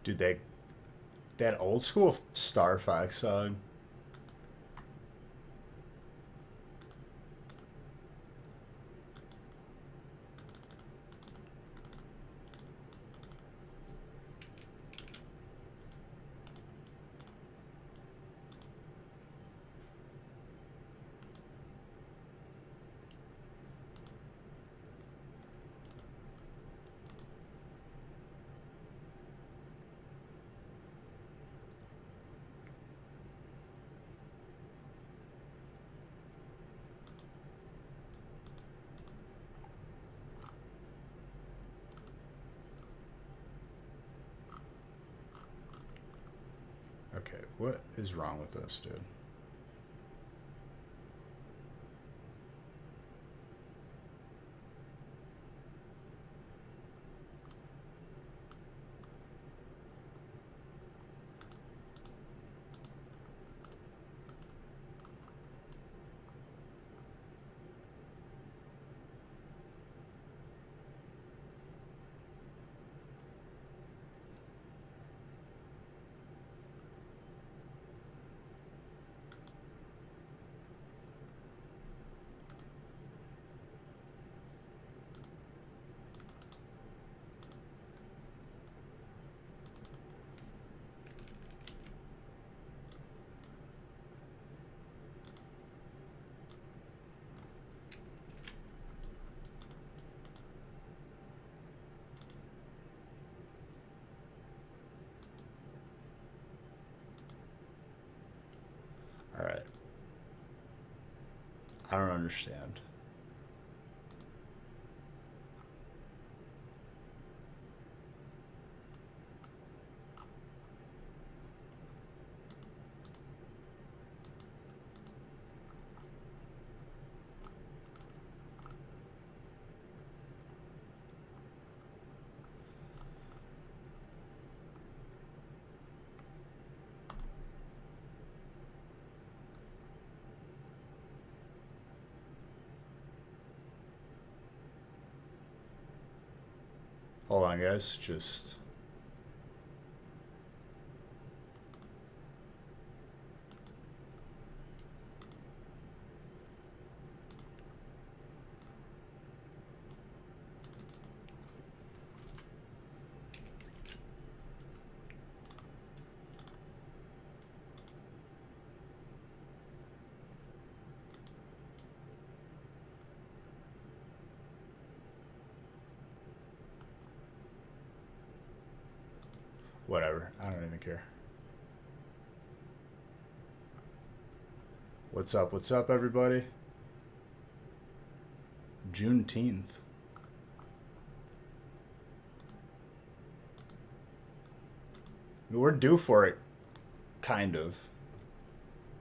Dude, that old school Star Fox song. Okay, what is wrong with this, dude? All right. I don't understand. Hold on, guys. Just whatever. I don't even care. What's up? What's up, everybody? Juneteenth. We're due for it, kind of.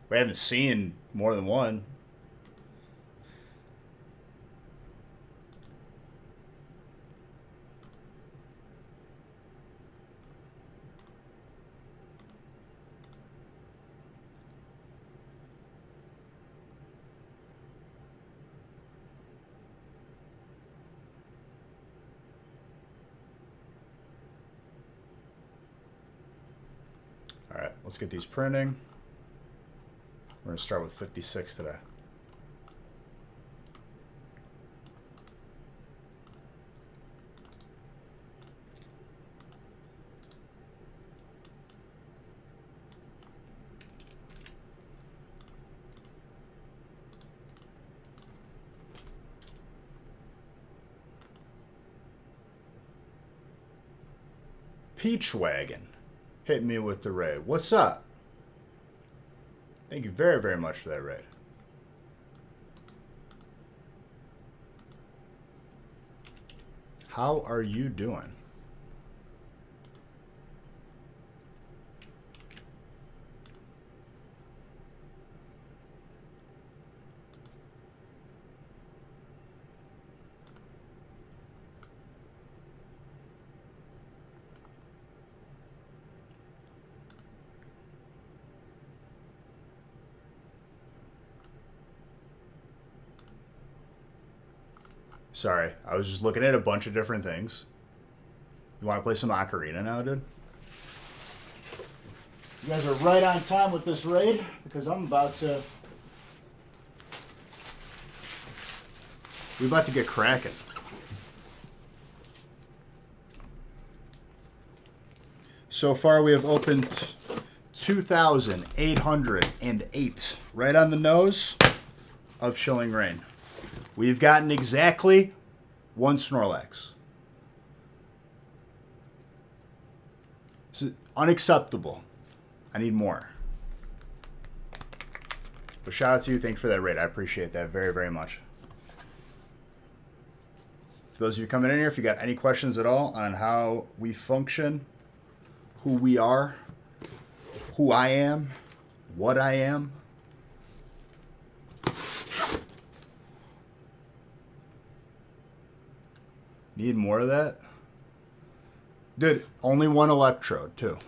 We haven't seen more than one. All right, let's get these printing. We're going to start with 56 today. Peach Wagon hit me with the raid. What's up? Thank you very, very much for that raid. How are you doing? Sorry, I was just looking at a bunch of different things. You want to play some Ocarina now, dude? You guys are right on time with this raid because we're about to get cracking. So far we have opened 2,808, right on the nose of Chilling Reign. We've gotten exactly one Snorlax. This is unacceptable. I need more. But shout out to you. Thank you for that raid. I appreciate that very, very much. For those of you coming in here, if you got any questions at all on how we function, who we are, who I am, what I am, need more of that? Dude, only one electrode, too.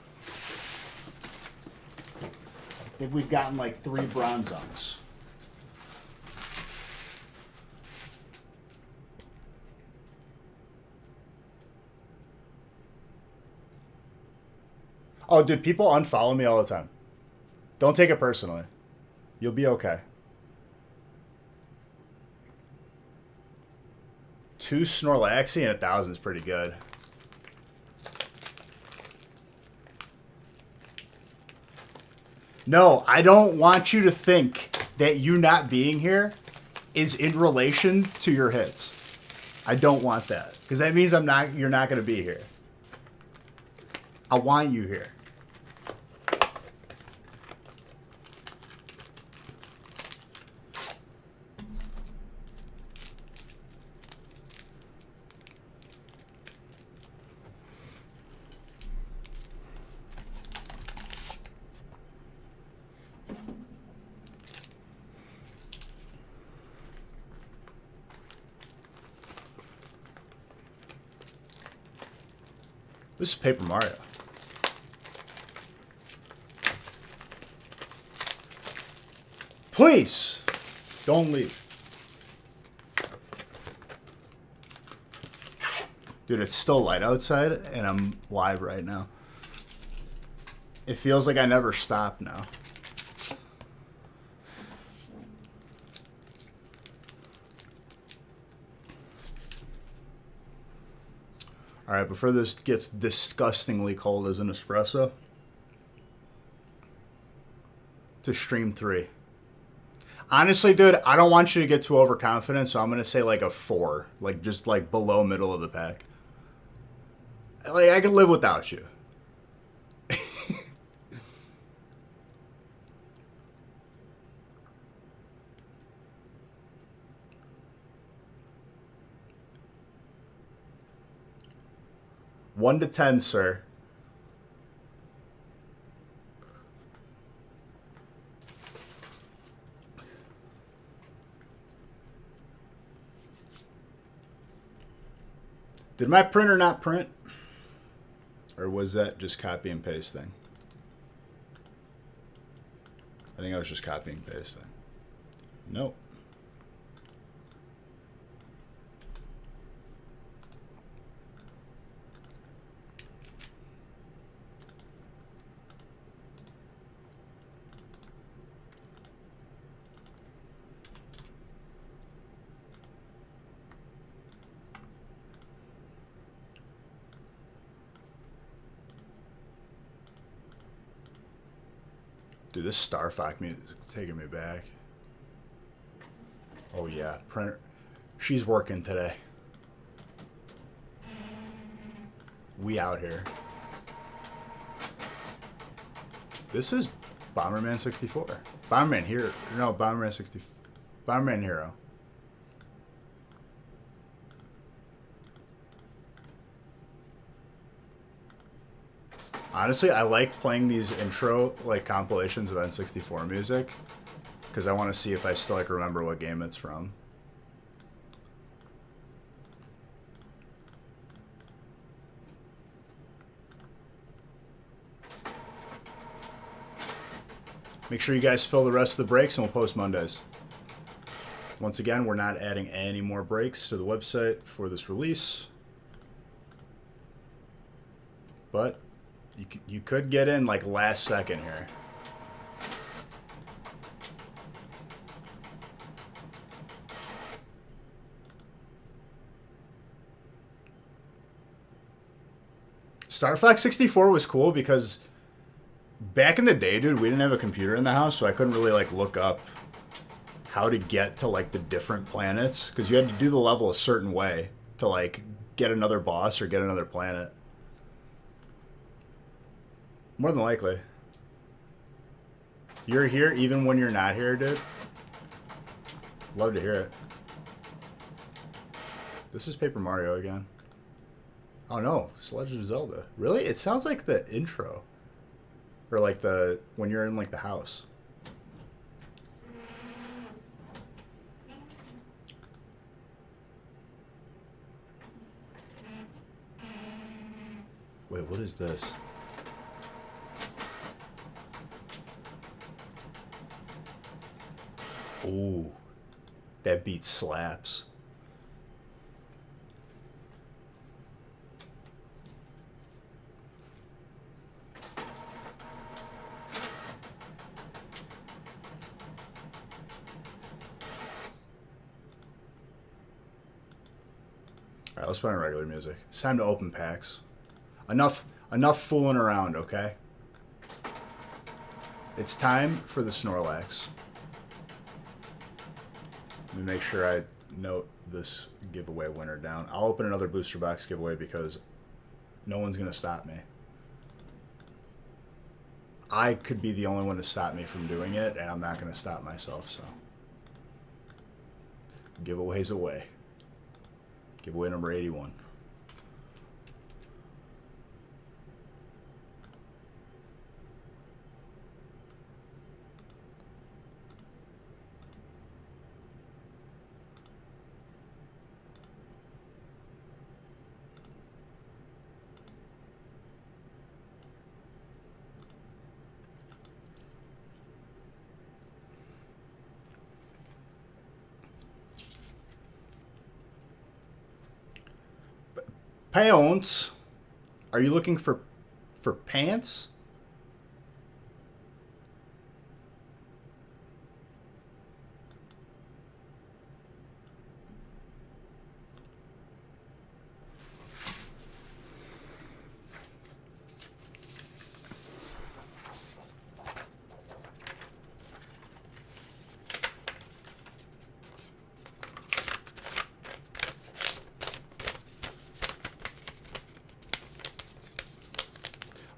I think we've gotten like 3 Bronzongs. Oh, dude, people unfollow me all the time. Don't take it personally. You'll be okay. 2 Snorlaxi and 1,000 is pretty good. No, I don't want you to think that you not being here is in relation to your hits. I don't want that. Because that means you're not going to be here. I want you here. This is Paper Mario. Please, don't leave. Dude, it's still light outside, and I'm live right now. It feels like I never stop now. All right, before this gets disgustingly cold as an espresso, to stream 3. Honestly, dude, I don't want you to get too overconfident, so I'm going to say like a 4. Like, just like below middle of the pack. Like, I can live without you. One to 10, sir. Did my printer not print? Or was that just copy and pasting? I think I was just copying and pasting. Nope. Dude, this Star Fox music is taking me back. Oh yeah, printer. She's working today. We out here. This is Bomberman 64. Bomberman Hero. No, Bomberman 60. Bomberman Hero. Honestly, I like playing these intro like compilations of N64 music because I want to see if I still like remember what game it's from. Make sure you guys fill the rest of the breaks and we'll post Mondays. Once again, we're not adding any more breaks to the website for this release. But You could get in like last second here. Star Fox 64 was cool because back in the day, dude, we didn't have a computer in the house, so I couldn't really like look up how to get to like the different planets because you had to do the level a certain way to like get another boss or get another planet. More than likely. You're here even when you're not here, dude. Love to hear it. This is Paper Mario again. Oh no, it's Legend of Zelda. Really? It sounds like the intro. Or like the when you're in like the house. Wait, what is this? Ooh. That beat slaps. Alright, let's put on regular music. It's time to open packs. Enough fooling around, okay? It's time for the Snorlax. Let me make sure I note this giveaway winner down. I'll open another booster box giveaway because no one's going to stop me. I could be the only one to stop me from doing it, and I'm not going to stop myself, so. Giveaways away. Giveaway number 81. Pants? Are you looking for pants?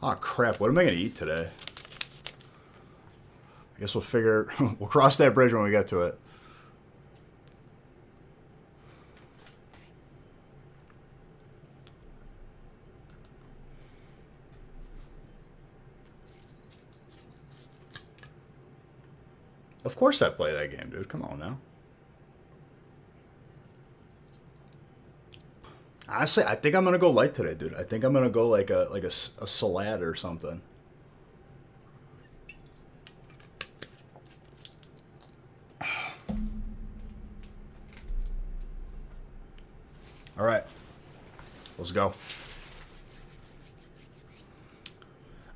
Oh crap, what am I gonna eat today? I guess we'll figure we'll cross that bridge when we get to it. Of course I play that game, dude. Come on now. Honestly, I think I'm gonna go light today, dude. I think I'm gonna go like a salad or something. All right, let's go.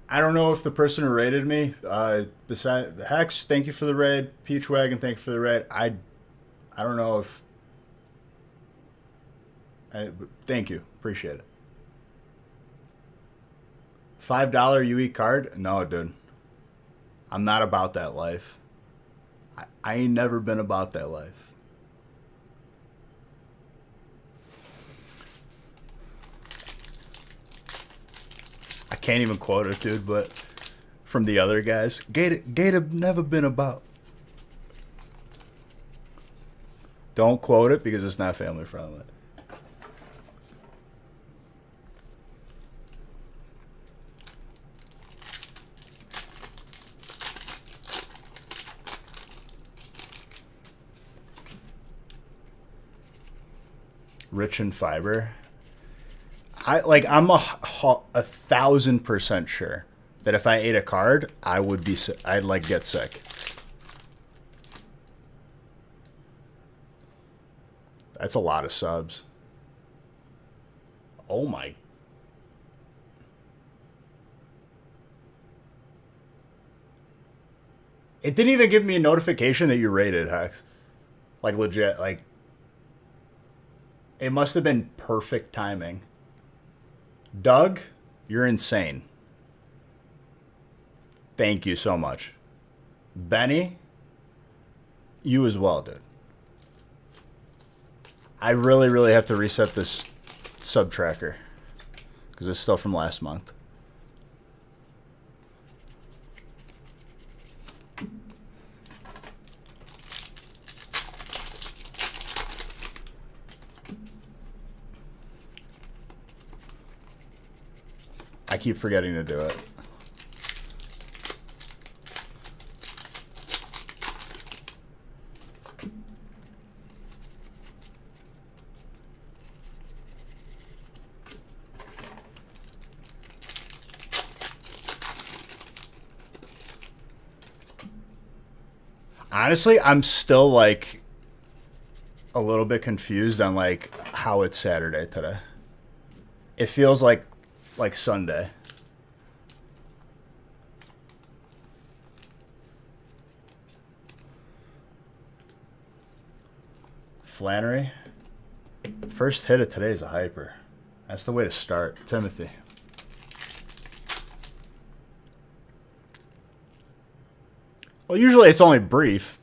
I don't know if the person who rated me, beside the Hex, thank you for the raid. Peach Wagon, thank you for the raid. I don't know if. Thank you. Appreciate it. $5 UE card? No, dude. I'm not about that life. I ain't never been about that life. I can't even quote it, dude, but from the other guys, Gator never been about. Don't quote it because it's not family friendly. Rich in fiber. I'm 1,000% sure that if I ate a card, I'd like get sick. That's a lot of subs. Oh my. It didn't even give me a notification that you rated, Hex. Like, legit. Like, it must have been perfect timing. Doug, you're insane. Thank you so much. Benny, you as well, dude. I really, really have to reset this sub tracker because it's still from last month. I keep forgetting to do it. Honestly, I'm still like a little bit confused on like how it's Saturday today. It feels like Sunday. Flannery. First hit of today is a hyper. That's the way to start. Timothy. Well, usually it's only brief.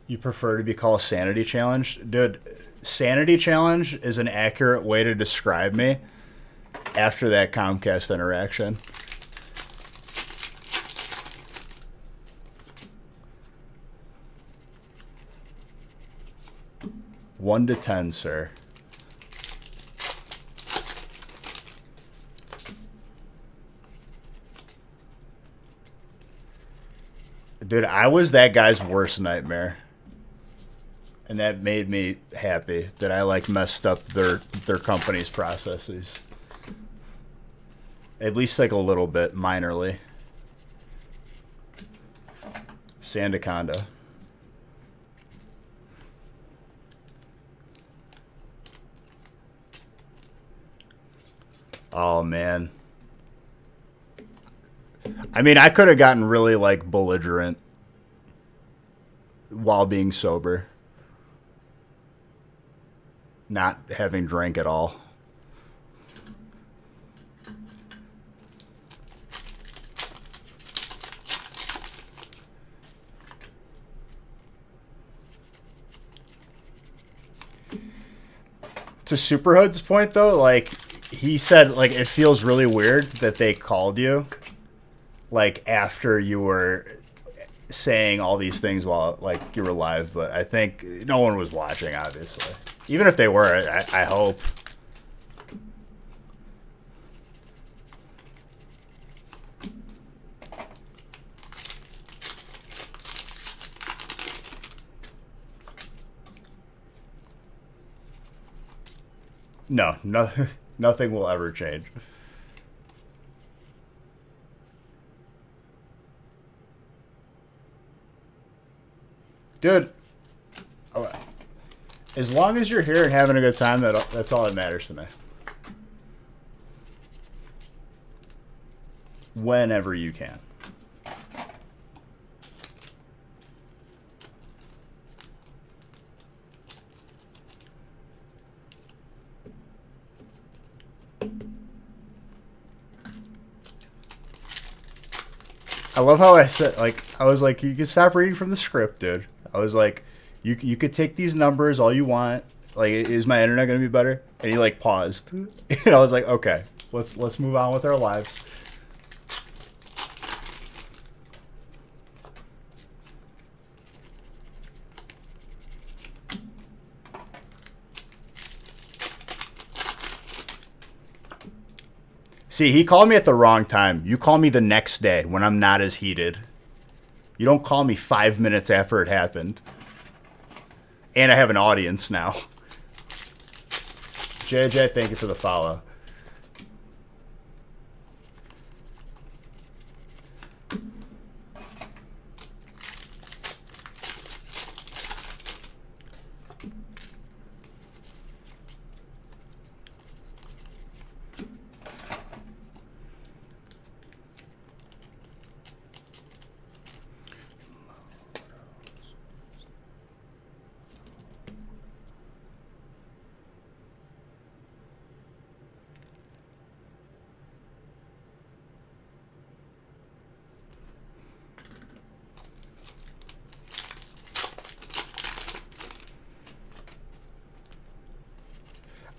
You prefer to be called Sanity Challenge? Dude, Sanity Challenge is an accurate way to describe me after that Comcast interaction. One to 10, sir. Dude, I was that guy's worst nightmare. And that made me happy that I like messed up their company's processes. At least like a little bit, minorly. Sandaconda. Oh man. I mean, I could have gotten really like belligerent while being sober. Not having drank at all. To Superhood's point though, like he said, like it feels really weird that they called you like after you were saying all these things while like you were live, but I think no one was watching, obviously. Even if they were, I hope. No, nothing will ever change. Dude, as long as you're here and having a good time, that's all that matters to me. Whenever you can. I love how I said, like, I was like, you can stop reading from the script, dude. I was like, you could take these numbers all you want. Like, is my internet gonna be better? And he like paused, and I was like, okay, let's move on with our lives. See, he called me at the wrong time. You call me the next day when I'm not as heated. You don't call me 5 minutes after it happened. And I have an audience now. JJ, thank you for the follow.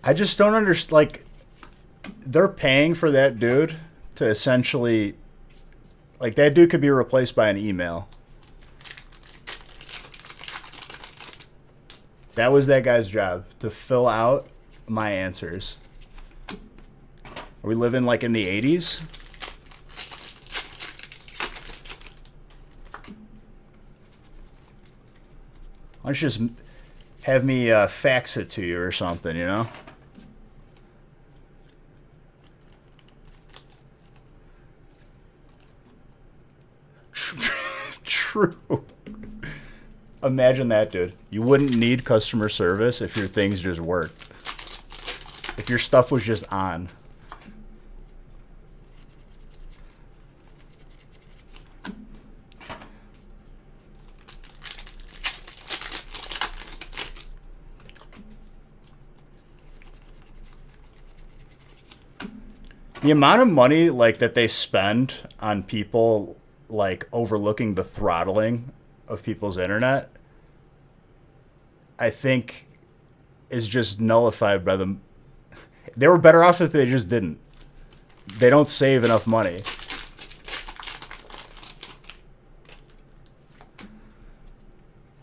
I just don't understand. Like, they're paying for that dude to essentially, like, that dude could be replaced by an email. That was that guy's job, to fill out my answers. Are we living like in the 80s? Why don't you just have me fax it to you or something, you know? True. Imagine that, dude. You wouldn't need customer service if your things just worked. If your stuff was just on. The amount of money like that they spend on people like overlooking the throttling of people's internet, I think is just nullified by them. They were better off if they just didn't. They don't save enough money.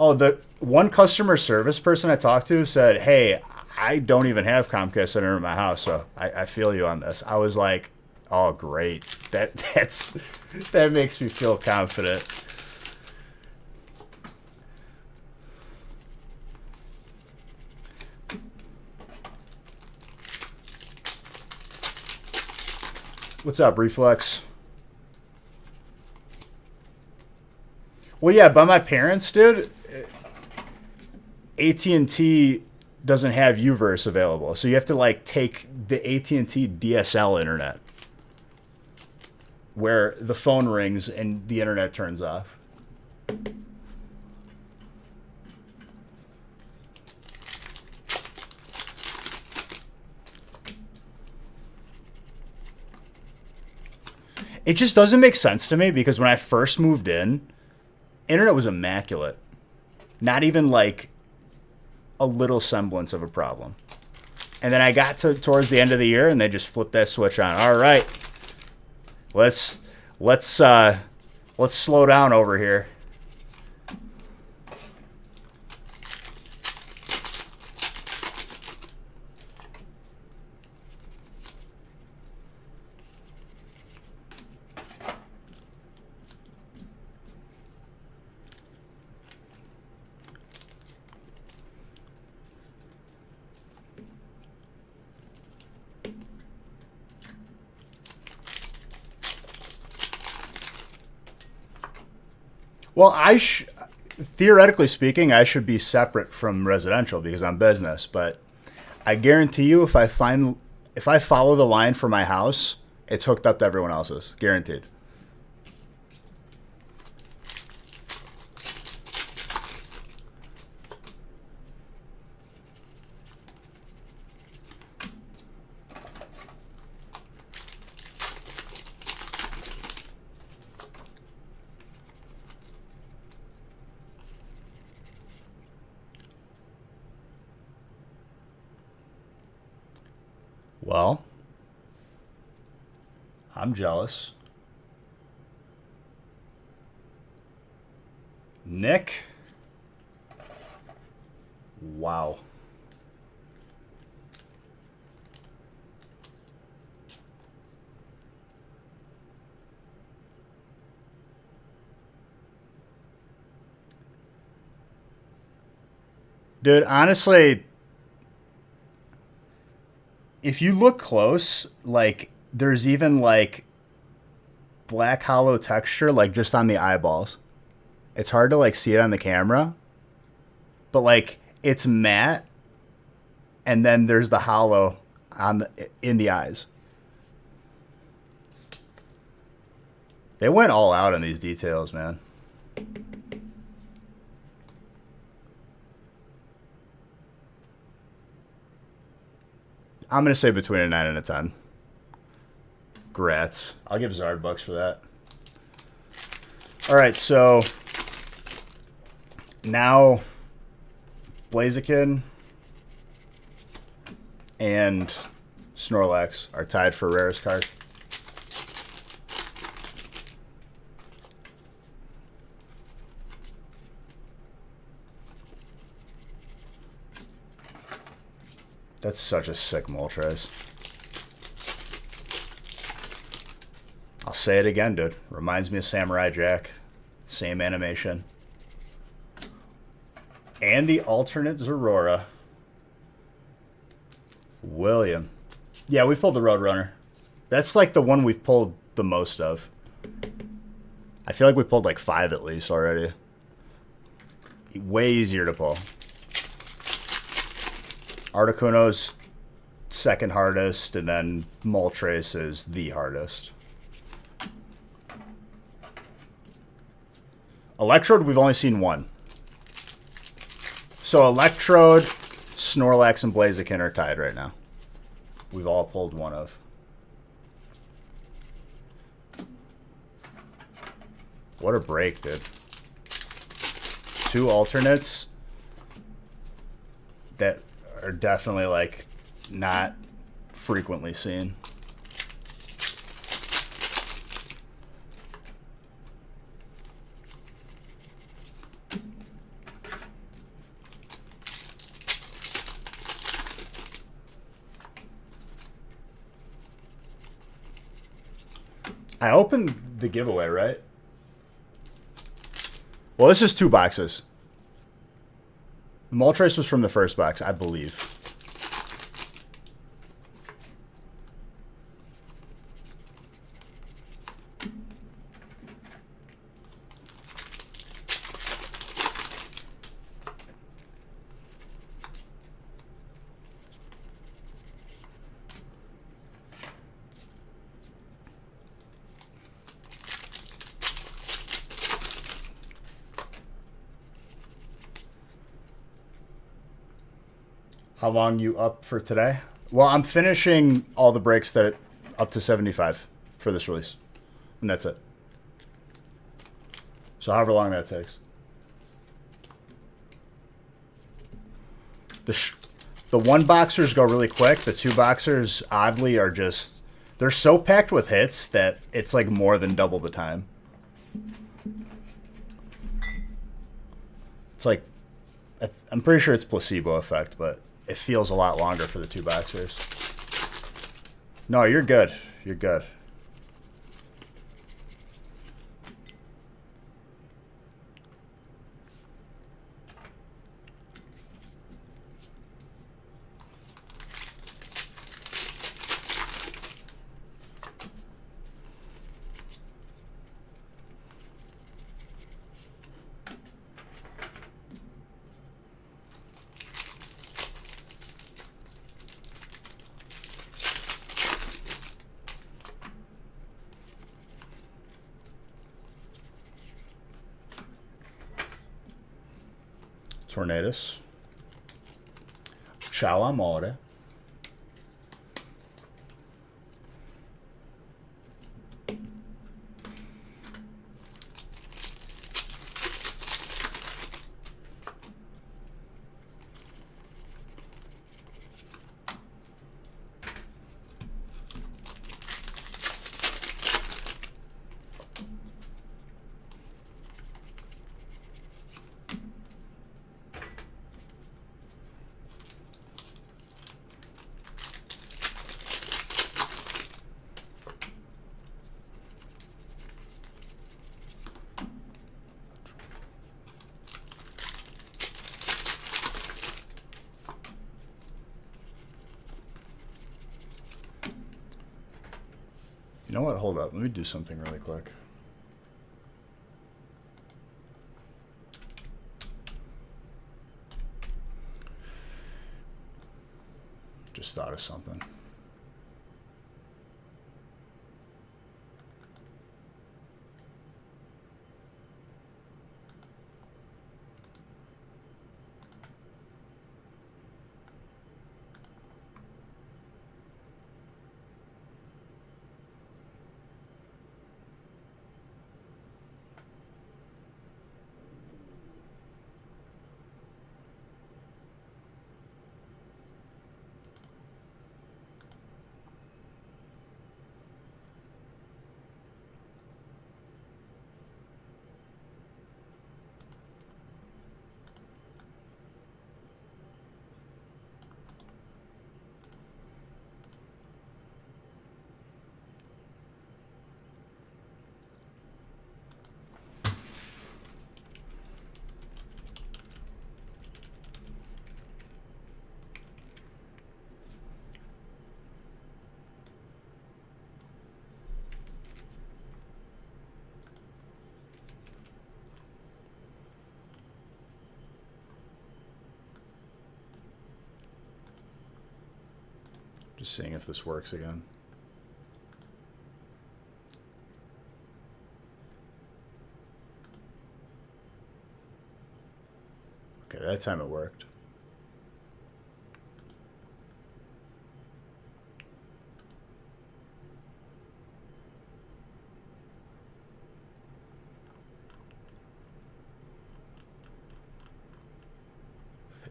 Oh, the one customer service person I talked to said, hey, I don't even have Comcast Internet in my house, so I feel you on this. I was like, oh, great. That makes me feel confident. What's up, Reflex? Well, yeah, by my parents, dude, AT&T doesn't have Uverse available, so you have to like take the AT&T DSL internet, where the phone rings and the internet turns off. It just doesn't make sense to me because when I first moved in, internet was immaculate. Not even like a little semblance of a problem. And then I got towards the end of the year and they just flipped that switch on. All right. Let's slow down over here. Well, theoretically speaking, I should be separate from residential because I'm business. But I guarantee you, if I follow the line for my house, it's hooked up to everyone else's, guaranteed. Well, I'm jealous. Nick? Wow. Dude, honestly, if you look close, like, there's even, like, black hollow texture, like, just on the eyeballs. It's hard to, like, see it on the camera. But, like, it's matte. And then there's the hollow in the eyes. They went all out on these details, man. I'm going to say between a 9 and a 10. Grats. I'll give Zard bucks for that. All right, so now Blaziken and Snorlax are tied for rarest card. That's such a sick Moltres. I'll say it again, dude. Reminds me of Samurai Jack. Same animation. And the alternate Zorora. William. Yeah, we pulled the Roadrunner. That's like the one we've pulled the most of. I feel like we pulled like 5 at least already. Way easier to pull. Articuno's second hardest, and then Moltres is the hardest. Electrode, we've only seen one. So Electrode, Snorlax, and Blaziken are tied right now. We've all pulled one of. What a break, dude. 2 alternates that are definitely, like, not frequently seen. I opened the giveaway, right? Well, this is 2 boxes. Moltres was from the first box, I believe. How long you up for today? Well, I'm finishing all the breaks that up to 75 for this release. And that's it. So however long that takes. The 1 boxers go really quick. The 2 boxers, oddly, are just... They're so packed with hits that it's like more than double the time. It's like... I'm pretty sure it's placebo effect, but... It feels a lot longer for the 2 boxers. No, you're good. You're good. Tornadus. Ciao amore. You know what? Hold up. Let me do something really quick. Just thought of something. Just seeing if this works again. Okay, that time it worked.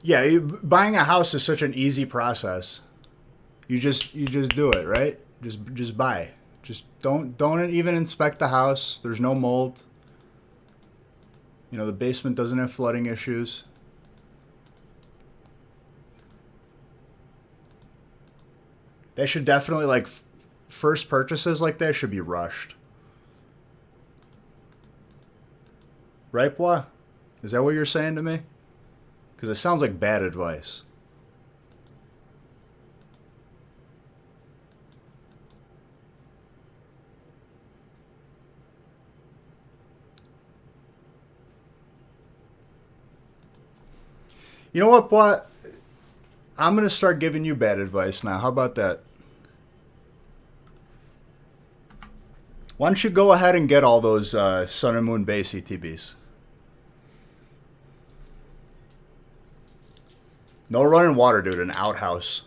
Yeah, buying a house is such an easy process. You just do it, right? Just buy. Just don't even inspect the house. There's no mold. You know, the basement doesn't have flooding issues. They should definitely, like, first purchases like that should be rushed. Right, Bois? Is that what you're saying to me? Because it sounds like bad advice. You know what, Bois? I'm going to start giving you bad advice now. How about that? Why don't you go ahead and get all those Sun and Moon base ETBs? No running water, dude. An outhouse.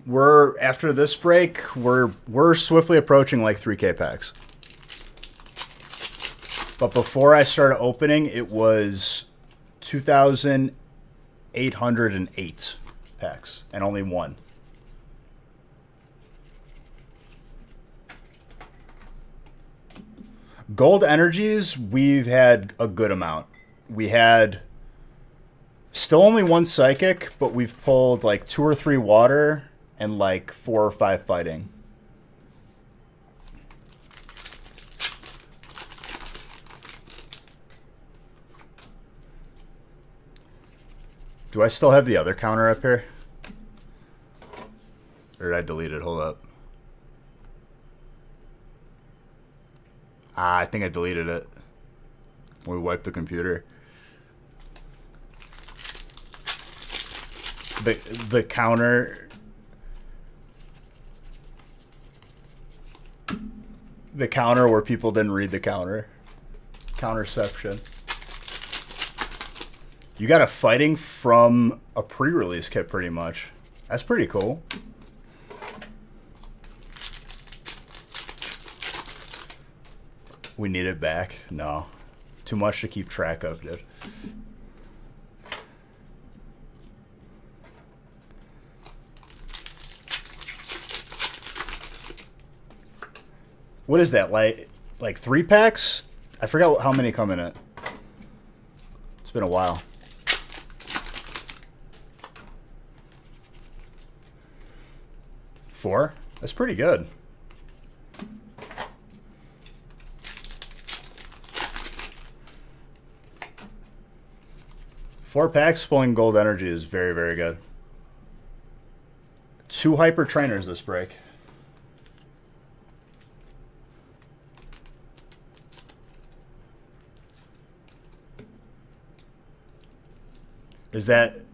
We're after this break, we're swiftly approaching like 3K packs. But before I started opening, it was 2,808 packs and only one. Gold energies, we've had a good amount. We had still only one psychic, but we've pulled like 2 or 3 water and like 4 or 5 fighting. Do I still have the other counter up here? Or did I delete it? Hold up. I think I deleted it when we wiped the computer. The counter... The counter where people didn't read the counter. Counterception. You got a fighting from a pre-release kit pretty much. That's pretty cool. We need it back? No. Too much to keep track of, dude. What is that, like 3 packs? I forgot how many come in it. It's been a while. Four? That's pretty good. Four packs pulling gold energy is very, very good. 2 hyper trainers this break. Does that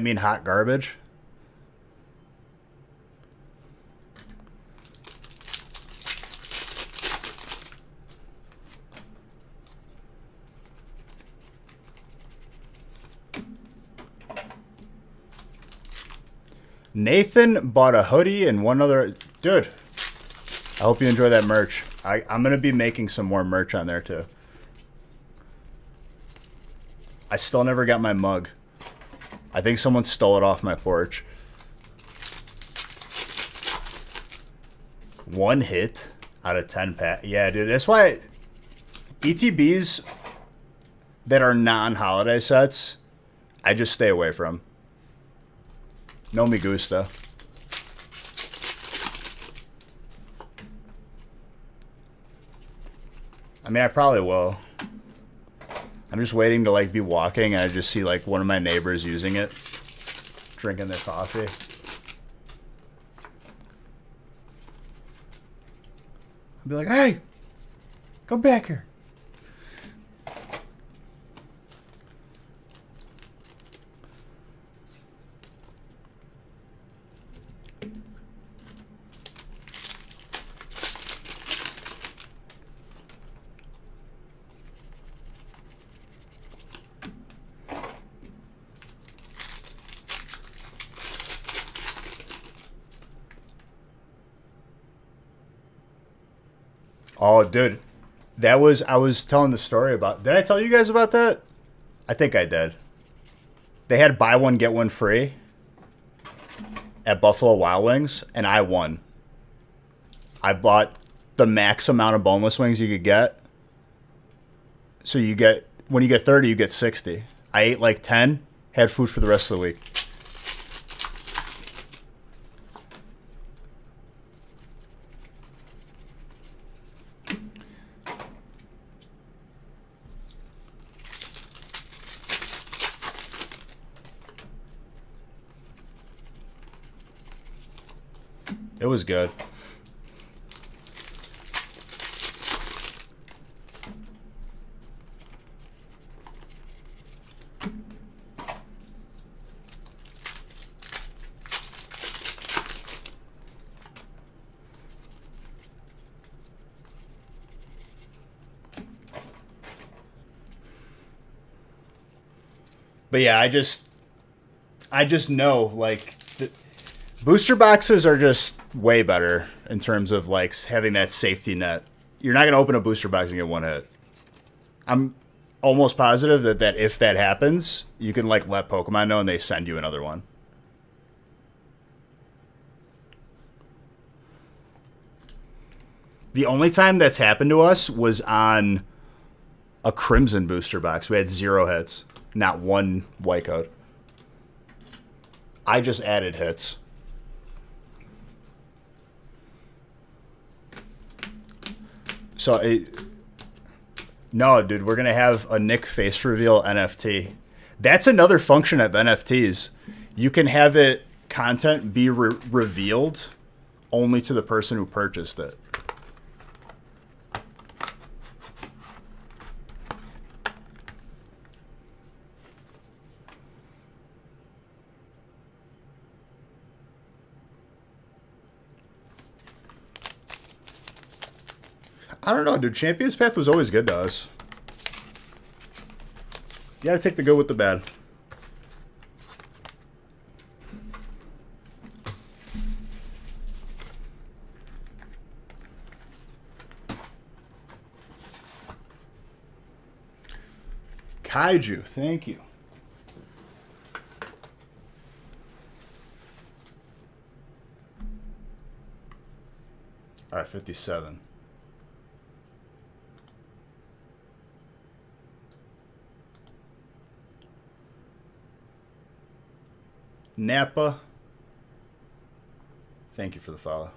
mean hot garbage? Nathan bought a hoodie and one other... Dude, I hope you enjoy that merch. I'm going to be making some more merch on there, too. I still never got my mug. I think someone stole it off my porch. 1 hit out of 10 pack. Yeah, dude. That's why ETBs that are non-holiday sets, I just stay away from. No me gusta. I mean, I probably will. I'm just waiting to like be walking and I just see like one of my neighbors using it, drinking their coffee. I'd be like, hey, come back here. Oh, dude. I was telling the story about, did I tell you guys about that? I think I did. They had buy one, get one free at Buffalo Wild Wings, and I won. I bought the max amount of boneless wings you could get. So when you get 30, you get 60. I ate like 10, had food for the rest of the week. It was good. But yeah, I just know like booster boxes are just way better in terms of like having that safety net. You're not gonna open a booster box and get one hit. I'm almost positive that if that happens, you can like let Pokemon know and they send you another one. The only time that's happened to us was on a Crimson booster box. We had 0 hits, not one white code. I just added hits. So, no, dude, we're going to have a Nick face reveal NFT. That's another function of NFTs. You can have it, content be revealed only to the person who purchased it. I don't know, dude. Champions Path was always good to us. You gotta take the good with the bad. Kaiju, thank you. All right, 57. Napa, thank you for the follow.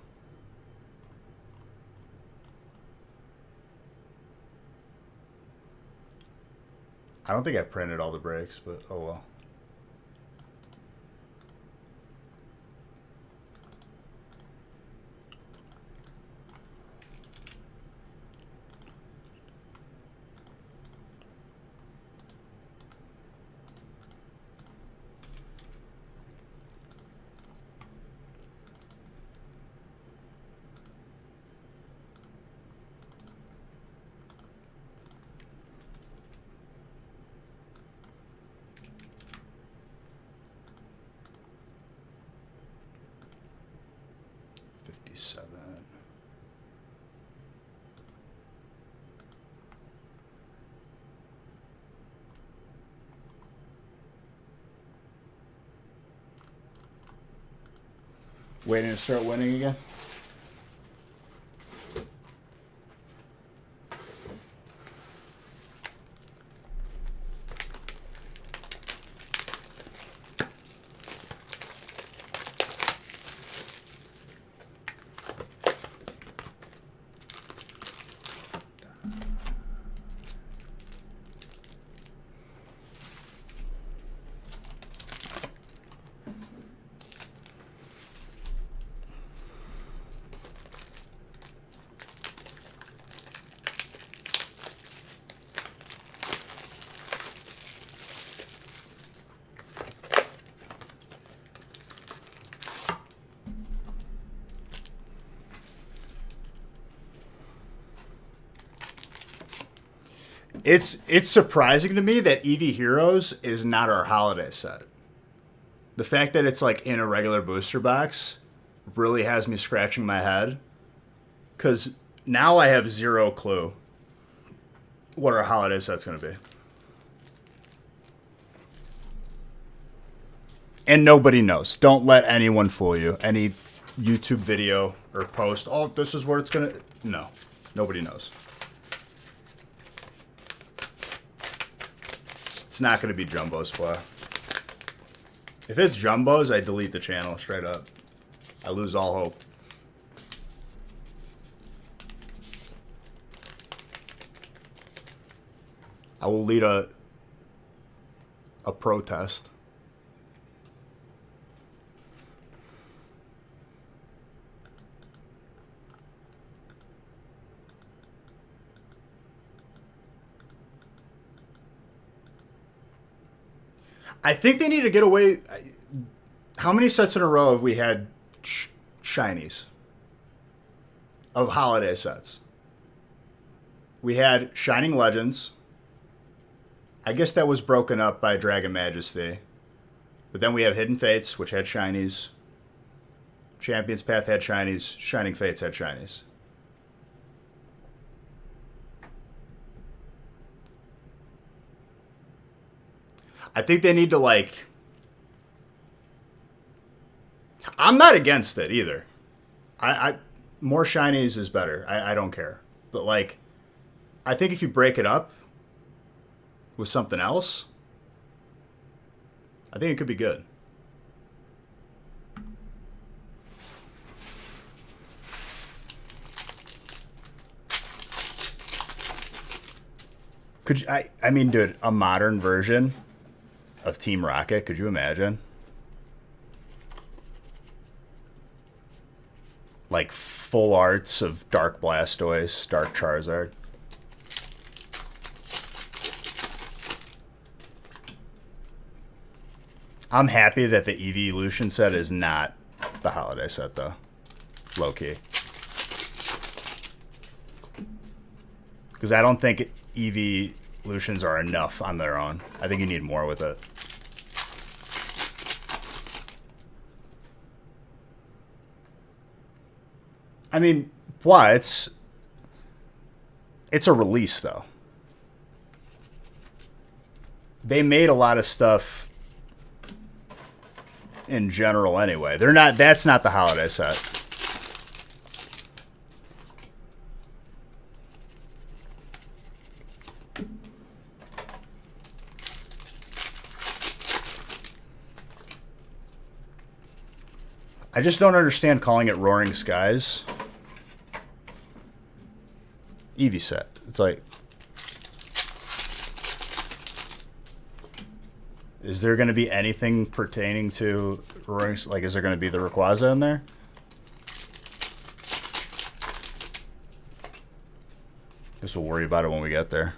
I don't think I printed all the breaks, but oh well. Waiting to start winning again? It's surprising to me that Eevee Heroes is not our holiday set. The fact that it's like in a regular booster box really has me scratching my head. Because now I have zero clue what our holiday set's going to be. And nobody knows. Don't let anyone fool you. Any YouTube video or post, oh, this is where it's going to... No. Nobody knows. It's not going to be Jumbo's play. If it's Jumbo's, I delete the channel straight up. I lose all hope. I will lead a protest. I think they need to get away. How many sets in a row have we had shinies of holiday sets? We had Shining Legends. I guess that was broken up by Dragon Majesty. But then we have Hidden Fates, which had shinies. Champion's Path had shinies. Shining Fates had shinies. I think they need to, like... I'm not against it either. More shinies is better. I don't care. But, like, I think if you break it up with something else, I think it could be good. Could you, I mean, dude, a modern version of Team Rocket, could you imagine? Like full arts of Dark Blastoise, Dark Charizard. I'm happy that the Eevee Evolution set is not the holiday set, though. Low key. Because I don't think Eevee Evolutions are enough on their own. I think you need more with it. I mean, why? It's a release, though. They made a lot of stuff in general anyway. They're not. That's not the holiday set. I just don't understand calling it Roaring Skies. Eevee set. It's like, is there going to be anything pertaining to Roaring? Like, is there going to be the Rayquaza in there? Guess we'll worry about it when we get there.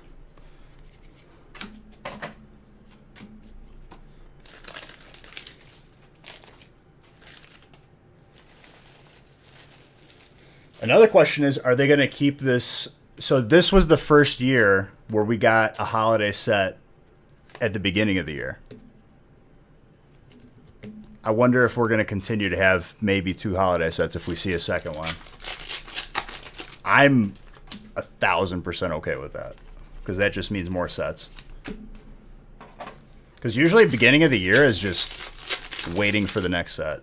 Another question is, are they going to keep this? So this was the first year where we got a holiday set at the beginning of the year. I wonder if we're going to continue to have maybe 2 holiday sets if we see a second one. I'm 1,000% okay with that, because that just means more sets. Because usually beginning of the year is just waiting for the next set.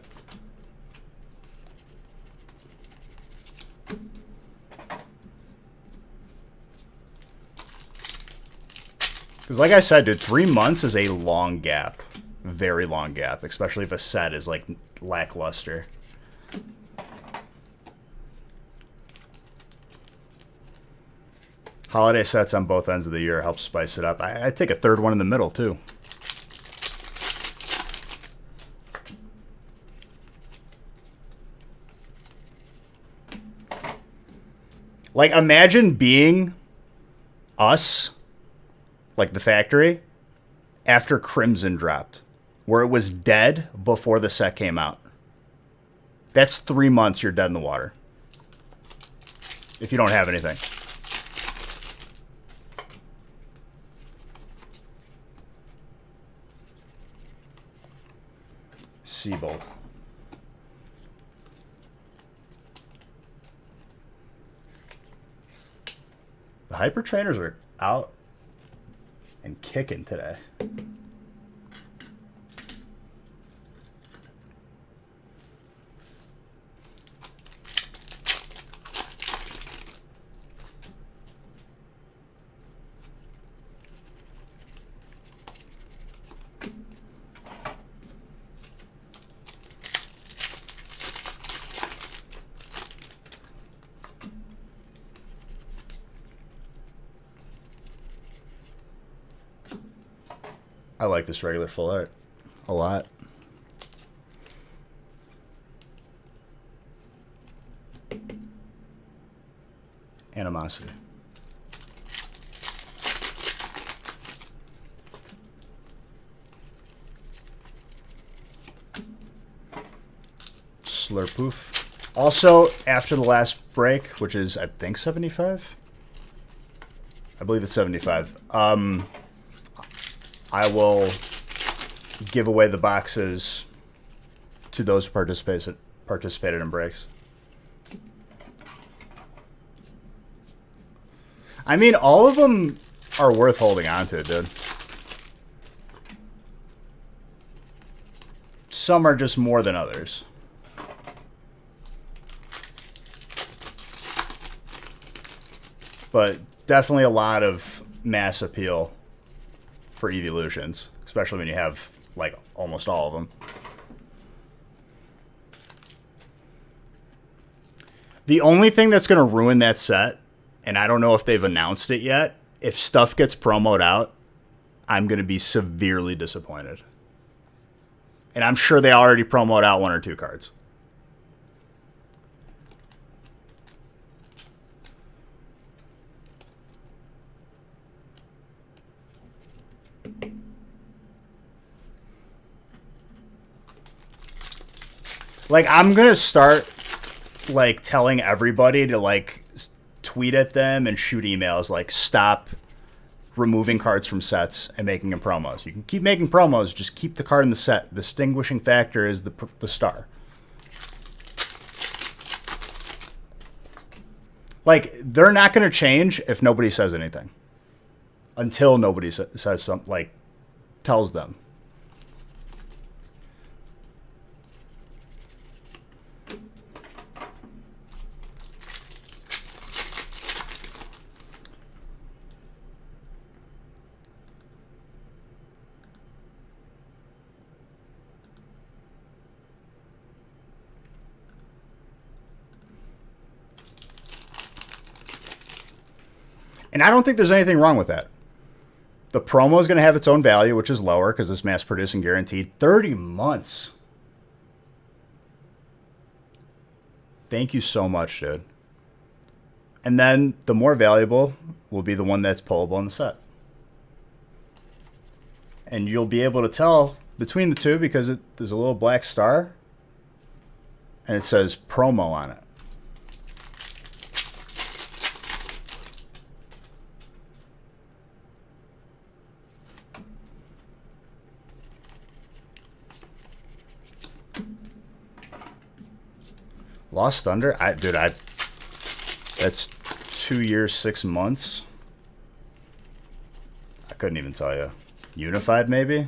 Because like I said, dude, 3 months is a long gap. Very long gap. Especially if a set is, like, lackluster. Holiday sets on both ends of the year help spice it up. I'd take a third one in the middle, too. Like, imagine being us... like the factory, after Crimson dropped, where it was dead before the set came out. That's 3 months you're dead in the water. If you don't have anything. Seabold. The Hyper Trainers are out and kicking today. I like this regular full art a lot. Animosity. Slurpoof. Also, after the last break, which is, I think, 75? I believe it's 75. I will give away the boxes to those who participated in breaks. I mean, all of them are worth holding on to, dude. Some are just more than others. But definitely a lot of mass appeal for evolutions, especially when you have, like, almost all of them. The only thing that's going to ruin that set, and I don't know if they've announced it yet, if stuff gets promoted out, I'm going to be severely disappointed. And I'm sure they already promoted out 1 or 2 cards. Like, I'm going to start, like, telling everybody to, like, tweet at them and shoot emails, like, stop removing cards from sets and making them promos. You can keep making promos, just keep the card in the set. The distinguishing factor is the star. Like, they're not going to change if nobody says anything. Until nobody says something, like, tells them. And I don't think there's anything wrong with that. The promo is going to have its own value, which is lower because it's mass produced and guaranteed. 30 months. Thank you so much, dude. And then the more valuable will be the one that's pullable in the set. And you'll be able to tell between the two because there's a little black star and it says promo on it. Lost Thunder? That's 2 years, 6 months. I couldn't even tell you. Unified, maybe?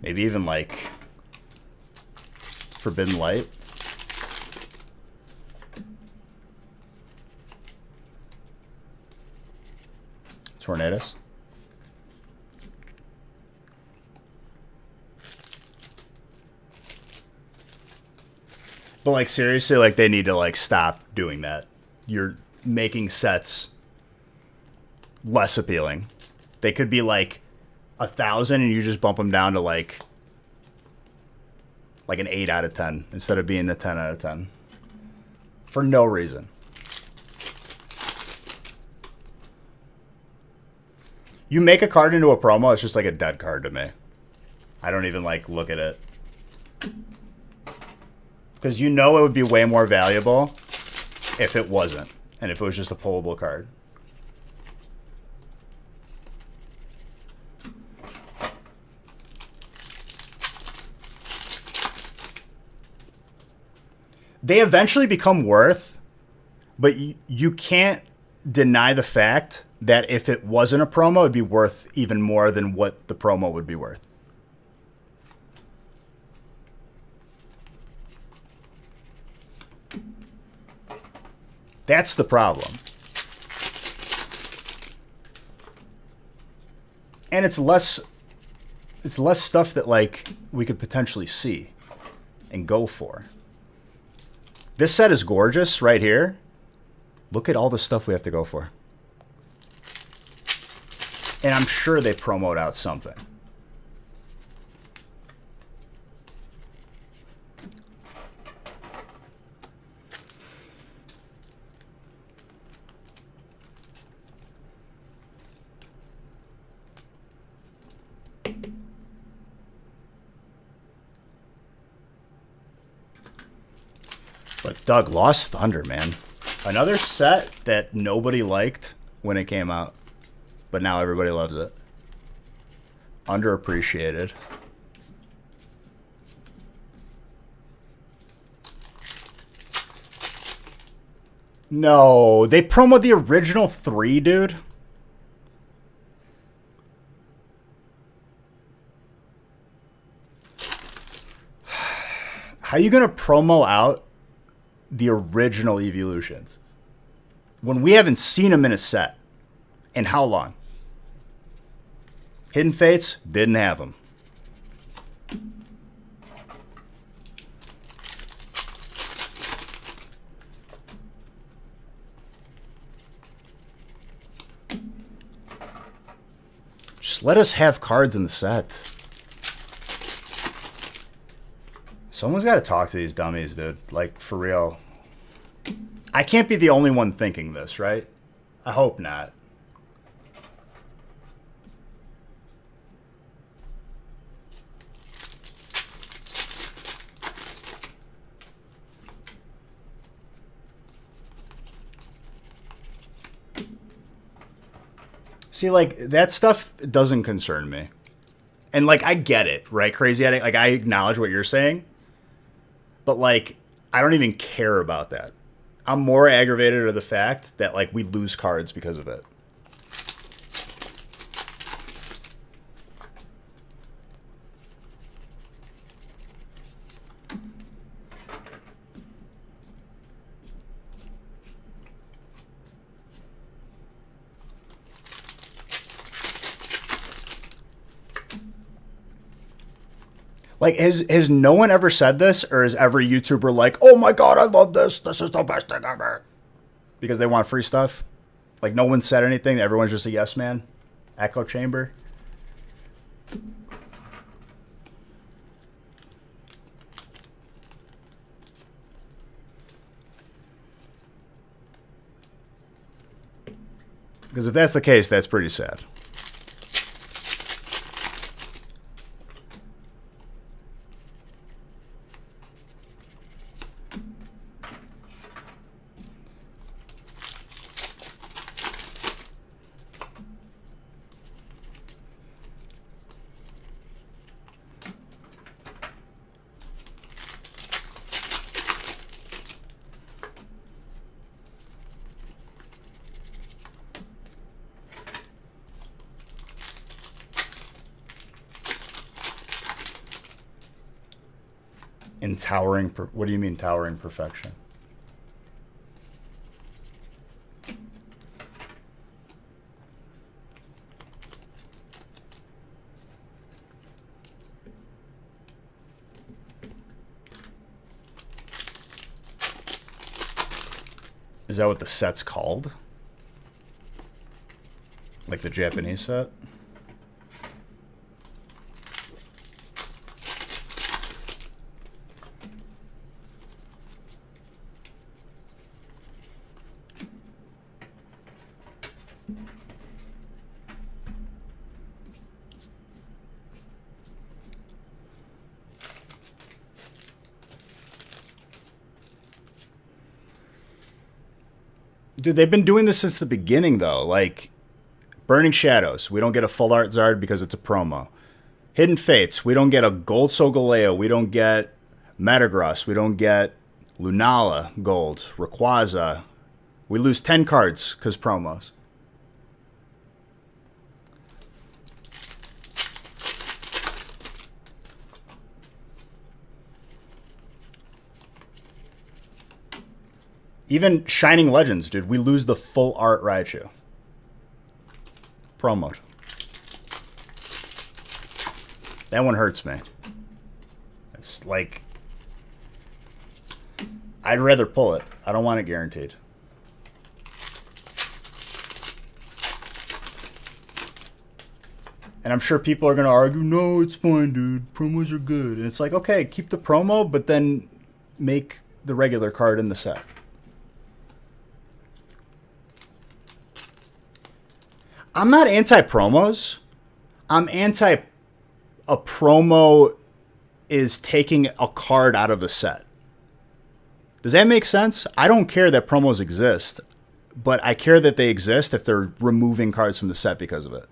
Maybe even, like, Forbidden Light? Tornadoes. But, like, seriously, like, they need to, like, stop doing that. You're making sets less appealing. They could be, like, 1,000 and you just bump them down to, like an 8 out of 10 instead of being a 10 out of 10. For no reason. You make a card into a promo, it's just like a dead card to me. I don't even, like, look at it. Because you know it would be way more valuable if it wasn't. and if it was just a pullable card. They eventually become worth, but you can't deny the fact that if it wasn't a promo, it'd be worth even more than what the promo would be worth. That's the problem. And it's less stuff that like we could potentially see and go for. This set is gorgeous right here. Look at all the stuff we have to go for. And I'm sure they promote out something. But Doug, Lost Thunder, man. Another set that nobody liked when it came out, but now everybody loves it. Underappreciated. No, they promoted the original 3, dude. How you gonna promo out the original Evolutions when we haven't seen them in a set? And how long? Hidden Fates didn't have them. Just let us have cards in the set. Someone's got to talk to these dummies, dude. Like, for real. I can't be the only one thinking this, right? I hope not. See, like, that stuff doesn't concern me. And, like, I get it, right? Crazy Addict. Like, I acknowledge what you're saying. But, like, I don't even care about that. I'm more aggravated at the fact that, like, we lose cards because of it. Like, has no one ever said this, or is every YouTuber like, oh my god, I love this. This is the best thing ever. Because they want free stuff? Like, no one said anything. Everyone's just a yes man? Echo chamber? Because if that's the case, that's pretty sad. In towering, what do you mean towering perfection? Is that what the set's called? Like the Japanese set? Dude, they've been doing this since the beginning, though. Like, Burning Shadows, we don't get a full art Zard because it's a promo. Hidden Fates, we don't get a gold Solgaleo, we don't get Metagross, we don't get Lunala gold, Rayquaza. We lose 10 cards because promos. Even Shining Legends, dude, we lose the full art Raichu. Promoed. That one hurts me. It's like, I'd rather pull it. I don't want it guaranteed. And I'm sure people are going to argue, no, it's fine, dude. Promos are good. And it's like, okay, keep the promo, but then make the regular card in the set. I'm not anti-promos. I'm anti a promo is taking a card out of the set. Does that make sense? I don't care that promos exist, but I care that they exist if they're removing cards from the set because of it.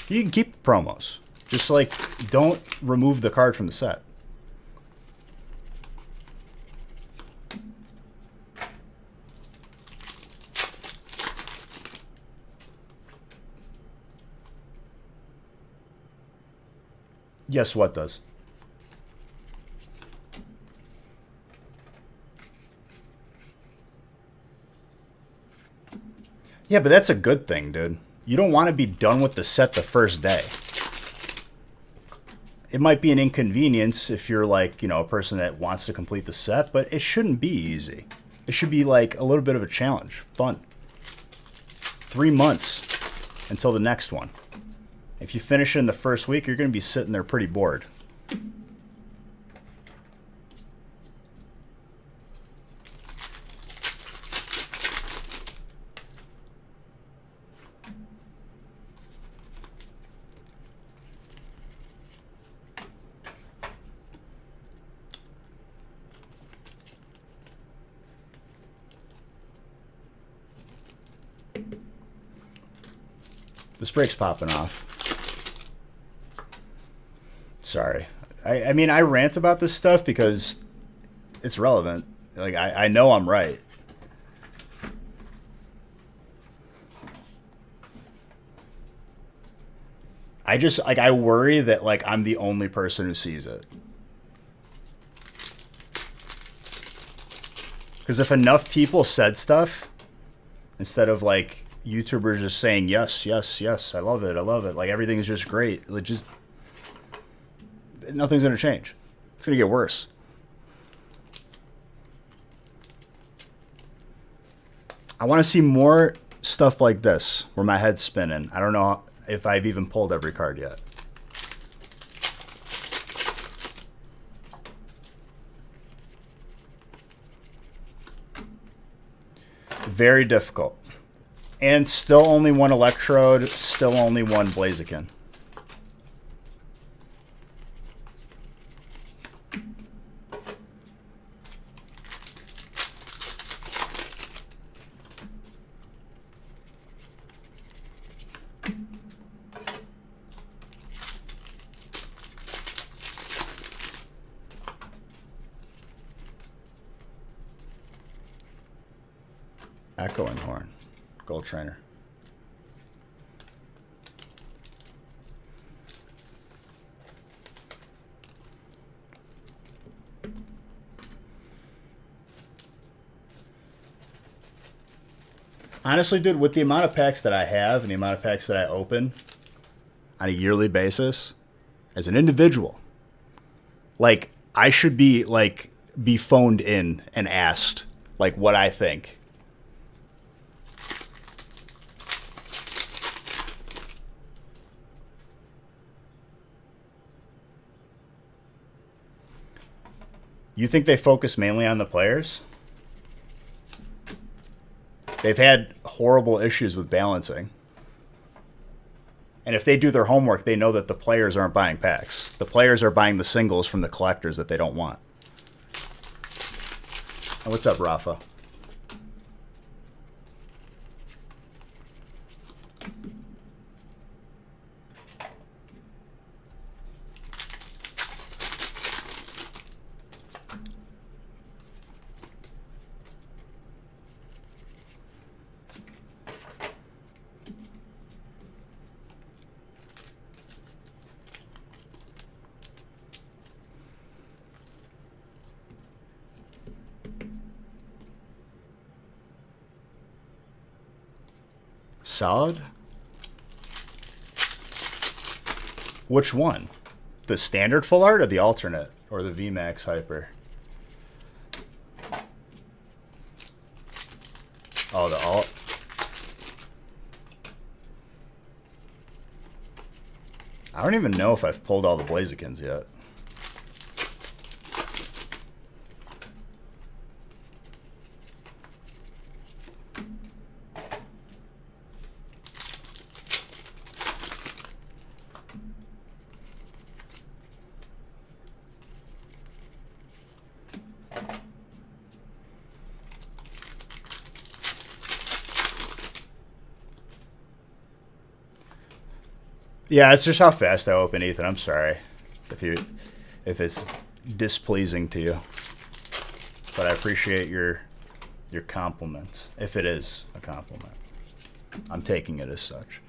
You can keep promos. Just like, don't remove the card from the set. Yes, what does? Yeah, but that's a good thing, dude. You don't want to be done with the set the first day. It might be an inconvenience if you're like, you know, a person that wants to complete the set, but it shouldn't be easy. It should be like a little bit of a challenge. Fun. 3 months until the next one. If you finish it in the first week, you're going to be sitting there pretty bored. This break's popping off. Sorry. I mean, I rant about this stuff because it's relevant. Like, I know I'm right. I just, like, I worry that, like, I'm the only person who sees it. Because if enough people said stuff, instead of, like, YouTubers just saying, yes, yes, yes, I love it, like, everything is just great, it just, nothing's going to change. It's going to get worse. I want to see more stuff like this, where my head's spinning. I don't know if I've even pulled every card yet. Very difficult. And still only one Electrode, still only one Blaziken. Echoing Horn. Gold Trainer. Honestly, dude, with the amount of packs that I have and the amount of packs that I open on a yearly basis, as an individual, like, I should be, like, be phoned in and asked, like, what I think. You think they focus mainly on the players? They've had horrible issues with balancing. And if they do their homework, they know that the players aren't buying packs. The players are buying the singles from the collectors that they don't want. And what's up, Rafa? Solid? Which one? The standard full art or the alternate? Or the VMAX Hyper? Oh, the alt. I don't even know if I've pulled all the Blazikins yet. Yeah, it's just how fast I open, Ethan. I'm sorry if it's displeasing to you, but I appreciate your compliment. If it is a compliment, I'm taking it as such.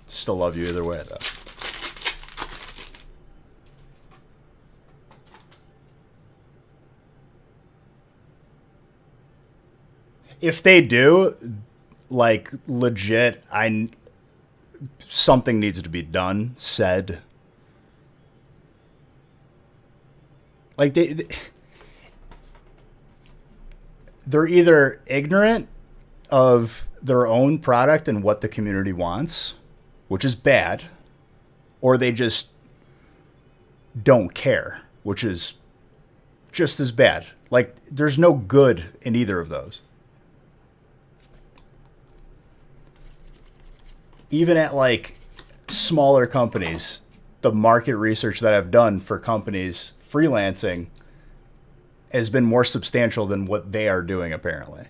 Still love you either way, though. If they do, like legit, something needs to be done, said. Like they're either ignorant of their own product and what the community wants, which is bad, or they just don't care, which is just as bad. Like there's no good in either of those. Even at like smaller companies, the market research that I've done for companies freelancing has been more substantial than what they are doing, apparently.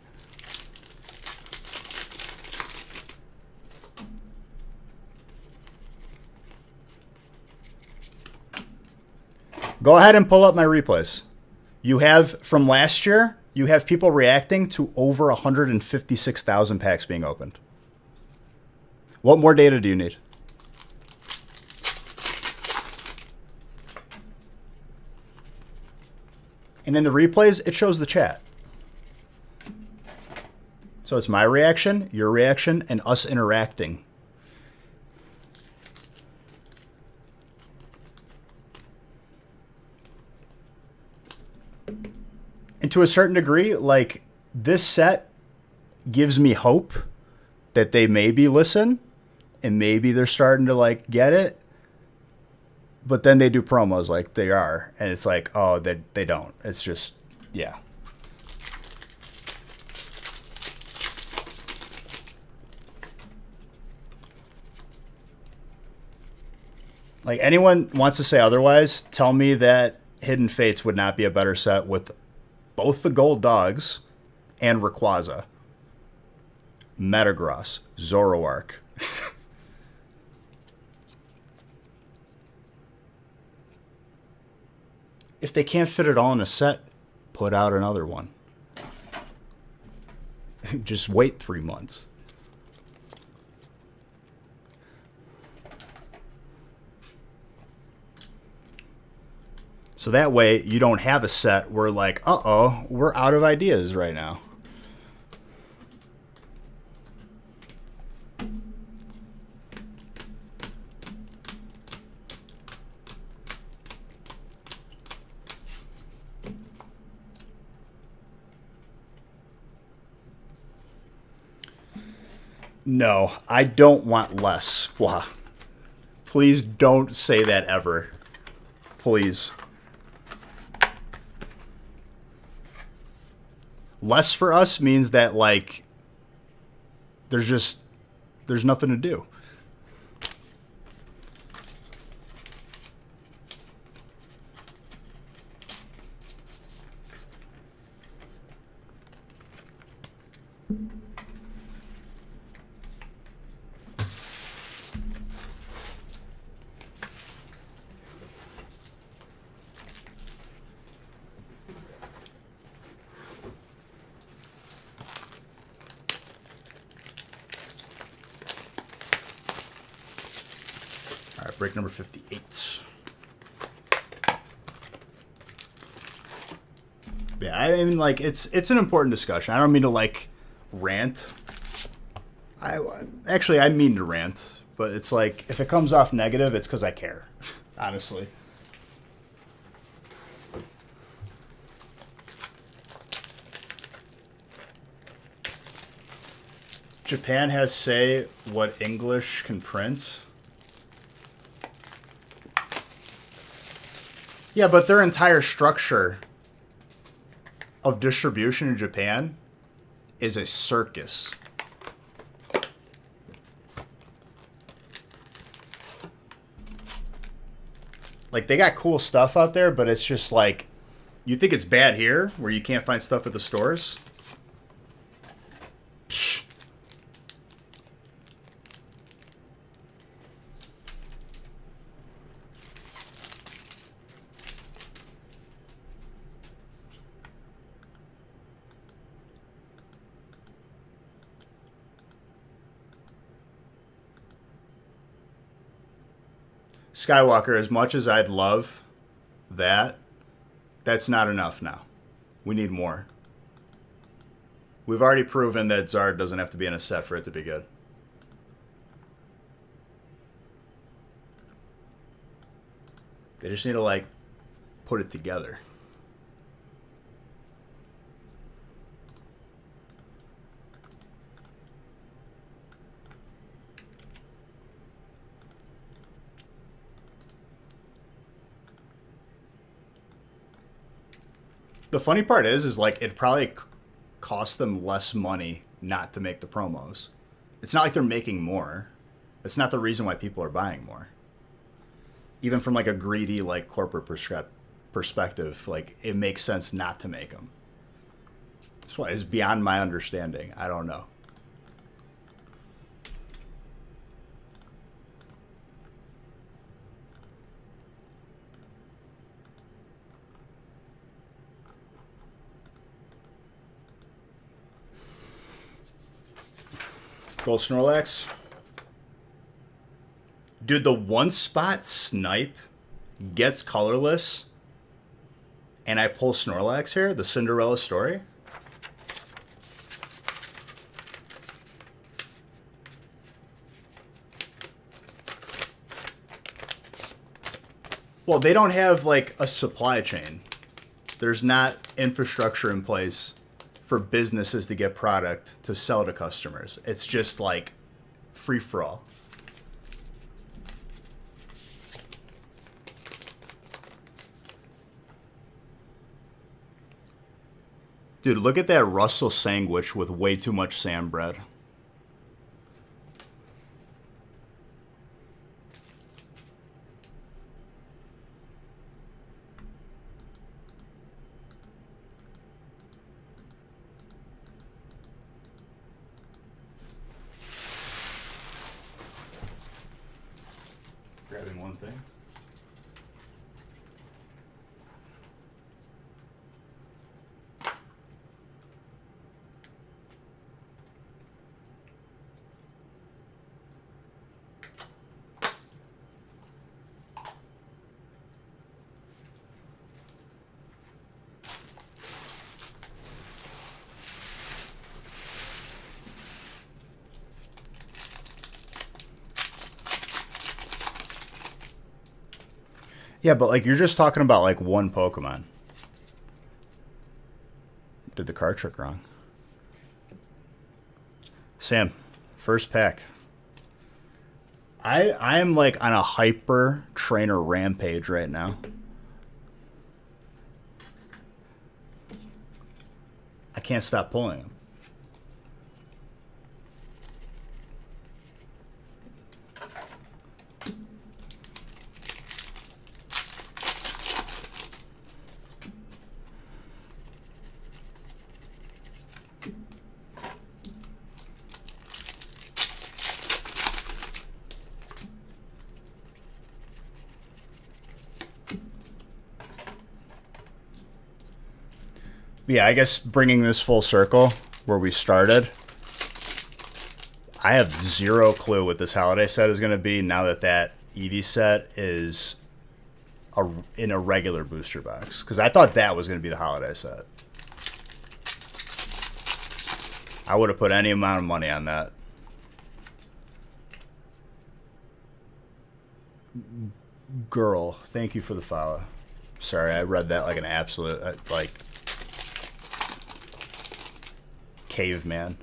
Go ahead and pull up my replays. You have, from last year, you have people reacting to over 156,000 packs being opened. What more data do you need? And in the replays, it shows the chat. So it's my reaction, your reaction, and us interacting. And to a certain degree, like, this set gives me hope that they maybe listen and maybe they're starting to like get it. But then they do promos like they are, and it's like, oh, they don't. It's just, yeah. Like, anyone wants to say otherwise, tell me that Hidden Fates would not be a better set with both the gold dogs and Rayquaza. Metagross, Zoroark. If they can't fit it all in a set, put out another one. Just wait 3 months. So that way you don't have a set where like, uh-oh, we're out of ideas right now. No, I don't want less. Wow. Please don't say that ever. Please. Less for us means that, like, there's nothing to do. All right, break number 58. Yeah, I mean, like, it's an important discussion. I don't mean to, like, rant. I mean to rant, but it's like, if it comes off negative, it's because I care, honestly. Japan has say what English can print. Yeah, but their entire structure of distribution in Japan is a circus. Like, they got cool stuff out there, but it's just like, you think it's bad here, where you can't find stuff at the stores? Psh. Skywalker, as much as I'd love that, that's not enough now. We need more. We've already proven that Zard doesn't have to be in a set for it to be good. They just need to, like, put it together. The funny part is like, it probably cost them less money not to make the promos. It's not like they're making more. That's not the reason why people are buying more. Even from, like, a greedy, like, corporate perspective, like, it makes sense not to make them. That's why it's beyond my understanding. I don't know. Gold Snorlax. Dude, the one spot snipe gets colorless and I pull Snorlax here, the Cinderella story. Well, they don't have, like, a supply chain. There's not infrastructure in place for businesses to get product to sell to customers. It's just, like, free for all. Dude, look at that Russell sandwich with way too much Sam bread. Grabbing one thing. Yeah, but, like, you're just talking about, like, one Pokemon. Did the card trick wrong. Sam, first pack. I am, like, on a hyper trainer rampage right now. I can't stop pulling them. Yeah, I guess bringing this full circle where we started, I have zero clue what this holiday set is going to be now that that Eevee set is in a regular booster box. Because I thought that was going to be the holiday set. I would have put any amount of money on that. Girl, thank you for the follow. Sorry, I read that like an absolute, like, caveman.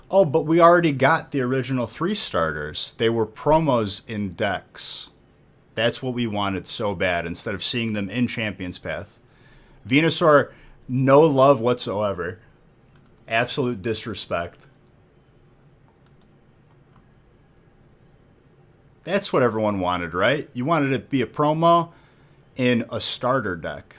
Oh, but we already got the original 3 starters. They were promos in decks. That's what we wanted so bad instead of seeing them in Champion's Path. Venusaur, no love whatsoever. Absolute disrespect. That's what everyone wanted, right? You wanted it to be a promo in a starter deck.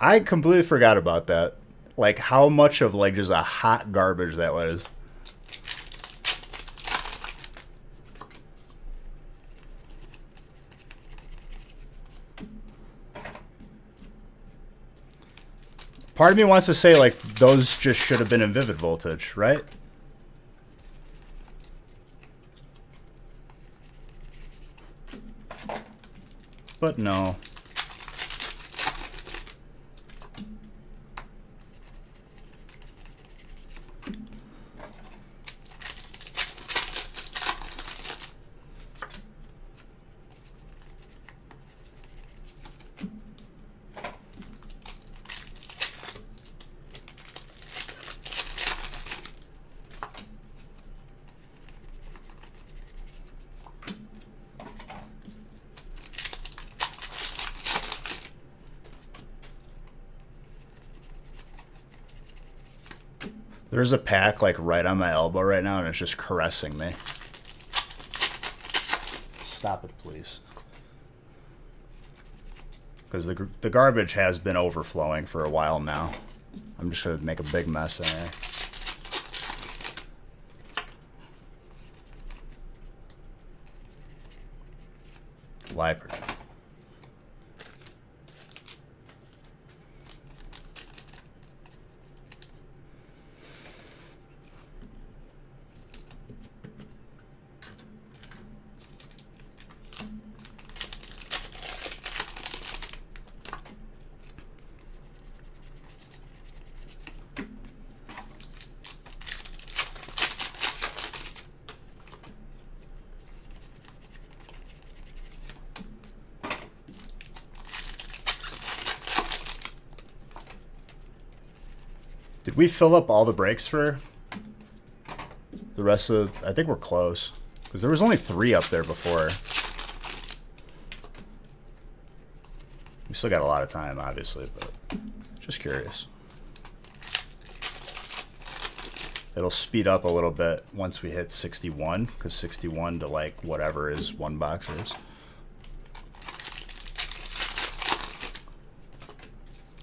I completely forgot about that. Like how much of like just a hot garbage that was. Part of me wants to say like those just should have been in Vivid Voltage, right? But no. There's a pack like right on my elbow right now and it's just caressing me. Stop it, please. Because the garbage has been overflowing for a while now. I'm just going to make a big mess in here. Library. Did we fill up all the breaks for the rest of... I think we're close. Because there was only 3 up there before. We still got a lot of time, obviously, but just curious. It'll speed up a little bit once we hit 61, because 61 to, like, whatever is 1 boxers.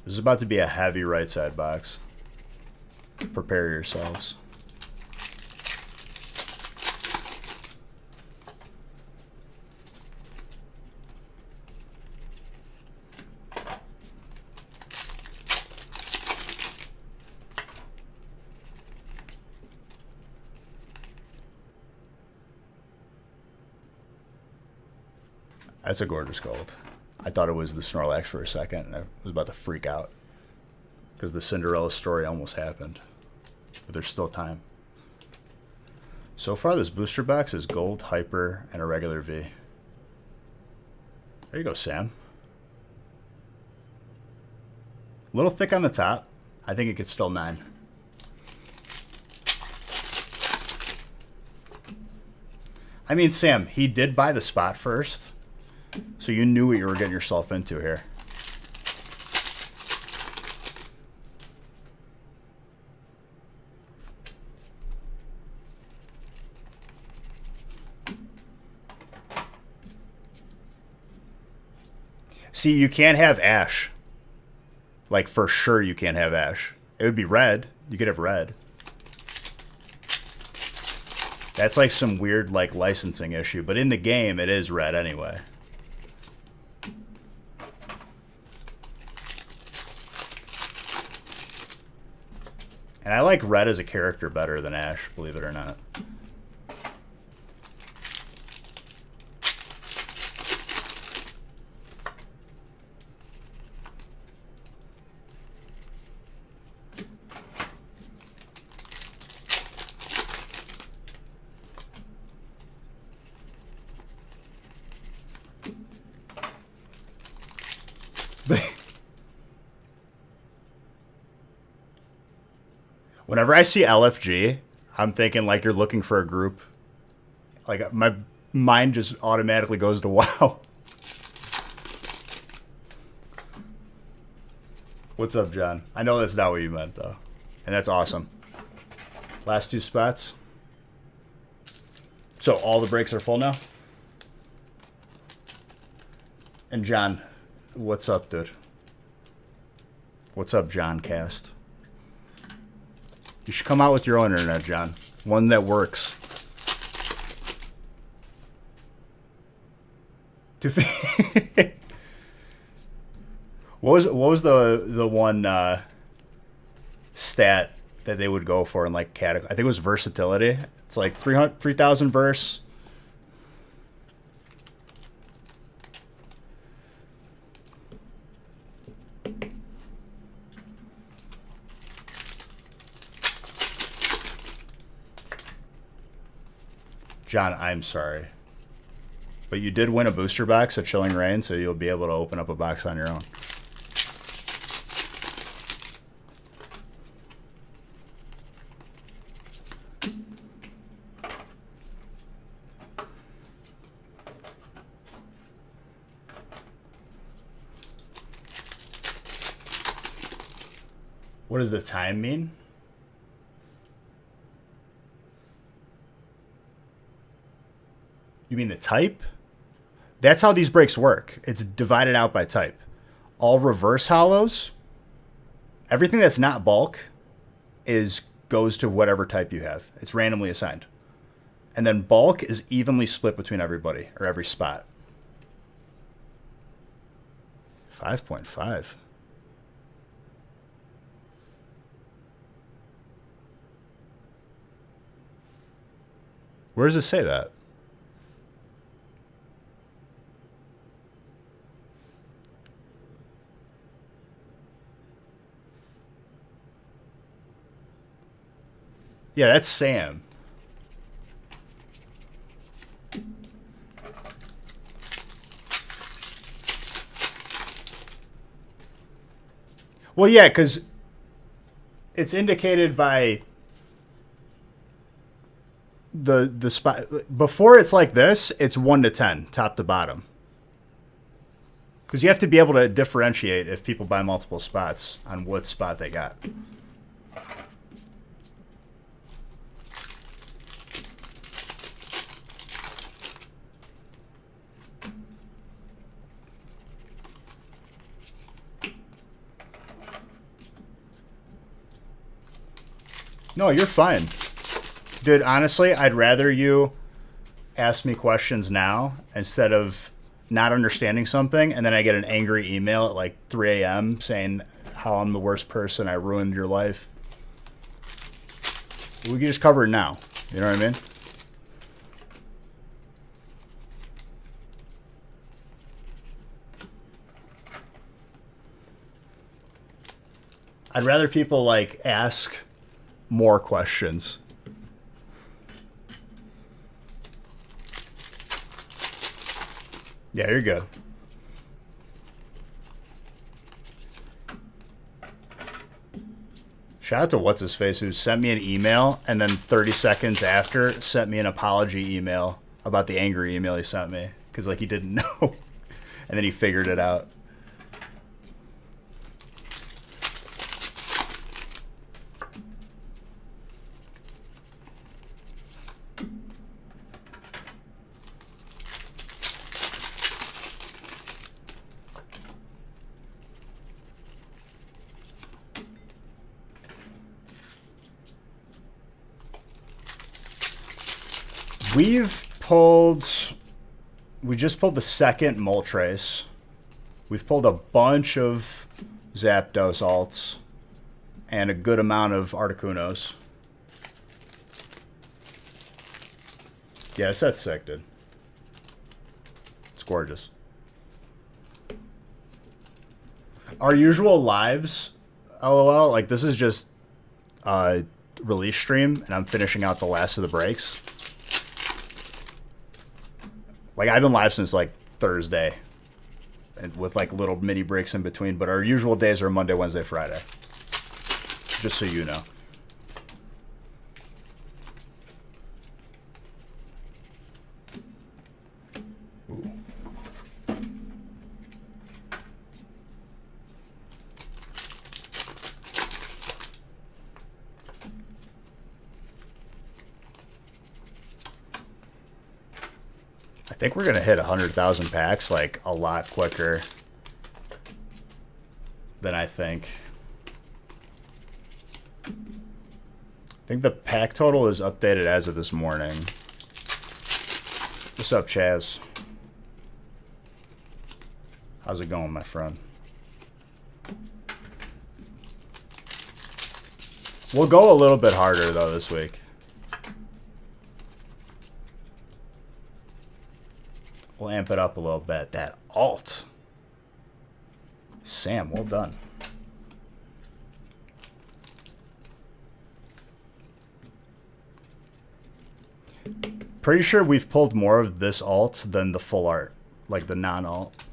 This is about to be a heavy right side box. Prepare yourselves. That's a gorgeous gold. I thought it was the Snorlax for a second, and I was about to freak out. Because the Cinderella story almost happened. But there's still time. So far, this booster box is gold, hyper, and a regular V. There you go, Sam. A little thick on the top. I think it could still 9. I mean, Sam, he did buy the spot first, so you knew what you were getting yourself into here. See, you can't have ash. Like, for sure you can't have ash. It would be red. You could have red. That's like some weird, like, licensing issue. But in the game, it is red anyway. And I like red as a character better than ash, believe it or not. Whenever I see LFG, I'm thinking like you're looking for a group. Like my mind just automatically goes to WoW. What's up, John? I know that's not what you meant though. And that's awesome. Last 2 spots. So all the breaks are full now? And John, what's up, dude? What's up, John Cast? You should come out with your own internet, John. One that works. What was the one stat that they would go for in like I think it was versatility. It's like 3,000 verse. John, I'm sorry. But you did win a booster box at Chilling Reign, so you'll be able to open up a box on your own. What does the time mean? You mean the type? That's how these breaks work. It's divided out by type. All reverse hollows, everything that's not bulk goes to whatever type you have. It's randomly assigned. And then bulk is evenly split between everybody or every spot. 5.5. Where does it say that? Yeah, that's Sam. Well, yeah, because it's indicated by the spot. Before it's like this, it's 1 to 10, top to bottom. Because you have to be able to differentiate if people buy multiple spots on what spot they got. No, you're fine. Dude, honestly, I'd rather you ask me questions now instead of not understanding something and then I get an angry email at like 3 a.m. saying how I'm the worst person, I ruined your life. We can just cover it now. You know what I mean? I'd rather people like ask more questions. Yeah, you're good. Shout out to what's his face who sent me an email and then 30 seconds after sent me an apology email about the angry email he sent me because like he didn't know, and then he figured it out. We just pulled the second Moltres. We've pulled a bunch of Zapdos alts and a good amount of Articunos. Yeah, this set's sick, dude. It's gorgeous. Our usual lives, LOL, like this is just a release stream and I'm finishing out the last of the breaks. Like, I've been live since, like, Thursday. And with, like, little mini breaks in between. But our usual days are Monday, Wednesday, Friday. Just so you know. Ooh. I think we're going to hit 100,000 packs, like, a lot quicker than I think. I think the pack total is updated as of this morning. What's up, Chaz? How's it going, my friend? We'll go a little bit harder, though, this week. We'll amp it up a little bit. That alt. Sam, well done. Pretty sure we've pulled more of this alt than the full art. Like the non-alt.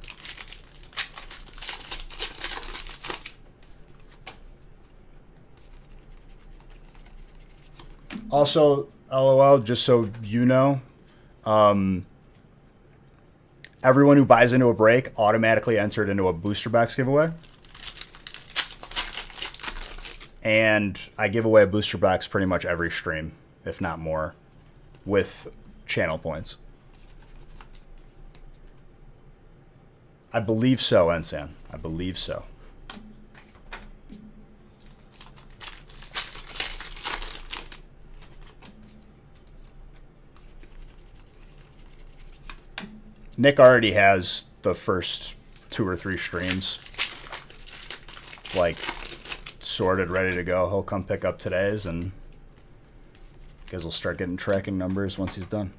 Also, LOL, just so you know, everyone who buys into a break automatically entered into a booster box giveaway. And I give away a booster box pretty much every stream, if not more, with channel points. I believe so, Ensan. I believe so. Nick already has the first 2 or 3 streams, like, sorted, ready to go. He'll come pick up today's, and you guys will start getting tracking numbers once he's done.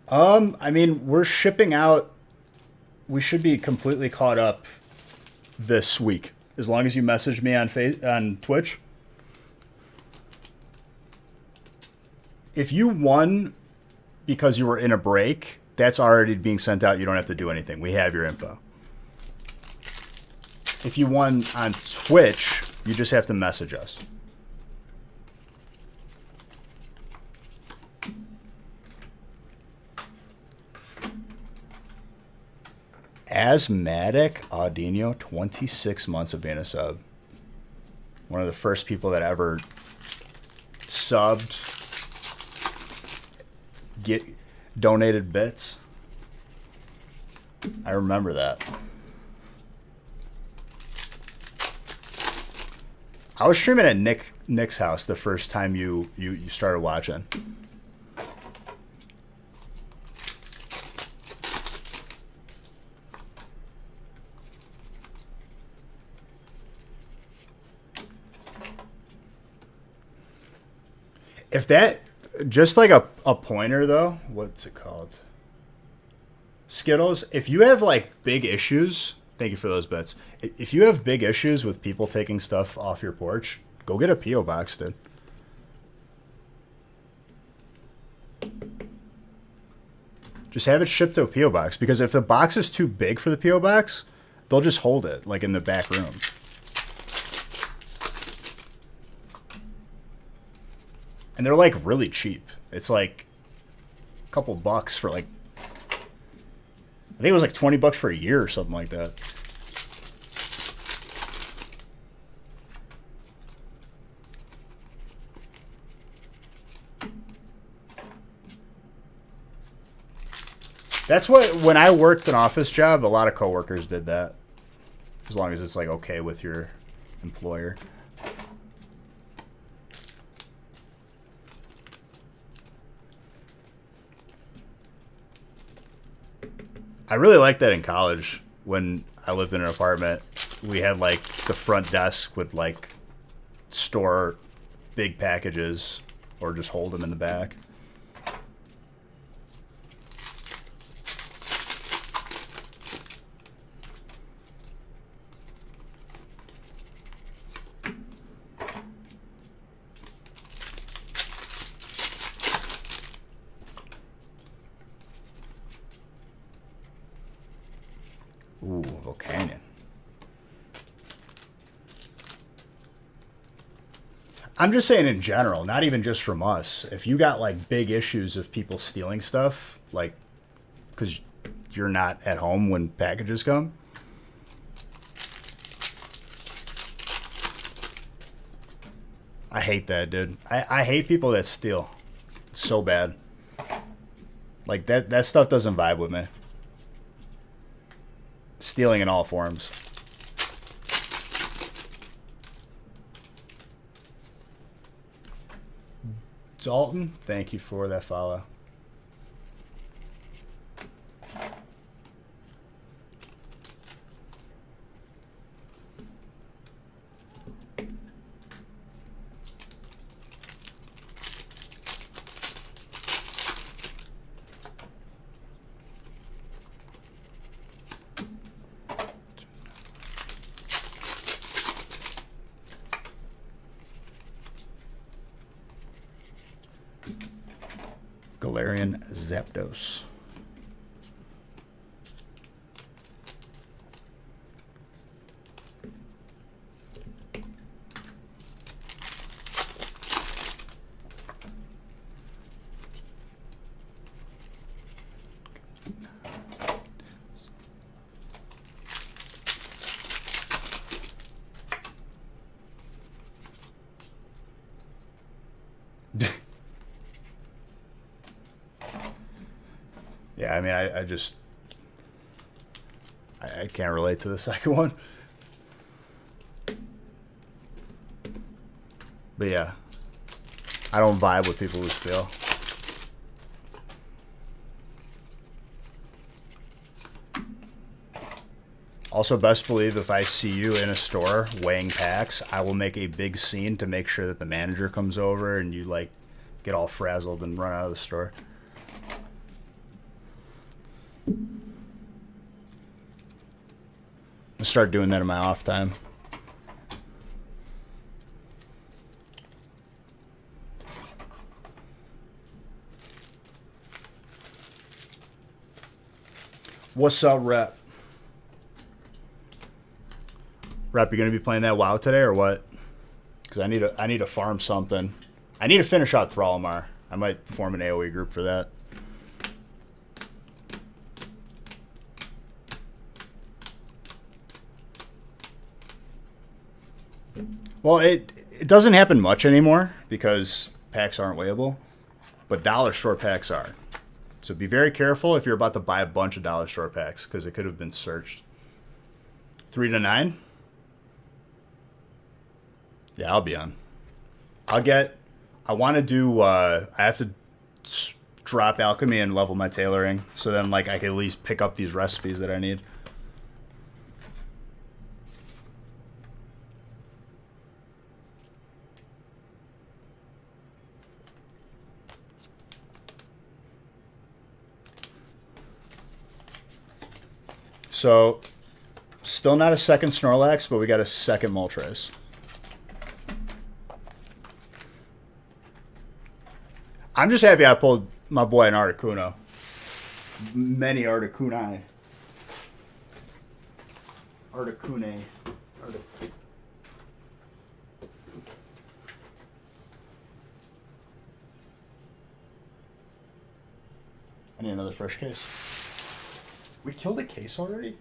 I mean, we're shipping out. We should be completely caught up this week, as long as you message me on Twitch. If you won because you were in a break, that's already being sent out. You don't have to do anything. We have your info. If you won on Twitch, you just have to message us. Asthmatic Audinho, 26 months of being a sub. One of the first people that ever subbed. Get donated bits. I remember that. I was streaming at Nick's house the first time you started watching. If that, just like a pointer though, what's it called? Skittles. If you have like big issues, thank you for those bets. If you have big issues with people taking stuff off your porch, go get a P.O. box, dude. Just have it shipped to a PO box, because if the box is too big for the PO box, they'll just hold it like in the back room. And they're like really cheap. It's like a couple bucks for like, I think it was like 20 bucks for a year or something like that. That's what, when I worked an office job, a lot of coworkers did that. As long as it's like okay with your employer. I really liked that in college. When I lived in an apartment, we had like the front desk would like store big packages or just hold them in the back. Ooh, Volcanion. I'm just saying in general, not even just from us. If you got like big issues of people stealing stuff, like because you're not at home when packages come, I hate that, dude. I hate people that steal. It's so bad. Like that stuff doesn't vibe with me. Stealing in all forms. Dalton, thank you for that follow. Galarian Zapdos. Yeah, I mean, I just... I can't relate to the second one. But yeah. I don't vibe with people who steal. Also, best believe if I see you in a store weighing packs, I will make a big scene to make sure that the manager comes over and you, like, get all frazzled and run out of the store. I'll start doing that in my off time. What's up, Rep? Rep, you gonna be playing that WoW today or what? Because I need to farm something. I need to finish out Thralmar. I might form an AoE group for that. Well, it doesn't happen much anymore because packs aren't weighable, but dollar store packs are. So be very careful if you're about to buy a bunch of dollar store packs because it could have been searched. 3 to 9? Yeah, I'll be on. I want to do, I have to drop alchemy and level my tailoring so then like I can at least pick up these recipes that I need. So, still not a second Snorlax, but we got a second Moltres. I'm just happy I pulled my boy an Articuno. many Articuno. Articune. I need another fresh case. We killed a case already?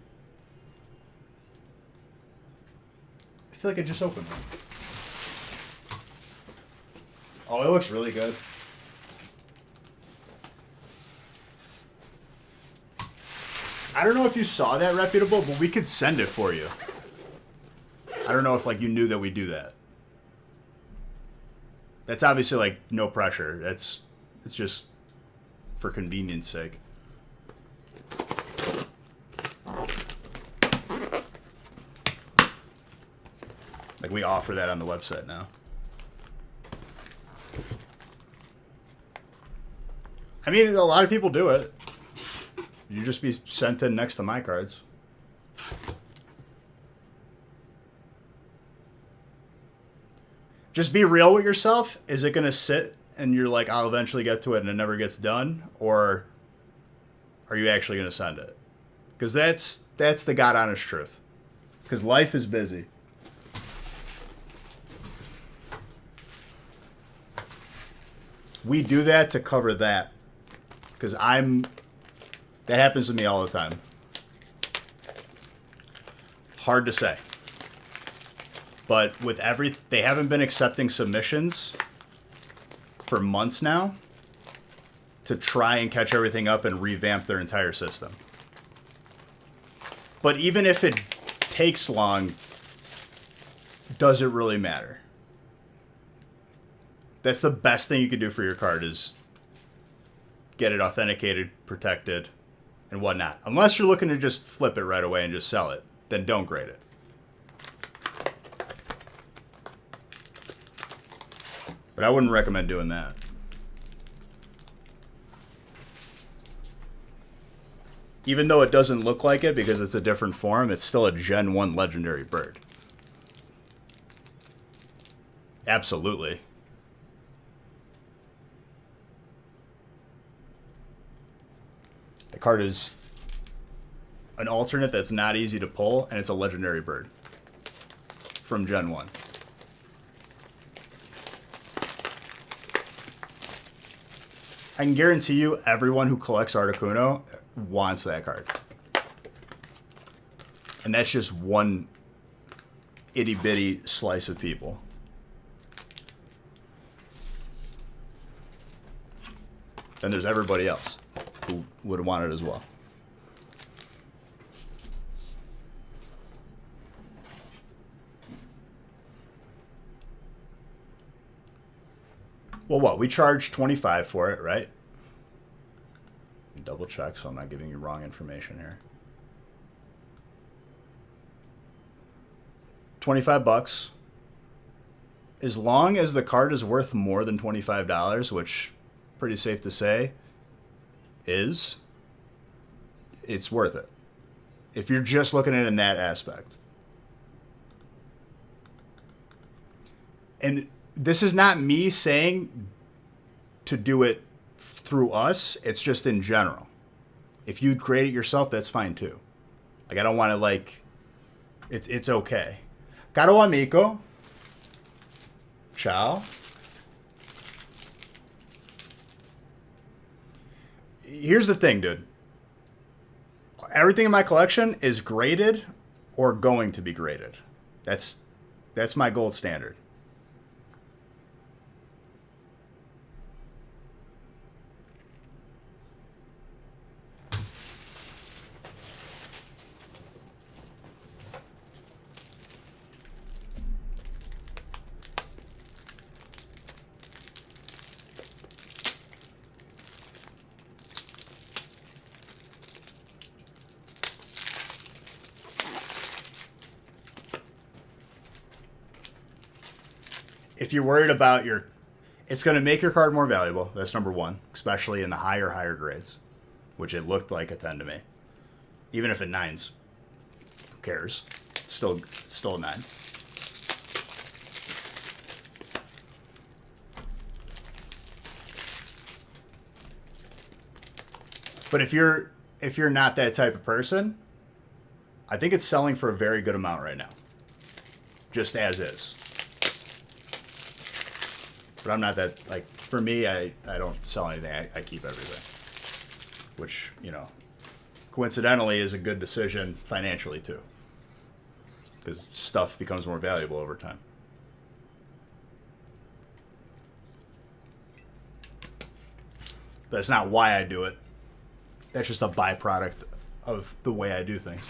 I feel like I just opened one. Oh, it looks really good. I don't know if you saw that, Reputable, but we could send it for you. I don't know if like you knew that we do that. That's obviously like no pressure. It's just for convenience sake. Like we offer that on the website now. I mean, a lot of people do it. You just be sent in next to my cards. Just be real with yourself. Is it going to sit and you're like, I'll eventually get to it and it never gets done? Or are you actually going to send it? Because that's the God honest truth. Because life is busy. We do that to cover that. Because that happens to me all the time. Hard to say. But with they haven't been accepting submissions for months now to try and catch everything up and revamp their entire system. But even if it takes long, does it really matter? That's the best thing you could do for your card is get it authenticated, protected, and whatnot. Unless you're looking to just flip it right away and just sell it, then don't grade it. But I wouldn't recommend doing that. Even though it doesn't look like it because it's a different form, it's still a Gen 1 legendary bird. Absolutely. The card is an alternate that's not easy to pull, and it's a legendary bird from Gen 1. I can guarantee you everyone who collects Articuno wants that card. And that's just one itty-bitty slice of people. Then there's everybody else who would want it as well. Well, what? We charge $25 for it, right? Double check so I'm not giving you wrong information here. $25. As long as the card is worth more than $25, which pretty safe to say it's worth it. If you're just looking at it in that aspect. And this is not me saying to do it through us. It's just in general. If you create it yourself, that's fine too. Like, I don't want to, like, it's okay. Caro amico. Ciao. Here's the thing, dude. Everything in my collection is graded or going to be graded. That's my gold standard. If you're worried about it's going to make your card more valuable. That's number one, especially in the higher grades, which it looked like a 10 to me. Even if it 9s, who cares? It's still a 9. But if you're not that type of person, I think it's selling for a very good amount right now. Just as is. But I'm not that, like, for me, I don't sell anything. I keep everything. Which, you know, coincidentally is a good decision financially too. Because stuff becomes more valuable over time. That's not why I do it. That's just a byproduct of the way I do things.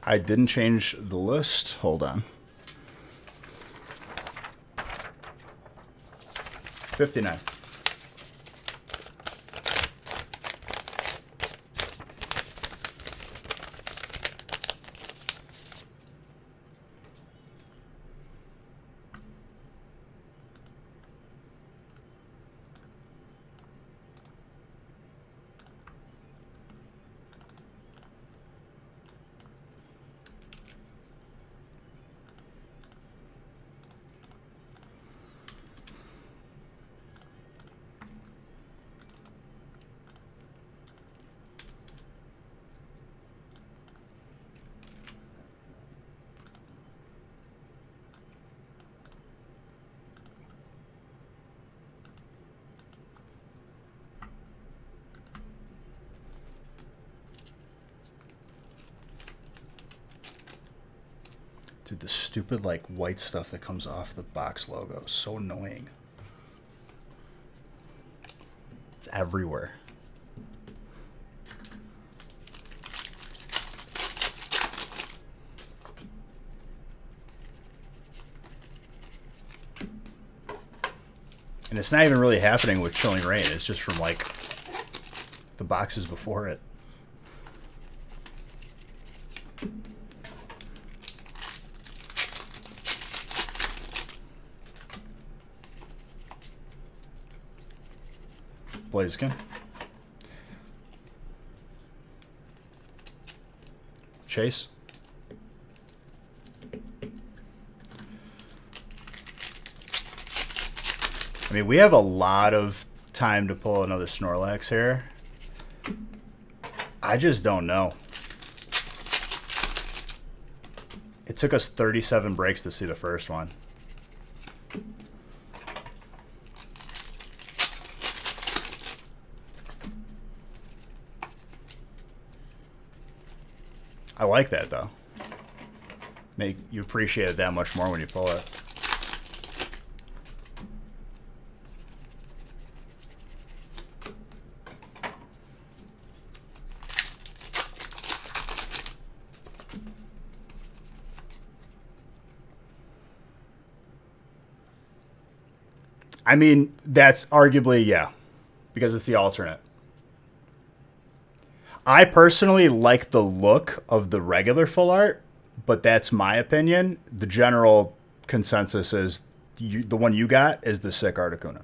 I didn't change the list. Hold on. 59. Dude, the stupid, like, white stuff that comes off the box logo is so annoying. It's everywhere. And it's not even really happening with Chilling Reign. It's just from, like, the boxes before it. Blaziken. Chase. I mean, we have a lot of time to pull another Snorlax here. I just don't know. It took us 37 breaks to see the first one. I like that, though. Make you appreciate it that much more when you pull it. I mean, that's arguably, yeah, because it's the alternate. I personally like the look of the regular full art, but that's my opinion. The general consensus is the one you got is the sick Articuno.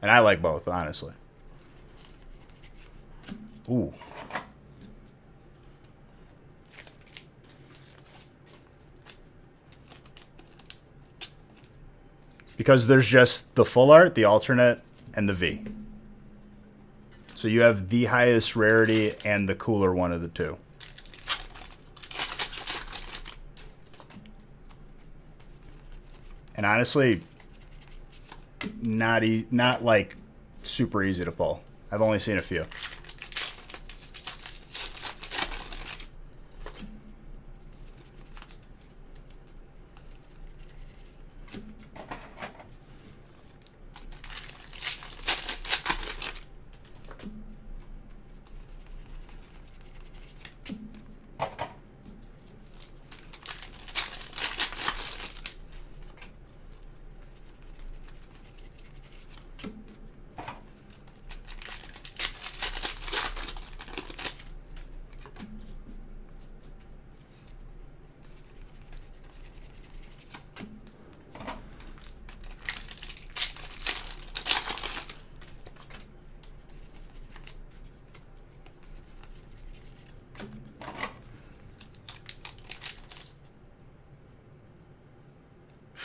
And I like both, honestly. Ooh. Because there's just the full art, the alternate, and the V. So you have the highest rarity and the cooler one of the two. And honestly, not like super easy to pull. I've only seen a few.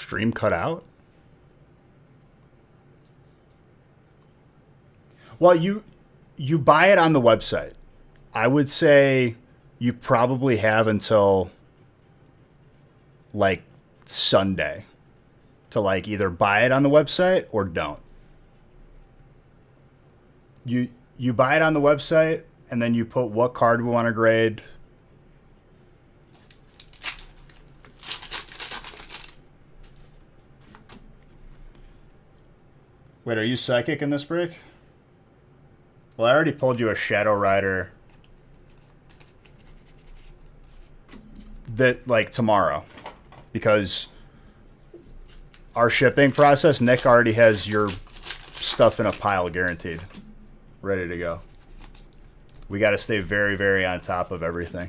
stream cut out? Well, you buy it on the website. I would say you probably have until like Sunday to like either buy it on the website or don't. You buy it on the website and then you put what card we want to grade. Wait, are you psychic in this break? Well, I already pulled you a Shadow Rider that like tomorrow because our shipping process, Nick already has your stuff in a pile guaranteed, ready to go. We got to stay very, very on top of everything.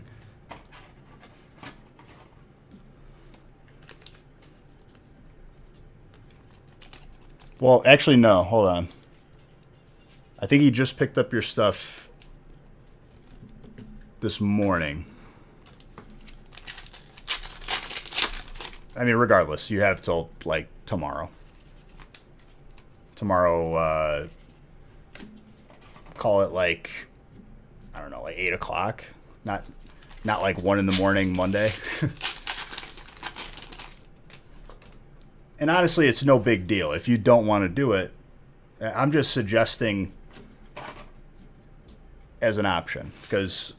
Well, actually, no. Hold on. I think he just picked up your stuff this morning. I mean, regardless, you have till, like, tomorrow. Tomorrow, call it, like, I don't know, like 8 o'clock. Not like 1 in the morning Monday. And honestly, it's no big deal. If you don't want to do it, I'm just suggesting as an option. Because,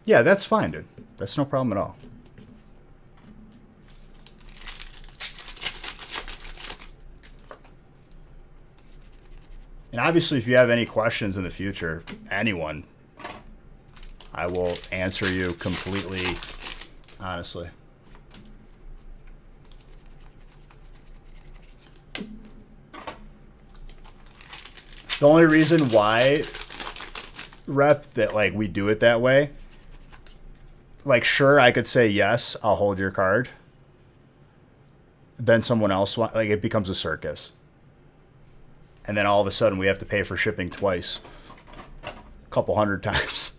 yeah, that's fine, dude. That's no problem at all. And obviously, if you have any questions in the future, anyone, I will answer you completely honestly. The only reason why, Rep, that like we do it that way, like sure I could say yes, I'll hold your card. Then someone else like it becomes a circus. And then all of a sudden we have to pay for shipping twice. A couple hundred times.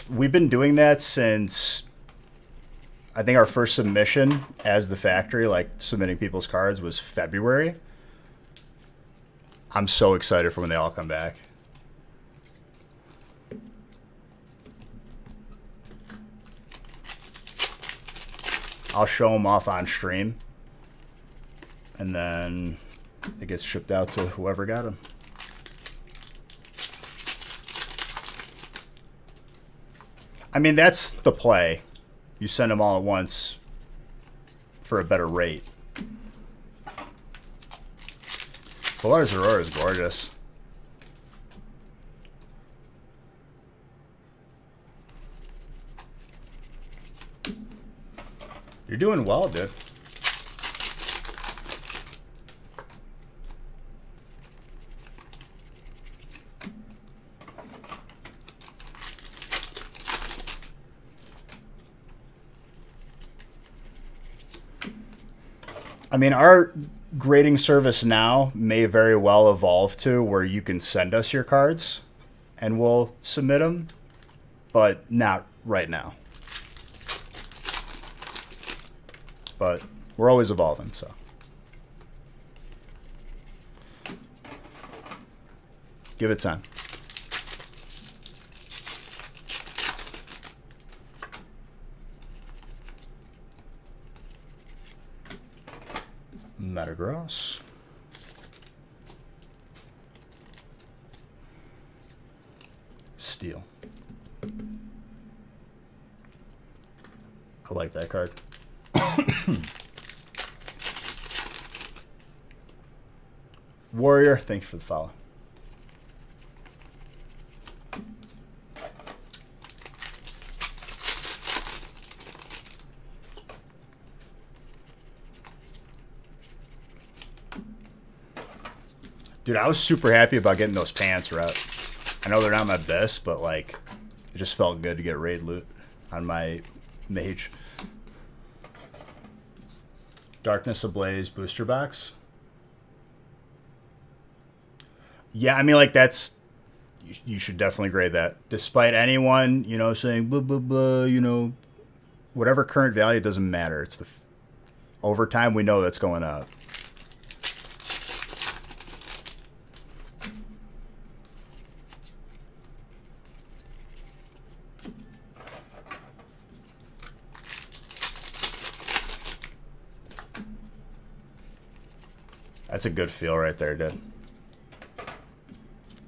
We've been doing that since I think our first submission as the factory, like submitting people's cards, was February. I'm so excited for when they all come back. I'll show them off on stream, and then it gets shipped out to whoever got them. I mean, that's the play. You send them all at once for a better rate. Polaris Aurora is gorgeous. You're doing well, dude. I mean, our grading service now may very well evolve to where you can send us your cards and we'll submit them, but not right now. But we're always evolving, so. Give it time. Metagross. Steel. I like that card. Warrior, thank you for the follow. Dude, I was super happy about getting those pants, Rep. I know they're not my best, but like, it just felt good to get raid loot on my mage. Darkness Ablaze booster box. Yeah, I mean, like, that's... You should definitely grade that. Despite anyone, you know, saying, blah, blah, blah, you know, whatever current value, doesn't matter. It's the... Over time, we know that's going up. That's a good feel right there, dude.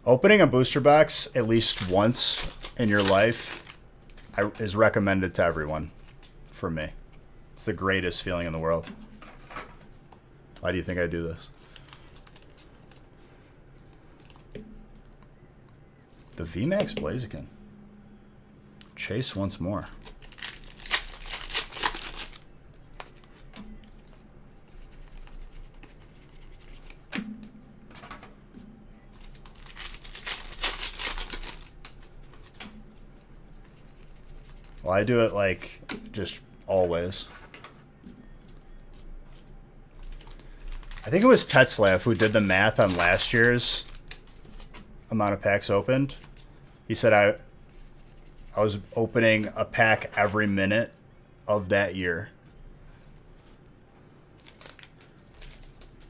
Opening a booster box at least once in your life is recommended to everyone, for me. It's the greatest feeling in the world. Why do you think I do this? The VMAX Blaziken. Chase once more. Well, I do it like just always. I think it was Tetzlaff who did the math on last year's amount of packs opened. He said I was opening a pack every minute of that year.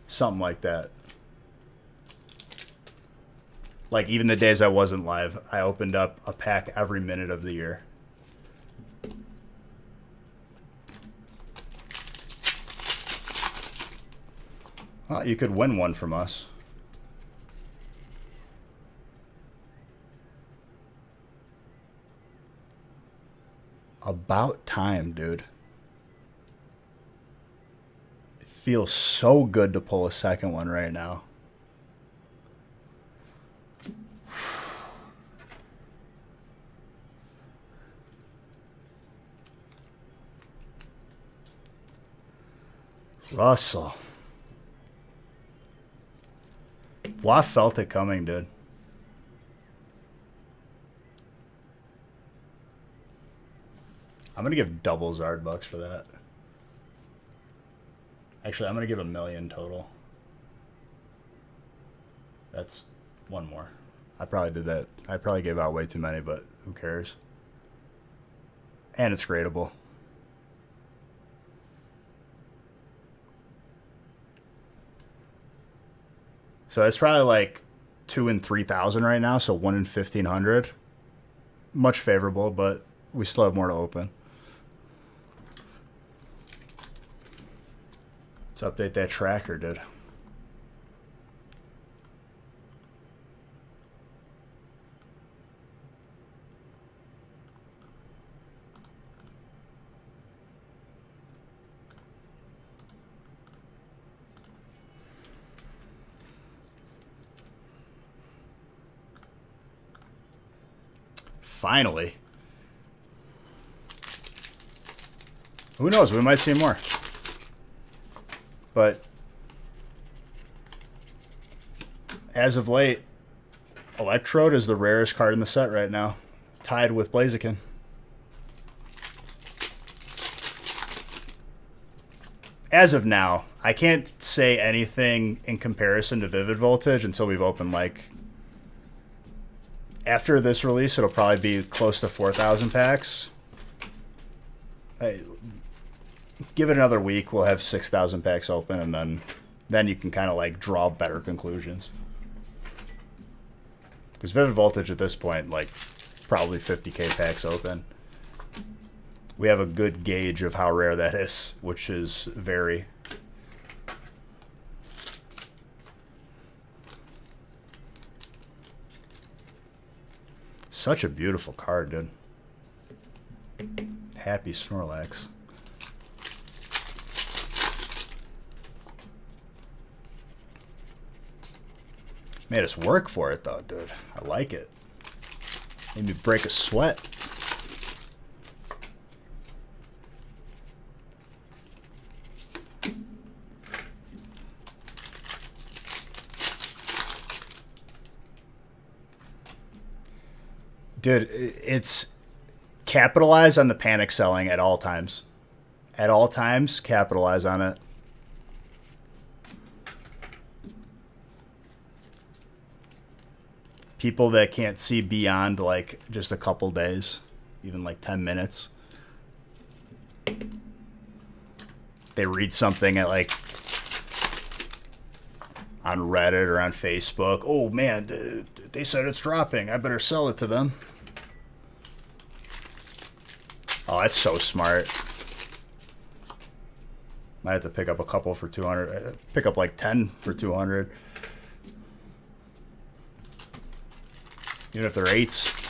Something like that. Like even the days I wasn't live, I opened up a pack every minute of the year. Well, you could win one from us. About time, dude. It feels so good to pull a second one right now. Russell. Well, I felt it coming, dude. I'm going to give double Zard bucks for that. Actually, I'm going to give $1 million total. That's one more. I probably did that. I probably gave out way too many, but who cares? And it's gradable. So it's probably like 2 in 3,000 right now, so 1 in 1,500. Much favorable, but we still have more to open. Let's update that tracker, dude. Finally. Who knows? We might see more. But as of late, Electrode is the rarest card in the set right now, tied with Blaziken. As of now, I can't say anything in comparison to Vivid Voltage until we've opened like... After this release, it'll probably be close to 4,000 packs. Give it another week, we'll have 6,000 packs open, and then you can kind of like draw better conclusions. Because Vivid Voltage at this point, like, probably 50k packs open. We have a good gauge of how rare that is, which is very... Such a beautiful card, dude. Happy Snorlax. Made us work for it, though, dude. I like it. Made me break a sweat. Dude, it's capitalize on the panic selling at all times. At all times, capitalize on it. People that can't see beyond like just a couple days, even like 10 minutes. They read something at like on Reddit or on Facebook. Oh man, they said it's dropping. I better sell it to them. Oh, that's so smart. Might have to pick up a couple for 200. Pick up like 10 for 200. Even if they're 8s.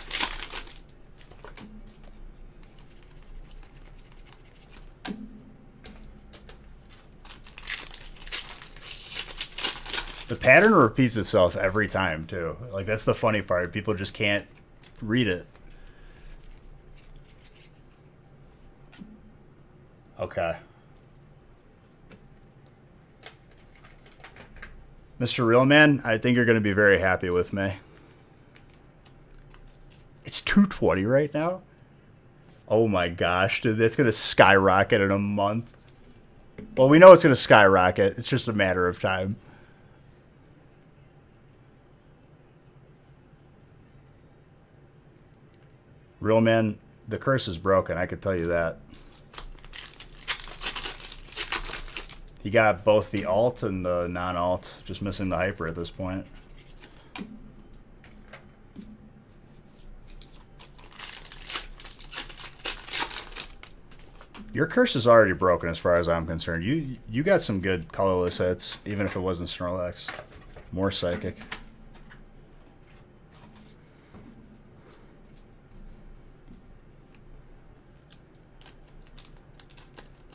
The pattern repeats itself every time, too. Like, that's the funny part. People just can't read it. Okay. Mr. Realman, I think you're going to be very happy with me. It's 220 right now? Oh my gosh, dude. That's going to skyrocket in a month. Well, we know it's going to skyrocket. It's just a matter of time. Realman, the curse is broken. I could tell you that. He got both the alt and the non-alt, just missing the hyper at this point. Your curse is already broken as far as I'm concerned. You got some good colorless hits, even if it wasn't Snorlax. More psychic.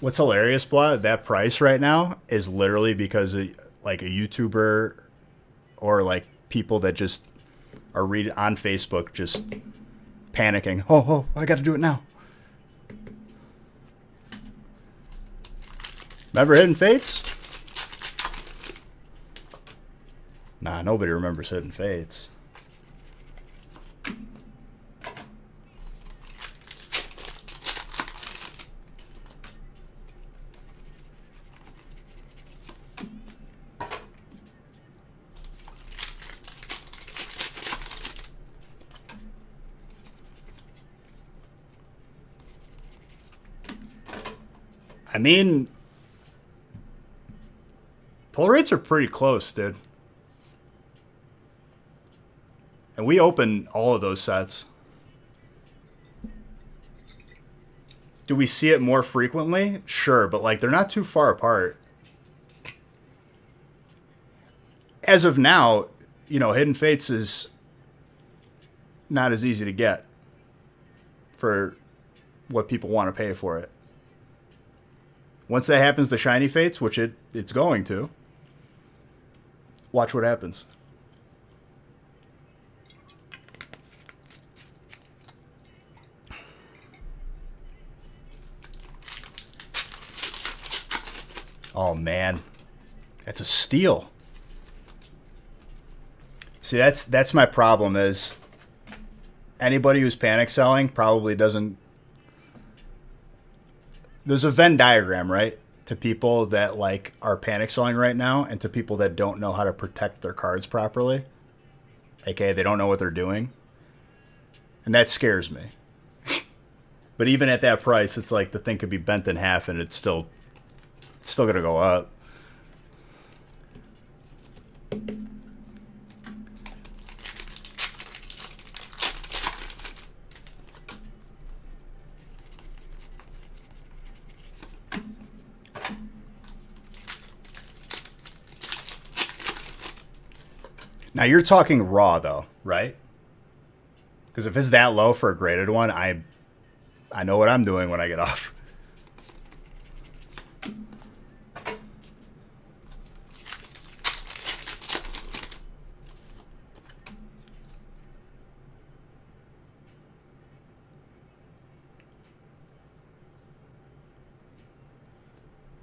What's hilarious, Blood, that price right now is literally because of, like, a YouTuber or like people that just are read on Facebook just panicking. Oh, I got to do it now. Remember Hidden Fates? Nah, nobody remembers Hidden Fates. I mean, pull rates are pretty close, dude. And we open all of those sets. Do we see it more frequently? Sure, but like they're not too far apart. As of now, you know, Hidden Fates is not as easy to get for what people want to pay for it. Once that happens to Shiny Fates, which it's going to, watch what happens. Oh man, that's a steal. See, that's my problem is anybody who's panic selling probably doesn't. There's a Venn diagram, right? To people that like are panic selling right now and to people that don't know how to protect their cards properly. AKA they don't know what they're doing. And that scares me. But even at that price, it's like the thing could be bent in half and it's still going to go up. Now you're talking raw though, right? Because if it's that low for a graded one, I know what I'm doing when I get off.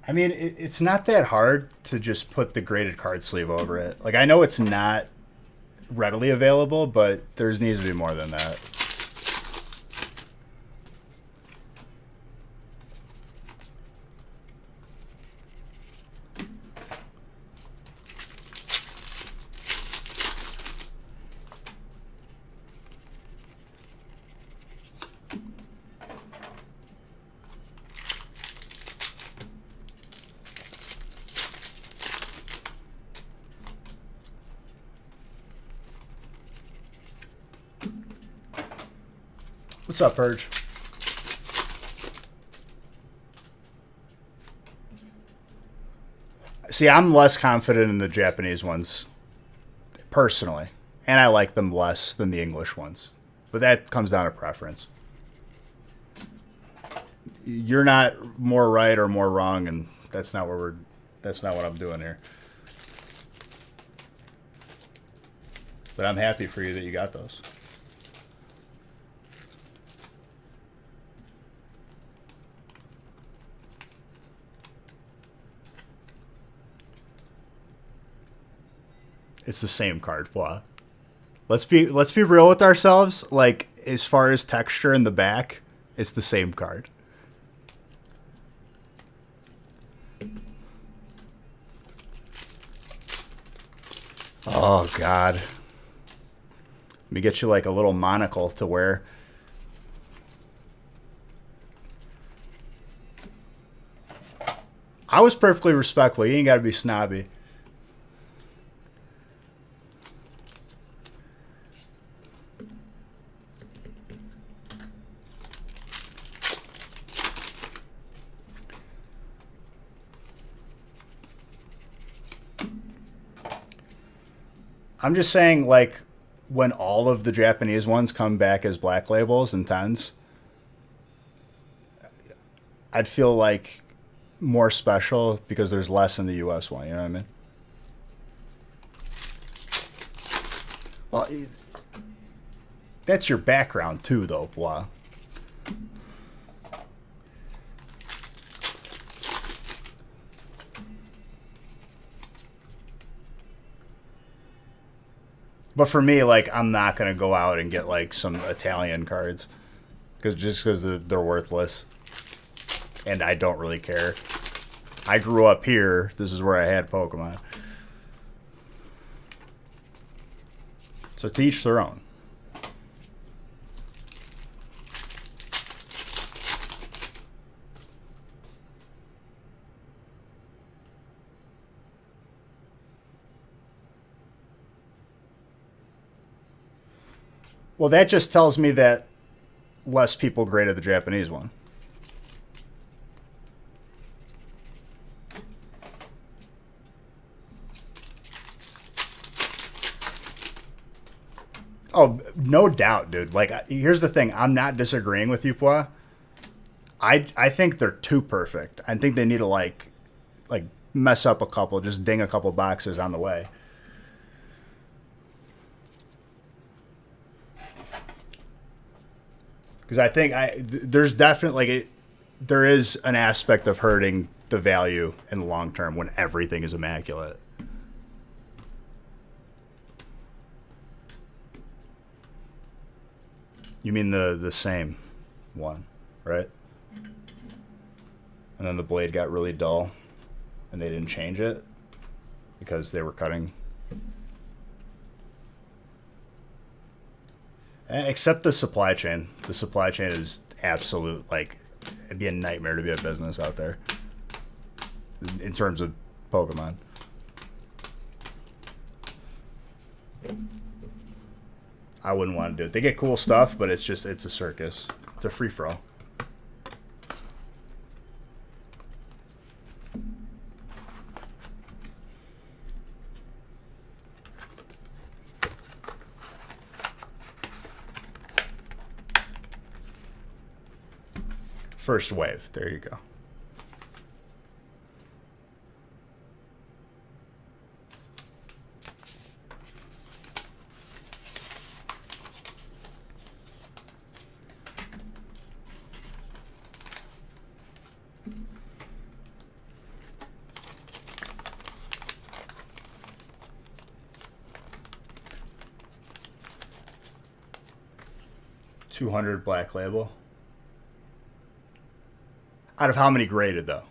I mean, it's not that hard to just put the graded card sleeve over it. Like, I know it's not readily available, but there needs to be more than that. What's up, Purge? See, I'm less confident in the Japanese ones, personally. And I like them less than the English ones. But that comes down to preference. You're not more right or more wrong, and that's not what I'm doing here. But I'm happy for you that you got those. It's the same card, Flaw. Let's be real with ourselves. Like, as far as texture in the back, it's the same card. Oh God. Let me get you like a little monocle to wear. I was perfectly respectful. You ain't got to be snobby. I'm just saying, like, when all of the Japanese ones come back as black labels and tens, I'd feel like more special because there's less in the US one, you know what I mean? Well, that's your background too, though, blah. But for me, like, I'm not gonna go out and get like some Italian cards, because they're worthless, and I don't really care. I grew up here. This is where I had Pokemon. So to each their own. Well, that just tells me that less people graded the Japanese one. Oh, no doubt, dude. Like, here's the thing. I'm not disagreeing with you, Pua. I think they're too perfect. I think they need to, like mess up a couple, just ding a couple boxes on the way. Because I think there's definitely, like, there is an aspect of hurting the value in the long term when everything is immaculate. You mean the same one, right? And then the blade got really dull, and they didn't change it because they were cutting. Except the supply chain. The supply chain is absolute, like, it'd be a nightmare to be a business out there in terms of Pokemon. I wouldn't want to do it. They get cool stuff, but it's a circus. It's a free-for-all. First wave. There you go. $200 Black Label. Out of how many graded, though?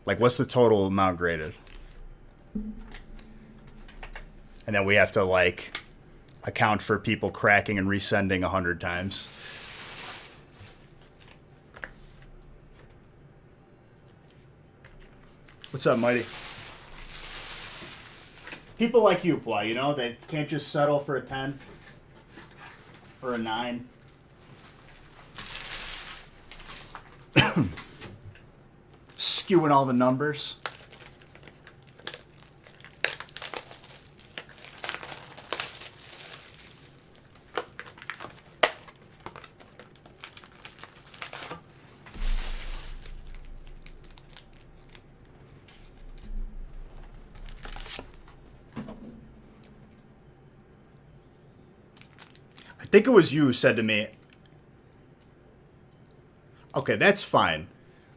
Like, what's the total amount graded? And then we have to, like, account for people cracking and resending 100 times. What's up, Mighty? People like you, Ply, you know? They can't just settle for a 10 or a 9. skewing all the numbers. I think it was you who said to me, okay, that's fine,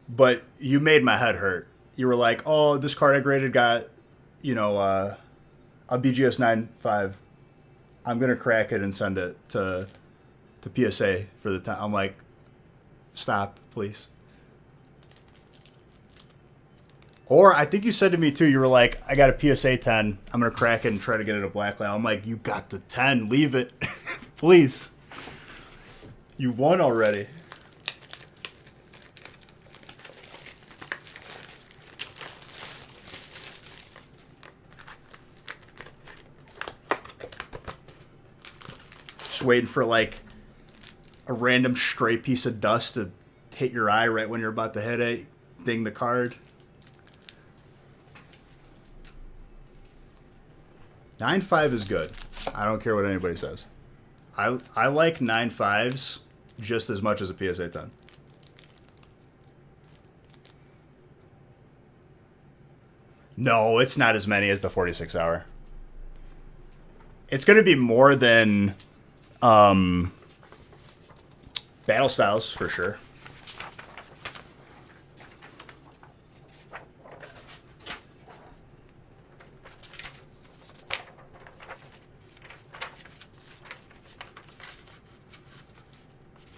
but you made my head hurt. You were like, oh, this card I graded got, you know, a BGS 9.5. I'm going to crack it and send it to PSA for the time. I'm like, stop, please. Or I think you said to me, too, you were like, I got a PSA 10. I'm going to crack it and try to get it a black light. I'm like, you got the 10. Leave it. Please. You won already. Just waiting for, like, a random stray piece of dust to hit your eye right when you're about to hit it. Ding the card. 9.5 is good. I don't care what anybody says. I like 9.5s just as much as a PSA 10. No, it's not as many as the 46 hour. It's going to be more than Battle Styles for sure.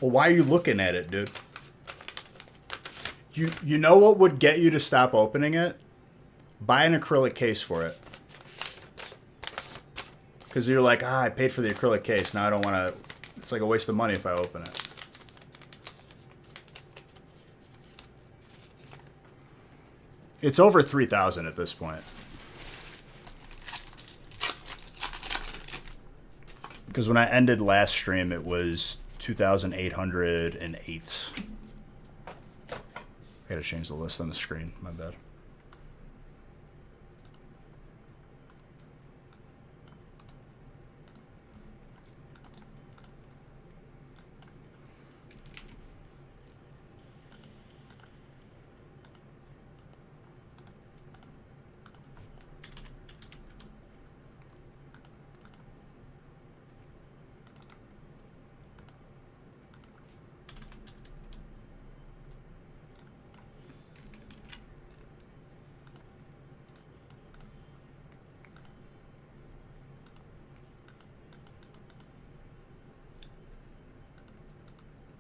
Well, why are you looking at it, dude? You know what would get you to stop opening it? Buy an acrylic case for it. Because you're like, I paid for the acrylic case. Now I don't want to... It's like a waste of money if I open it. It's over 3,000 at this point. Because when I ended last stream, it was 2,808. I gotta change the list on the screen. My bad.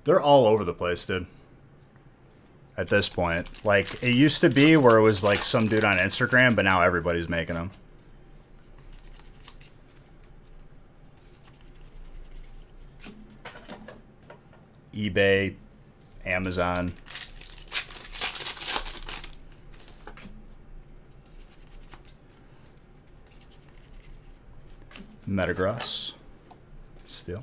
They're all over the place, dude. At this point. Like, it used to be where it was like some dude on Instagram, but now everybody's making them. eBay, Amazon. Metagross. Still.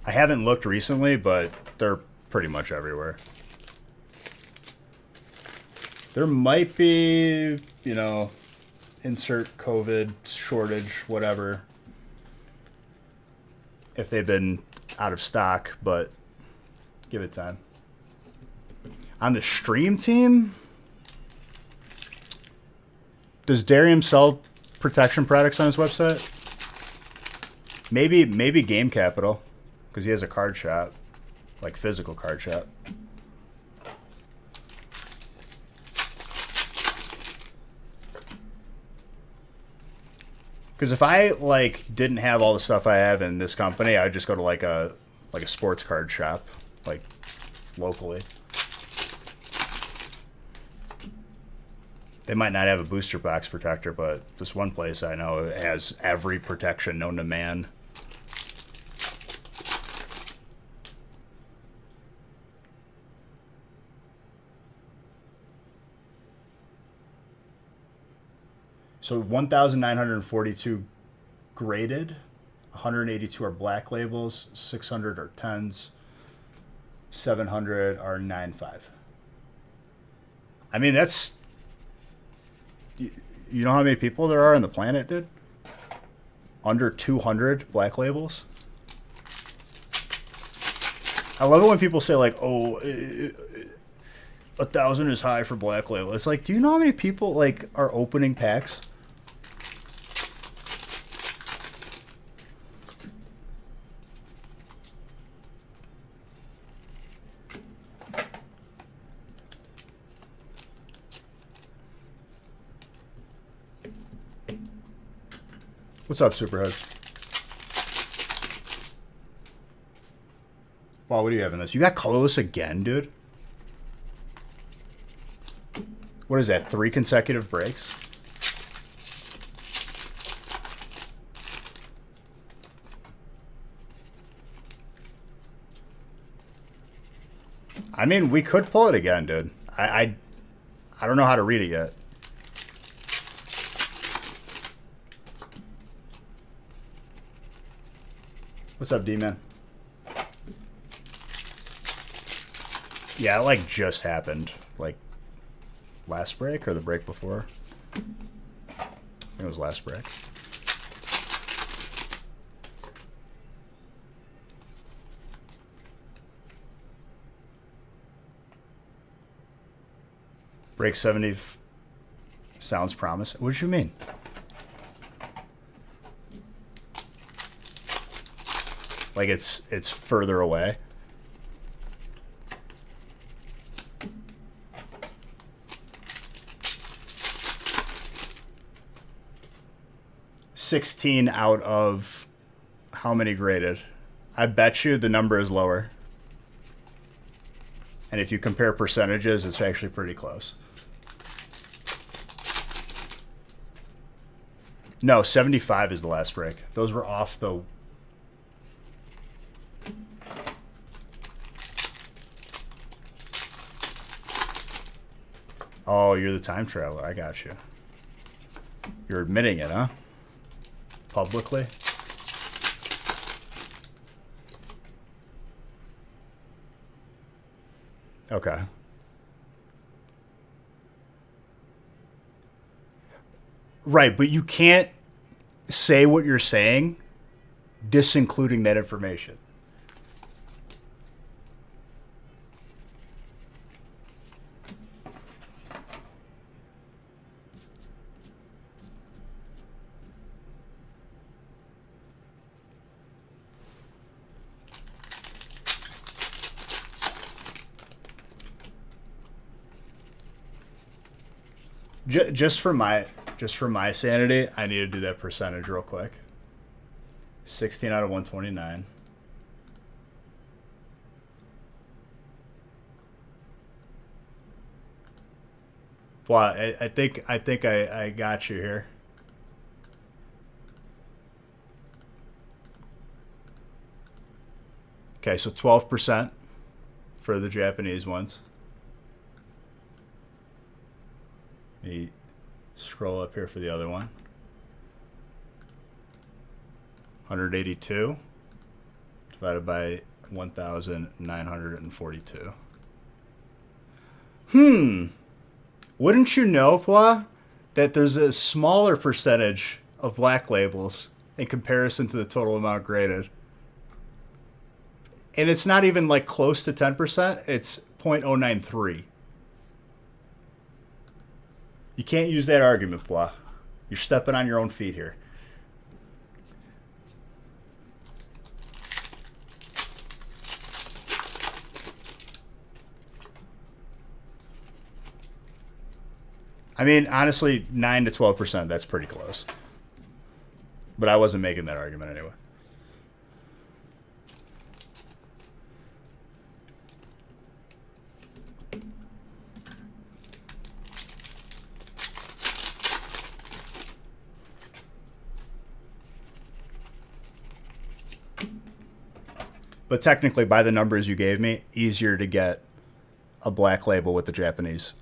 I haven't looked recently, but they're pretty much everywhere. There might be, you know, insert COVID shortage, whatever, if they've been out of stock, but give it time. On the stream team, does Darium sell protection products on his website? Maybe Game Capital. Because he has a card shop, like physical card shop. Because if I like didn't have all the stuff I have in this company, I would just go to like a sports card shop, like locally. They might not have a booster box protector, but this one place I know has every protection known to man. So 1,942 graded, 182 are black labels, 600 are 10s, 700 are 9.5. I mean, that's... You know how many people there are on the planet, dude? Under 200 black labels. I love it when people say, like, oh, 1,000 is high for black label. It's like, do you know how many people, like, are opening packs? What's up, Superheads? Wow, what do you have in this? You got colorless again, dude? What is that, 3 consecutive breaks? I mean, we could pull it again, dude. I don't know how to read it yet. What's up, D-Man? Yeah, it like just happened. Like last break or the break before? I think it was last break. Break 70 sounds promising. What do you mean? Like it's further away. $16 out of how many graded? I bet you the number is lower. And if you compare percentages, it's actually pretty close. No, 75 is the last break. Those were off the... Oh, you're the time traveler. I got you. You're admitting it, huh? Publicly? Okay. Right, but you can't say what you're saying, disincluding that information. Just for my sanity, I need to do that percentage real quick. 16 out of 129. Well, I think I got you here. Okay, so 12% for the Japanese ones. Let me scroll up here for the other one. 182 divided by 1,942. Wouldn't you know, Pwa, that there's a smaller percentage of black labels in comparison to the total amount graded? And it's not even like close to 10%, it's 0.093. You can't use that argument, Pwa. You're stepping on your own feet here. I mean, honestly, 9 to 12%, that's pretty close. But I wasn't making that argument anyway. But technically, by the numbers you gave me, easier to get a black label with the Japanese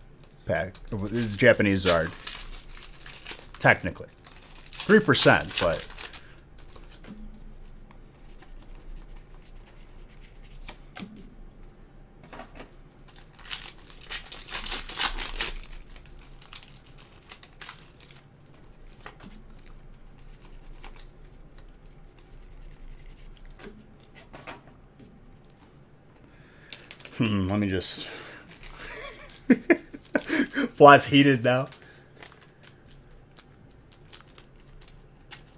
pack, the Japanese Zard. technically. 3%, but... Let me just... Plot's heated now.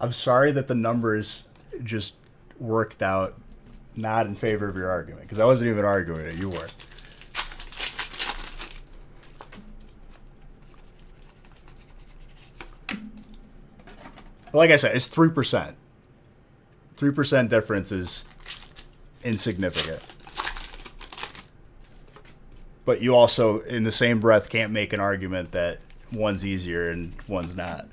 I'm sorry that the numbers just worked out not in favor of your argument, because I wasn't even arguing it. You were. Like I said, it's 3%. 3% difference is insignificant. But you also, in the same breath, can't make an argument that one's easier and one's not.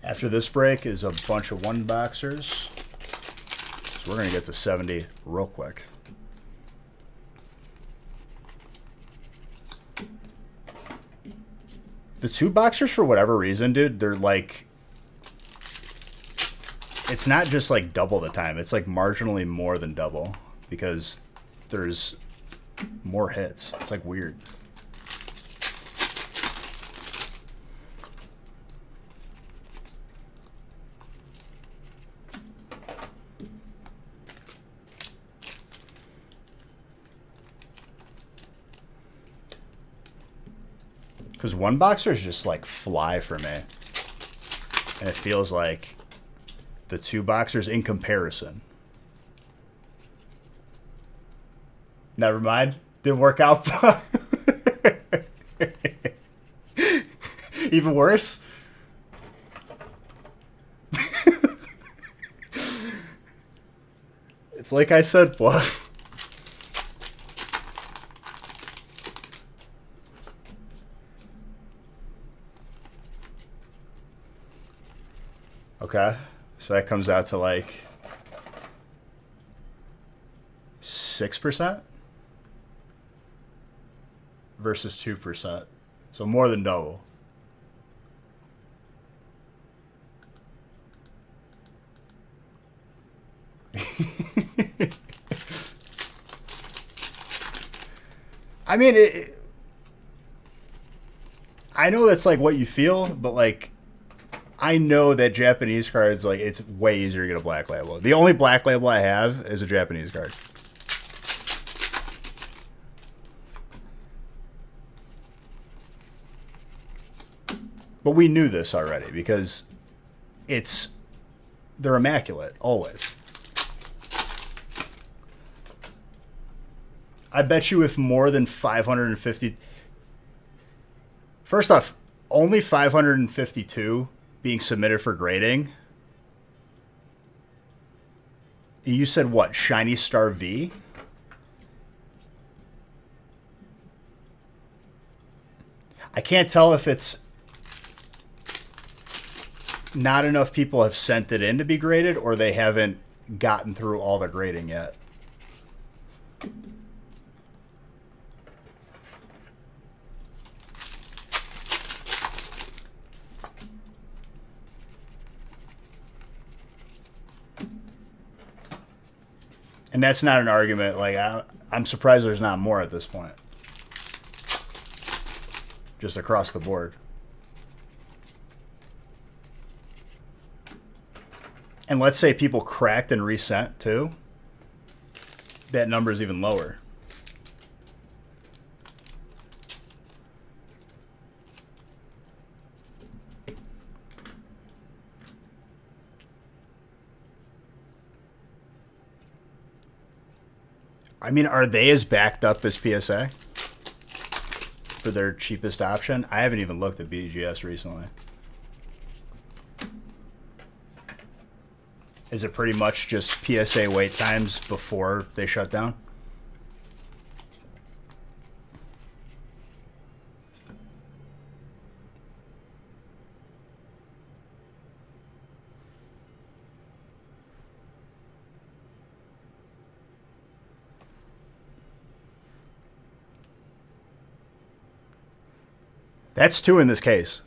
After this break is a bunch of one boxers. So we're going to get to 70 real quick. The two boxers, for whatever reason, dude, they're like... It's not just like double the time. It's like marginally more than double. Because there's more hits. It's like weird. Because one boxers just like fly for me. And it feels like the two boxers in comparison. Never mind. Didn't work out. Even worse. It's like I said, boy. Okay, so that comes out to like 6% versus 2%. So more than double. I mean, I know that's like what you feel, but like, I know that Japanese cards, like, it's way easier to get a black label. The only black label I have is a Japanese card. But we knew this already because they're immaculate, always. I bet you if more than 550... First off, only 552... being submitted for grading. You said what? Shiny Star V? I can't tell if it's not enough people have sent it in to be graded or they haven't gotten through all the grading yet. And that's not an argument. Like, I'm surprised there's not more at this point. Just across the board. And let's say people cracked and resent too. That number is even lower. I mean, are they as backed up as PSA for their cheapest option? I haven't even looked at BGS recently. Is it pretty much just PSA wait times before they shut down? That's 2 in this case.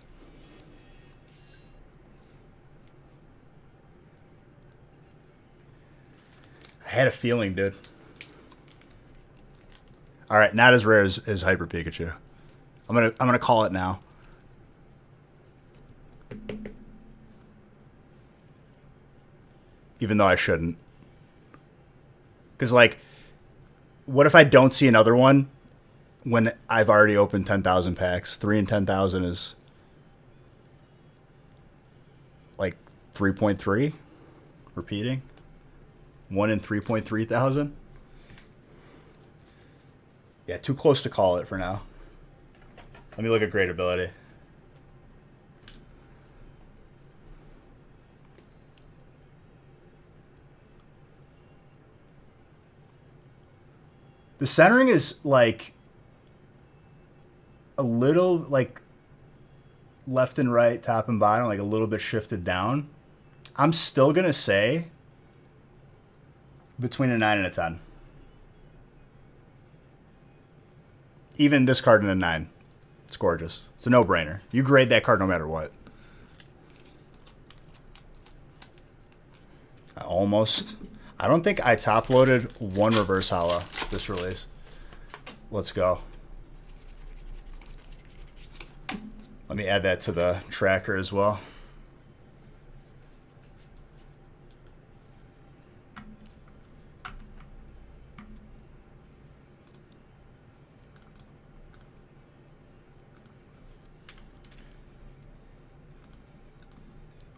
I had a feeling, dude. All right, not as rare as Hyper Pikachu. I'm gonna call it now. Even though I shouldn't. Because, like, what if I don't see another one when I've already opened 10,000 packs? 3 in 10,000 is like 3.3. Repeating. 1 in 3.3 thousand. Yeah, too close to call it for now. Let me look at great ability. The centering is like a little like left and right, top and bottom, like a little bit shifted down. I'm still going to say between a 9 and a 10. Even this card in a 9. It's gorgeous. It's a no-brainer. You grade that card no matter what. I don't think I top-loaded one reverse holo this release. Let's go. Let me add that to the tracker as well.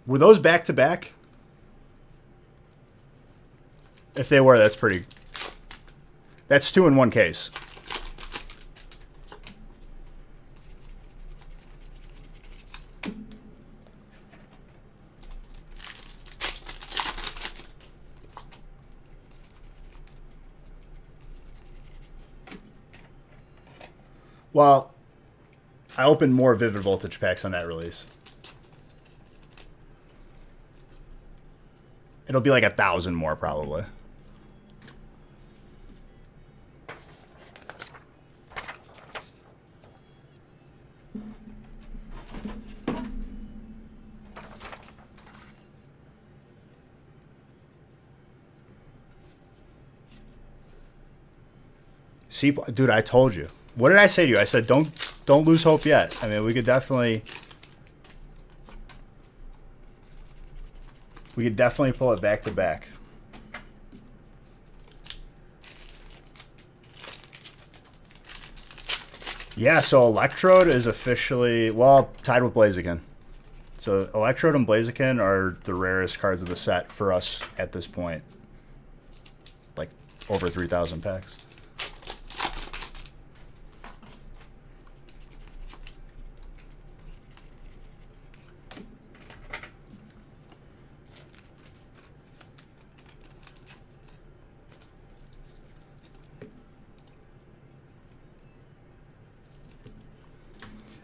Were those back-to-back? If they were, that's pretty... That's 2 in one case. Well, I opened more Vivid Voltage packs on that release. It'll be like 1,000 more, probably. See, dude, I told you. What did I say to you? I said, don't lose hope yet. I mean, we could definitely pull it back to back. Yeah, so Electrode is officially, well, tied with Blaziken. So Electrode and Blaziken are the rarest cards of the set for us at this point. Like, over 3,000 packs.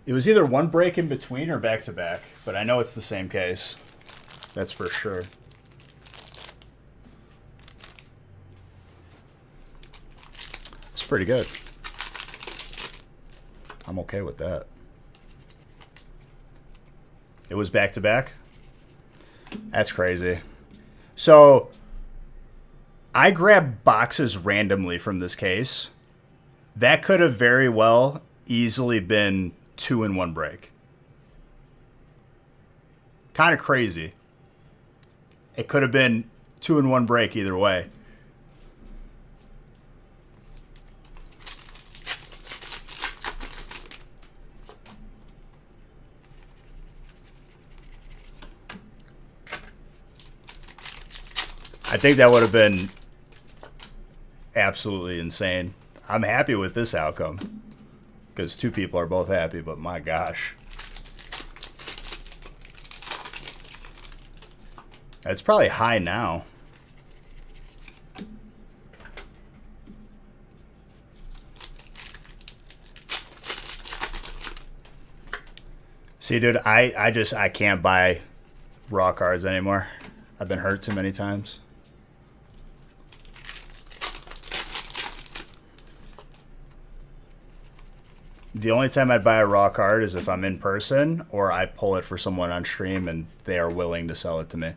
It was either one break in between or back-to-back, but I know it's the same case. That's for sure. It's pretty good. I'm okay with that. It was back-to-back? That's crazy. So, I grabbed boxes randomly from this case. That could have very well easily been 2 in one break. Kind of crazy. It could have been 2 in one break either way. I think that would have been absolutely insane. I'm happy with this outcome. Because 2 people are both happy, but my gosh. It's probably high now. See, dude, I can't buy raw cards anymore. I've been hurt too many times. The only time I'd buy a raw card is if I'm in person or I pull it for someone on stream and they are willing to sell it to me.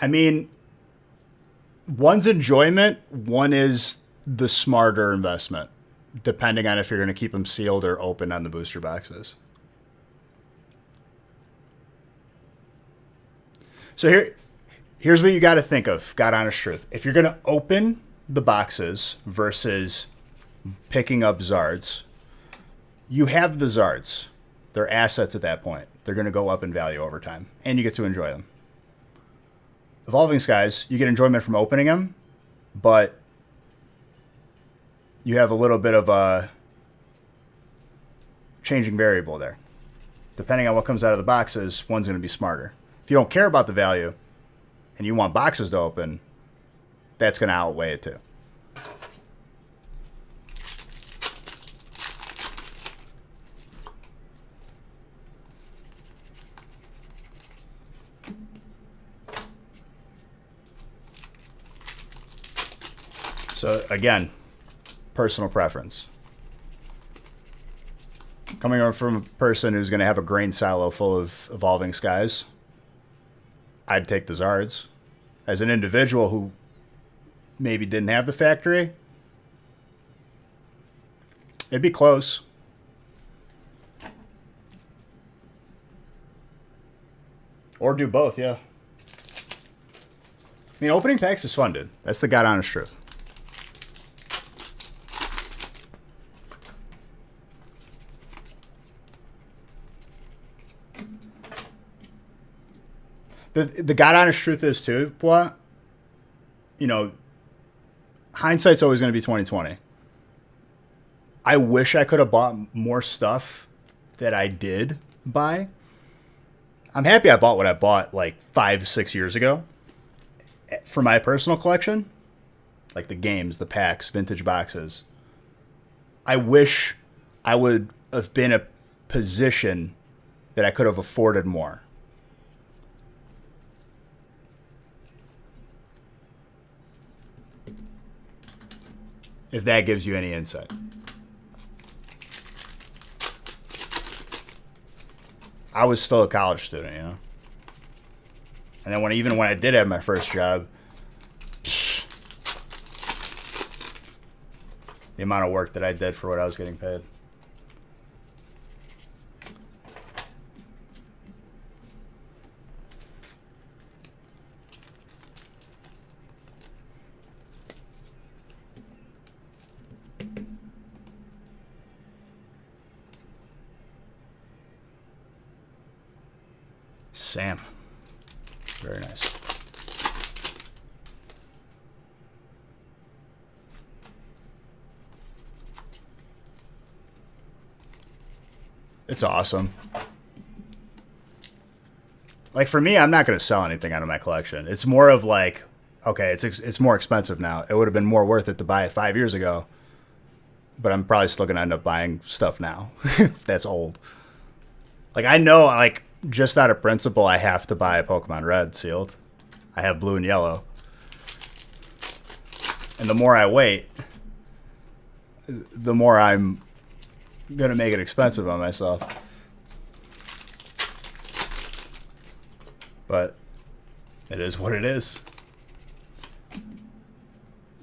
I mean, one's enjoyment, one is the smarter investment, depending on if you're going to keep them sealed or open on the booster boxes. So here's what you got to think of, God honest truth. If you're going to open the boxes versus picking up Zards, you have the Zards. They're assets at that point. They're going to go up in value over time, and you get to enjoy them. Evolving Skies, you get enjoyment from opening them, but you have a little bit of a changing variable there. Depending on what comes out of the boxes, one's going to be smarter. If you don't care about the value and you want boxes to open, that's going to outweigh it too. So again, personal preference. Coming from a person who's going to have a grain silo full of Evolving Skies, I'd take the Zards. As an individual who maybe didn't have the factory, it'd be close. Or do both, yeah. I mean, opening packs is fun, dude. That's the God honest truth. The God honest truth is too, what? You know, hindsight's always going to be 2020. I wish I could have bought more stuff that I did buy. I'm happy I bought what I bought like 5-6 years ago for my personal collection, like the games, the packs, vintage boxes. I wish I would have been in a position that I could have afforded more. If that gives you any insight. I was still a college student, you know. And then even when I did have my first job, the amount of work that I did for what I was getting paid. Sam. Very nice. It's awesome. Like for me, I'm not going to sell anything out of my collection. It's more of like, okay, it's more expensive now. It would have been more worth it to buy it 5 years ago, but I'm probably still going to end up buying stuff now. That's old. Like I know, like just out of principle, I have to buy a Pokemon Red sealed. I have blue and yellow. And the more I wait, the more I'm going to make it expensive on myself. But it is what it is.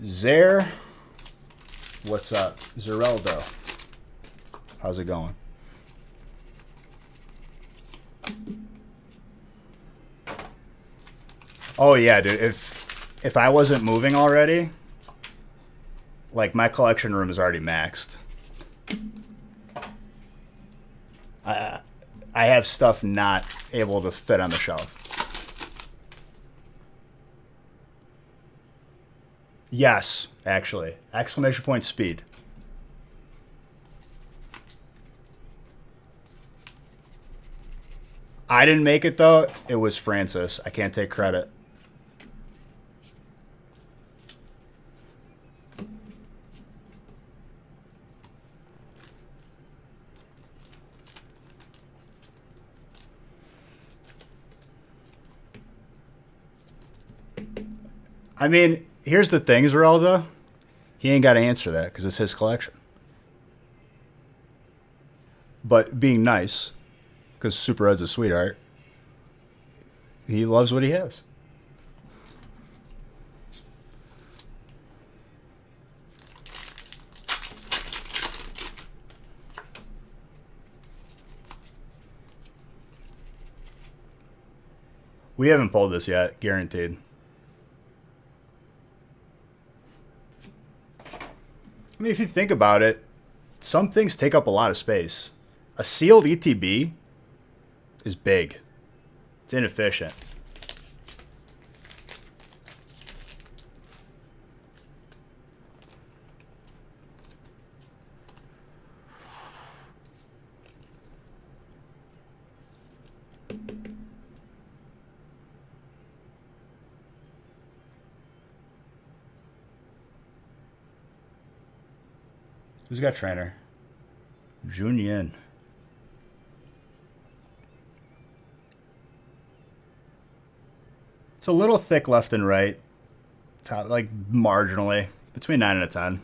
Zare, what's up? Zereldo, how's it going? Oh yeah, dude. If I wasn't moving already, like my collection room is already maxed. I have stuff not able to fit on the shelf. Yes, actually. Exclamation point speed. I didn't make it though. It was Francis. I can't take credit. I mean, here's the thing, Zerelda. He ain't got to answer that because it's his collection. But being nice, because Super Ed's a sweetheart, he loves what he has. We haven't pulled this yet, guaranteed. I mean, if you think about it, some things take up a lot of space. A sealed ETB is big. It's inefficient. Who's got trainer? Junyin. It's a little thick left and right. Like marginally. Between 9 and a 10.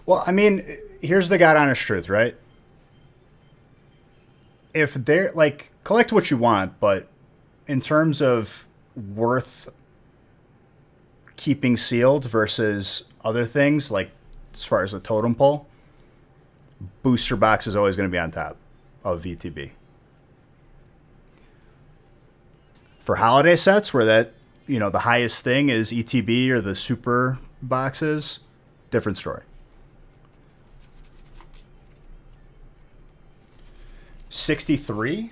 Well, I mean, here's the God honest truth, right? If they're like, collect what you want, but in terms of worth keeping sealed versus other things, like as far as a totem pole, booster box is always going to be on top of VTB. For holiday sets, where that, you know, the highest thing is ETB or the super boxes, different story. 63?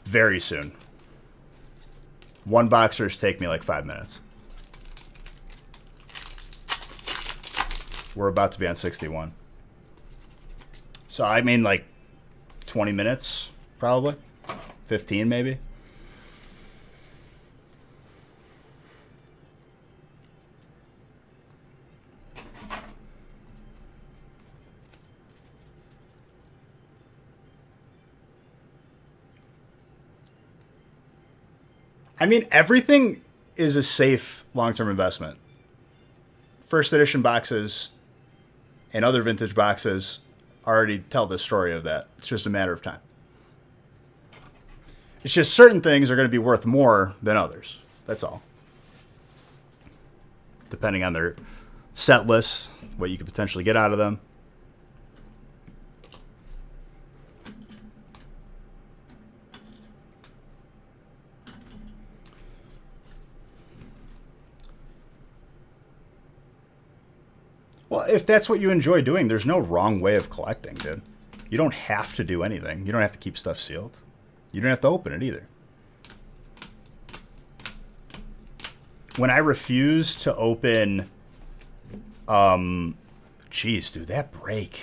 Very soon. One boxers take me like 5 minutes. We're about to be on 61. So I mean like 20 minutes, probably. 15 maybe. I mean, everything is a safe long-term investment. First edition boxes and other vintage boxes already tell the story of that. It's just a matter of time. It's just certain things are going to be worth more than others. That's all. Depending on their set lists, what you could potentially get out of them. Well, if that's what you enjoy doing, there's no wrong way of collecting, dude. You don't have to do anything. You don't have to keep stuff sealed. You don't have to open it either. When I refuse to open, geez, dude, that break.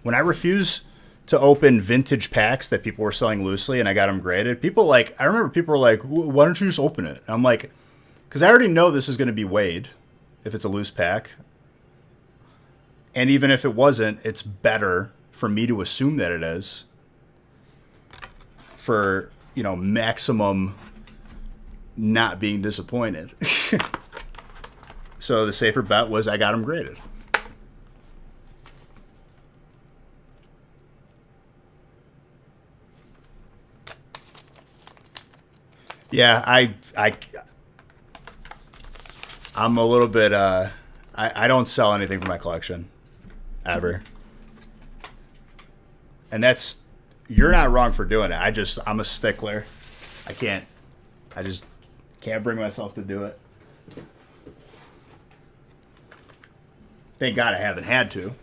When I refuse to open vintage packs that people were selling loosely and I got them graded, I remember people were like, why don't you just open it? And I'm like, because I already know this is going to be weighed if it's a loose pack. And even if it wasn't, it's better for me to assume that it is for, you know, maximum not being disappointed. So the safer bet was I got them graded. Yeah, I'm a little bit, I don't sell anything from my collection. Ever. And that's, you're not wrong for doing it. I'm a stickler. I just can't bring myself to do it. Thank God I haven't had to.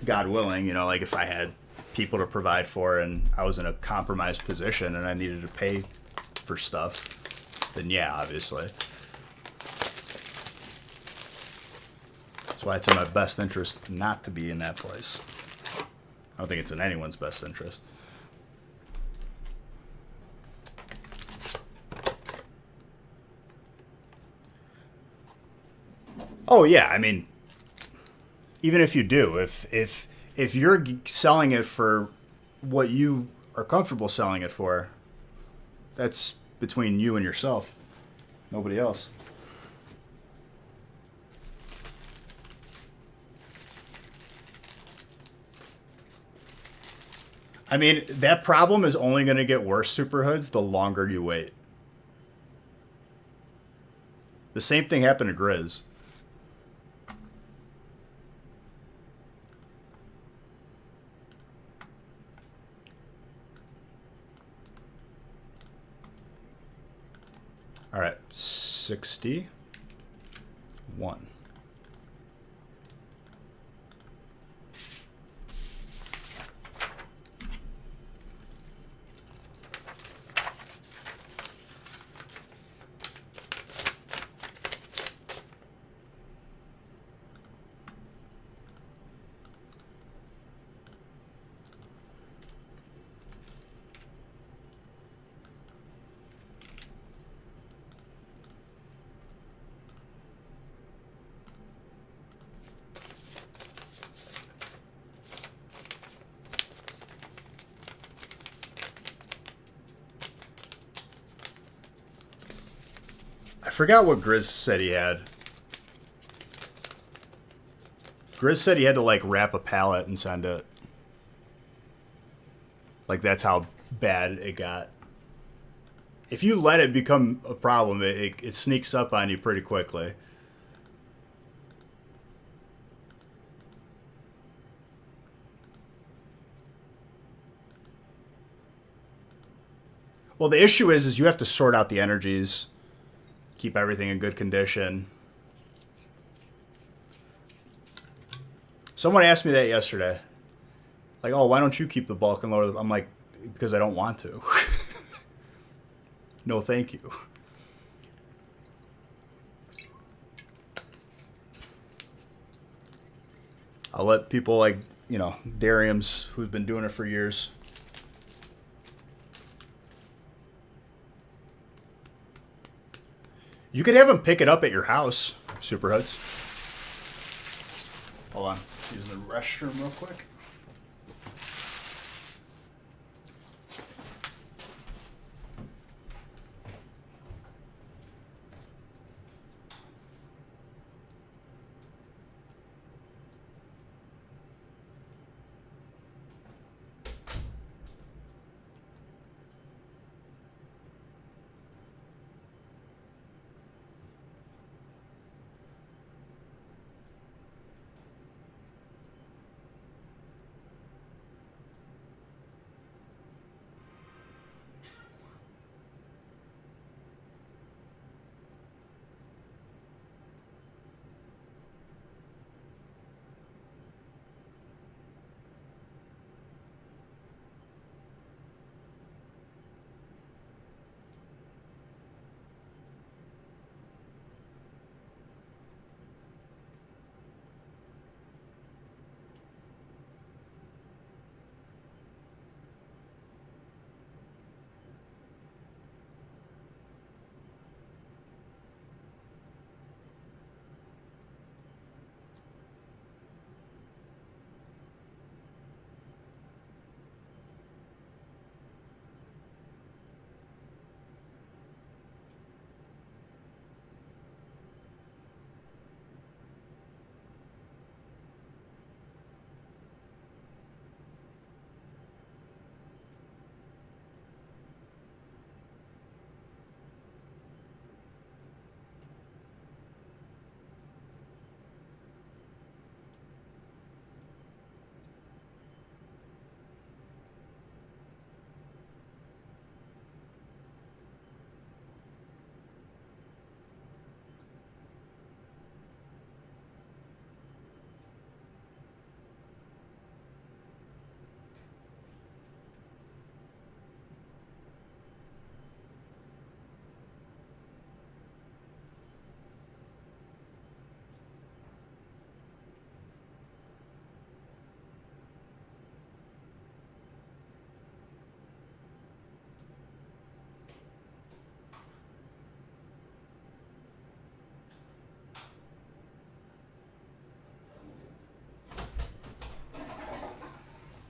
God willing, like if I had people to provide for and I was in a compromised position and I needed to pay for stuff, then yeah, obviously. That's why it's in my best interest not to be in that place. I don't think it's in anyone's best interest. Oh yeah, I mean, even if you do, if you're selling it for what you are comfortable selling it for, that's between you and yourself, nobody else. I mean, that problem is only going to get worse, Superhoods, the longer you wait. The same thing happened to Grizz. All right, 61. I forgot what Grizz said he had. Grizz said he had to like wrap a pallet and send it. Like that's how bad it got. If you let it become a problem, it sneaks up on you pretty quickly. Well, the issue is you have to sort out the energies, keep everything in good condition. Someone asked me that yesterday. Like, oh, why don't you keep the bulk and lower the... I'm like, because I don't want to. No, thank you. I'll let people like, Darium's, who's been doing it for years. You could have them pick it up at your house, Superhoods. Hold on. Using the restroom real quick.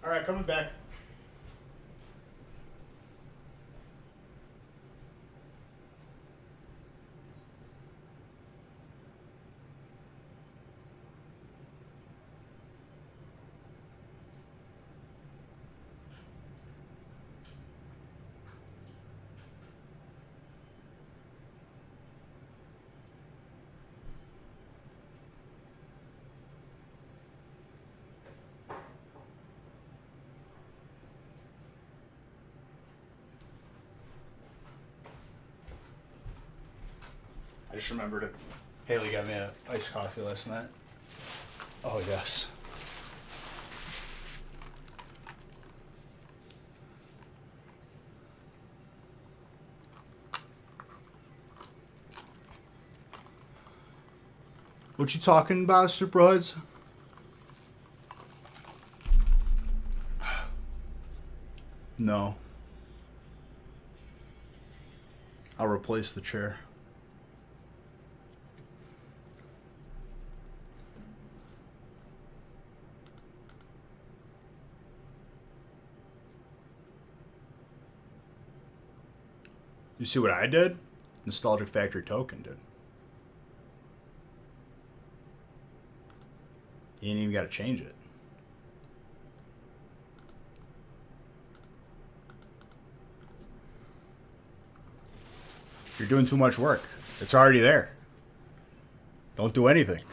All right, coming back. I just remembered it. Haley got me an iced coffee last night. Oh, yes. What you talking about, Super Hoods? No. I'll replace the chair. You see what I did? Nostalgic Factory Token did. You ain't even got to change it. You're doing too much work. It's already there. Don't do anything.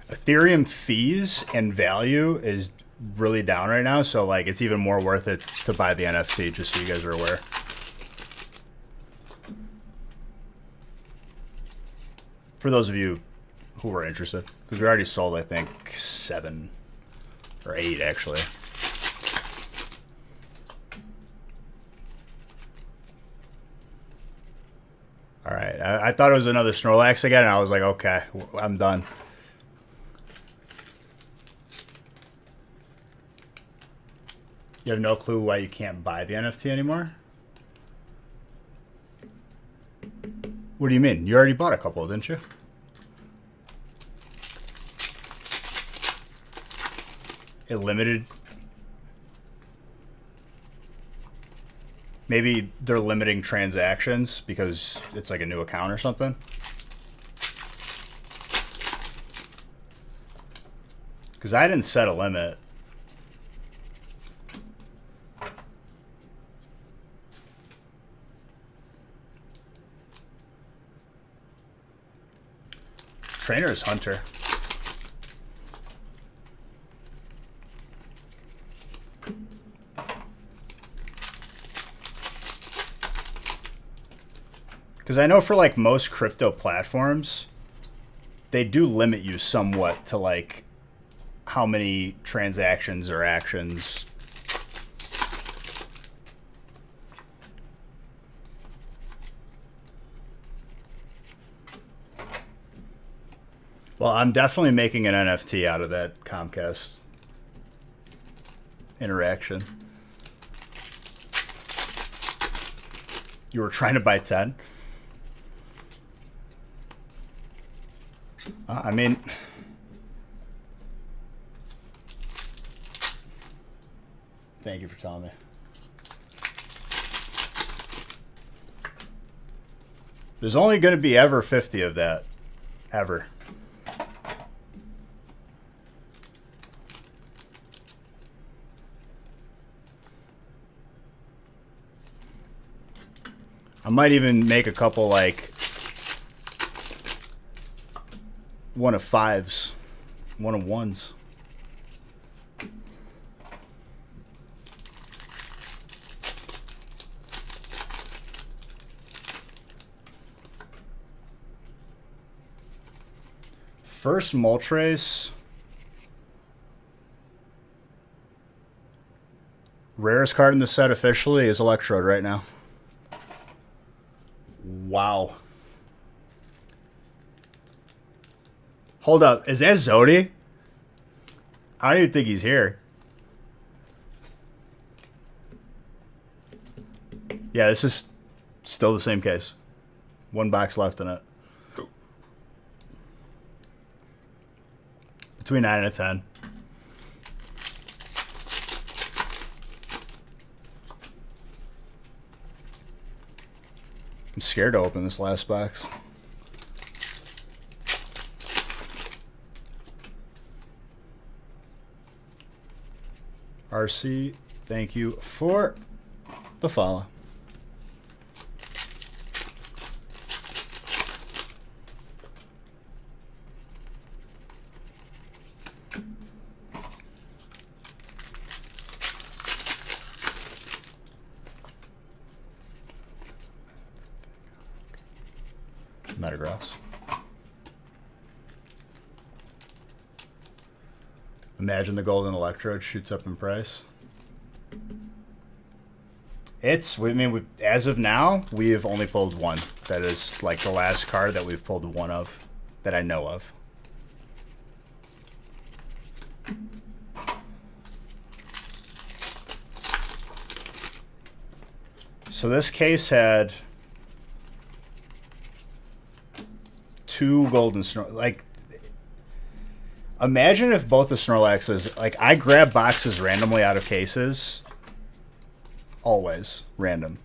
Ethereum fees and value is really down right now, so like it's even more worth it to buy the NFT, just so you guys are aware. For those of you who were interested, because we already sold, I think, 7 or 8 actually. All right, I thought it was another Snorlax again, and I was like, okay, I'm done. You have no clue why you can't buy the NFT anymore? What do you mean? You already bought a couple, didn't you? It limited. Maybe they're limiting transactions because it's like a new account or something. Because I didn't set a limit. Trainer is Hunter. Because I know for like most crypto platforms, they do limit you somewhat to like how many transactions or actions. Well, I'm definitely making an NFT out of that Comcast interaction. You were trying to buy 10? I mean, thank you for telling me. There's only going to be ever 50 of that. Ever. I might even make a couple like 1 of 5s, 1 of 1s. First Moltres. Rarest card in the set officially is Electrode right now. Wow. Hold up. Is that Zodi? I don't even think he's here. Yeah, this is still the same case. One box left in it. Between 9 and 10. I'm scared to open this last box. RC, thank you for the follow. Metagross. Imagine the golden Electrode shoots up in price. It's, I mean, as of now, we have only pulled one. That is like the last card that we've pulled one of that I know of. So this case had 2 golden Snorlaxes. Like, imagine if both the Snorlaxes, like, I grab boxes randomly out of cases. Always random.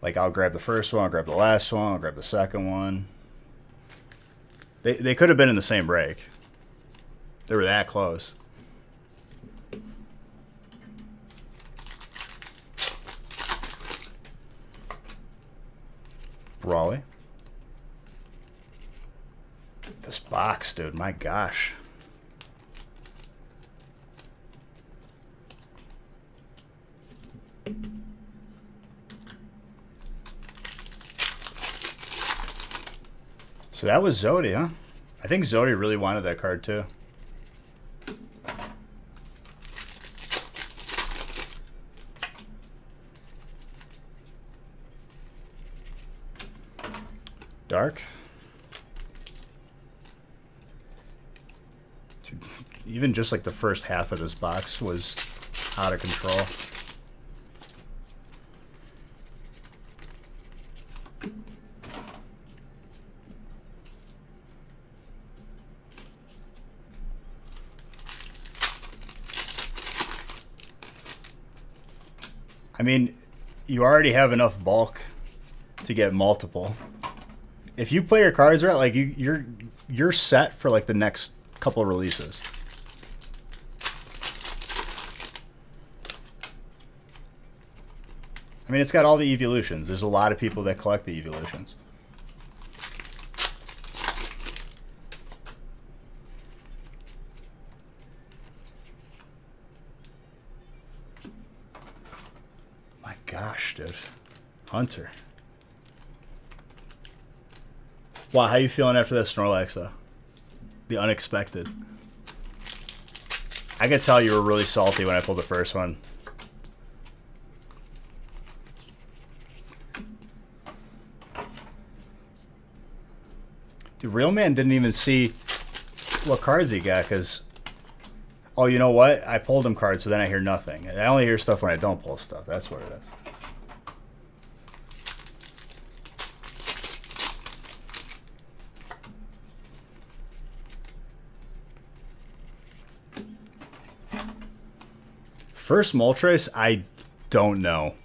Like, I'll grab the first one, I'll grab the last one, I'll grab the second one. They could have been in the same break. They were that close. Raleigh. This box, dude, my gosh. So that was Zodi, huh? I think Zodi really wanted that card too. Dark. Dude, even just like the first half of this box was out of control. I mean, you already have enough bulk to get multiple. If you play your cards right, like you're set for like the next couple of releases. I mean, it's got all the evolutions. There's a lot of people that collect the evolutions. My gosh, dude. Hunter. Wow, how you feeling after that Snorlax, though? The unexpected. I could tell you were really salty when I pulled the first one. Dude, Real Man didn't even see what cards he got, because... Oh, you know what? I pulled him cards, so then I hear nothing. I only hear stuff when I don't pull stuff. That's what it is. First Moltres, I don't know.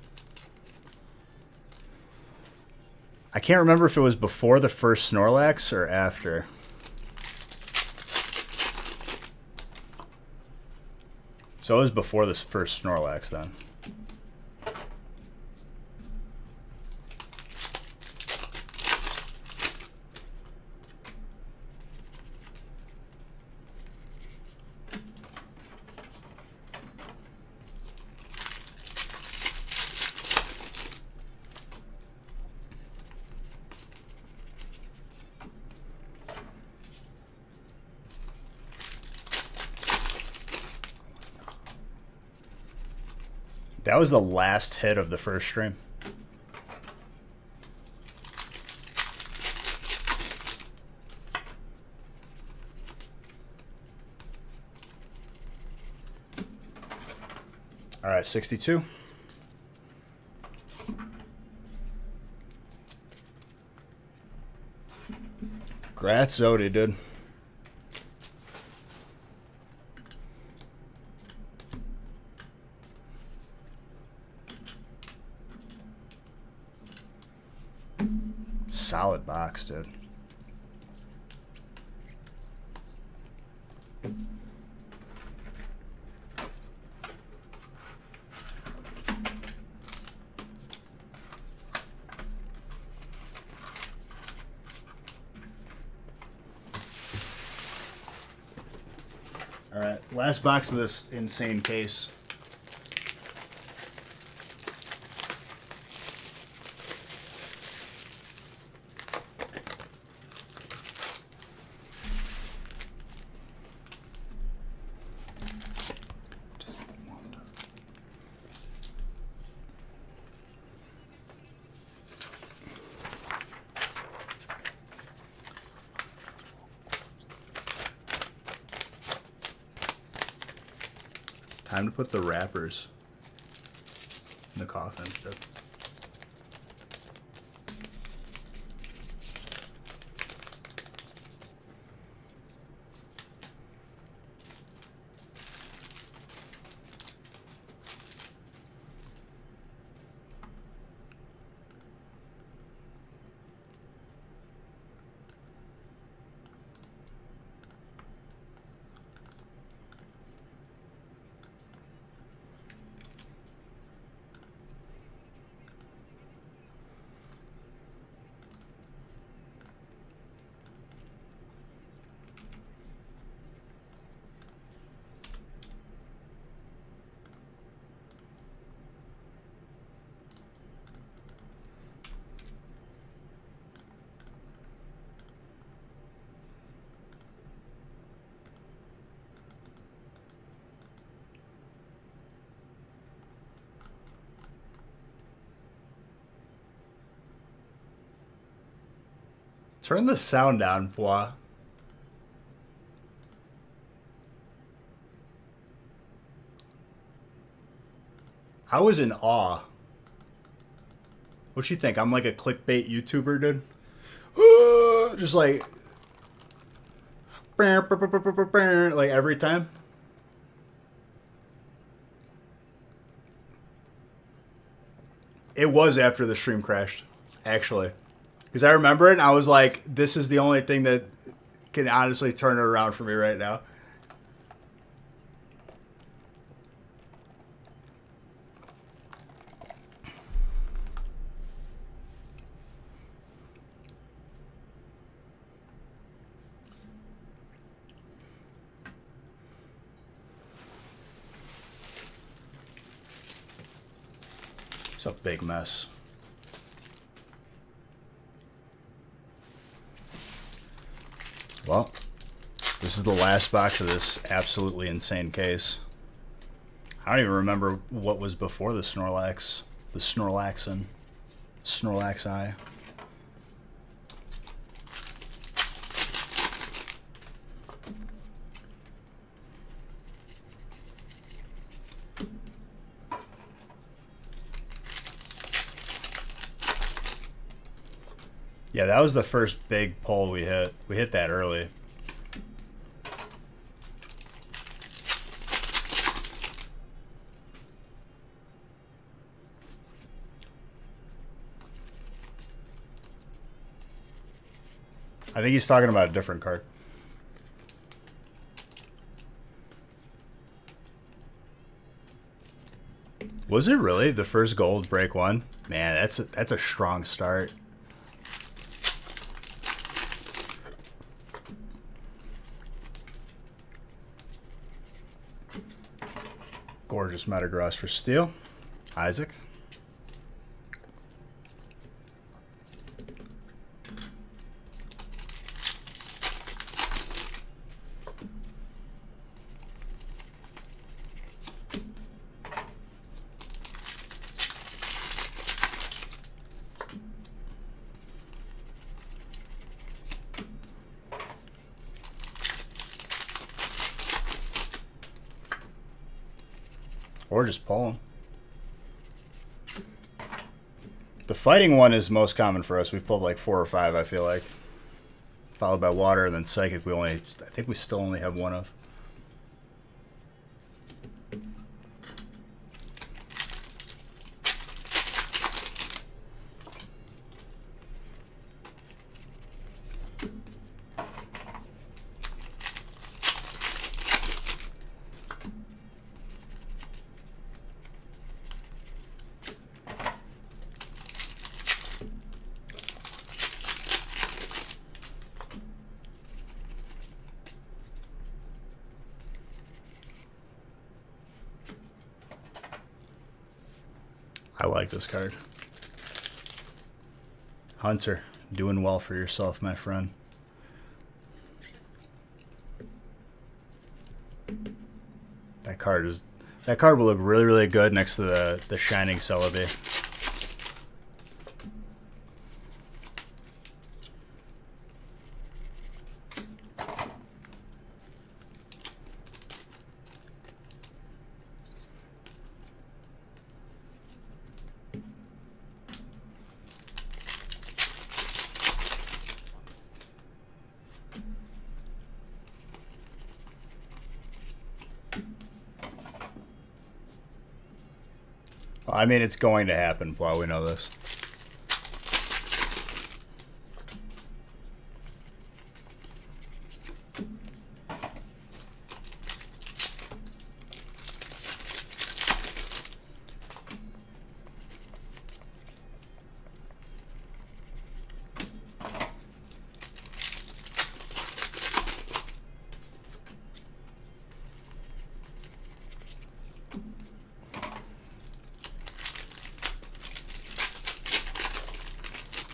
I can't remember if it was before the first Snorlax or after. So it was before this first Snorlax then. That was the last hit of the first stream. All right, 62. Congrats, Zodi, dude. Solid box, dude. All right, last box of this insane case. Time to put the wrappers in the coffins, dude. Turn the sound down, Bois. I was in awe. What you think? I'm like a clickbait YouTuber, dude? Just like every time. It was after the stream crashed, actually. Because I remember it and I was like, this is the only thing that can honestly turn it around for me right now. It's a big mess. Well, this is the last box of this absolutely insane case. I don't even remember what was before the Snorlax. The Snorlaxin. Snorlaxi. Yeah, that was the first big pull we hit. We hit that early. I think he's talking about a different card. Was it really the first gold break one? Man, that's a strong start. Gorgeous Metagross for Steel. Isaac. Or just pull them. The fighting one is most common for us. We've pulled like 4 or 5, I feel like. Followed by water, and then psychic I think we still only have 1 of. I like this card. Hunter, doing well for yourself, my friend. That card will look really, really good next to the Shining Celebi. I mean, it's going to happen while we know this.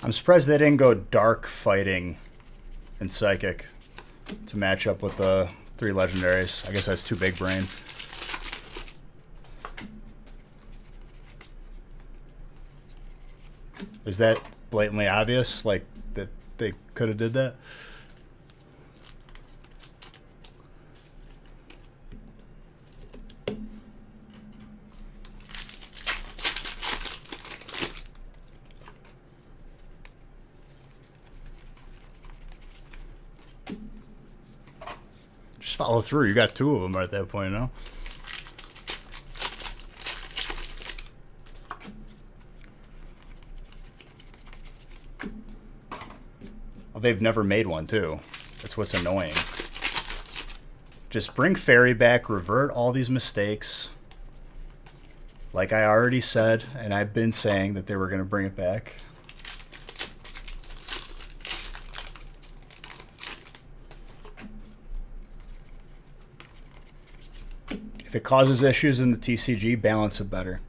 I'm surprised they didn't go dark fighting and psychic to match up with the 3 legendaries. I guess that's too big brain. Is that blatantly obvious? Like that they could have did that? Follow through. You got 2 of them at that point now. Well, they've never made one too. That's what's annoying. Just bring Fairy back, revert all these mistakes. Like I already said, and I've been saying that they were going to bring it back. If it causes issues in the TCG, balance it better.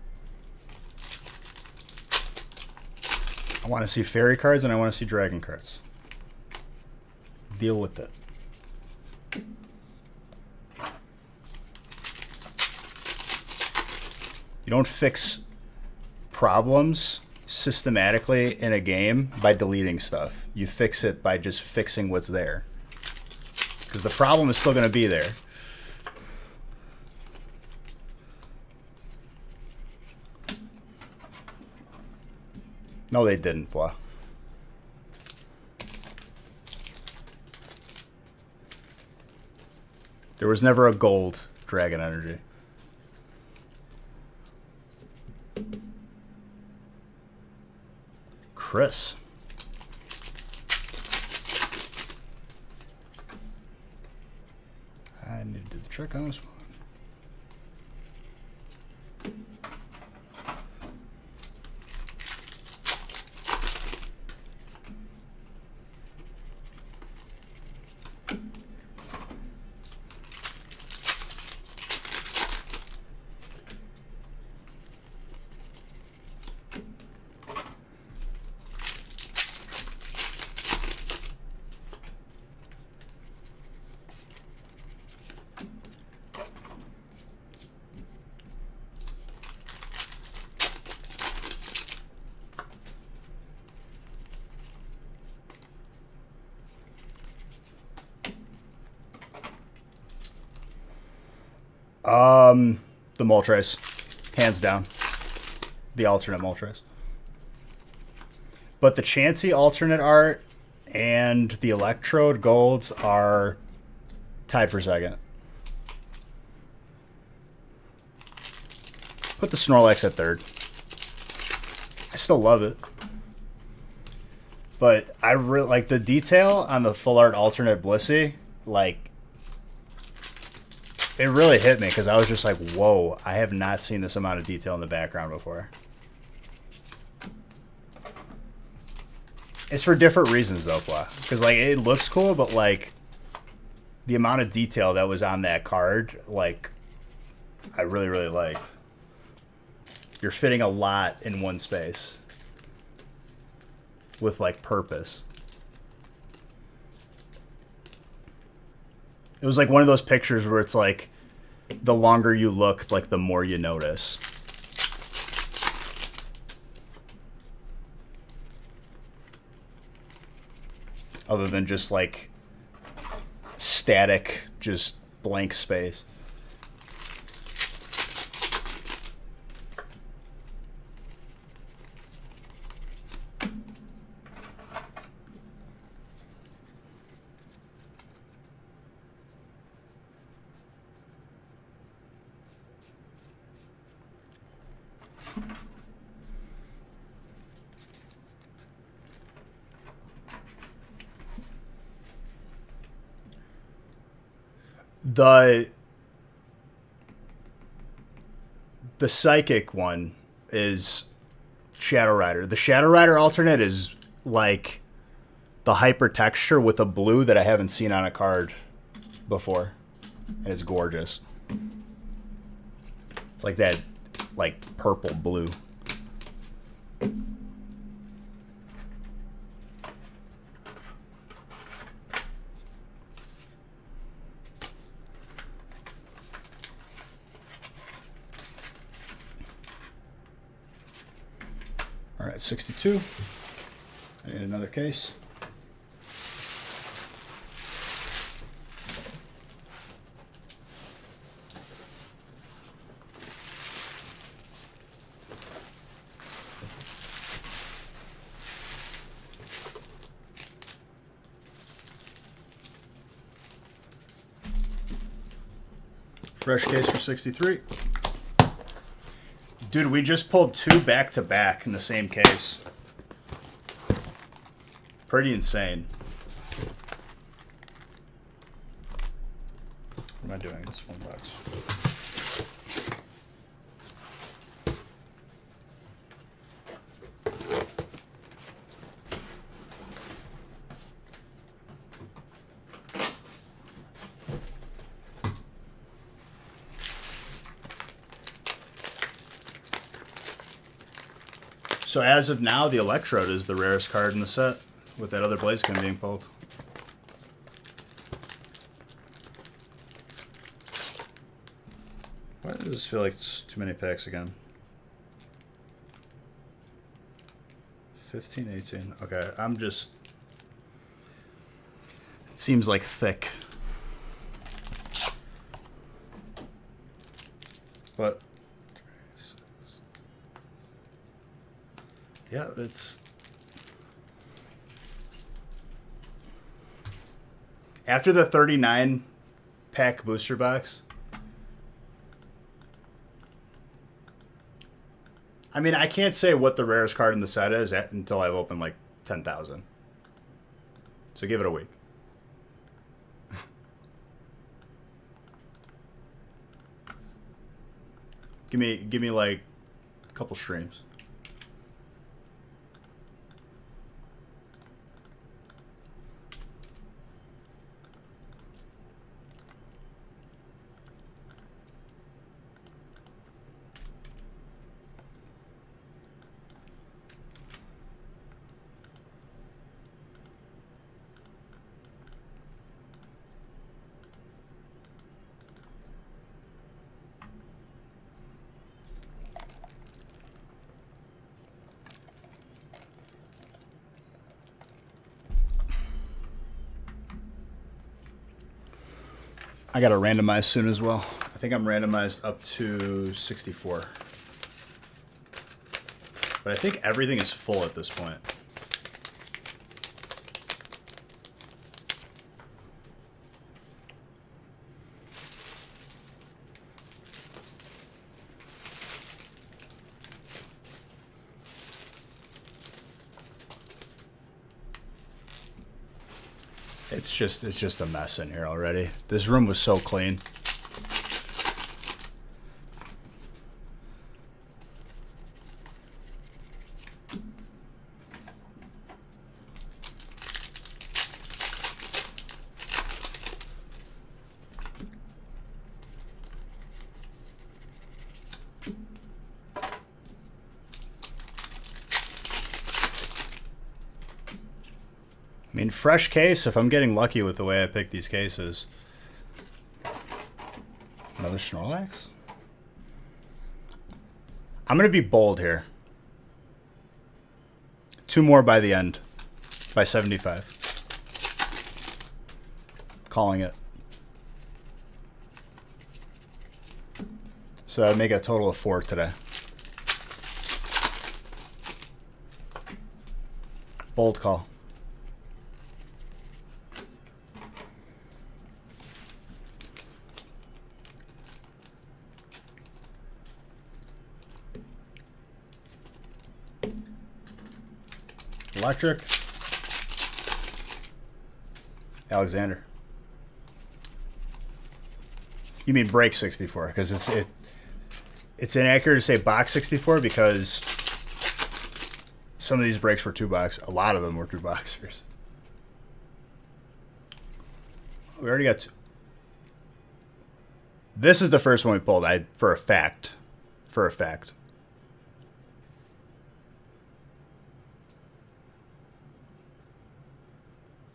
I want to see fairy cards and I want to see dragon cards. Deal with it. You don't fix problems systematically in a game by deleting stuff. You fix it by just fixing what's there. Because the problem is still going to be there. No, they didn't, boy. There was never a gold dragon energy. Chris. I need to do the trick on this one. The Moltres. Hands down. The alternate Moltres. But the Chansey alternate art and the Electrode Gold are tied for second. Put the Snorlax at third. I still love it. But I really like the detail on the full art alternate Blissey. Like, it really hit me because I was just like, whoa, I have not seen this amount of detail in the background before. It's for different reasons though, Fla. Because like it looks cool, but like the amount of detail that was on that card, like I really, really liked. You're fitting a lot in one space. With like purpose. It was like one of those pictures where it's like the longer you look, like the more you notice. Other than just like static, just blank space. The psychic one is Shadow Rider. The Shadow Rider alternate is like the hyper texture with a blue that I haven't seen on a card before. And it's gorgeous. It's like that like purple blue. All right, 62. I need another case. Fresh case for 63. Dude, we just pulled two back-to-back in the same case. Pretty insane. What am I doing? It's $1. So as of now, the Electrode is the rarest card in the set, with that other Blaziken being pulled. Why does this feel like it's too many packs again? 15, 18. Okay, I'm just... It seems like thick. But... Yeah, it's... After the 39 pack booster box, I mean, I can't say what the rarest card in the set is until I've opened like 10,000. So give it a week. Give me like a couple streams. I got to randomize soon as well. I think I'm randomized up to 64. But I think everything is full at this point. It's just a mess in here already. This room was so clean. I mean, fresh case if I'm getting lucky with the way I pick these cases. Another Snorlax? I'm going to be bold here. 2 more by the end. By 75. Calling it. So that'd make a total of 4 today. Bold call. Electric. Alexander. You mean break 64? Because it's inaccurate to say box 64 because some of these breaks were 2 box. A lot of them were 2 boxers. We already got 2. This is the first one we pulled. For a fact.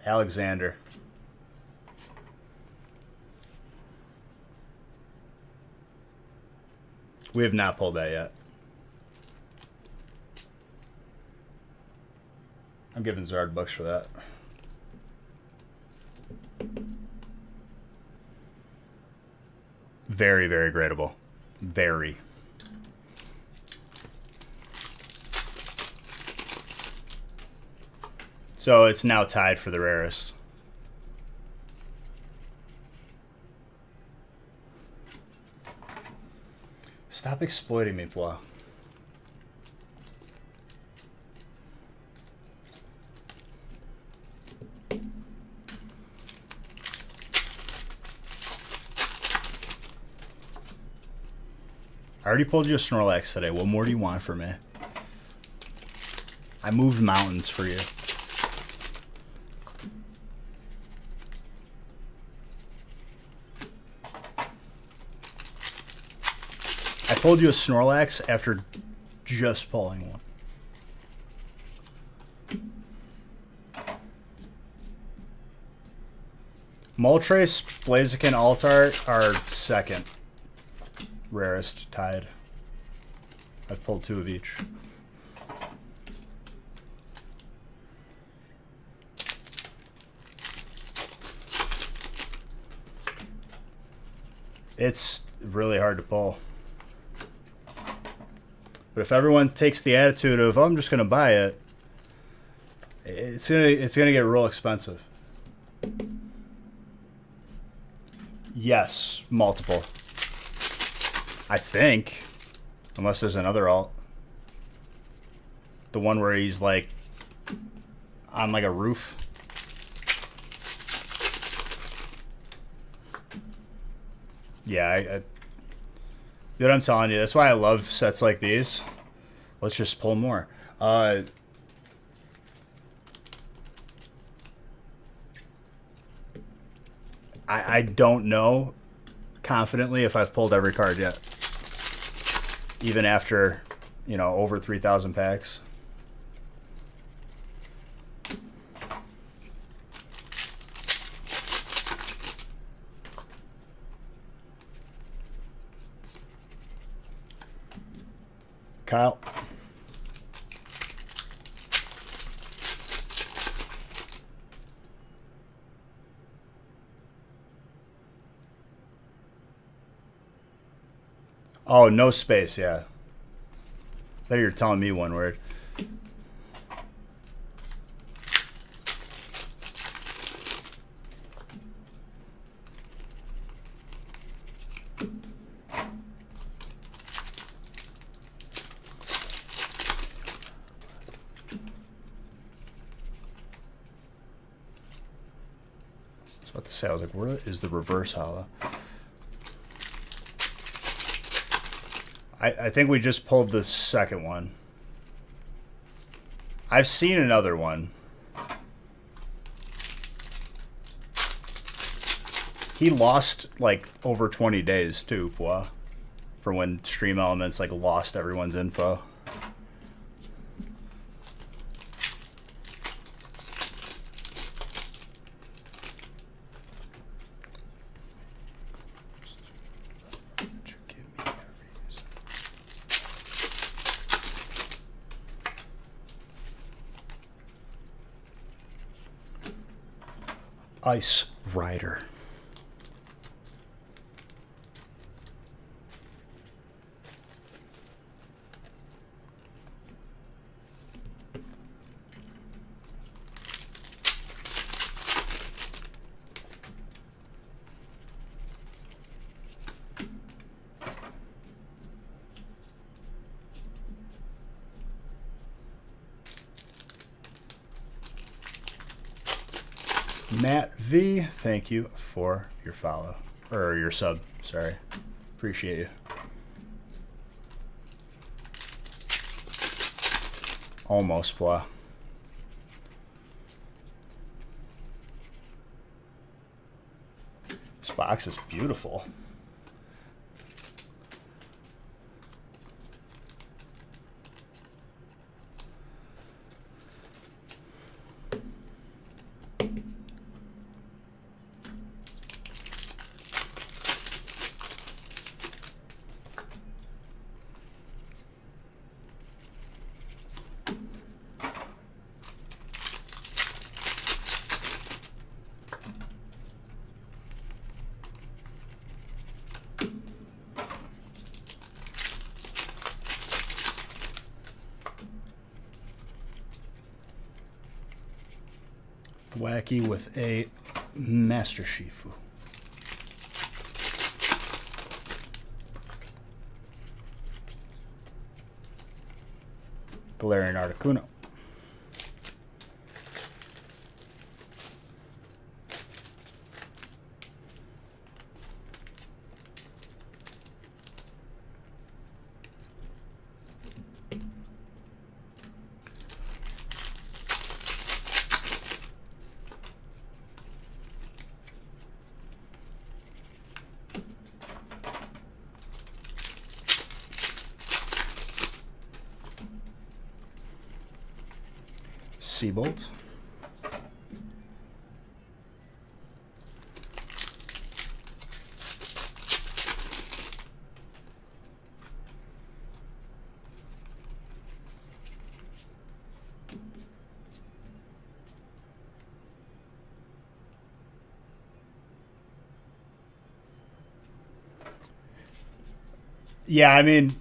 Alexander. We have not pulled that yet. I'm giving Zard bucks for that. Very, very gradable. Very. So it's now tied for the rarest. Stop exploiting me, Plow. I already pulled you a Snorlax today. What more do you want from me? I moved mountains for you. I pulled you a Snorlax after just pulling one. Moltres, Blaziken, Altart are second. Rarest, tied. I've pulled 2 of each. It's really hard to pull. But if everyone takes the attitude of, oh, I'm just gonna buy it, it's gonna get real expensive. Yes, multiple. I think, unless there's another alt. The one where he's like on like a roof. Yeah, you know what I'm telling you. That's why I love sets like these. Let's just pull more. I don't know confidently if I've pulled every card yet. Even after, you know, over 3,000 packs. Kyle. Oh, no space, yeah. thought you were telling me one word. About to say, I was like, where is the reverse hollow? I think we just pulled the second one. I've seen another one. He lost like over 20 days too, Pua, for when Stream Elements like lost everyone's info. Ice Rider. Matt V, thank you for your follow. Or your sub, sorry. Appreciate you. Almost, blah. This box is beautiful. Wacky with a Master Shifu. Galarian Articuno. Seabolt. Yeah, I mean,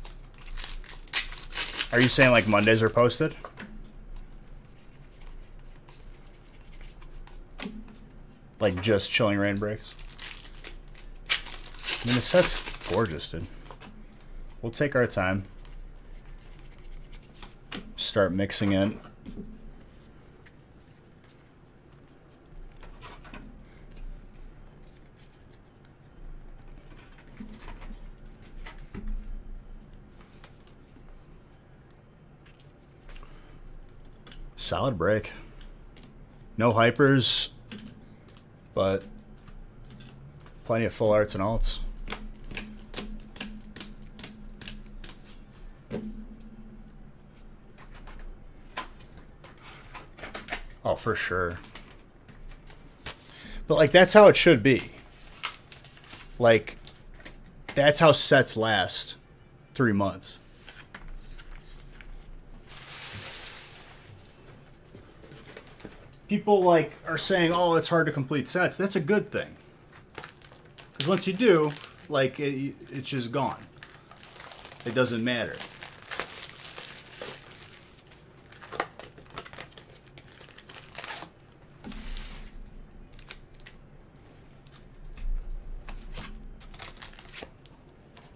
are you saying like Mondays are posted? Like just Chilling Rain breaks. I mean, the set's gorgeous, dude. We'll take our time. Start mixing in. Solid break. No hypers. But plenty of full arts and alts. Oh, for sure. But like that's how it should be. Like that's how sets last 3 months. People like are saying, "Oh, it's hard to complete sets." That's a good thing, because once you do, like it's just gone. It doesn't matter.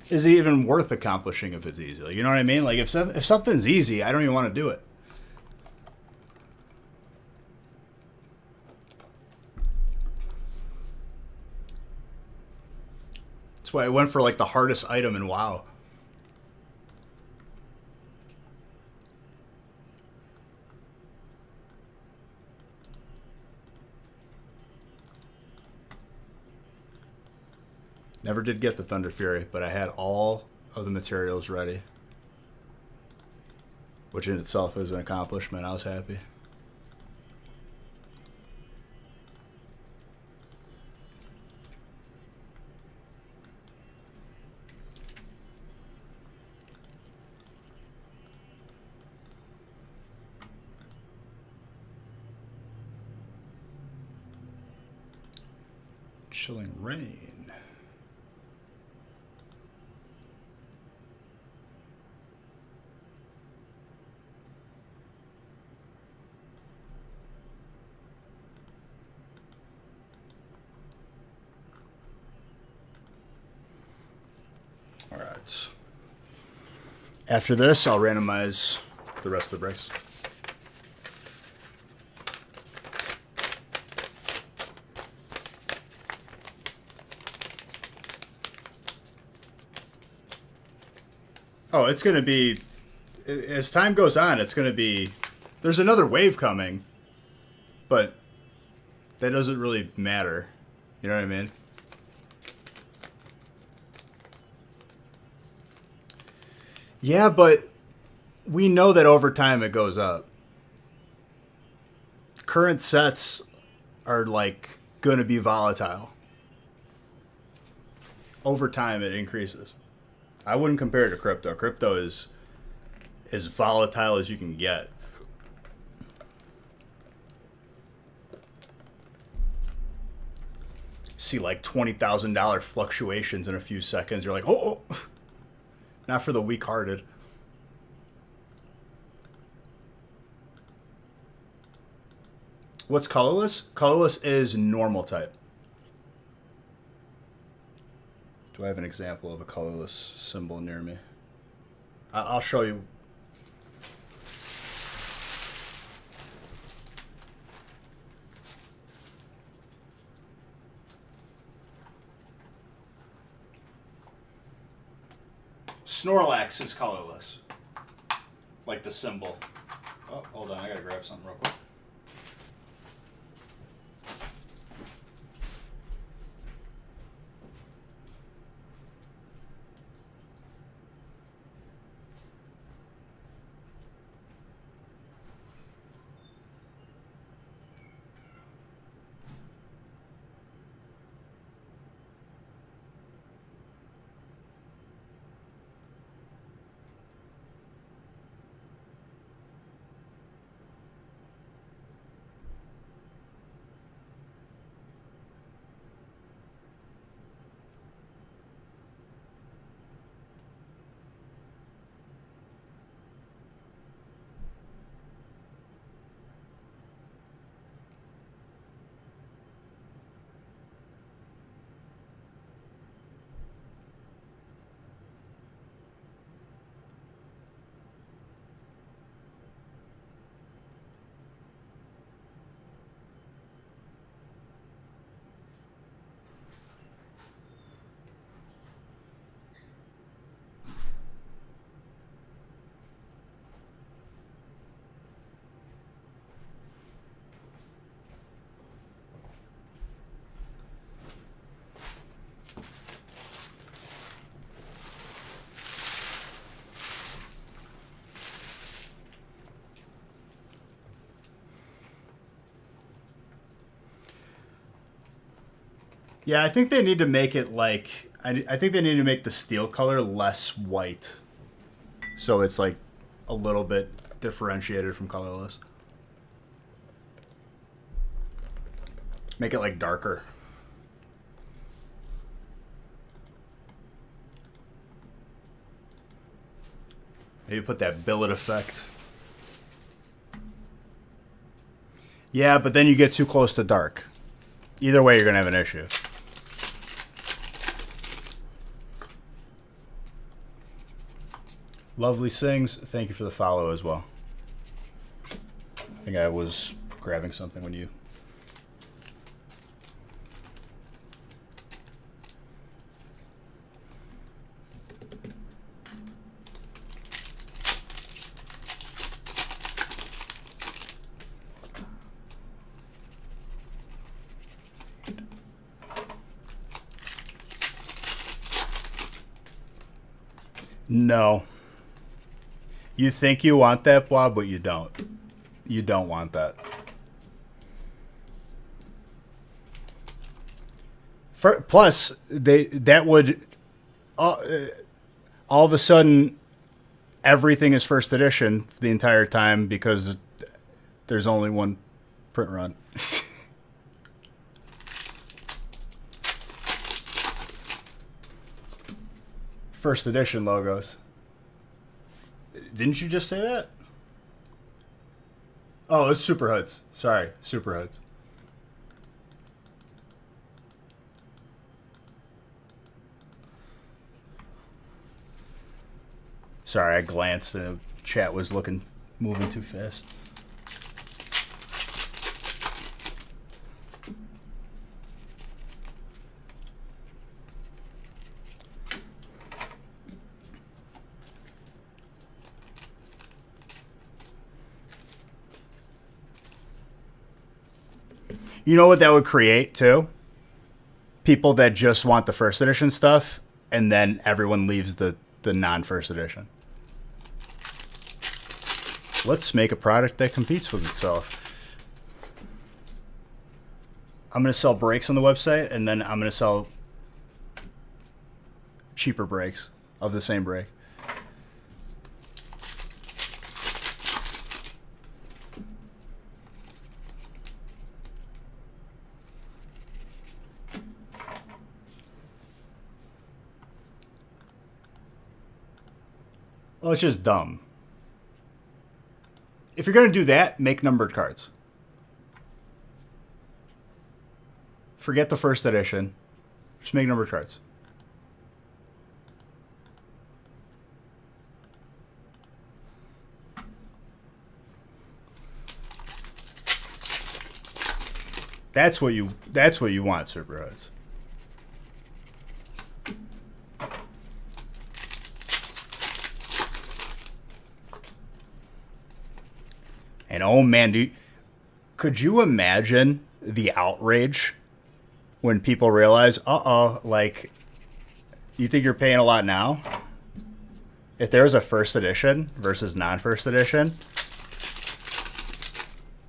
is it even worth accomplishing if it's easy? Like, you know what I mean? Like if something's easy, I don't even want to do it. That's why I went for like the hardest item in WoW. Never did get the Thunder Fury, but I had all of the materials ready. Which in itself is an accomplishment. I was happy. Chilling Rain. All right. After this, I'll randomize the rest of the bricks. Oh, it's going to be, as time goes on, it's going to be, there's another wave coming, but that doesn't really matter. You know what I mean? Yeah, but we know that over time it goes up. Current sets are like going to be volatile. Over time it increases. I wouldn't compare it to crypto. Crypto is as volatile as you can get. See like $20,000 fluctuations in a few seconds. You're like, oh. Not for the weak-hearted. What's colorless? Colorless is normal type. Do I have an example of a colorless symbol near me? I'll show you. Snorlax is colorless. Like the symbol. Oh, hold on. I gotta grab something real quick. Yeah, I think they need to make it like... I think they need to make the steel color less white. So it's like a little bit differentiated from colorless. Make it like darker. Maybe put that billet effect. Yeah, but then you get too close to dark. Either way, you're going to have an issue. Lovely Sings, thank you for the follow as well. I think I was grabbing something when you... No. You think you want that, Bob, but you don't. You don't want that. Plus, that would... all of a sudden, everything is first edition the entire time because there's only one print run. First edition logos. Didn't you just say that? Oh, it's Super Hoods. Sorry, Super Hoods. Sorry, I glanced and the chat was moving too fast. You know what that would create, too? People that just want the first edition stuff, and then everyone leaves the non-first edition. Let's make a product that competes with itself. I'm going to sell brakes on the website, and then I'm going to sell cheaper brakes of the same brake. Well, it's just dumb. If you're going to do that, make numbered cards. Forget the first edition. Just make numbered cards. That's what you want, Super Hoods. And oh man, could you imagine the outrage when people realize, like, you think you're paying a lot now? If there's a first edition versus non-first edition,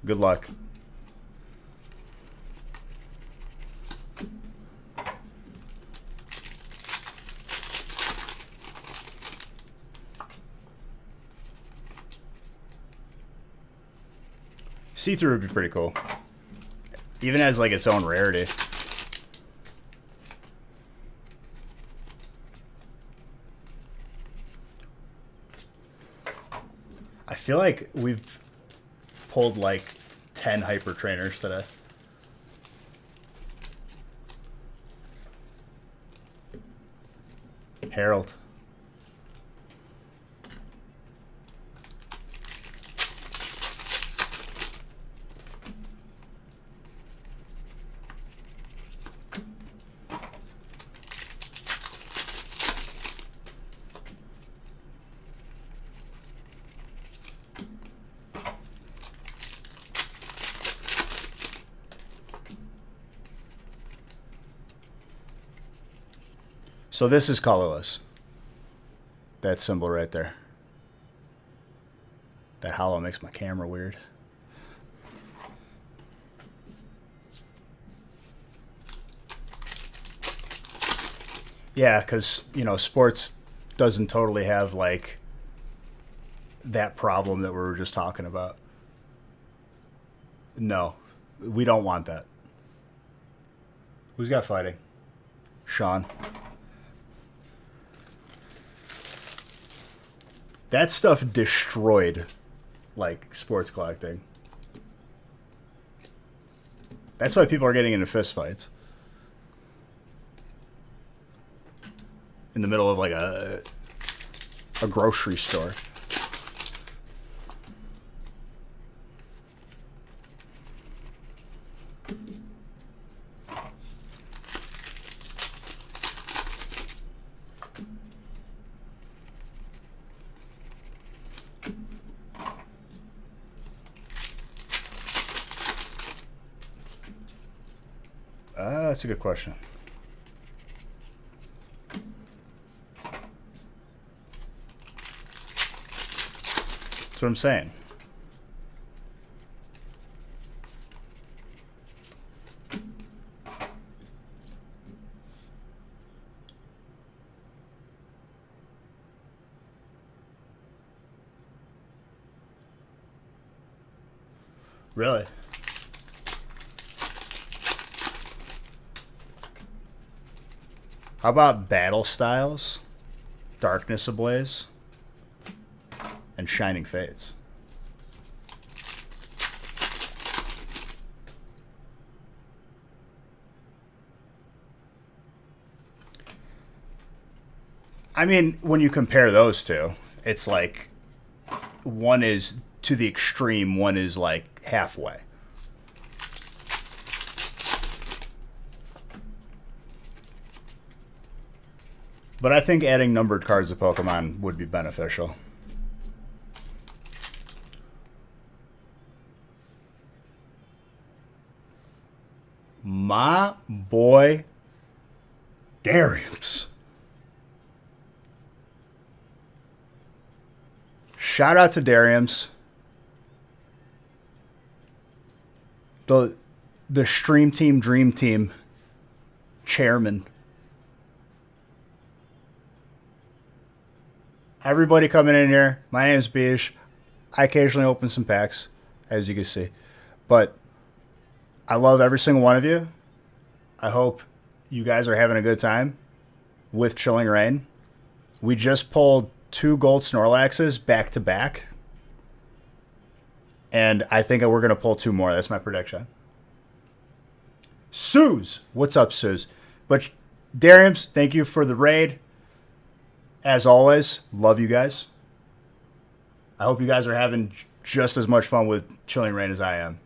good luck. See-through would be pretty cool. Even as like its own rarity. I feel like we've pulled like 10 hyper trainers today. Harold. So this is colorless. That symbol right there. That hollow makes my camera weird. Yeah, because, you know, sports doesn't totally have, like, that problem that we were just talking about. No, we don't want that. Who's got fighting? Sean. That stuff destroyed, like, sports collecting. That's why people are getting into fistfights. In the middle of, like, a a grocery store. That's a good question. That's what I'm saying. Really? How about Battle Styles, Darkness Ablaze, and Shining Fates? I mean, when you compare those two, it's like one is to the extreme, one is like halfway. But I think adding numbered cards to Pokemon would be beneficial. My boy Dariums. Shout out to Dariums. The Stream Team Dream Team chairman. Everybody coming in here. My name's Beige. I occasionally open some packs, as you can see. But I love every single one of you. I hope you guys are having a good time with Chilling Reign. We just pulled 2 gold Snorlaxes back to back. And I think we're going to pull 2 more. That's my prediction. Suze. What's up, Suze? But Dariums, thank you for the raid. As always, love you guys. I hope you guys are having just as much fun with Chilling Reign as I am,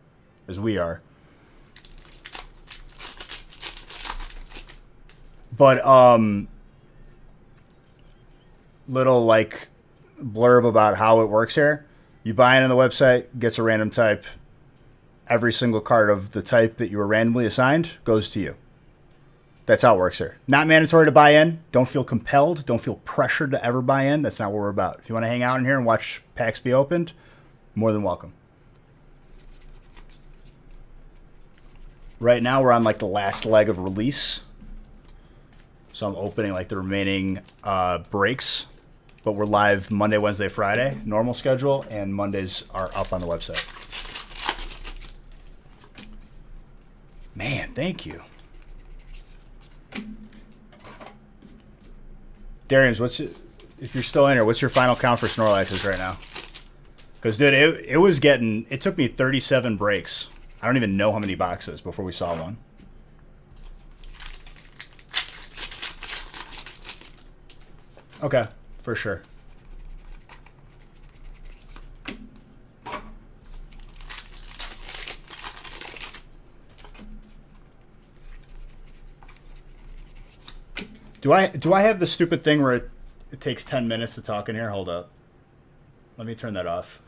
as we are. But little like blurb about how it works here. You buy in on the website, gets a random type. Every single card of the type that you were randomly assigned goes to you. That's how it works here. Not mandatory to buy in. Don't feel compelled. Don't feel pressured to ever buy in. That's not what we're about. If you want to hang out in here and watch packs be opened, more than welcome. Right now, we're on like the last leg of release. So I'm opening like the remaining breaks. But we're live Monday, Wednesday, Friday. Normal schedule. And Mondays are up on the website. Man, thank you. Darians, if you're still in here, what's your final count for Snorlaxes right now? Because, dude, it took me 37 breaks. I don't even know how many boxes before we saw one. Okay, for sure. Do I have the stupid thing where it takes 10 minutes to talk in here? Hold up. Let me turn that off.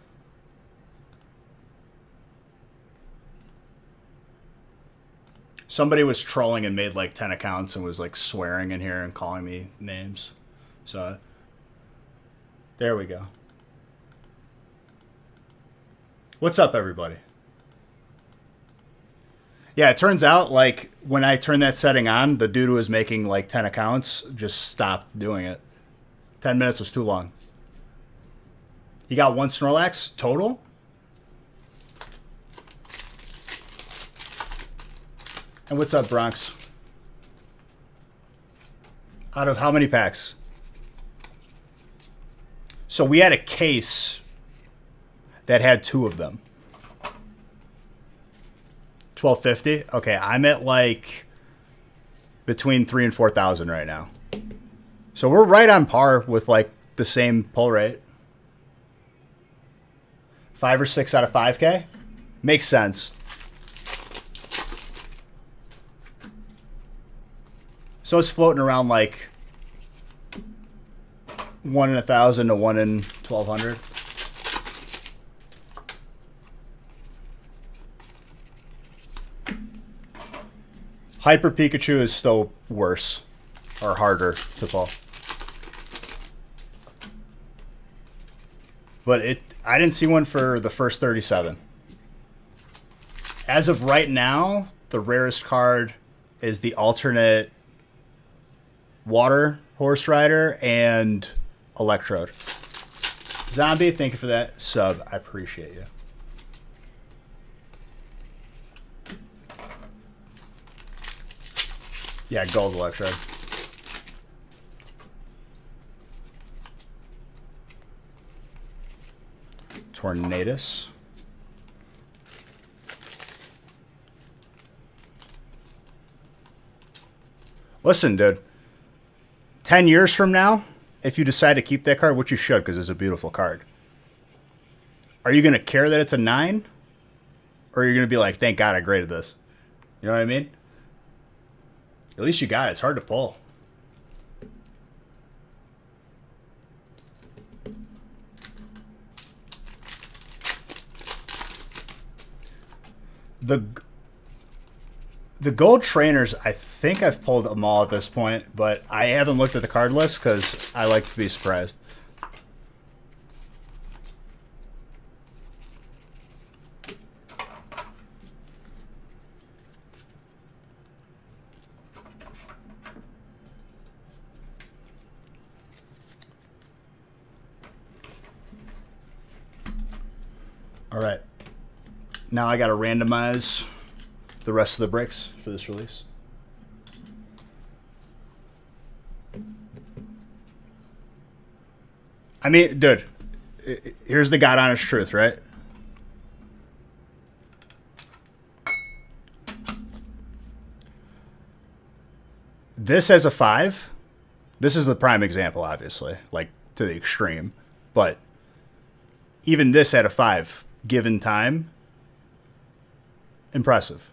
Somebody was trolling and made like 10 accounts and was like swearing in here and calling me names. So there we go. What's up, everybody? Yeah, it turns out, like, when I turned that setting on, the dude who was making, like, 10 accounts just stopped doing it. 10 minutes was too long. He got 1 Snorlax total? And what's up, Bronx? Out of how many packs? So we had a case that had 2 of them. 1250. Okay, I'm at like between 3,000 and 4,000 right now. So we're right on par with like the same pull rate. 5 or 6 out of 5K? Makes sense. So it's floating around like 1 in 1,000 to 1 in 1,200. Hyper Pikachu is still worse or harder to pull. But I didn't see one for the first 37. As of right now, the rarest card is the alternate Water Horse Rider and Electrode. Zombie, thank you for that sub. I appreciate you. Yeah, gold Electrode. Tornadus. Listen, dude. 10 years from now, if you decide to keep that card, which you should because it's a beautiful card, are you going to care that it's a 9? Or are you going to be like, thank God I graded this? You know what I mean? At least you got it. It's hard to pull. The gold trainers, I think I've pulled them all at this point, but I haven't looked at the card list because I like to be surprised. All right. Now I got to randomize the rest of the breaks for this release. I mean, dude, here's the God honest truth, right? This as a 5, this is the prime example, obviously, like to the extreme. But even this at a 5, given time, impressive.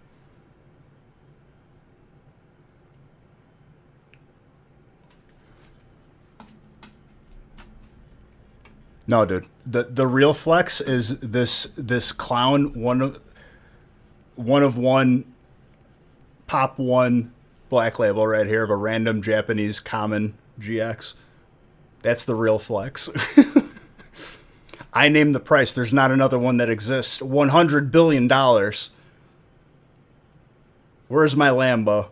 No, dude. The real flex is this clown one of one pop 1 black label right here of a random Japanese common GX. That's the real flex. I named the price. There's not another one that exists. $100 billion. Where's my Lambo?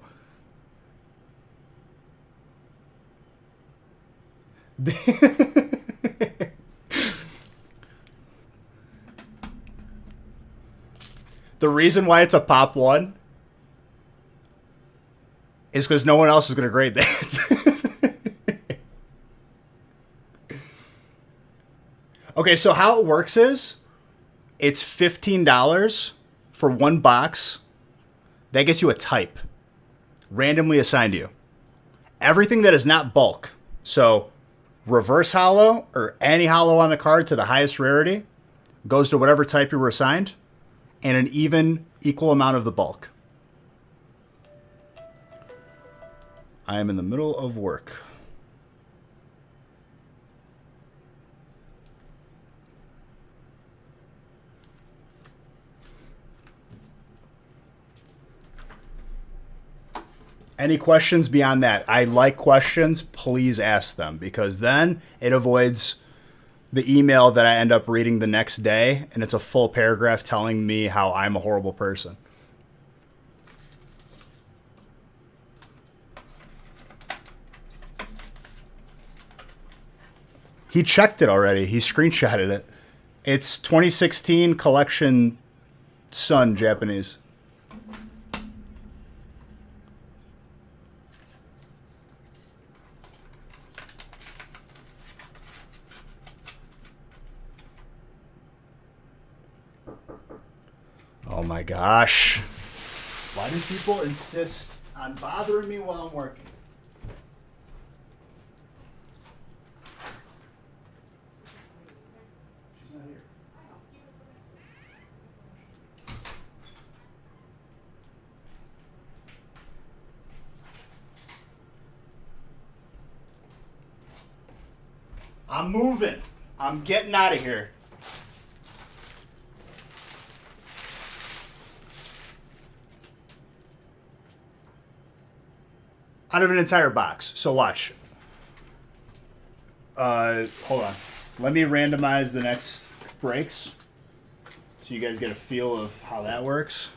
The reason why it's a pop 1 is because no one else is going to grade that. Okay, so how it works is it's $15 for 1 box. That gets you a type randomly assigned to you. Everything that is not bulk, so reverse hollow or any hollow on the card to the highest rarity, goes to whatever type you were assigned, and an equal amount of the bulk. I am in the middle of work. Any questions beyond that? I like questions. Please ask them because then it avoids the email that I end up reading the next day, and it's a full paragraph telling me how I'm a horrible person. He checked it already. He screenshotted it. It's 2016 collection Sun Japanese. Oh my gosh. Why do people insist on bothering me while I'm working? I'm moving. I'm getting out of here. Out of an entire box. So watch. Hold on. Let me randomize the next breaks so you guys get a feel of how that works.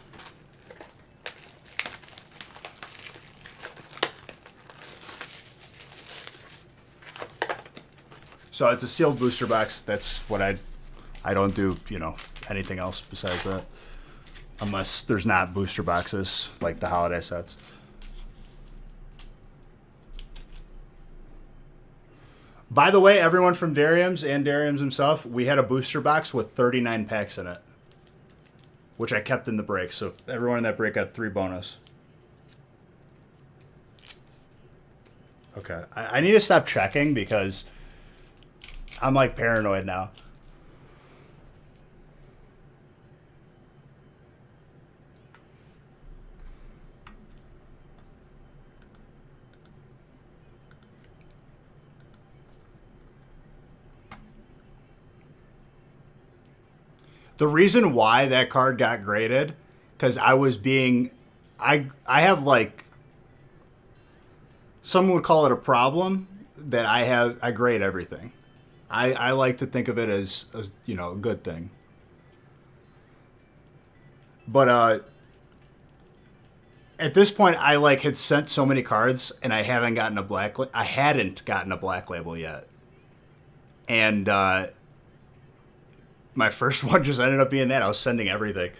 So it's a sealed booster box. That's what I don't do, anything else besides that. Unless there's not booster boxes like the holiday sets. By the way, everyone from Darium's and Darium's himself, we had a booster box with 39 packs in it, which I kept in the break. So everyone in that break got 3 bonus. Okay. I need to stop checking because I'm like paranoid now. The reason why that card got graded, because I was being, I have like, someone would call it a problem that I grade everything. I like to think of it as a good thing. But at this point, I had sent so many cards, and I hadn't gotten a black label yet, and my first one just ended up being that. I was sending everything.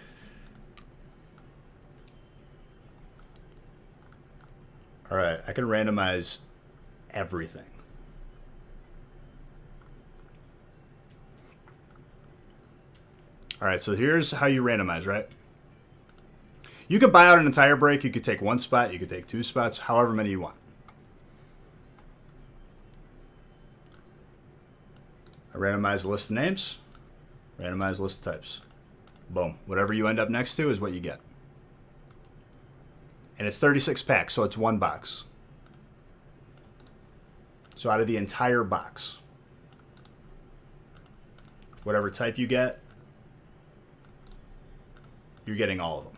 All right, I can randomize everything. All right, so here's how you randomize, right? You could buy out an entire break. You could take 1 spot. You could take 2 spots, however many you want. I randomize the list of names. Randomize list of types. Boom. Whatever you end up next to is what you get. And it's 36 packs, so it's 1 box. So out of the entire box, whatever type you get, you're getting all of them.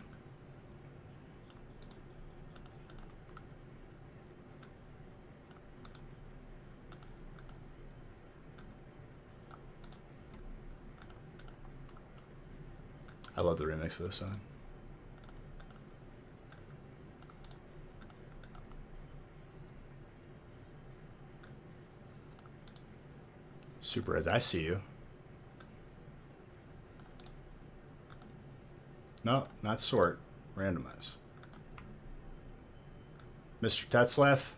I love the remix of this song. Super as I see you. No, not sort. Randomize. Mr. Tetzlaff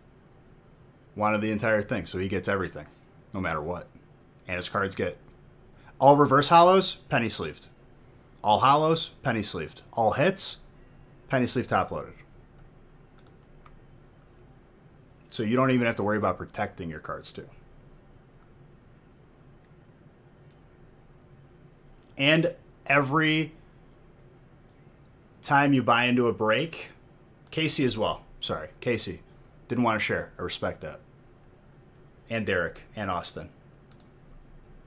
wanted the entire thing, so he gets everything, no matter what. And his cards get all reverse hollows, penny sleeved. All hollows, penny sleeved. All hits, penny sleeve top loaded. So you don't even have to worry about protecting your cards too. And every time you buy into a break, Casey as well. Sorry, Casey. Didn't want to share. I respect that. And Derek and Austin.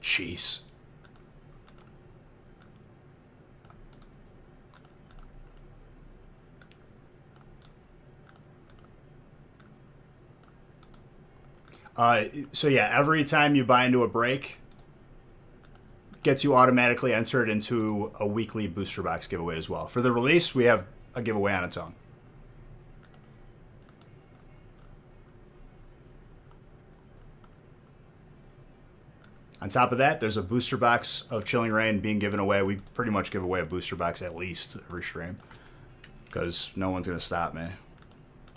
Jeez. So yeah, every time you buy into a break, gets you automatically entered into a weekly booster box giveaway as well. For the release, we have a giveaway on its own. On top of that, there's a booster box of Chilling Reign being given away. We pretty much give away a booster box at least every stream, because no one's going to stop me.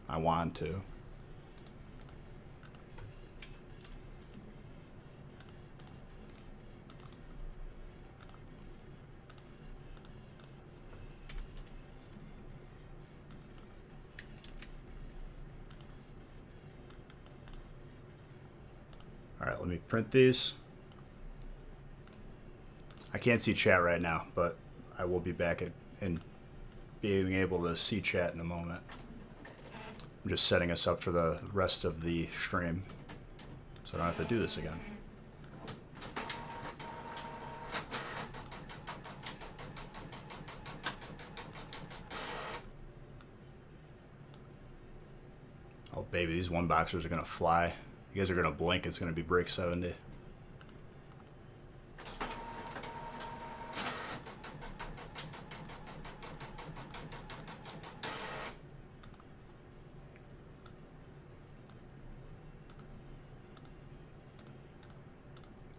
I want to. All right, let me print these. I can't see chat right now, but I will be back and being able to see chat in a moment. I'm just setting us up for the rest of the stream, so I don't have to do this again. baby, these one boxers are gonna fly. You guys are gonna blink. It's gonna be break 70.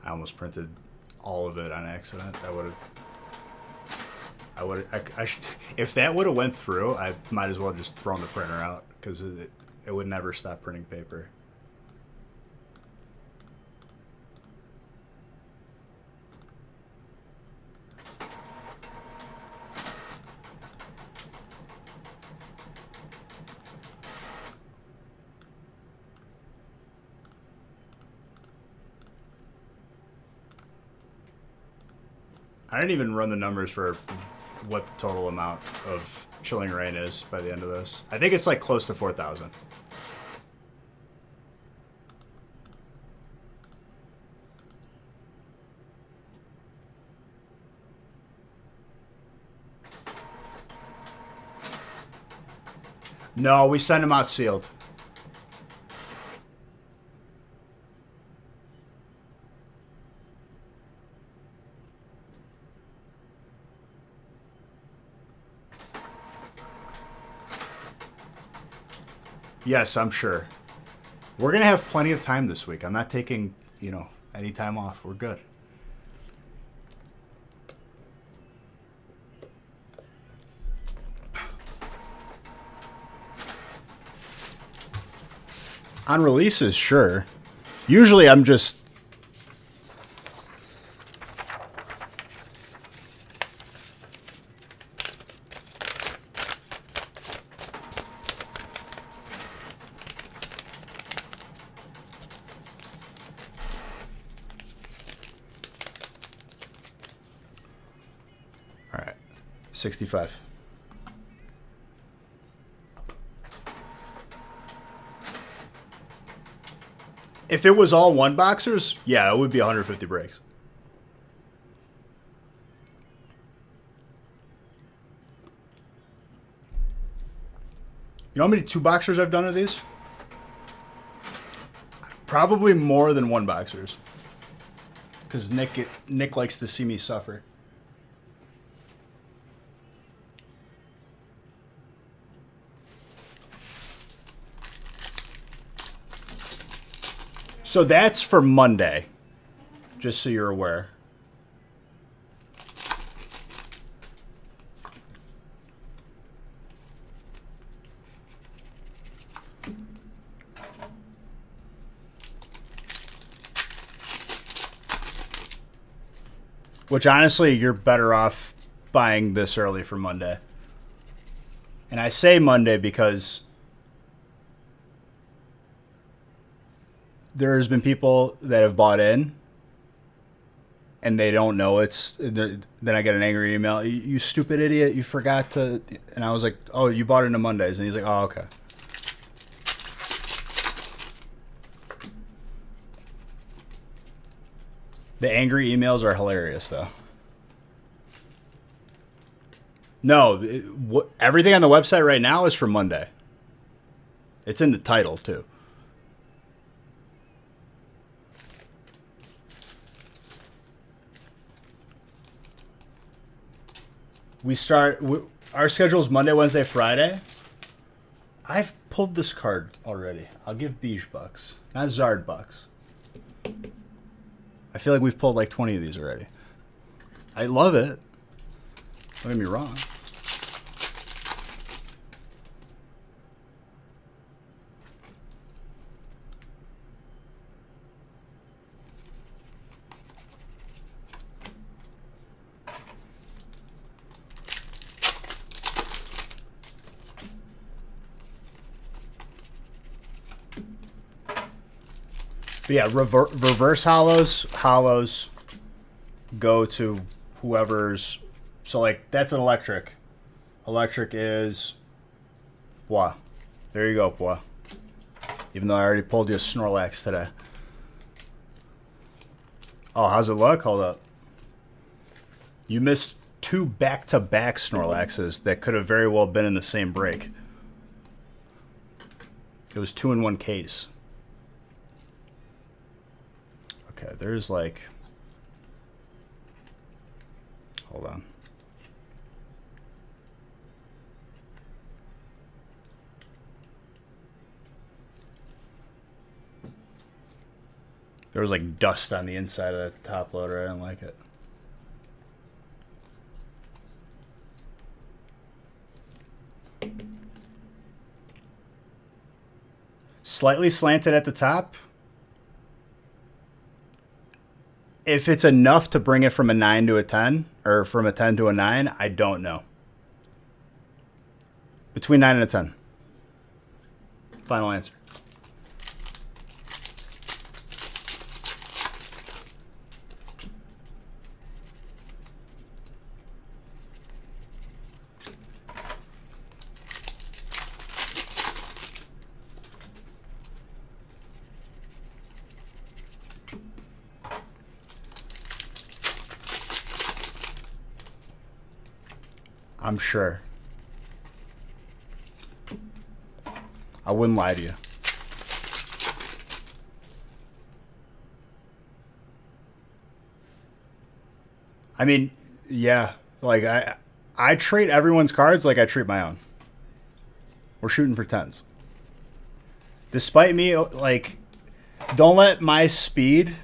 I almost printed all of it on accident. If that would have went through, I might as well just thrown the printer out because it would never stop printing paper. I didn't even run the numbers for what the total amount of Chilling Reign is by the end of this. I think it's like close to 4,000. No, we send them out sealed. Yes, I'm sure. We're going to have plenty of time this week. I'm not taking, any time off. We're good. On releases, sure. Usually I'm just... All right. 65. If it was all one boxers, yeah, it would be 150 breaks. You know how many two boxers I've done of these? Probably more than one boxers. Because Nick likes to see me suffer. So that's for Monday, just so you're aware. Which honestly, you're better off buying this early for Monday. And I say Monday because there's been people that have bought in and they don't know then I get an angry email. You stupid idiot, you forgot to... And I was like, oh, you bought it into Mondays. And he's like, oh, okay. The angry emails are hilarious, though. No, everything on the website right now is for Monday. It's in the title, too. Our schedule is Monday, Wednesday, Friday. I've pulled this card already. I'll give Beige bucks, not Zard bucks. I feel like we've pulled like 20 of these already. I love it. Don't get me wrong. But yeah, reverse hollows go to whoever's. So like that's an electric. Electric is Bois. There you go, Bois. Even though I already pulled you a Snorlax today. Oh, how's it look? Hold up. You missed 2 back-to-back Snorlaxes that could have very well been in the same break. It was 2 in 1 case. Okay, there's like... Hold on. There was like dust on the inside of that top loader. I didn't like it. Slightly slanted at the top. If it's enough to bring it from a 9 to a 10, or from a 10 to a 9, I don't know. Between 9 and a 10. Final answer. I'm sure. I wouldn't lie to you. I mean, yeah. Like, I treat everyone's cards like I treat my own. We're shooting for 10s. Despite me, like, don't let my speed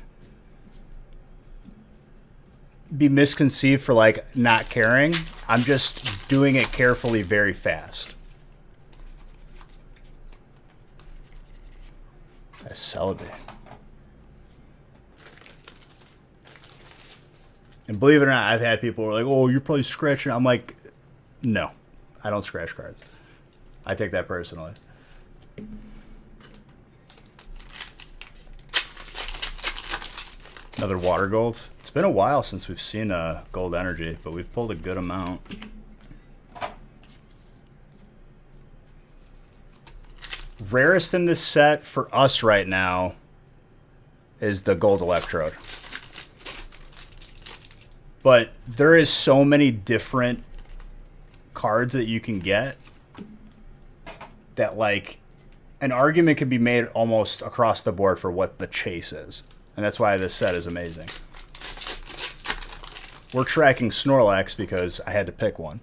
be misconceived for, like, not caring. I'm just doing it carefully very fast. That's Celebi. And believe it or not, I've had people who are like, oh, you're probably scratching. I'm like, no, I don't scratch cards. I take that personally. Another water gold. It's been a while since we've seen a gold energy, but we've pulled a good amount. Rarest in this set for us right now is the gold electrode. But there is so many different cards that you can get that, like, an argument can be made almost across the board for what the chase is. And that's why this set is amazing. We're tracking Snorlax because I had to pick one.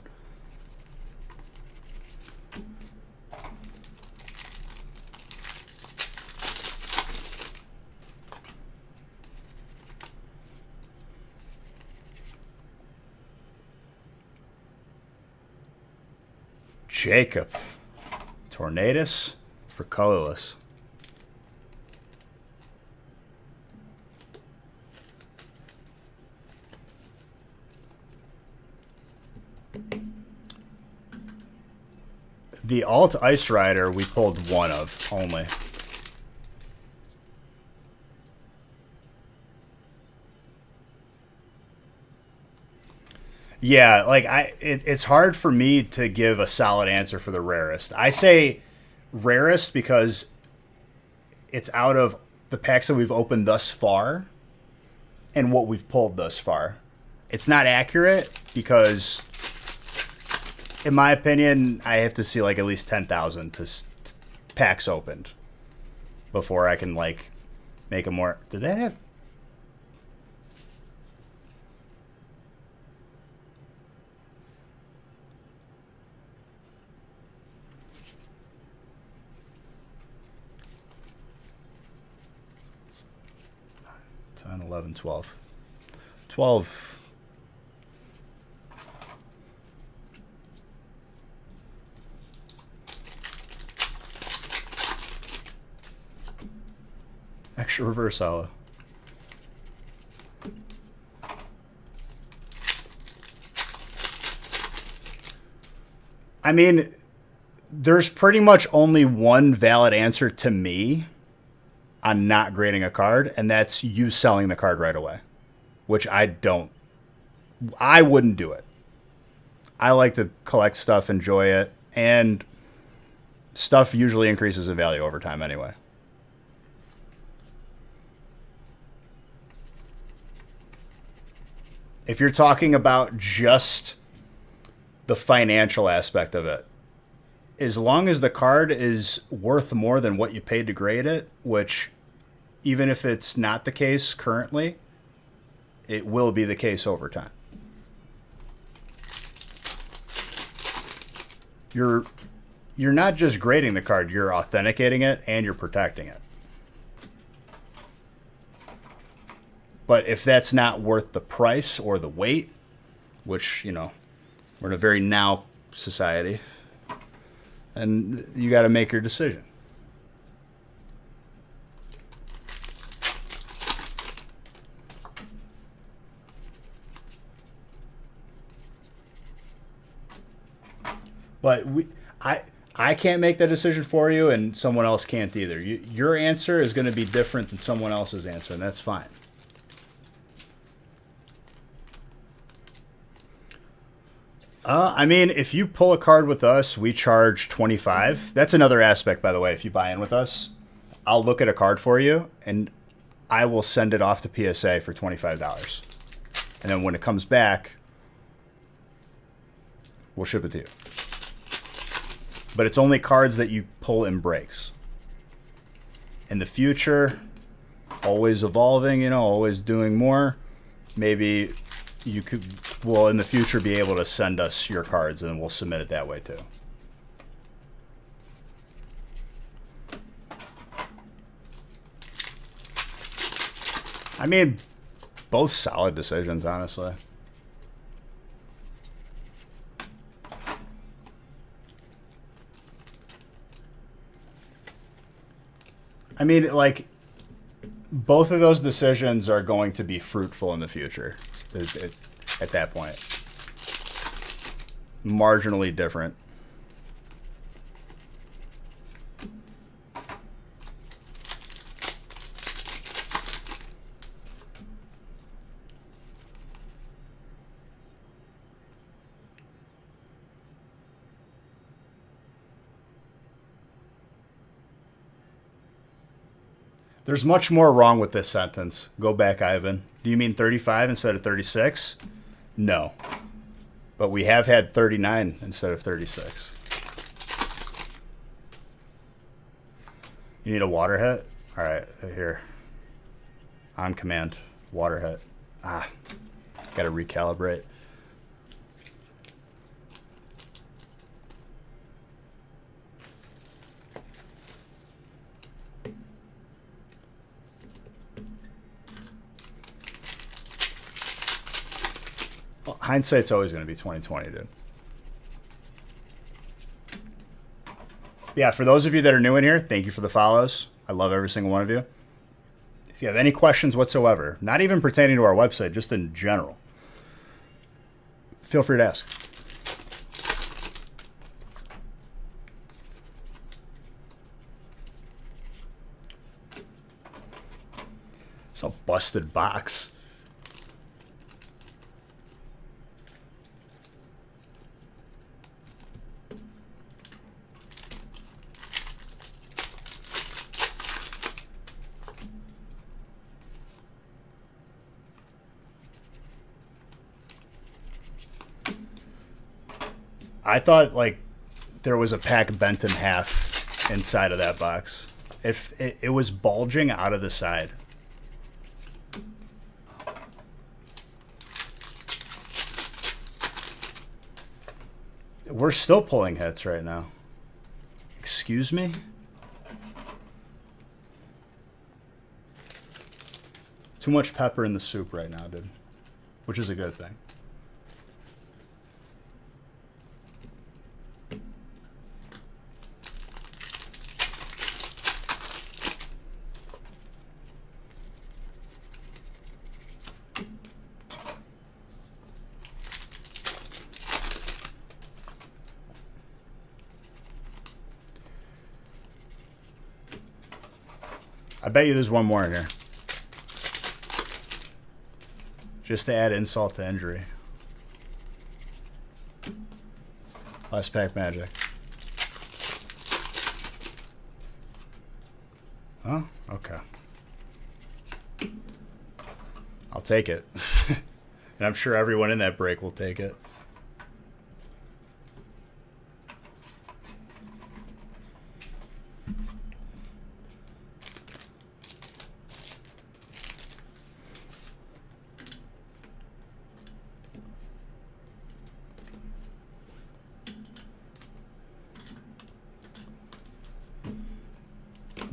Jacob. Tornadus for colorless. The Alt Ice Rider we pulled one of only. Yeah, like it's hard for me to give a solid answer for the rarest. I say rarest because it's out of the packs that we've opened thus far and what we've pulled thus far. It's not accurate because, in my opinion, I have to see like at least 10,000 packs opened before I can like make a more. Did that have? 10, 11, 12. 12. Extra reverse hollow. I mean, there's pretty much only one valid answer to me on not grading a card, and that's you selling the card right away, which I wouldn't do it. I like to collect stuff, enjoy it, and stuff usually increases in value over time anyway. If you're talking about just the financial aspect of it, as long as the card is worth more than what you paid to grade it, which even if it's not the case currently, it will be the case over time. You're not just grading the card, you're authenticating it and you're protecting it. But if that's not worth the price or the weight, which, you know, we're in a very now society, and you got to make your decision. But I can't make that decision for you, and someone else can't either. Your answer is going to be different than someone else's answer, and that's fine. I mean, if you pull a card with us, we charge $25. That's another aspect, by the way. If you buy in with us, I'll look at a card for you, and I will send it off to PSA for $25. And then when it comes back, we'll ship it to you. But it's only cards that you pull in breaks. In the future, always evolving, you know, always doing more. Maybe you will in the future be able to send us your cards and we'll submit it that way too. I mean, both solid decisions, honestly. I mean, like, both of those decisions are going to be fruitful in the future at that point. Marginally different. There's much more wrong with this sentence. Go back, Ivan. Do you mean 35 instead of 36? No. But we have had 39 instead of 36. You need a water hit? All right, here. On command. Water hit. Got to recalibrate. Hindsight's always going to be 2020, dude. Yeah, for those of you that are new in here, thank you for the follows. I love every single one of you. If you have any questions whatsoever, not even pertaining to our website, just in general, feel free to ask. It's a busted box. I thought like there was a pack bent in half inside of that box. If it was bulging out of the side. We're still pulling hits right now. Excuse me? Too much pepper in the soup right now, dude. Which is a good thing. I bet you there's one more in here. Just to add insult to injury. Last pack magic. Oh, okay. I'll take it. And I'm sure everyone in that break will take it.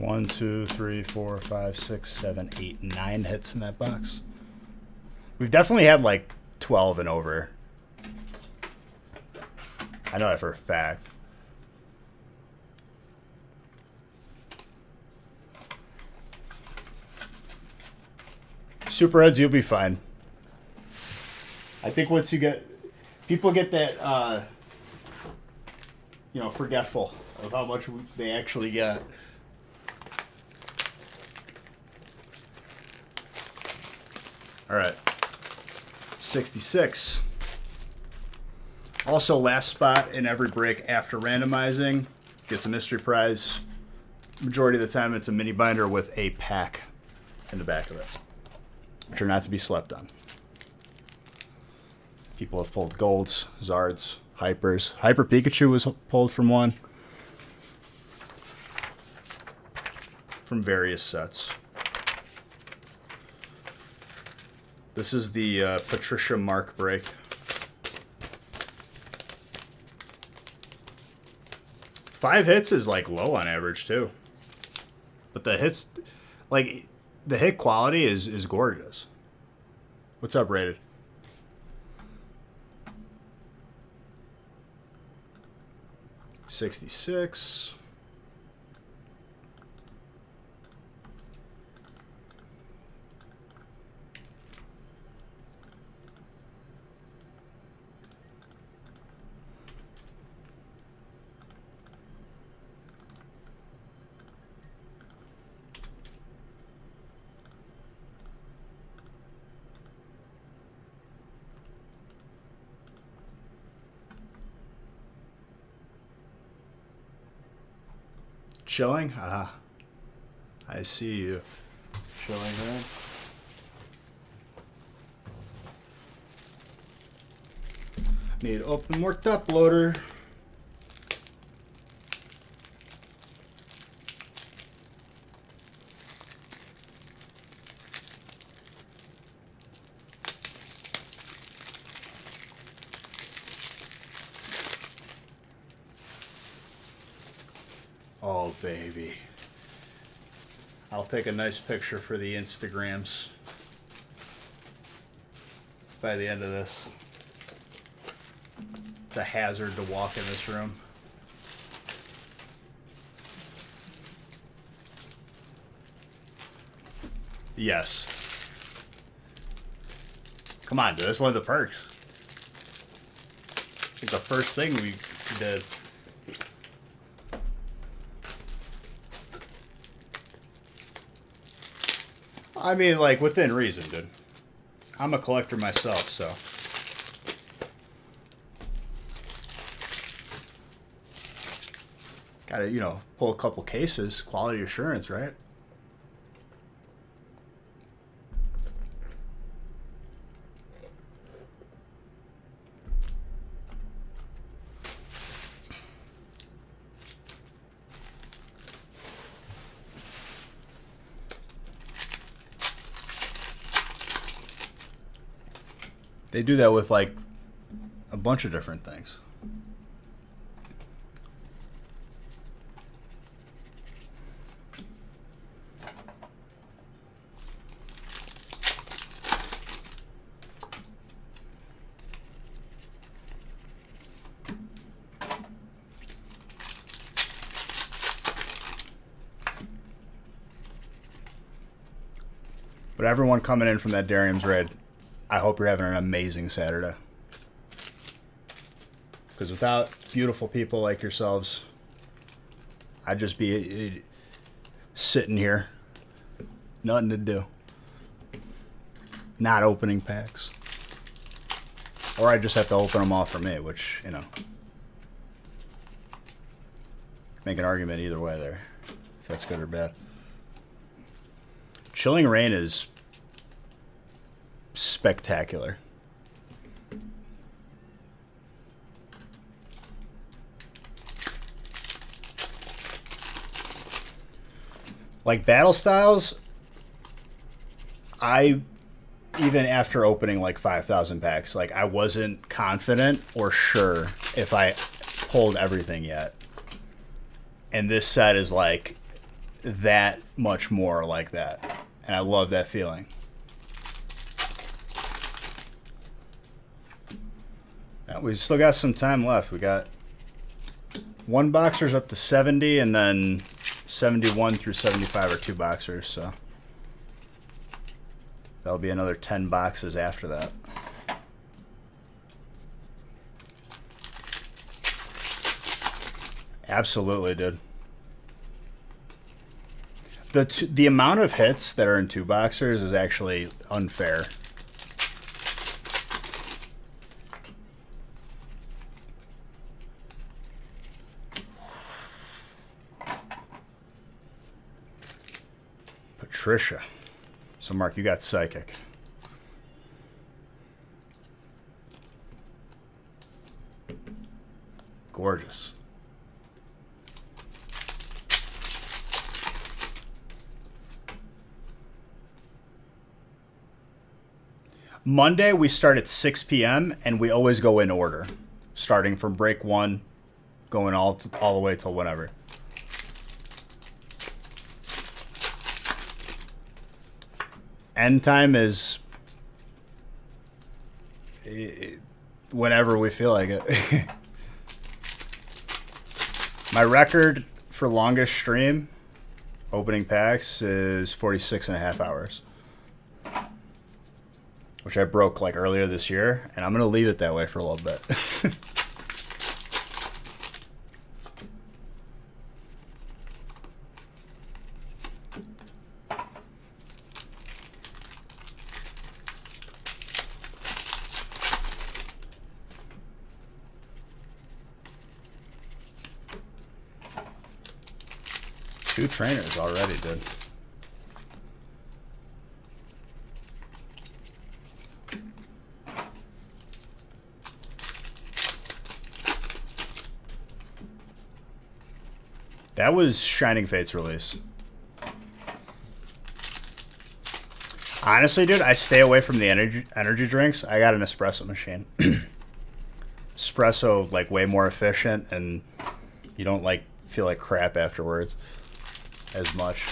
1, 2, 3, 4, 5, 6, 7, 8, 9 hits in that box. We've definitely had like 12 and over. I know that for a fact. Superheads, you'll be fine. I think once you get... People get that, forgetful of how much they actually get. All right. 66. Also, last spot in every break after randomizing gets a mystery prize. Majority of the time, it's a mini binder with a pack in the back of it, which are not to be slept on. People have pulled golds, Zards, Hypers. Hyper Pikachu was pulled from one. From various sets. This is the Patricia Mark break. Five hits is like low on average too. But the hits, like the hit quality is gorgeous. What's up, Rated? $66. Chilling? Ah, I see you. Chilling, man. Need to open more top loader. Oh, baby. I'll take a nice picture for the Instagrams by the end of this. It's a hazard to walk in this room. Yes. Come on, dude. That's one of the perks. It's the first thing we did. I mean, like, within reason, dude. I'm a collector myself, so. Gotta, pull a couple cases. Quality assurance, right? They do that with, like, a bunch of different things. But everyone coming in from that Darium's raid, I hope you're having an amazing Saturday. Because without beautiful people like yourselves, I'd just be sitting here. Nothing to do. Not opening packs. Or I just have to open them all for me, which, make an argument either way there. If that's good or bad. Chilling Reign is spectacular. Like battle styles, even after opening like 5,000 packs, like I wasn't confident or sure if I pulled everything yet. And this set is like that much more like that. And I love that feeling. Now, we've still got some time left. We got one boxer's up to 70, and then 71 through 75 are two boxers, so that'll be another 10 boxes after that. Absolutely, dude. The amount of hits that are in two boxers is actually unfair. Patricia. So, Mark, you got Psychic. Gorgeous. Monday, we start at 6 p.m., and we always go in order, starting from break 1, going all the way till whenever. End time is whenever we feel like it. My record for longest stream, opening packs, is 46 and a half hours. Which I broke like earlier this year, and I'm going to leave it that way for a little bit. Two trainers already, dude. That was Shining Fate's release. Honestly, dude, I stay away from the energy drinks. I got an espresso machine. Espresso, like, way more efficient, and you don't, like, feel like crap afterwards as much.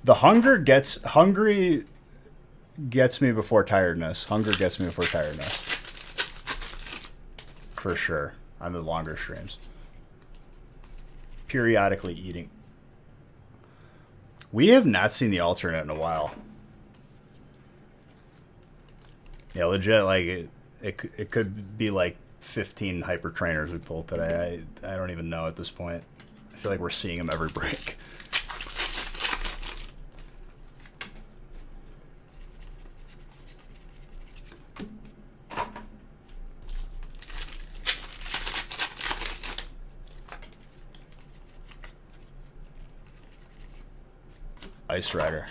The hungry gets me before tiredness. Hunger gets me before tiredness. For sure, on the longer streams. Periodically eating. We have not seen the alternate in a while. Yeah, legit, like, it could be like 15 hyper trainers we pulled today. I don't even know at this point. I feel like we're seeing them every break. Ice Rider.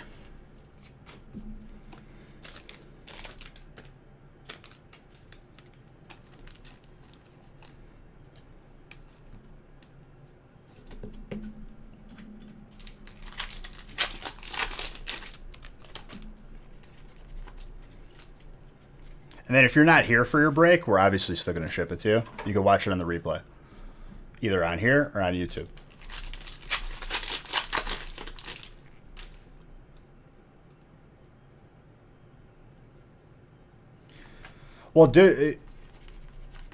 And then if you're not here for your break, we're obviously still going to ship it to you. You can watch it on the replay, either on here or on YouTube. Well, dude,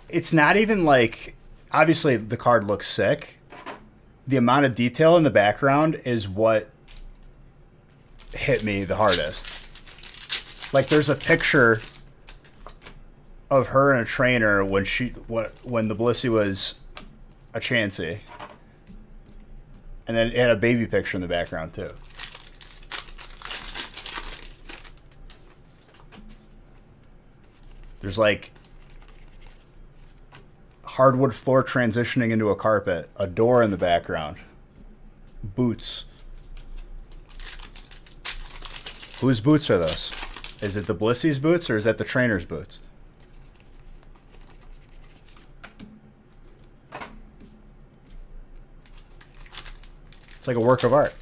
it's not even like, obviously the card looks sick. The amount of detail in the background is what hit me the hardest. Like, there's a picture of her and a trainer when the Blissey was a Chansey. And then it had a baby picture in the background too. There's like hardwood floor transitioning into a carpet, a door in the background, boots. Whose boots are those? Is it the Blissey's boots or is that the trainer's boots? It's like a work of art.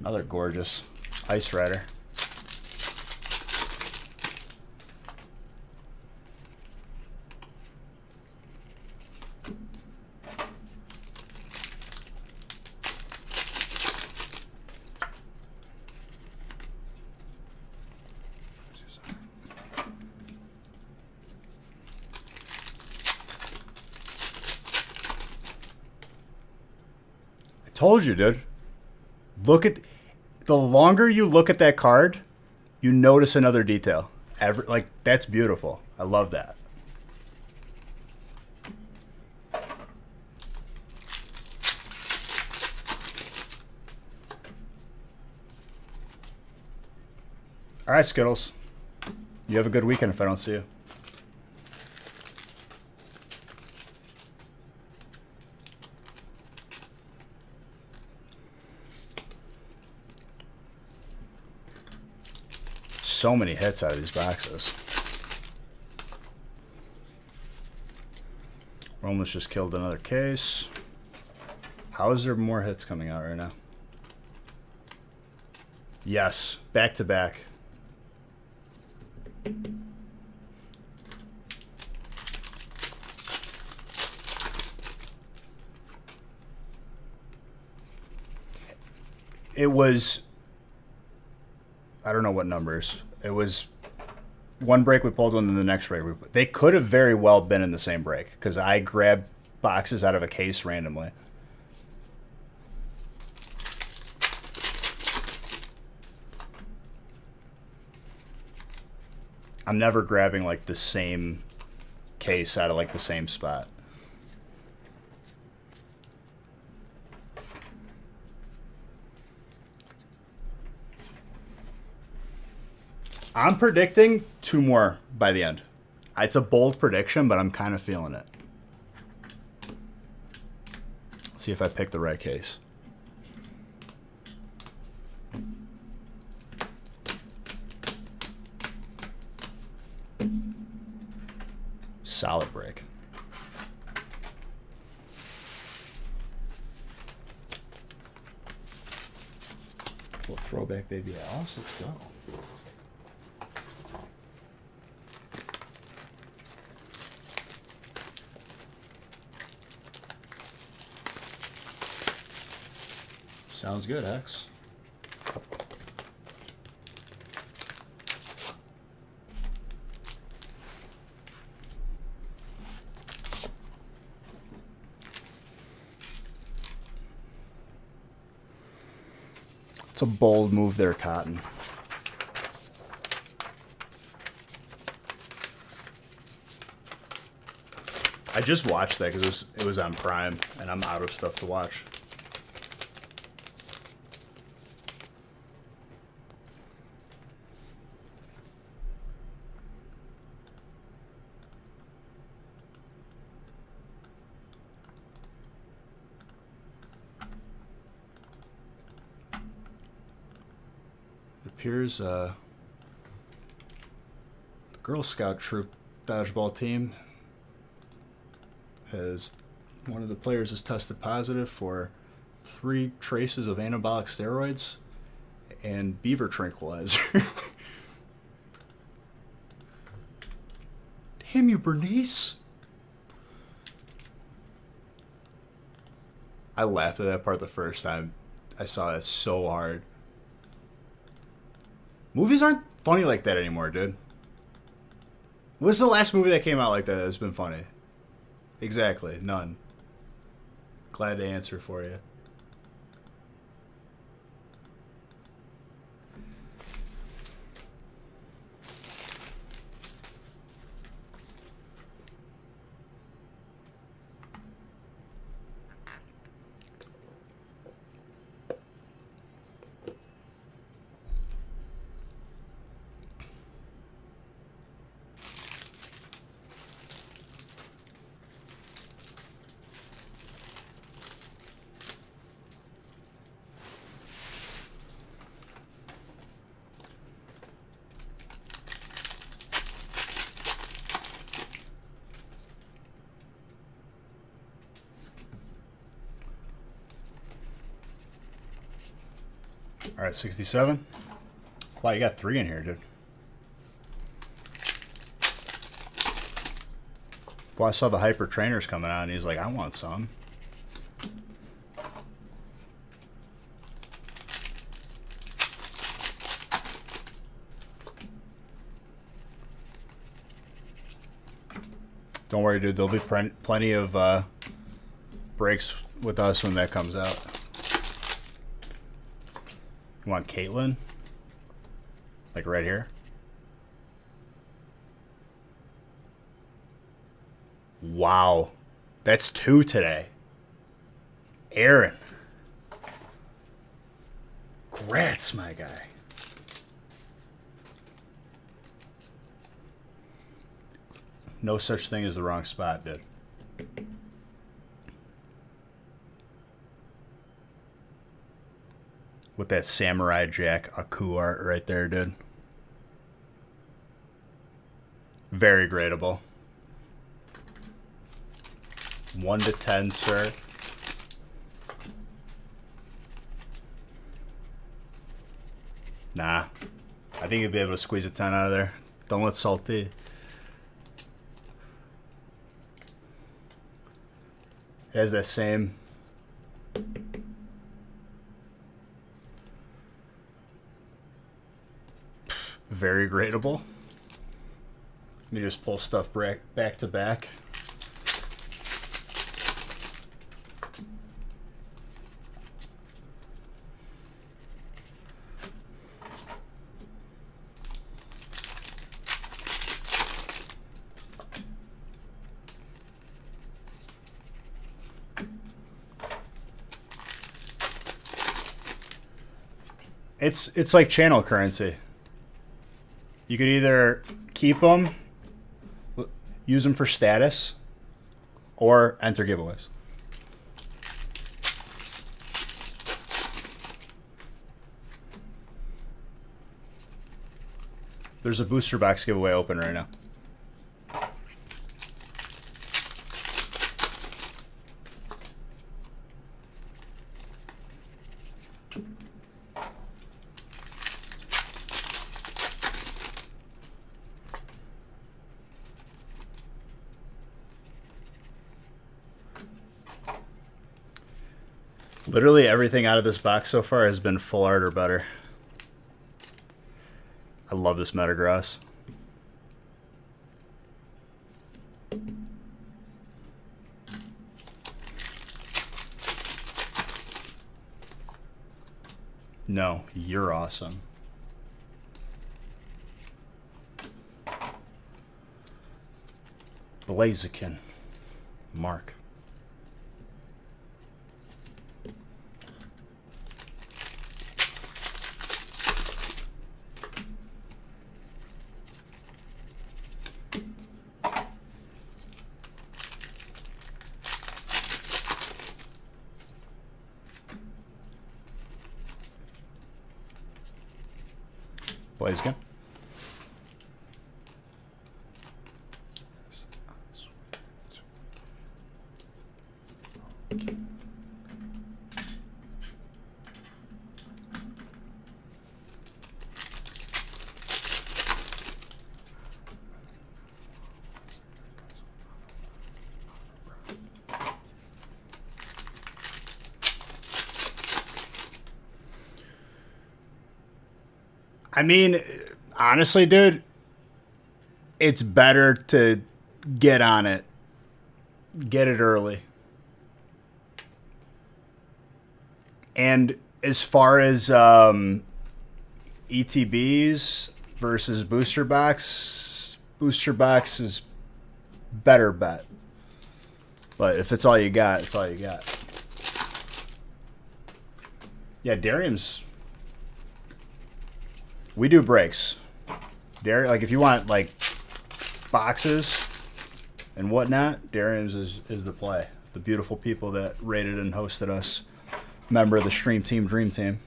Another gorgeous Ice Rider. Told you, dude. Look at the longer you look at that card, you notice another detail. Like, that's beautiful. I love that. All right, Skittles. You have a good weekend if I don't see you. So many hits out of these boxes. We almost just killed another case. How is there more hits coming out right now? Yes, back to back. It was, I don't know what numbers. It was one break we pulled, one, then the next break. They could have very well been in the same break because I grabbed boxes out of a case randomly. I'm never grabbing like the same case out of like the same spot. I'm predicting 2 more by the end. It's a bold prediction, but I'm kind of feeling it. Let's see if I pick the right case. Solid break. Little throwback Baby Alice. Let's go. Sounds good, X. It's a bold move there, Cotton. I just watched that because it was on Prime, and I'm out of stuff to watch. It appears the Girl Scout troop dodgeball team has, one of the players has tested positive for 3 traces of anabolic steroids and beaver tranquilizer. Damn you, Bernice. I laughed at that part the first time I saw it so hard. Movies aren't funny like that anymore, dude. What's the last movie that came out like that that's been funny? Exactly, none. Glad to answer for you. All right, 67. Wow, you got 3 in here, dude. Well, I saw the Hyper Trainers coming out, and he's like, I want some. Don't worry, dude. There'll be plenty of breaks with us when that comes out. You want Caitlyn? Like right here? Wow. That's 2 today. Aaron. Congrats, my guy. No such thing as the wrong spot, dude. With that Samurai Jack Aku art right there, dude. Very gradable. 1 to 10, sir. Nah. I think you'll be able to squeeze a 10 out of there. Don't let Salty. It has that same... Very gradable. Let me just pull stuff back to back. It's like channel currency. You could either keep them, use them for status, or enter giveaways. There's a booster box giveaway open right now. Literally everything out of this box so far has been full art or better. I love this Metagross. No, you're awesome. Blaziken. Mark. Blaziken. I mean, honestly, dude, it's better to get on it. Get it early. And as far as ETBs versus booster box is better bet. But if it's all you got, it's all you got. Yeah, Darium's... We do breaks. Like if you want like boxes and whatnot, Darium's is the play. The beautiful people that rated and hosted us. Member of the Stream Team Dream Team.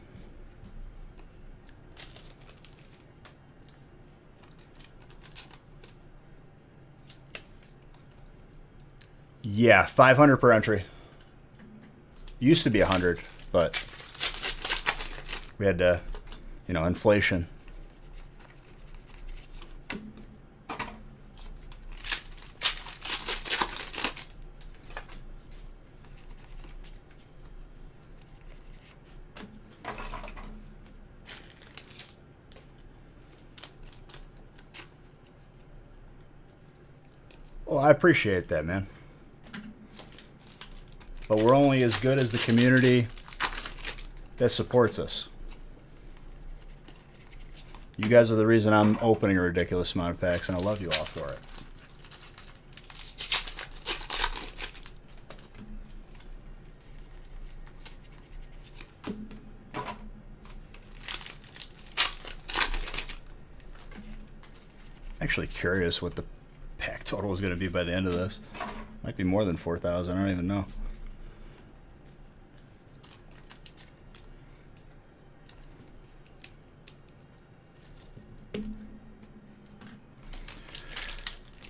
Yeah, 500 per entry. Used to be 100, but We had to, inflation. Well, I appreciate that, man. But we're only as good as the community that supports us. You guys are the reason I'm opening a ridiculous amount of packs, and I love you all for it. Actually curious what the pack total is going to be by the end of this. Might be more than 4,000. I don't even know.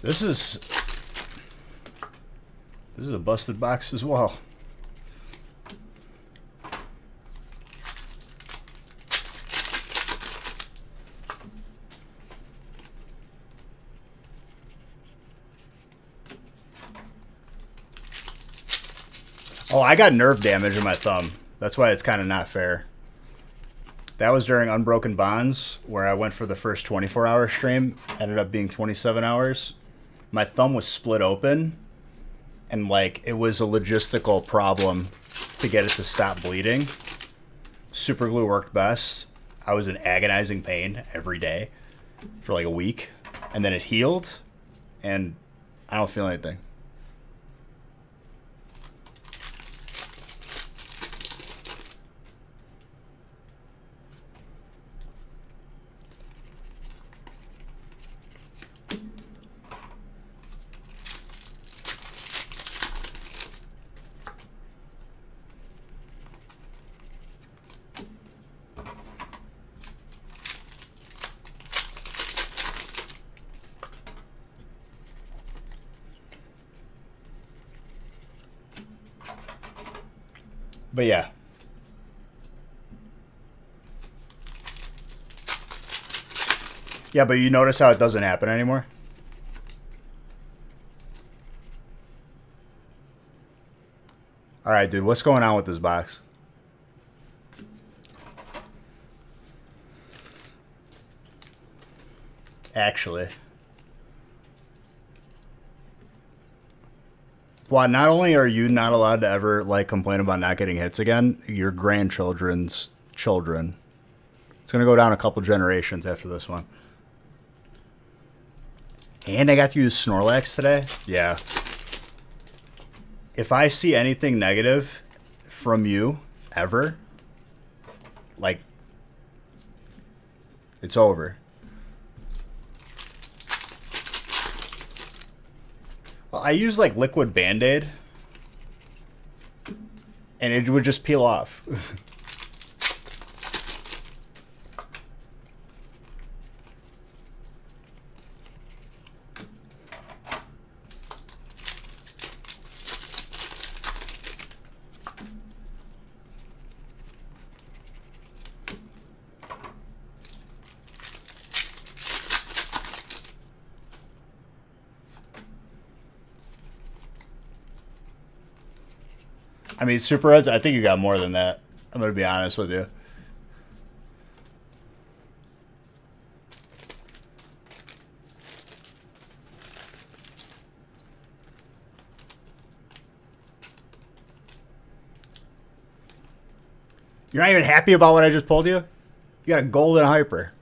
This is a busted box as well. Oh, I got nerve damage in my thumb. That's why it's kind of not fair. That was during Unbroken Bonds, where I went for the first 24-hour stream. Ended up being 27 hours. My thumb was split open, and it was a logistical problem to get it to stop bleeding. Super glue worked best. I was in agonizing pain every day for a week, and then it healed, and I don't feel anything. But yeah. Yeah, but you notice how it doesn't happen anymore? Alright, dude, what's going on with this box? Actually. Well, not only are you not allowed to ever complain about not getting hits again, your grandchildren's children. It's gonna go down a couple generations after this one. And I got to use Snorlax today. Yeah. If I see anything negative from you ever, it's over. Well, I use liquid Band-Aid, and it would just peel off. I mean, Super Reds, I think you got more than that. I'm going to be honest with you. You're not even happy about what I just pulled you? You got a golden hyper.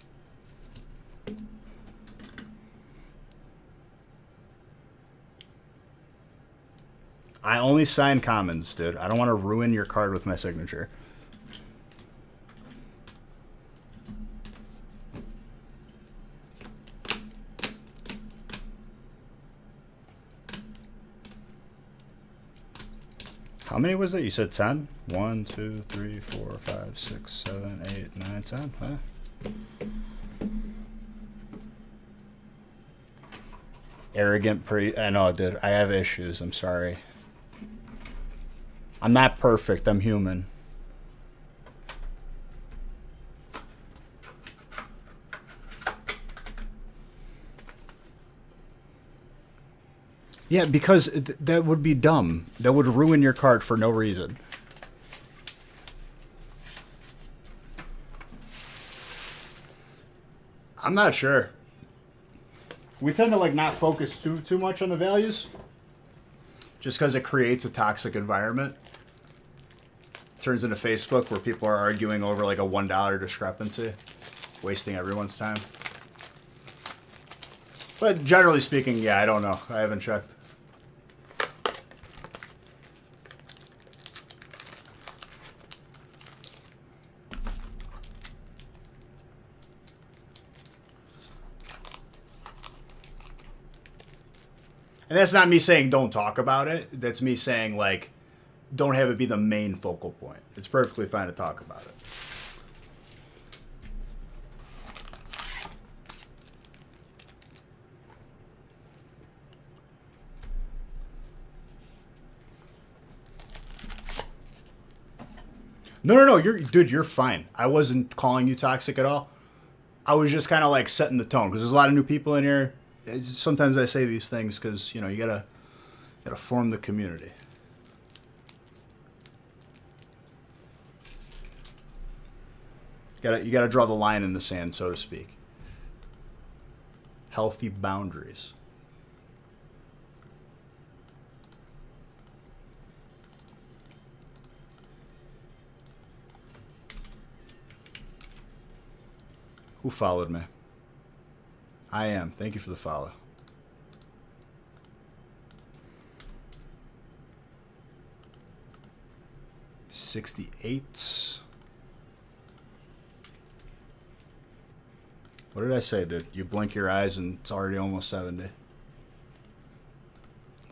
I only sign commons, dude. I don't want to ruin your card with my signature. How many was it? You said 10? 1, 2, 3, 4, 5, 6, 7, 8, 9, 10. Huh? Arrogant I know, dude. I have issues. I'm sorry. I'm not perfect. I'm human. Yeah, because that would be dumb. That would ruin your cart for no reason. I'm not sure. We tend to like not focus too much on the values, just because it creates a toxic environment. Turns into Facebook where people are arguing over like a $1 discrepancy, wasting everyone's time. But generally speaking, yeah, I don't know. I haven't checked. And that's not me saying don't talk about it. That's me saying, like, don't have it be the main focal point. It's perfectly fine to talk about it. No. You're fine. I wasn't calling you toxic at all. I was just kind of like setting the tone because there's a lot of new people in here. Sometimes I say these things because you know you gotta form the community. You gotta draw the line in the sand, so to speak. Healthy boundaries. Who followed me? I am. Thank you for the follow. $68. What did I say, dude? You blink your eyes and it's already almost 70.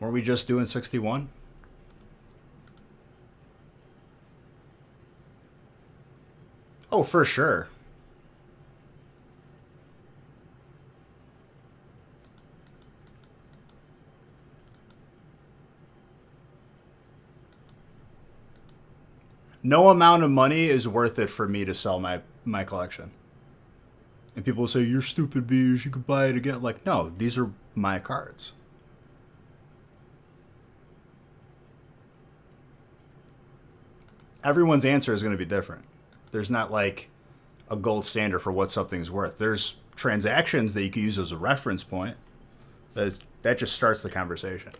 Weren't we just doing 61? Oh, for sure. No amount of money is worth it for me to sell my collection. And people will say, you're stupid, Beers, you could buy it again. Like, no, these are my cards. Everyone's answer is going to be different. There's not like a gold standard for what something's worth. There's transactions that you can use as a reference point. That just starts the conversation.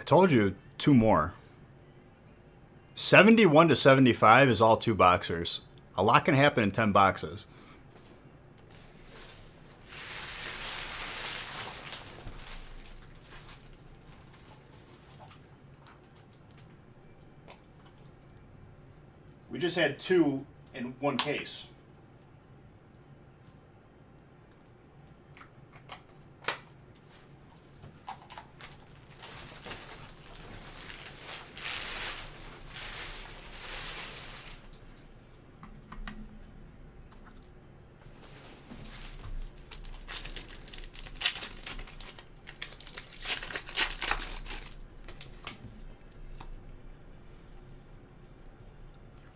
Told you, two more. 71 to 75 is all two boxers. A lot can happen in 10 boxes. We just had two in one case.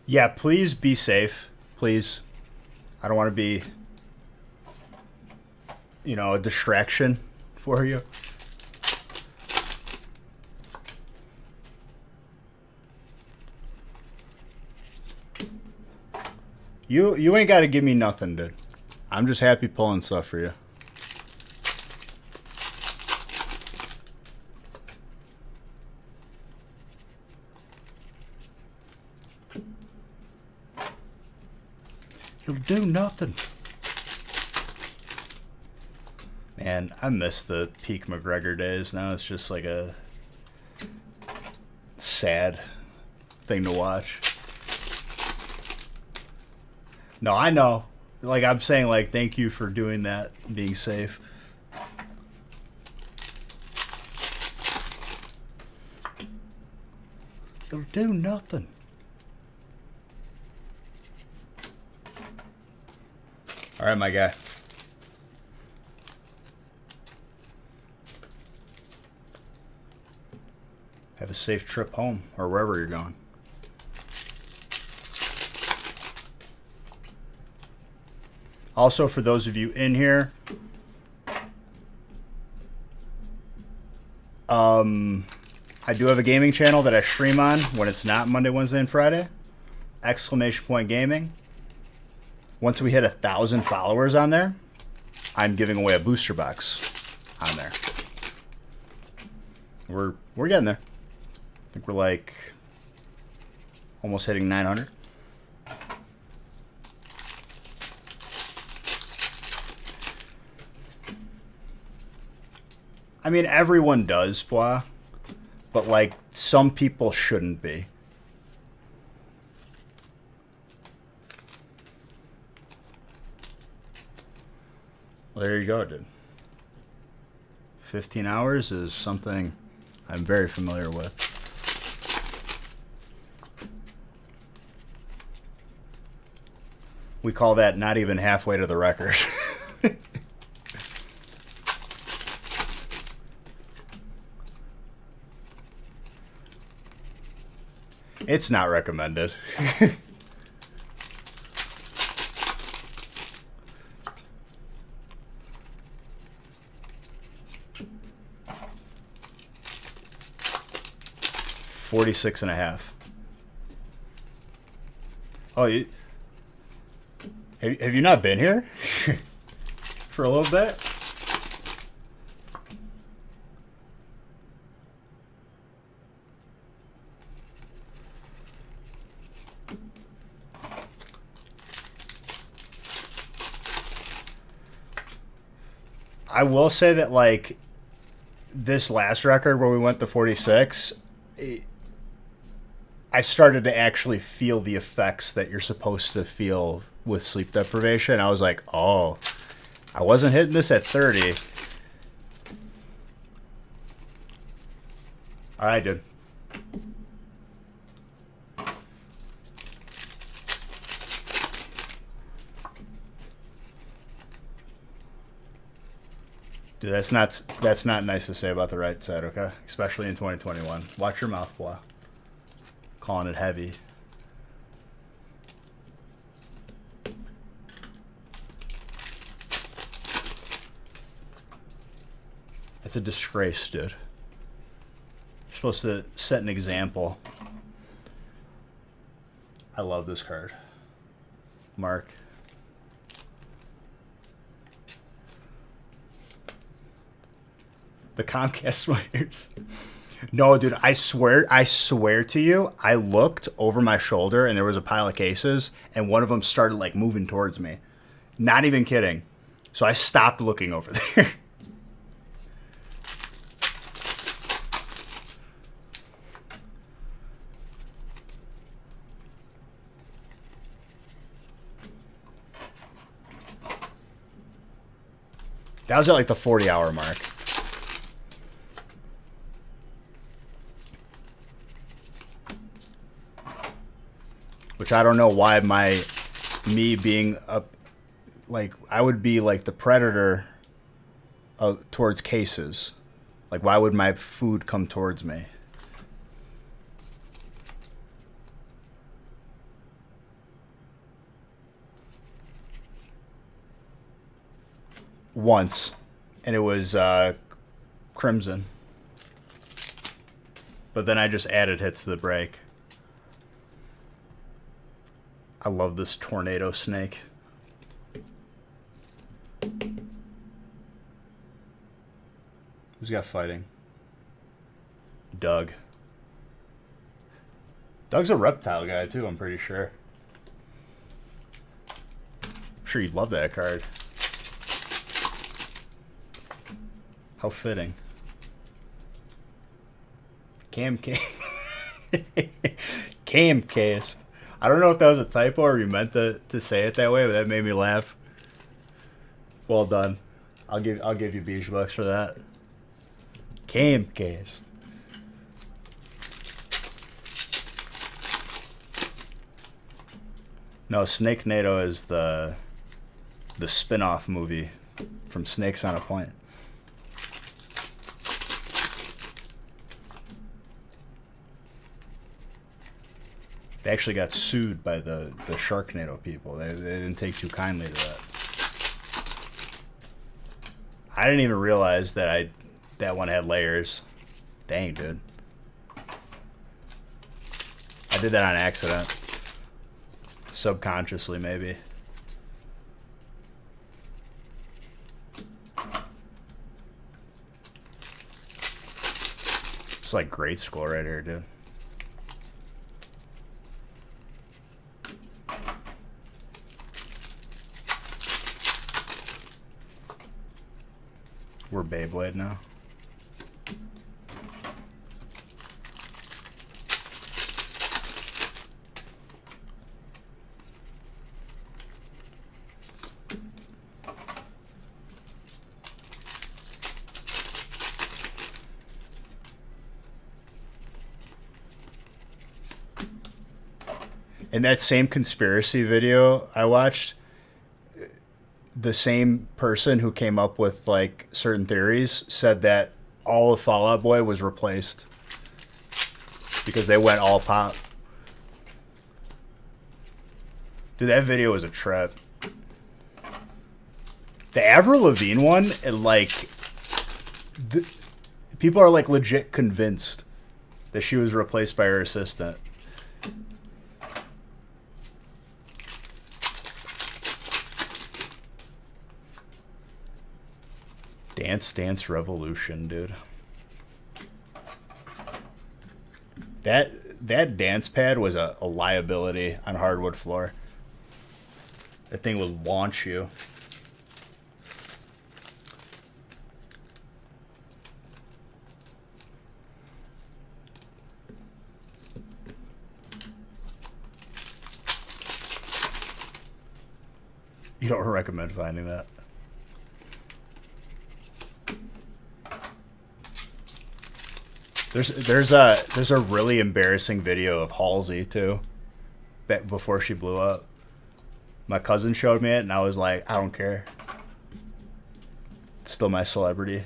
Yeah, please be safe. Please. I don't want to be, a distraction for you. You ain't got to give me nothing, dude. I'm just happy pulling stuff for you. You'll do nothing. Man, I miss the peak McGregor days. Now it's just like a sad thing to watch. No, I know. Like, I'm saying, like, thank you for doing that, being safe. It'll do nothing. All right, my guy. Have a safe trip home or wherever you're going. Also, for those of you in here, I do have a gaming channel that I stream on when it's not Monday, Wednesday, and Friday. Exclamation Point Gaming. Once we hit 1,000 followers on there, I'm giving away a booster box on there. We're getting there. I think we're like almost hitting 900. I mean, everyone does, blah, but like some people shouldn't be. Well, there you go, dude. 15 hours is something I'm very familiar with. We call that not even halfway to the record. It's not recommended. $46.50. Oh, have you not been here for a little bit? I will say that, like, this last record where we went to 46, I started to actually feel the effects that you're supposed to feel with sleep deprivation. I was like, oh, I wasn't hitting this at 30. All right, dude. Dude, that's not nice to say about the right side, okay? Especially in 2021. Watch your mouth, boy. Calling it heavy. It's a disgrace, dude. You're supposed to set an example. I love this card. Mark. The Comcast Smithers. No, dude, I swear to you, I looked over my shoulder and there was a pile of cases and one of them started like moving towards me. Not even kidding. So I stopped looking over there. That was at like the 40-hour mark. Which I don't know why me being up, like, I would be like the predator towards cases. Like, why would my food come towards me? Once, and it was Crimson. But then I just added hits to the break. I love this tornado snake. Who's got fighting? Doug. Doug's a reptile guy too, I'm pretty sure. I'm sure you'd love that card. How fitting. Camcast. I don't know if that was a typo or you meant to say it that way, but that made me laugh. Well done. I'll give you beach bucks for that. Camcast. No, Snake NATO is the spin-off movie from Snakes on a Plane. They actually got sued by the Sharknado people. They didn't take too kindly to that. I didn't even realize that that one had layers. Dang, dude. I did that on accident. Subconsciously, maybe. It's like grade school right here, dude. We're Beyblade now. In that same conspiracy video I watched, the same person who came up with like certain theories said that all of Fall Out Boy was replaced because they went all pop. Dude, that video was a trip. The Avril Lavigne one, people are like legit convinced that she was replaced by her assistant. Dance Dance Revolution, dude. That dance pad was a liability on hardwood floor. That thing would launch you. You don't recommend finding that. There's a really embarrassing video of Halsey too, back before she blew up. My cousin showed me it, and I was like, I don't care. It's still my celebrity.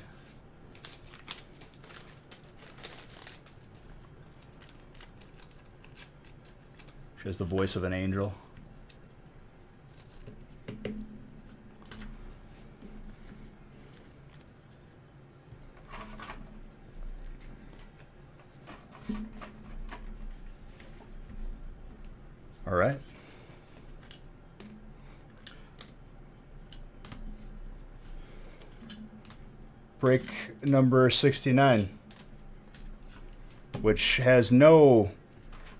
She has the voice of an angel. All right. Break number 69, which has no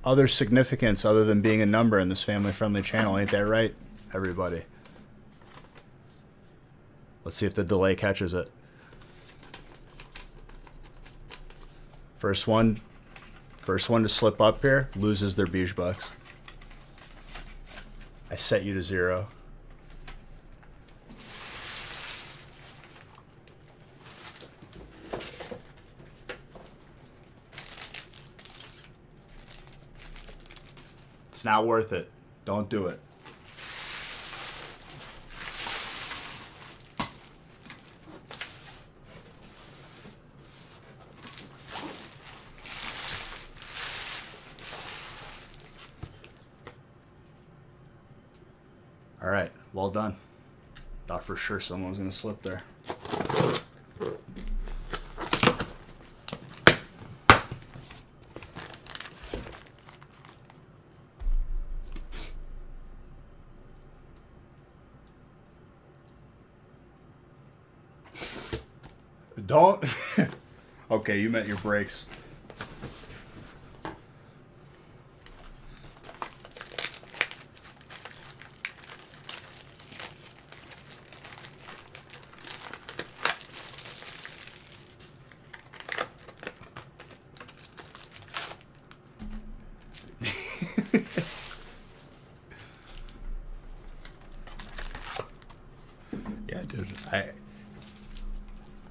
other significance other than being a number in this family-friendly channel. Ain't that right, everybody? Let's see if the delay catches it. First one to slip up here loses their beige bucks. I set you to 0. It's not worth it. Don't do it. All right, well done. Thought for sure someone was going to slip there. Don't. Okay, you meant your brakes. Yeah, dude.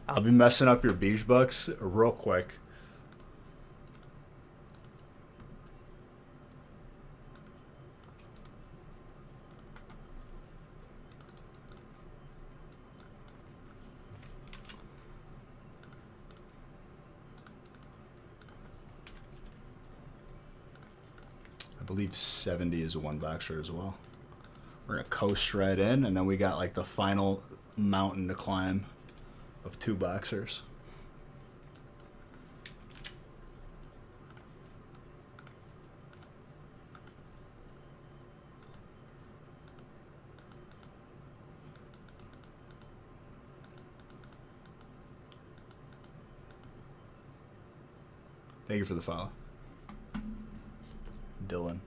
I'll be messing up your beige bucks real quick. believe 70 is a one boxer as well. We're gonna coast right in, and then we got like the final mountain to climb of two boxers. Thank you for the follow, Dylan.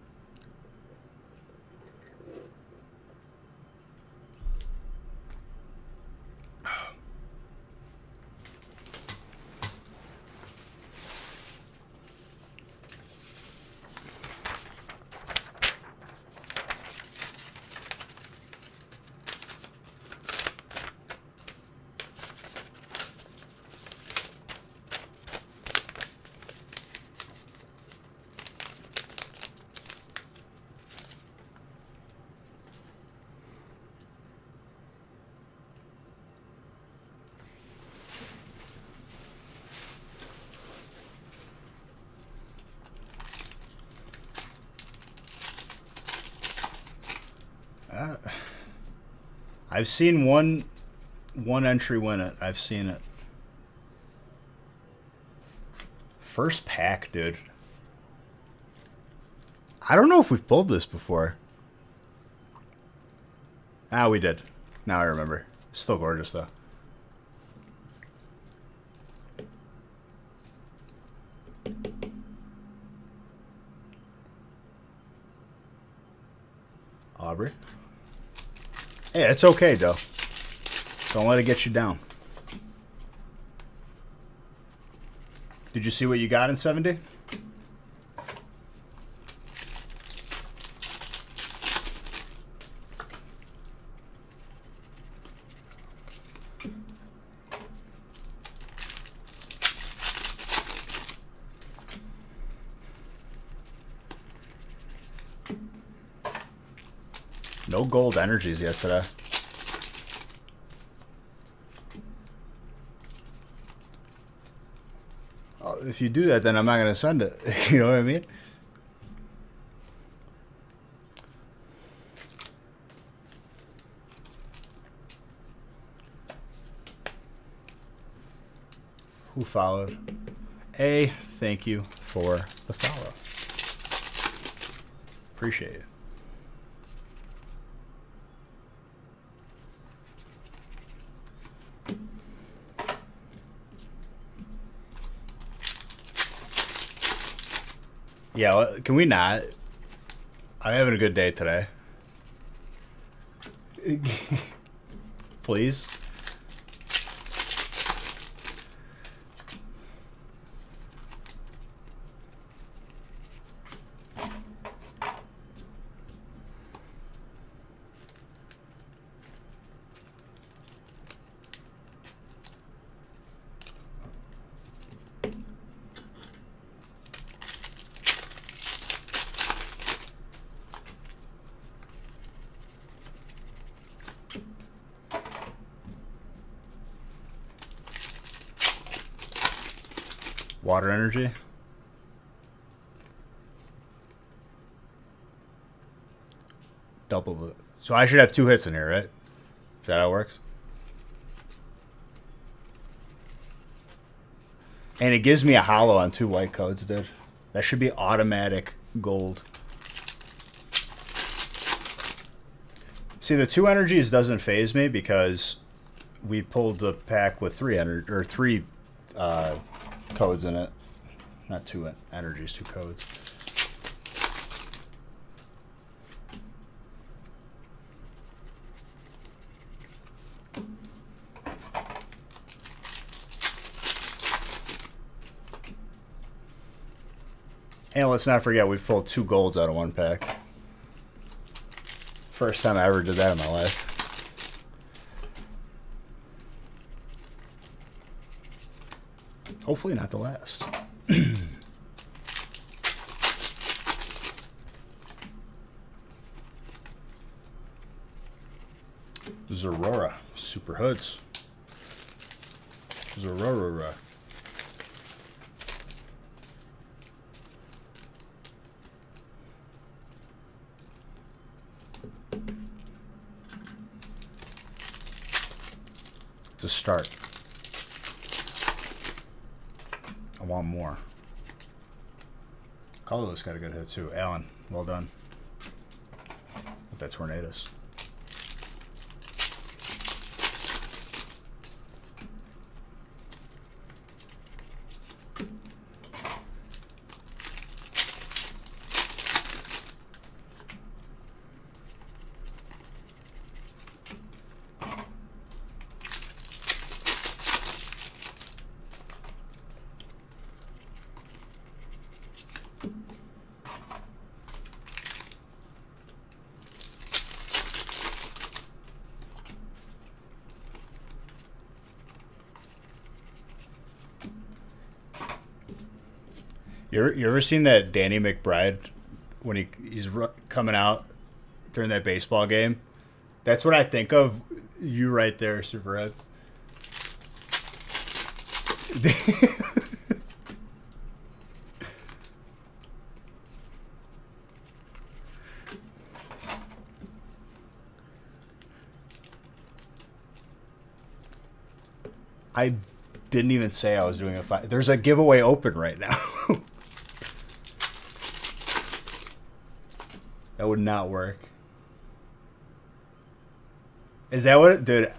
I've seen one entry win it. I've seen it. First pack, dude. I don't know if we've pulled this before. Ah, we did. Now I remember. Still gorgeous, though. Aubrey. Hey, it's okay, though. Don't let it get you down. Did you see what you got in 70? No gold energies yet today. If you do that, then I'm not going to send it. You know what I mean? Who followed? A, thank you for the follow. Appreciate it. Yeah, can we not? I'm having a good day today. Please. Water energy. Double. So I should have 2 hits in here, right? Is that how it works? And it gives me a hollow on 2 white codes, dude. That should be automatic gold. See, the 2 energies doesn't phase me because we pulled the pack with 3 codes in it. Not 2 energies, 2 codes. And let's not forget, we've pulled 2 golds out of 1 pack. First time I ever did that in my life. Hopefully not the last. Zorora, Super Hoods. Zorora. It's a start. I want more. Colorless got a good hit too. Allen, well done. With that Tornadoes. You ever seen that Danny McBride when he's coming out during that baseball game? That's what I think of you right there, Super Reds. I didn't even say I was doing a fight. There's a giveaway open right now. That would not work. Is that what, dude?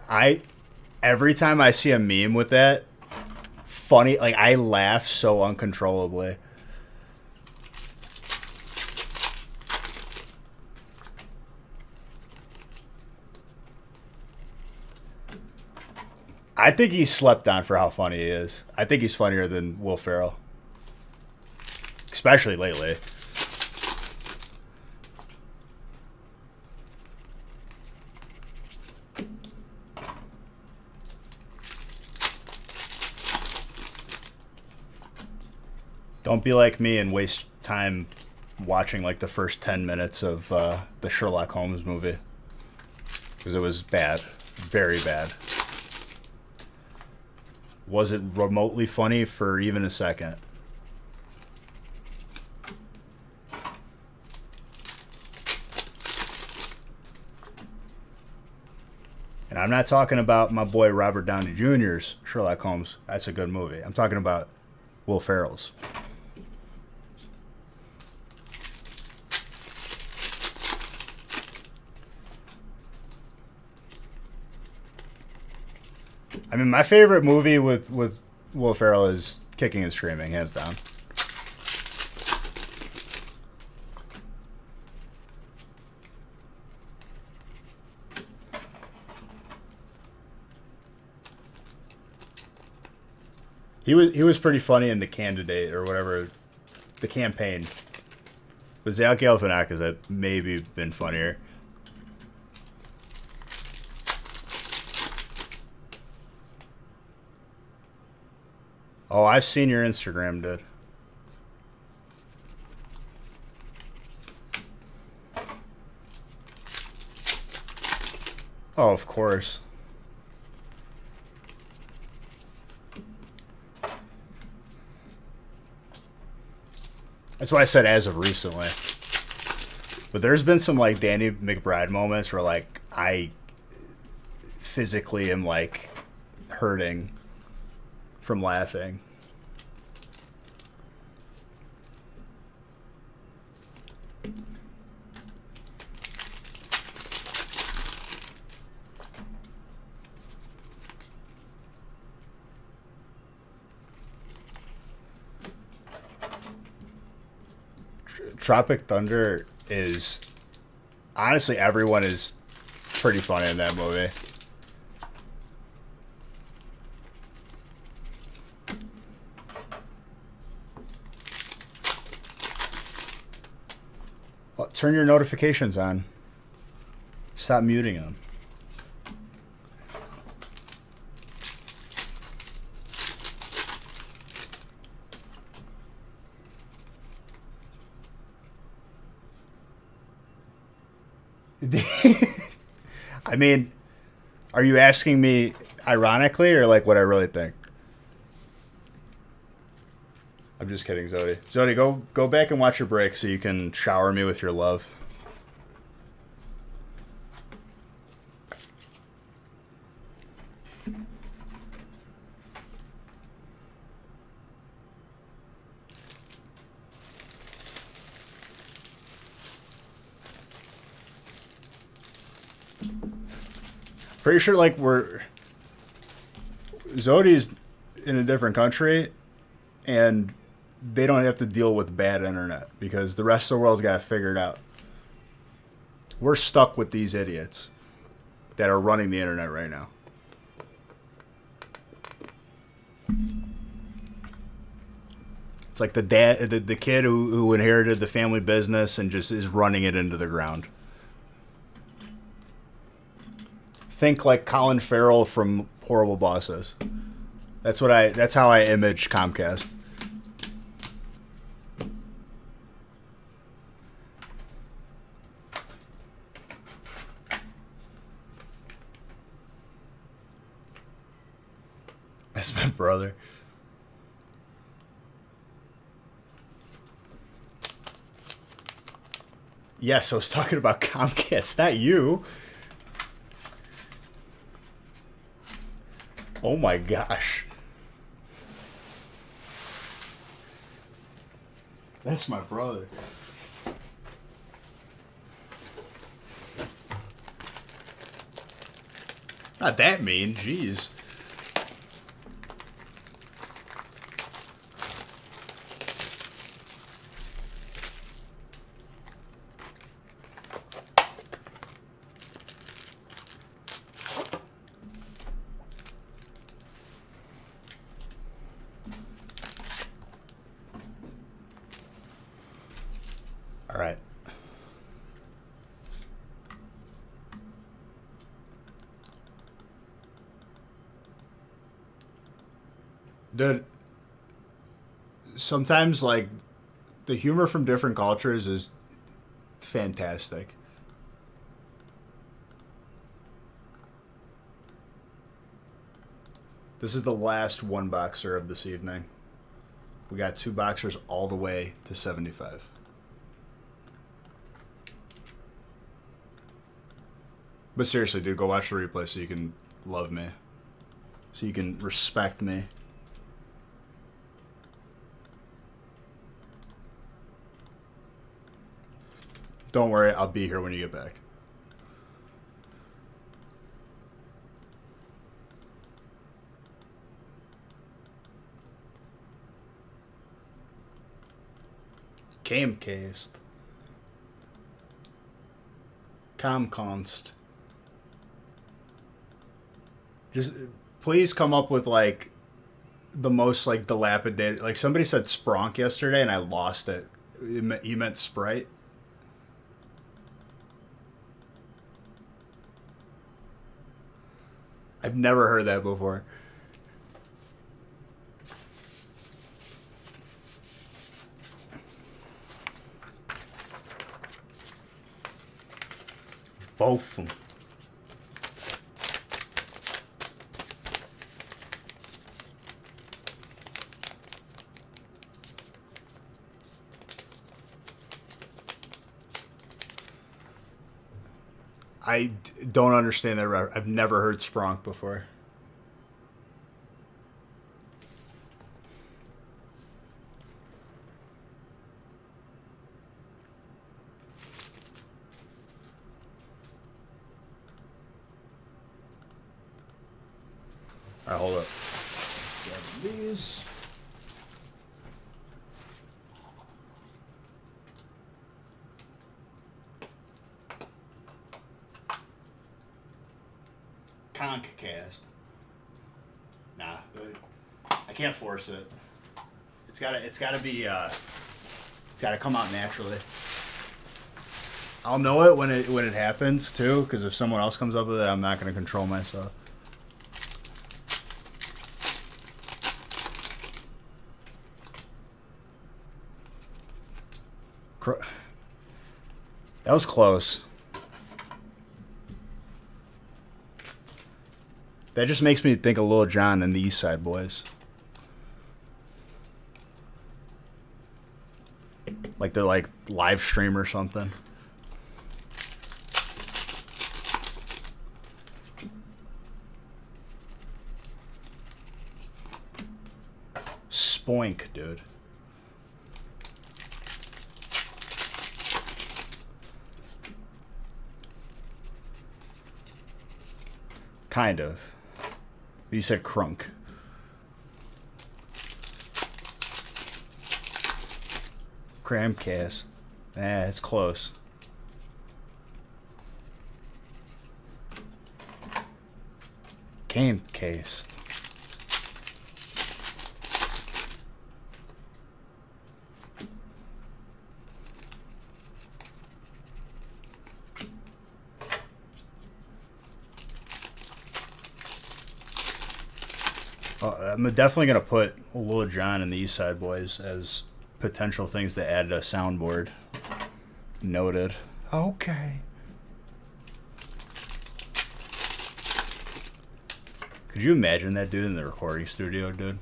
Every time I see a meme with that, funny, like I laugh so uncontrollably. I think he's slept on for how funny he is. I think he's funnier than Will Ferrell, especially lately. Don't be like me and waste time watching like the first 10 minutes of the Sherlock Holmes movie. Because it was bad. Very bad. Wasn't remotely funny for even a second. And I'm not talking about my boy Robert Downey Jr.'s Sherlock Holmes. That's a good movie. I'm talking about Will Ferrell's. I mean, my favorite movie with Will Ferrell is Kicking and Screaming, hands down. He was pretty funny in The Candidate or whatever, The Campaign. But Zach Galifianakis had maybe been funnier. Oh, I've seen your Instagram, dude. Oh, of course. That's why I said as of recently. But there's been some like Danny McBride moments where like I physically am like hurting from laughing. Tropic Thunder is honestly everyone is pretty funny in that movie. Well, turn your notifications on. Stop muting them. I mean, are you asking me ironically or like what I really think? I'm just kidding, Zodi. Zodi, go back and watch your break so you can shower me with your love. Pretty sure like Zodi's in a different country, and they don't have to deal with bad internet because the rest of the world's got to figure it out. We're stuck with these idiots that are running the internet right now. It's like the kid who inherited the family business and just is running it into the ground. Think like Colin Farrell from Horrible Bosses. That's how I image Comcast. That's my brother. Yes, I was talking about Comcast, not you. Oh my gosh. That's my brother. Not that mean, jeez. All right. Dude, sometimes like the humor from different cultures is fantastic. This is the last one boxer of this evening. We got two boxers all the way to 75. But seriously, dude, go watch the replay so you can love me. So you can respect me. Don't worry, I'll be here when you get back. Camcast. Comconst. Just please come up with like the most like dilapidated. Like somebody said Spronk yesterday and I lost it. You meant Sprite? I've never heard that before. Both of them. I don't understand that. I've never heard Spronk before. All right, hold up. Grab these. Concast. Nah, I can't force it. It's gotta be. It's gotta come out naturally. I'll know it when it happens too, because if someone else comes up with it, I'm not gonna control myself. That was close. That just makes me think of Lil Jon and the East Side Boys. Like they're like live stream or something. Spoink, dude. Kind of. You said crunk. Cramcast. It's close. Camcast. I'm definitely going to put Lil Jon and the East Side Boys as potential things to add to a soundboard. Noted. Okay. Could you imagine that dude in the recording studio, dude?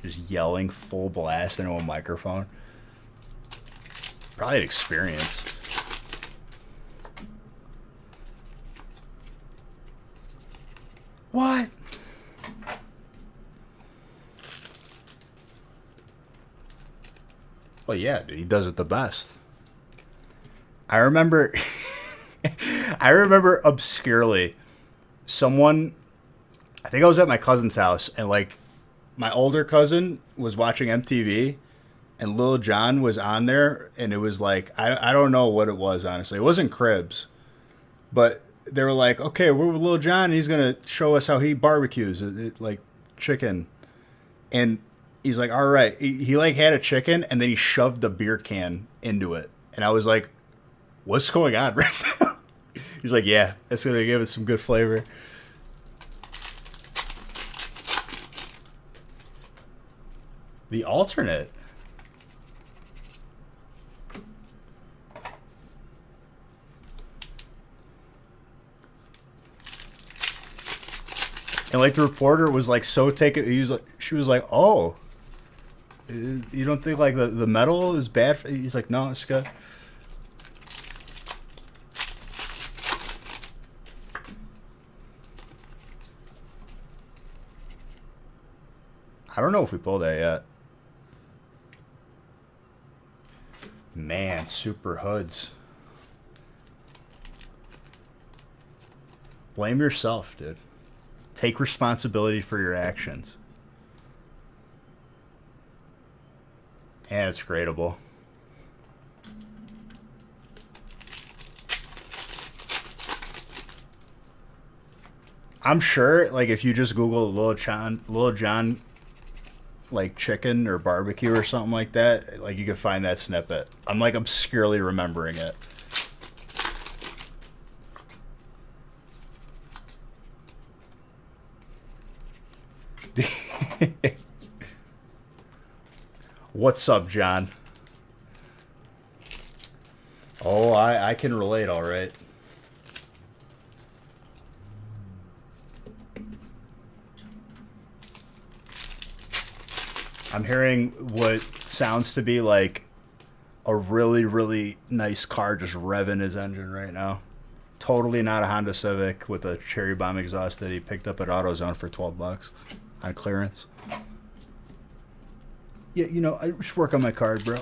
Just yelling full blast into a microphone. Probably an experience. What? Well, yeah, dude, he does it the best. I remember obscurely someone, I think I was at my cousin's house, and like my older cousin was watching MTV and Lil Jon was on there, and it was like, I don't know what it was, honestly. It wasn't Cribs, but they were like, okay, we're with Lil Jon, and he's going to show us how he barbecues like chicken. And he's like, all right. He like had a chicken, and then he shoved a beer can into it. And I was like, what's going on right now? He's like, yeah, that's going to give it some good flavor. The alternate. And like the reporter was like so taken, she was like, oh, you don't think like the metal is bad? He's like, no, it's good. I don't know if we pulled that yet. Man, super hoods. Blame yourself, dude. Take responsibility for your actions. And it's gradable. I'm sure, like, if you just Google Lil Jon, like, chicken or barbecue or something like that, like, you can find that snippet. I'm, like, obscurely remembering it. What's up, John? Oh, I can relate, all right. I'm hearing what sounds to be like a really, really nice car just revving his engine right now. Totally not a Honda Civic with a Cherry Bomb exhaust that he picked up at AutoZone for $12 on clearance. Yeah, you know, I just work on my card, bro.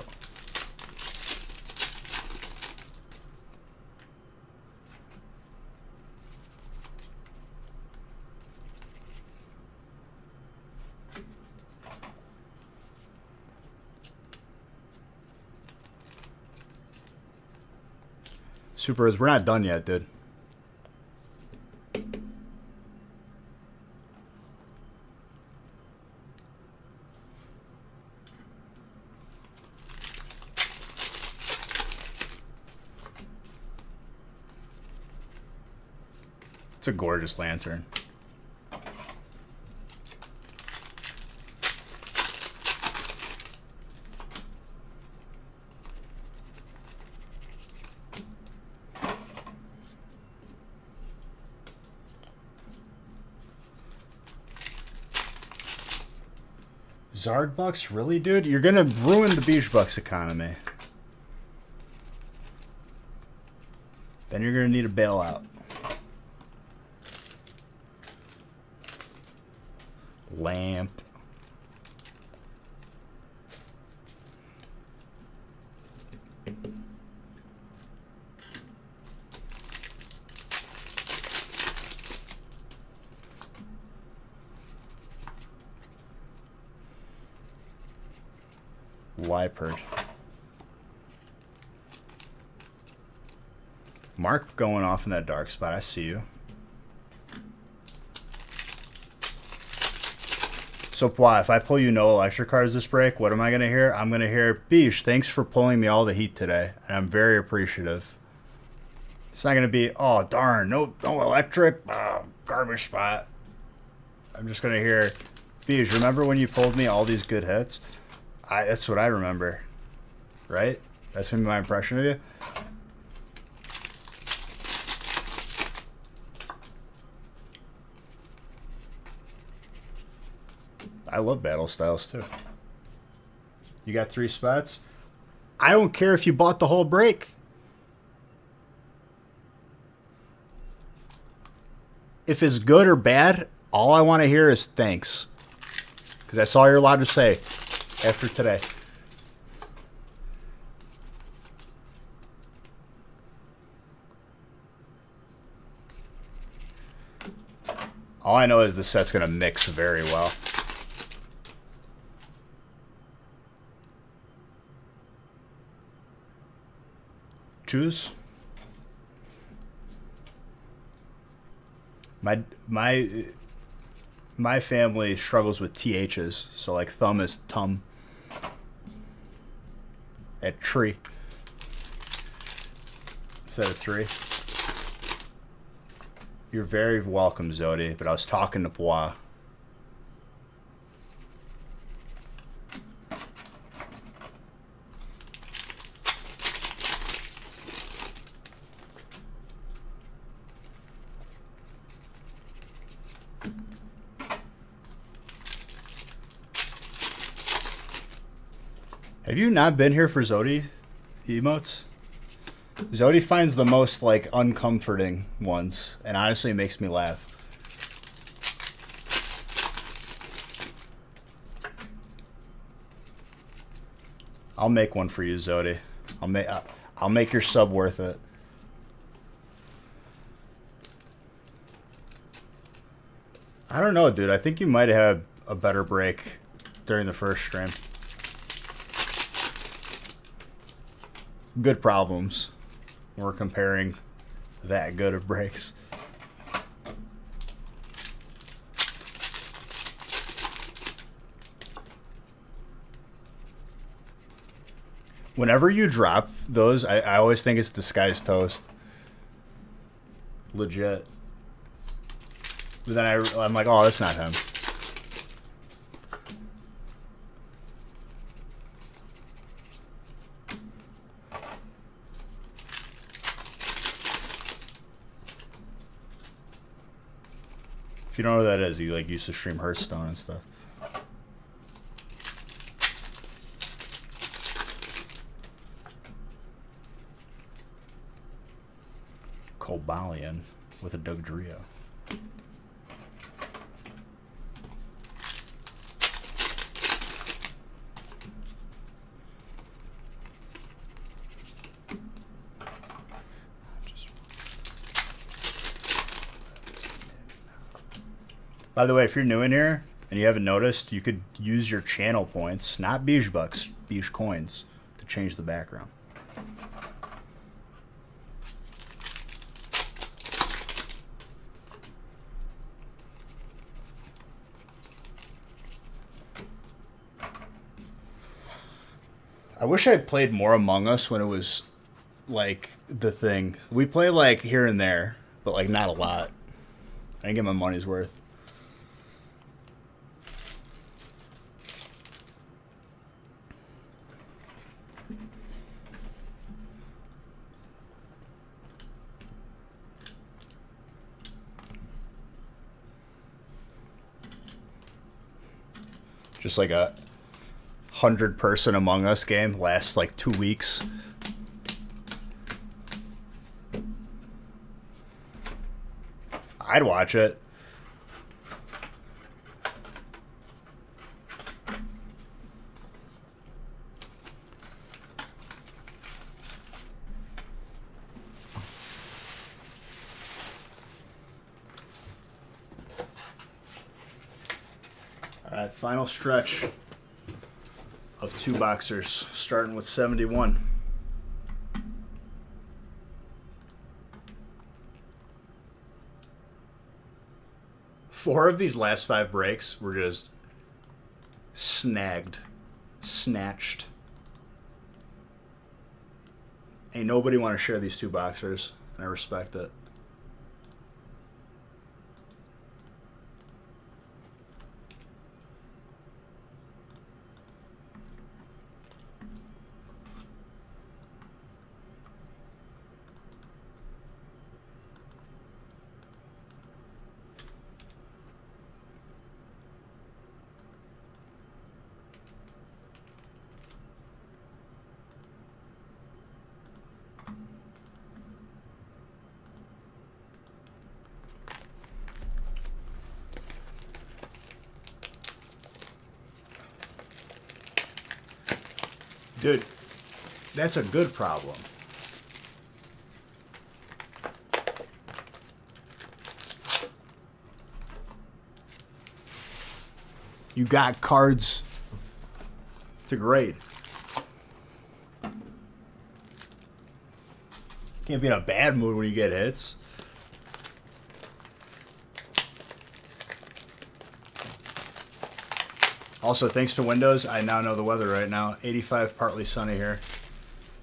Supers, we're not done yet, dude. It's a gorgeous lantern. Zard Bucks? Really, dude? You're gonna ruin the Beach Bucks economy. Then you're gonna need a bailout. Lamp. Liepard. Mark going off in that dark spot. I see you. So, Pwa, if I pull you no electric cards this break, what am I going to hear? I'm going to hear, Bish, thanks for pulling me all the heat today. And I'm very appreciative. It's not going to be, oh, darn, no electric, garbage spot. I'm just going to hear, Bish, remember when you pulled me all these good hits? That's what I remember. Right? That's going to be my impression of you. I love battle styles too. You got 3 spots? I don't care if you bought the whole break. If it's good or bad, all I want to hear is thanks. Because that's all you're allowed to say after today. All I know is the set's going to mix very well. Choose. My family struggles with THs, so like thumb is tum. At tree. Instead of 3. You're very welcome, Zodi, but I was talking to Pwa. Have you not been here for Zodi emotes? Zodi finds the most, like, uncomforting ones, and honestly it makes me laugh. I'll make one for you, Zodi. I'll make your sub worth it. I don't know, dude. I think you might have had a better break during the first stream. Good problems. We're comparing that good of breaks. Whenever you drop those, I always think it's Disguised Toast. Legit. But then I'm like, oh, that's not him. If you don't know who that is, he like used to stream Hearthstone and stuff. Cobalion with a Dugtrio. By the way, if you're new in here and you haven't noticed, you could use your channel points, not Bish Bucks, Bish Coins, to change the background. I wish I had played more Among Us when it was, like, the thing. We play, like, here and there, but, like, not a lot. I didn't get my money's worth. Just like a 100-person Among Us game lasts like 2 weeks. I'd watch it. All right, final stretch of two boxers, starting with 71. Four of these last five breaks were just snagged, snatched. Ain't nobody want to share these two boxers, and I respect it. Dude, that's a good problem. You got cards to grade. Can't be in a bad mood when you get hits. Also, thanks to Windows, I now know the weather right now. 85, partly sunny here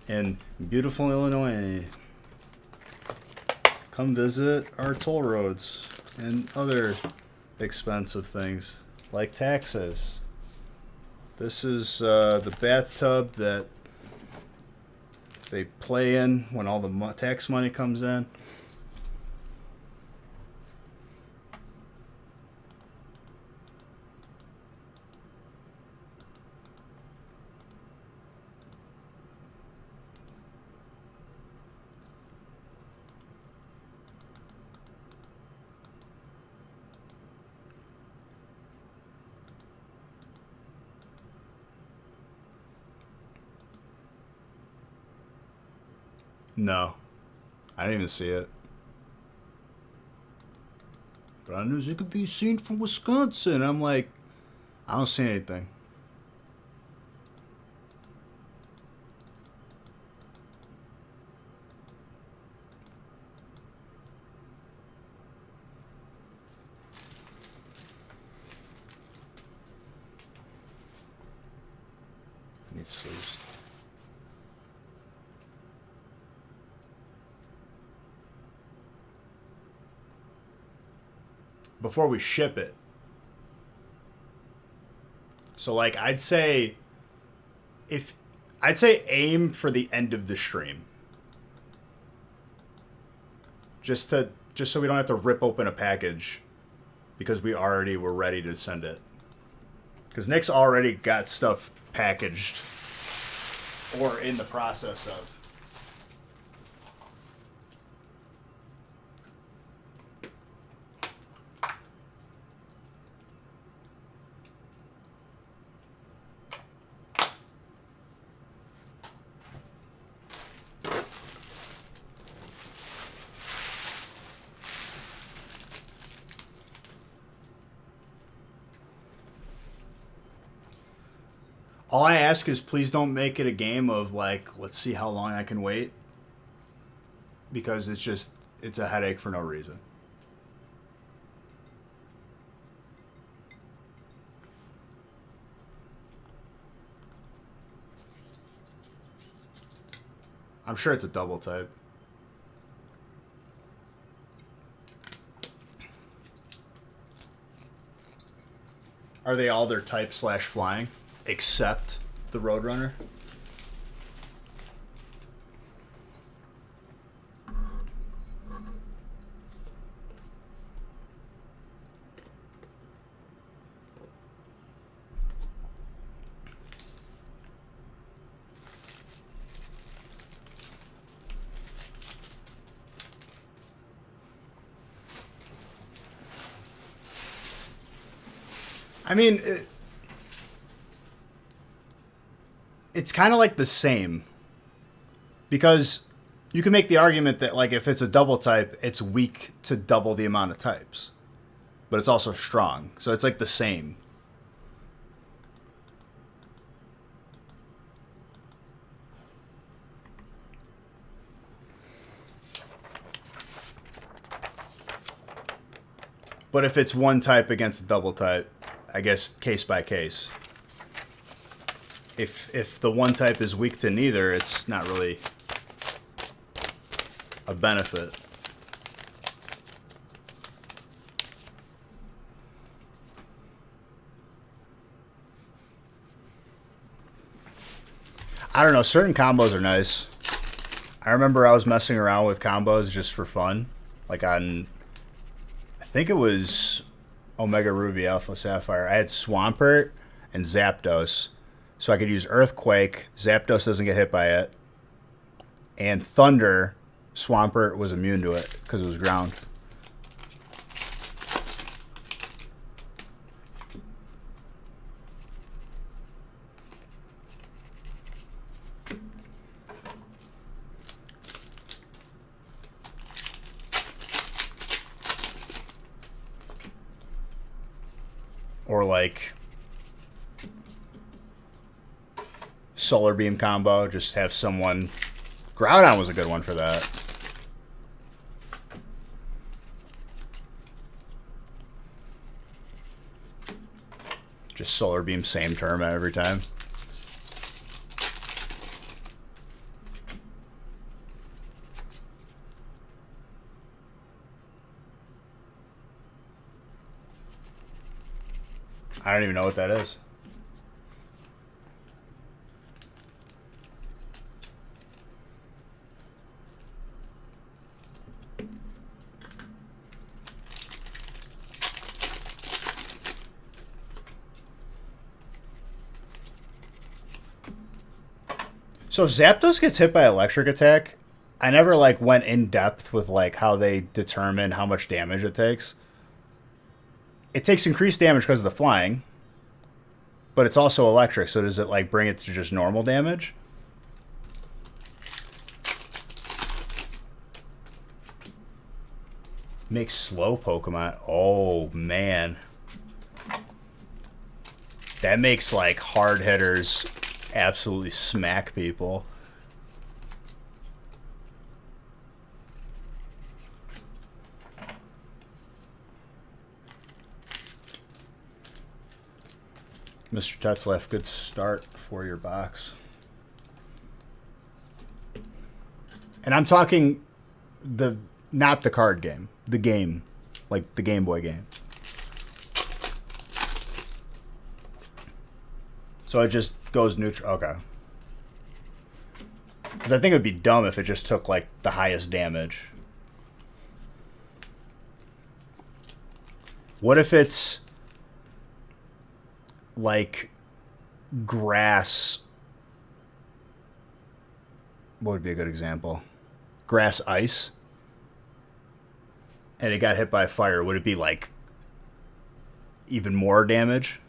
in beautiful Illinois. Come visit our toll roads and other expensive things like taxes. This is the bathtub that they play in when all the tax money comes in. No, I didn't even see it. But I knew it could be seen from Wisconsin. I'm like, I don't see anything. I need sleeves. Before we ship it. So like I'd say aim for the end of the stream. Just so we don't have to rip open a package because we already were ready to send it. Cuz Nick's already got stuff packaged or in the process of. All I ask is please don't make it a game of like, let's see how long I can wait. Because it's a headache for no reason. I'm sure it's a double type. Are they all their type / flying? Except the Roadrunner? I mean, it's kind of like the same. Because you can make the argument that, like, if it's a double type, it's weak to double the amount of types. But it's also strong. So it's like the same. But if it's one type against a double type, I guess case by case. If the one type is weak to neither, it's not really a benefit. I don't know, certain combos are nice. I remember I was messing around with combos just for fun. Like on, I think it was Omega Ruby Alpha Sapphire. I had Swampert and Zapdos. So I could use Earthquake. Zapdos doesn't get hit by it. And Thunder, Swampert was immune to it because it was ground. Or like Solar Beam combo, just have someone... Groudon was a good one for that. Just Solar Beam, same turn every time. I don't even know what that is. So if Zapdos gets hit by Electric Attack, I never like went in depth with like how they determine how much damage it takes. It takes increased damage because of the flying, but it's also electric, so does it like bring it to just normal damage? Makes slow Pokemon. Oh man. That makes like hard hitters absolutely smack people. Mr. Tetzlaff, good start for your box. And I'm talking not the card game, the game, like the Game Boy game. So it just goes neutral. Okay. Because I think it would be dumb if it just took like the highest damage. What if it's like grass? What would be a good example? Grass ice. And it got hit by fire. Would it be like even more damage?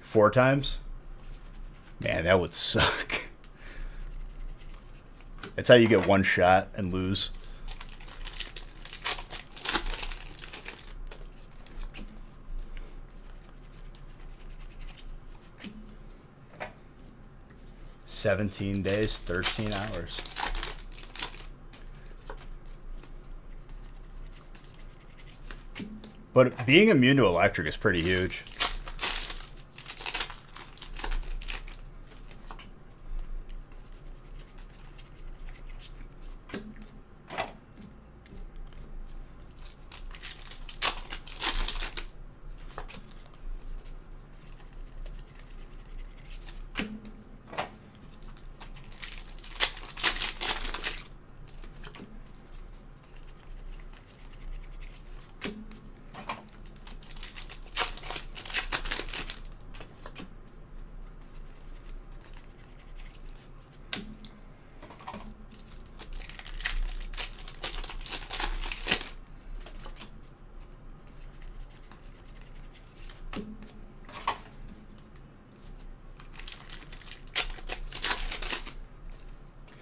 Four times? Man, that would suck. That's how you get one shot and lose. "17 days, 13 hours. But being immune to electric is pretty huge.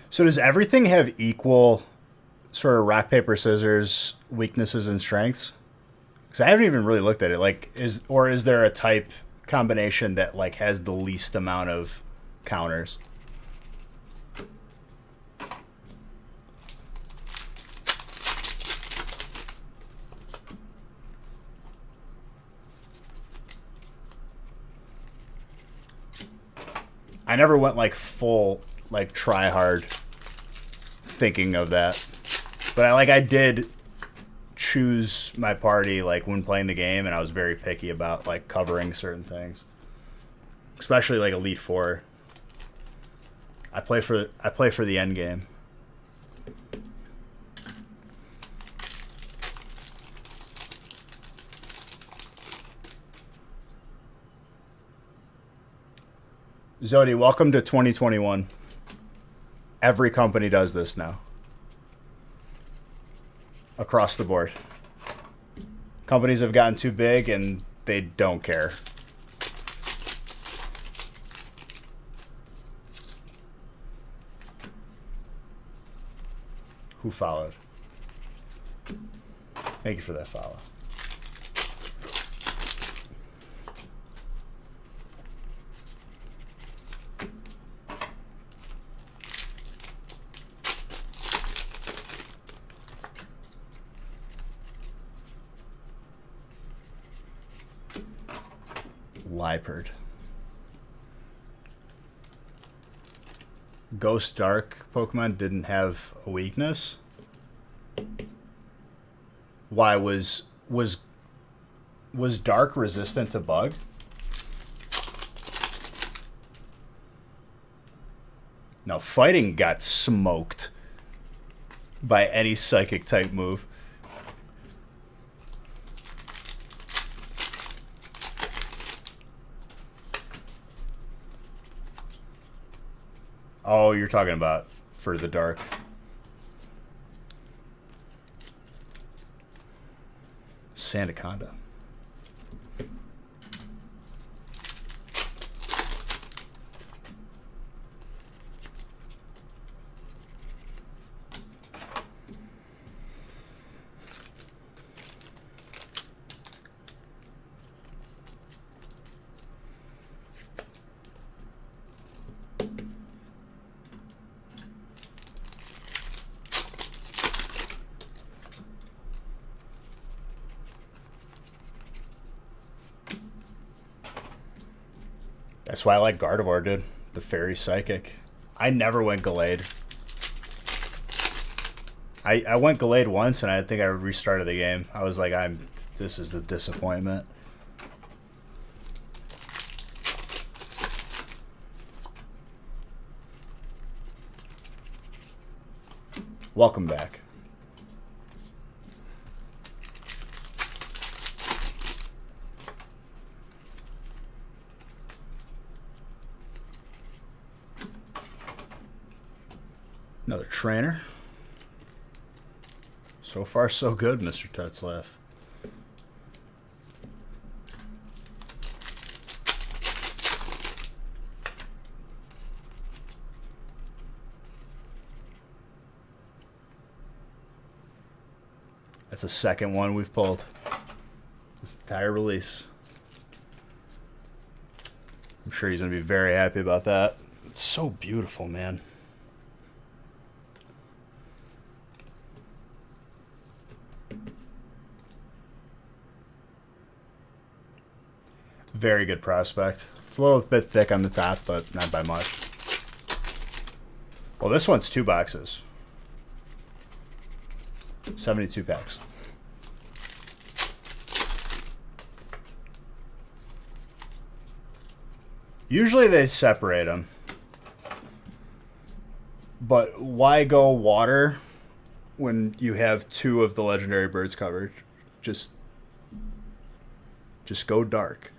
So does everything have equal sort of rock, paper, scissors weaknesses and strengths? Because I haven't even really looked at it. Like, is there a type combination that like has the least amount of counters. I never went like full like try hard thinking of that. But I did choose my party like when playing the game, and I was very picky about like covering certain things. Especially like Elite Four. I play for the end game. Zodi, welcome to 2021. Every company does this now. Across the board. Companies have gotten too big and they don't care. Who followed? Thank you for that follow. Liepard. Ghost Dark Pokemon didn't have a weakness. Why was Dark resistant to Bug? No, Fighting got smoked by any Psychic type move. Oh, you're talking about for the Dark. Sandaconda. That's why I like Gardevoir, dude. The Fairy Psychic. I never went Gallade. I went Gallade once, and I think I restarted the game. I was like, this is the disappointment. Welcome back. Another trainer. So far, so good, Mr. Tetzlaff. That's the second one we've pulled. This entire release. I'm sure he's going to be very happy about that. It's so beautiful, man. Very good prospect. It's a little bit thick on the top, but not by much. Well, this one's 2 boxes. 72 packs. Usually they separate them. But why go water when you have 2 of the legendary birds covered? Just go dark.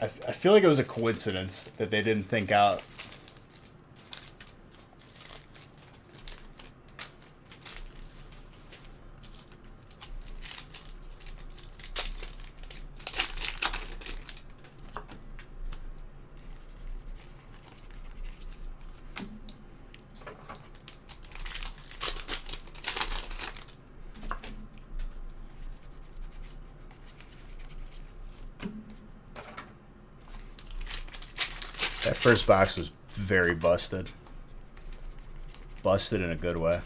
I feel like it was a coincidence that they didn't think out. First box was very busted. Busted in a good way.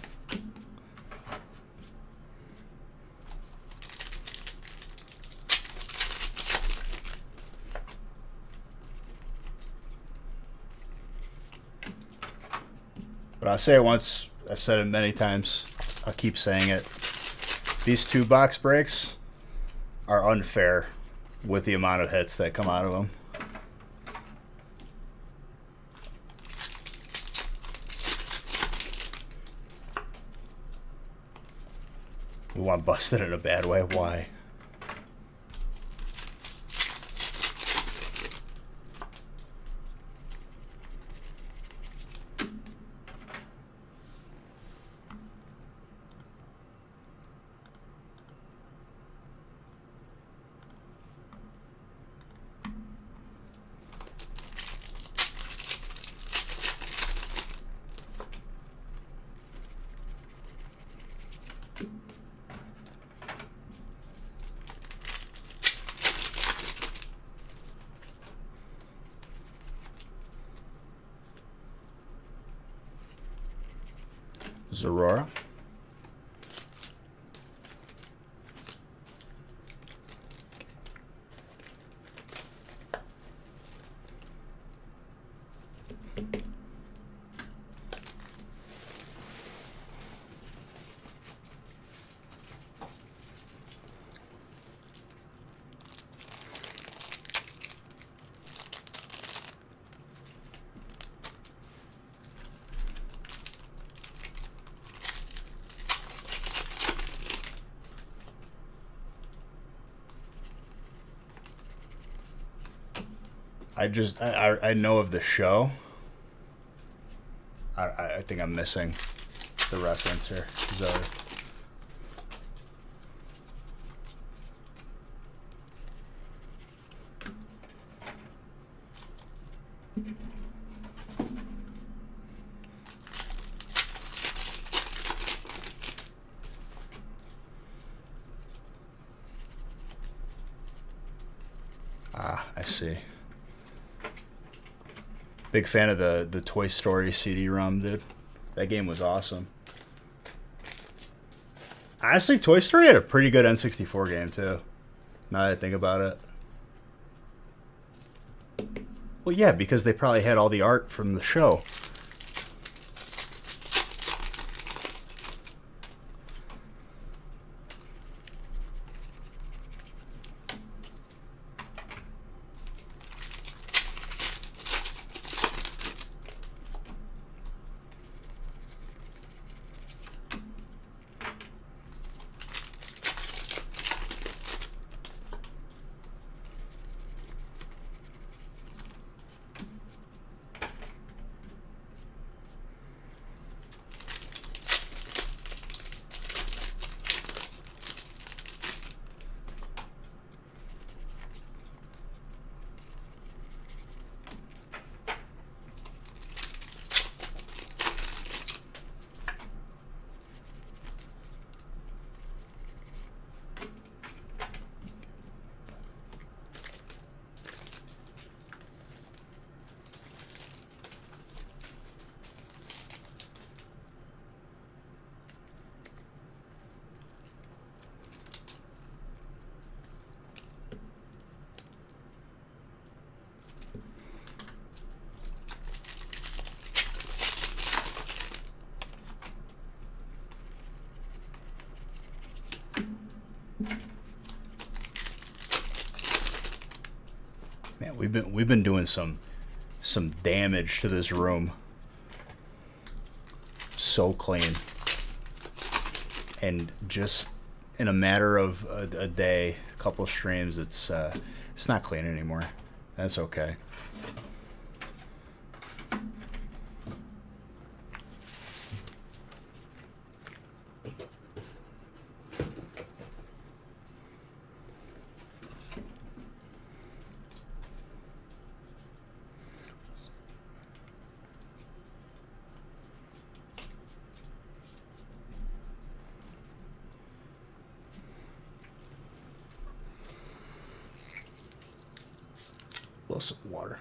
But I'll say it once, I've said it many times, I'll keep saying it. These 2 box breaks are unfair with the amount of hits that come out of them. We want busted in a bad way. Why? Zorora. I know of the show. I think I'm missing the reference here. Sorry. I see. Big fan of the Toy Story CD-ROM, dude. That game was awesome. Honestly, Toy Story had a pretty good N64 game, too. Now that I think about it. Well, yeah, because they probably had all the art from the show. Man, we've been doing some damage to this room. So clean. And just in a matter of a day, a couple streams, it's not clean anymore. That's okay. A little sip of water.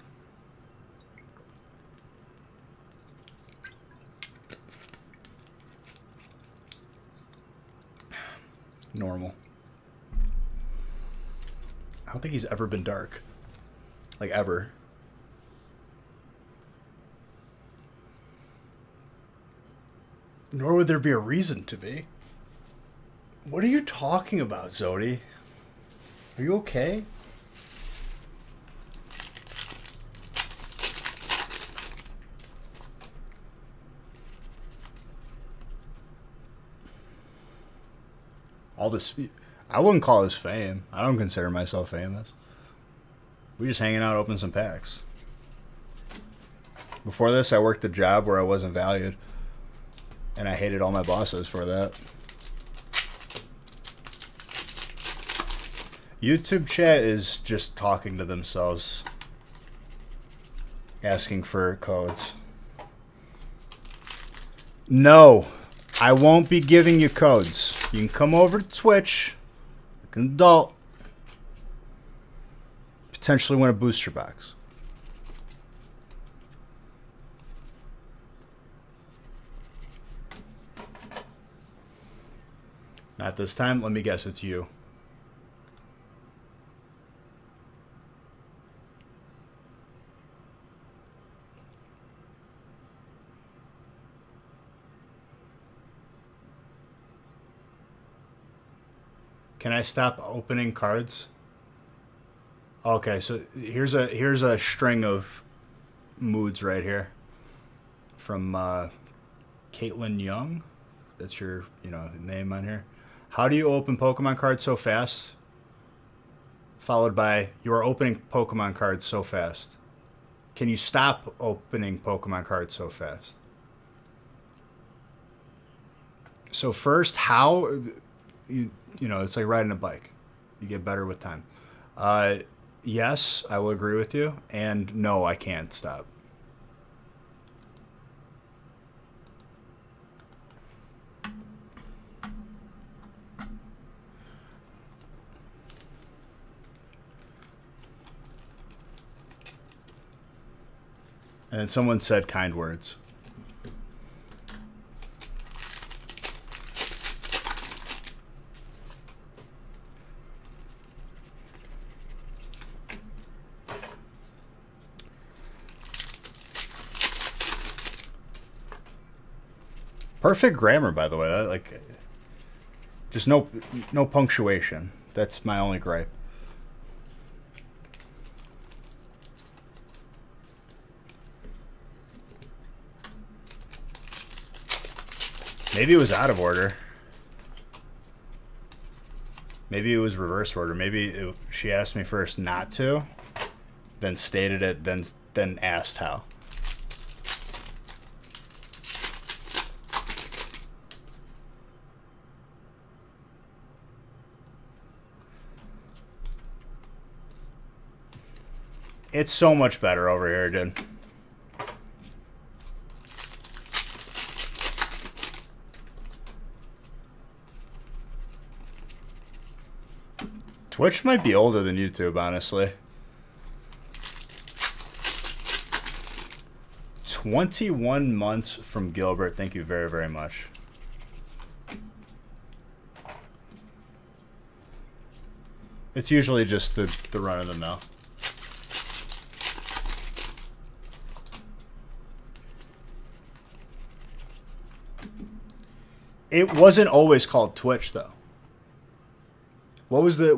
normal. I don't think he's ever been dark. Like, ever. Nor would there be a reason to be. What are you talking about, Zodi? Are you okay? All this... I wouldn't call this fame. I don't consider myself famous. We just hanging out, open some packs. Before this, I worked a job where I wasn't valued. And I hated all my bosses for that. YouTube chat is just talking to themselves. Asking for codes. No, I won't be giving you codes. You can come over to Twitch, like an adult, potentially win a booster box. Not this time. Let me guess, it's you. Can I stop opening cards? Okay, so here's a string of moods right here from Caitlin Young. That's your name on here. How do you open Pokemon cards so fast? Followed by, you are opening Pokemon cards so fast. Can you stop opening Pokemon cards so fast? So first, how it's like riding a bike. You get better with time. Yes, I will agree with you. And no, I can't stop. And then someone said kind words. Perfect grammar, by the way. Like, just no punctuation. That's my only gripe. Maybe it was out of order. Maybe it was reverse order. Maybe she asked me first not to, then stated it, then asked how. It's so much better over here, dude. Twitch might be older than YouTube, honestly. 21 months from Gilbert. Thank you very, very much. It's usually just the run of the mill. It wasn't always called Twitch, though. What was it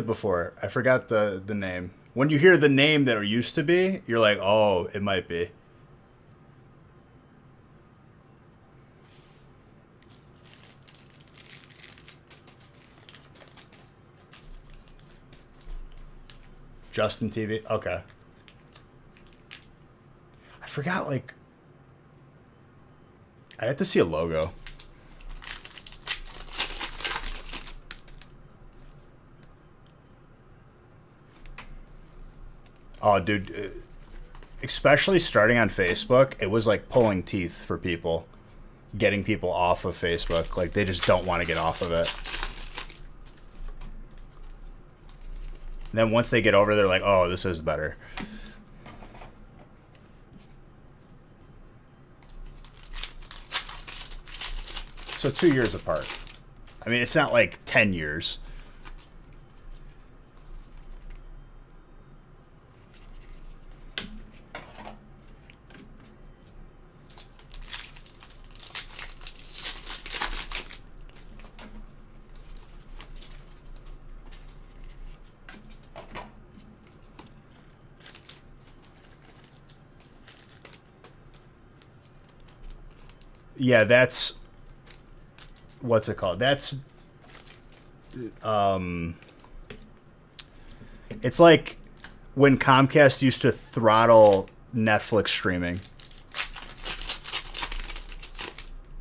before? I forgot the name. When you hear the name that it used to be, you're like, oh, it might be. Justin TV? Okay. I forgot, like... I had to see a logo. Oh, dude. Especially starting on Facebook, it was like pulling teeth for people. Getting people off of Facebook. Like, they just don't want to get off of it. And then once they get over, they're like, oh, this is better. So 2 years apart. I mean, it's not like 10 years. Yeah, that's what's it called? That's it's like when Comcast used to throttle Netflix streaming.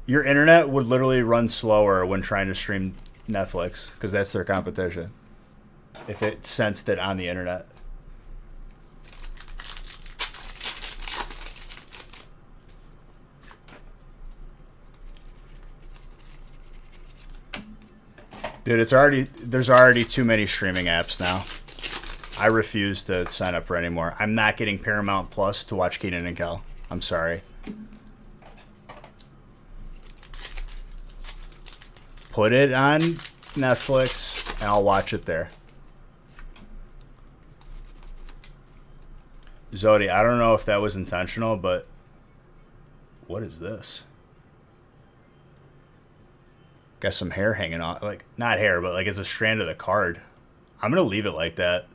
Your internet would literally run slower when trying to stream Netflix because that's their competition. If it sensed it on the internet. Dude, there's already too many streaming apps now. I refuse to sign up for any more. I'm not getting Paramount Plus to watch Kenan and Kel. I'm sorry. Put it on Netflix and I'll watch it there. Zodi, I don't know if that was intentional, but what is this? Got some hair hanging on, like not hair, but like it's a strand of the card. I'm gonna leave it like that.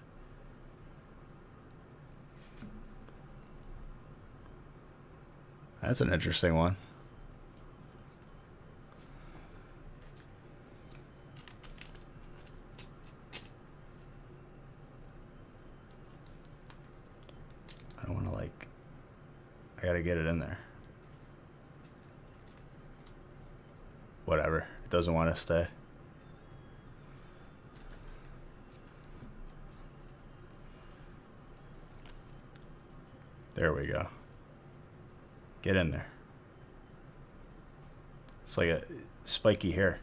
That's an interesting one. I don't want to like. I gotta get it in there. Whatever. It doesn't want to stay. There we go. Get in there. It's like a spiky hair.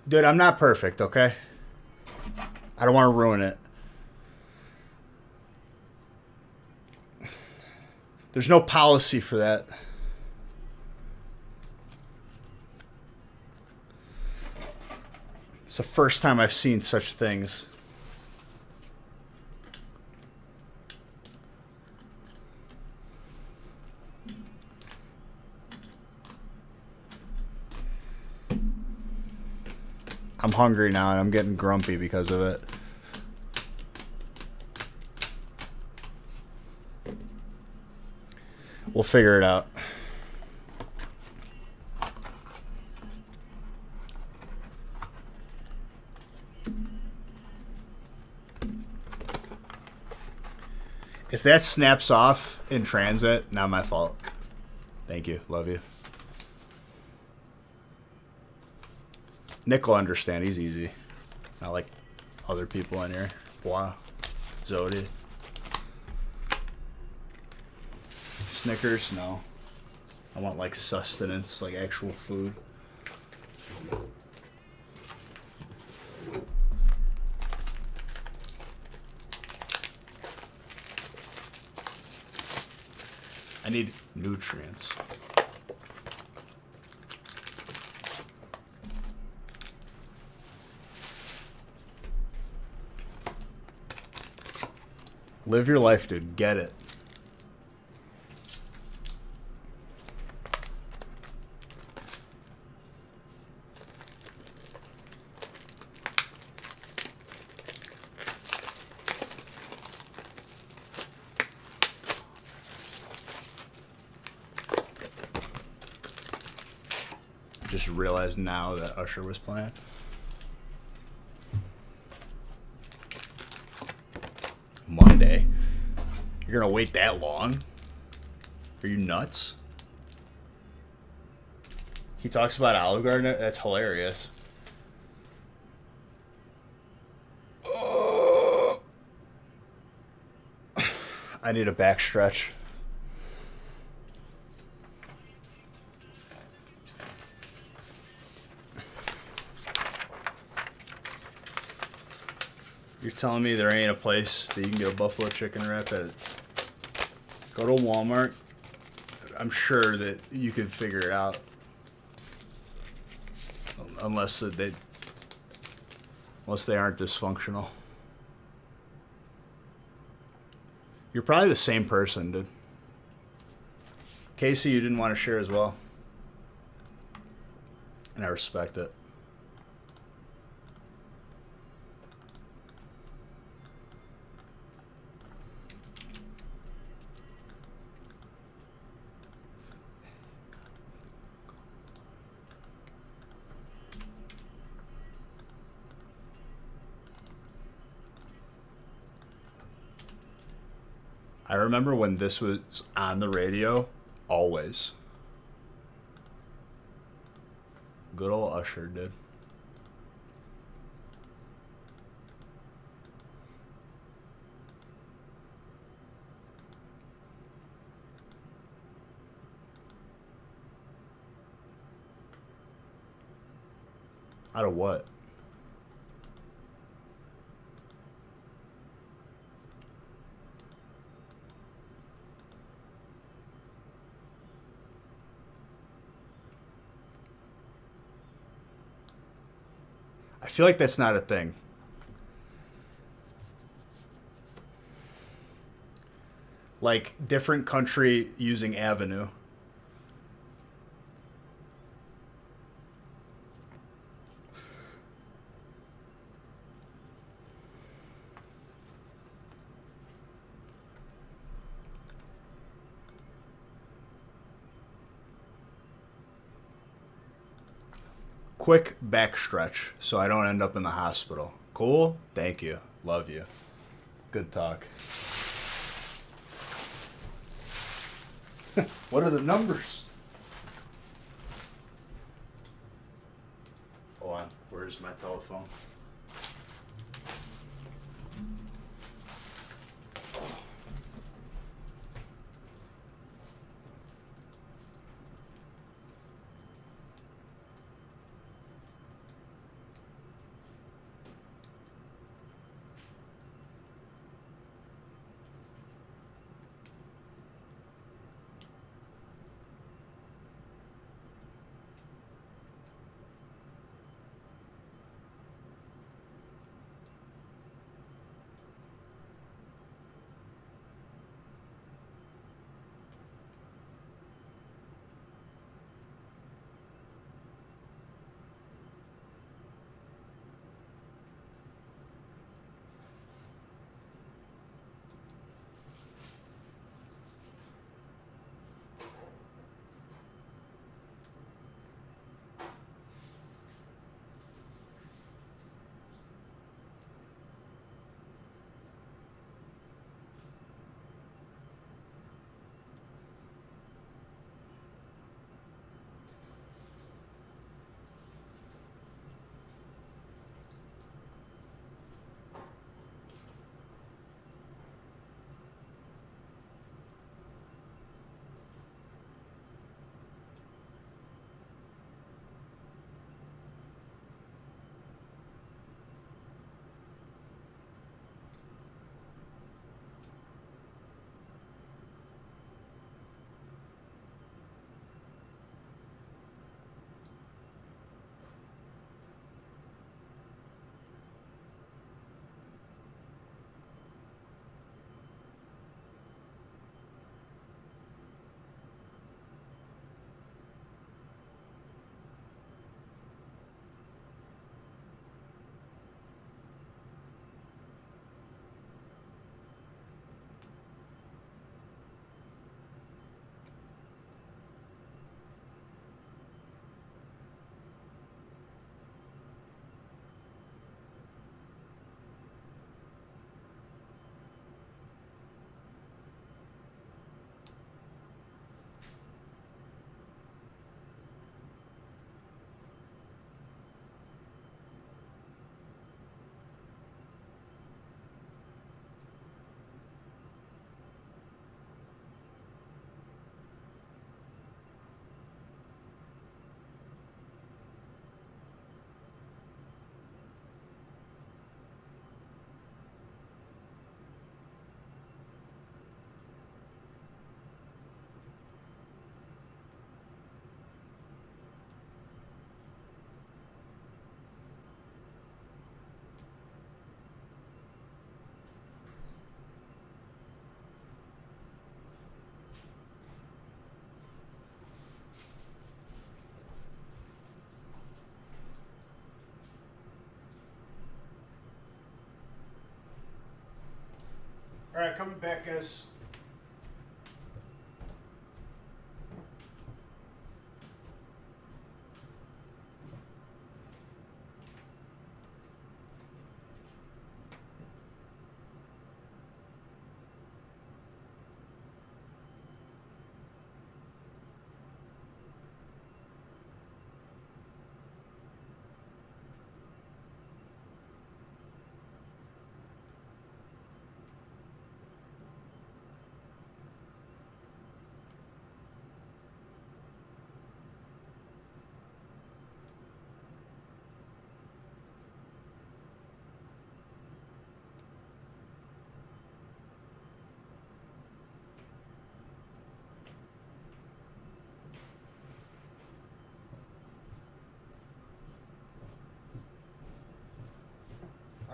Dude, I'm not perfect, okay? I don't want to ruin it. There's no policy for that. It's the first time I've seen such things. I'm hungry now and I'm getting grumpy because of it. We'll figure it out. If that snaps off in transit, not my fault. Thank you. Love you. Nick will understand. He's easy. Not like other people in here. Blah. Zodi. Snickers? No. I want like sustenance, like actual food. I need nutrients. Live your life, dude. Get it. Just realized now that Usher was playing. Monday. You're gonna wait that long? Are you nuts? He talks about Olive Garden. That's hilarious. I need a back stretch. You're telling me there ain't a place that you can get a buffalo chicken wrap at? Go to Walmart. I'm sure that you could figure it out. Unless they aren't dysfunctional. You're probably the same person, dude. Casey, you didn't want to share as well. And I respect it. I remember when this was on the radio, always. Good old Usher, dude. Out of what? I feel like that's not a thing. Like, different country using Avenue. Quick backstretch so I don't end up in the hospital. Cool? Thank you. Love you. Good talk. What are the numbers? Hold on. Where's my telephone? All right, coming back, guys.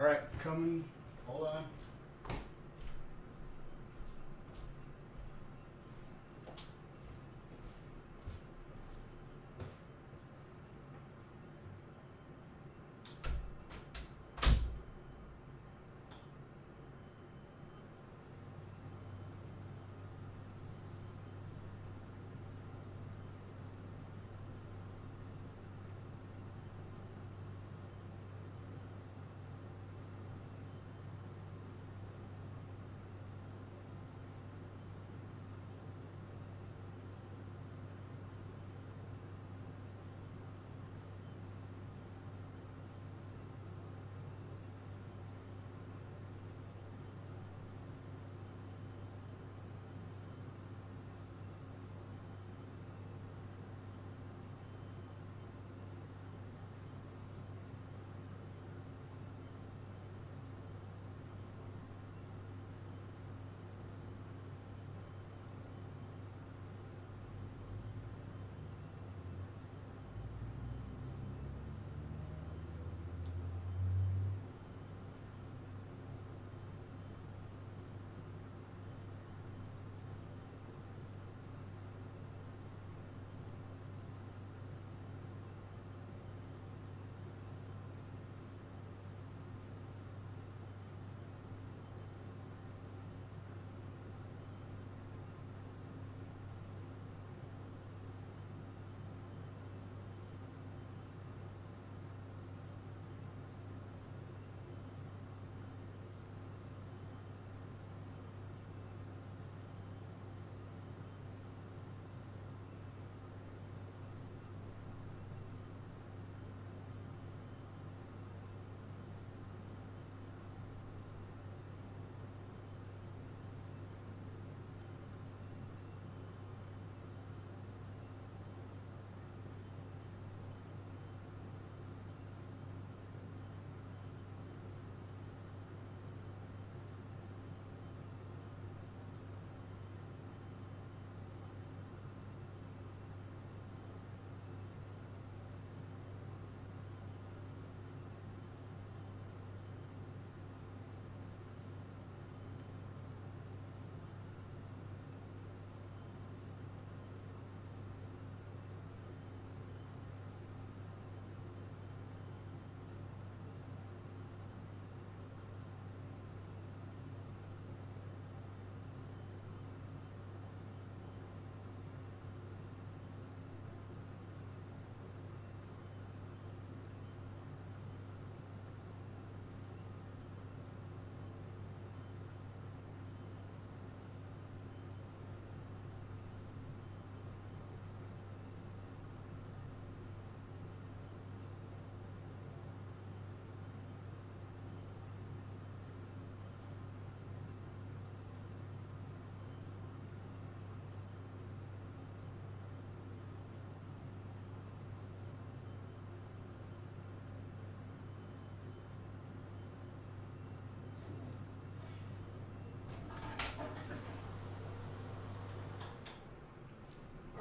All right, coming. Hold on.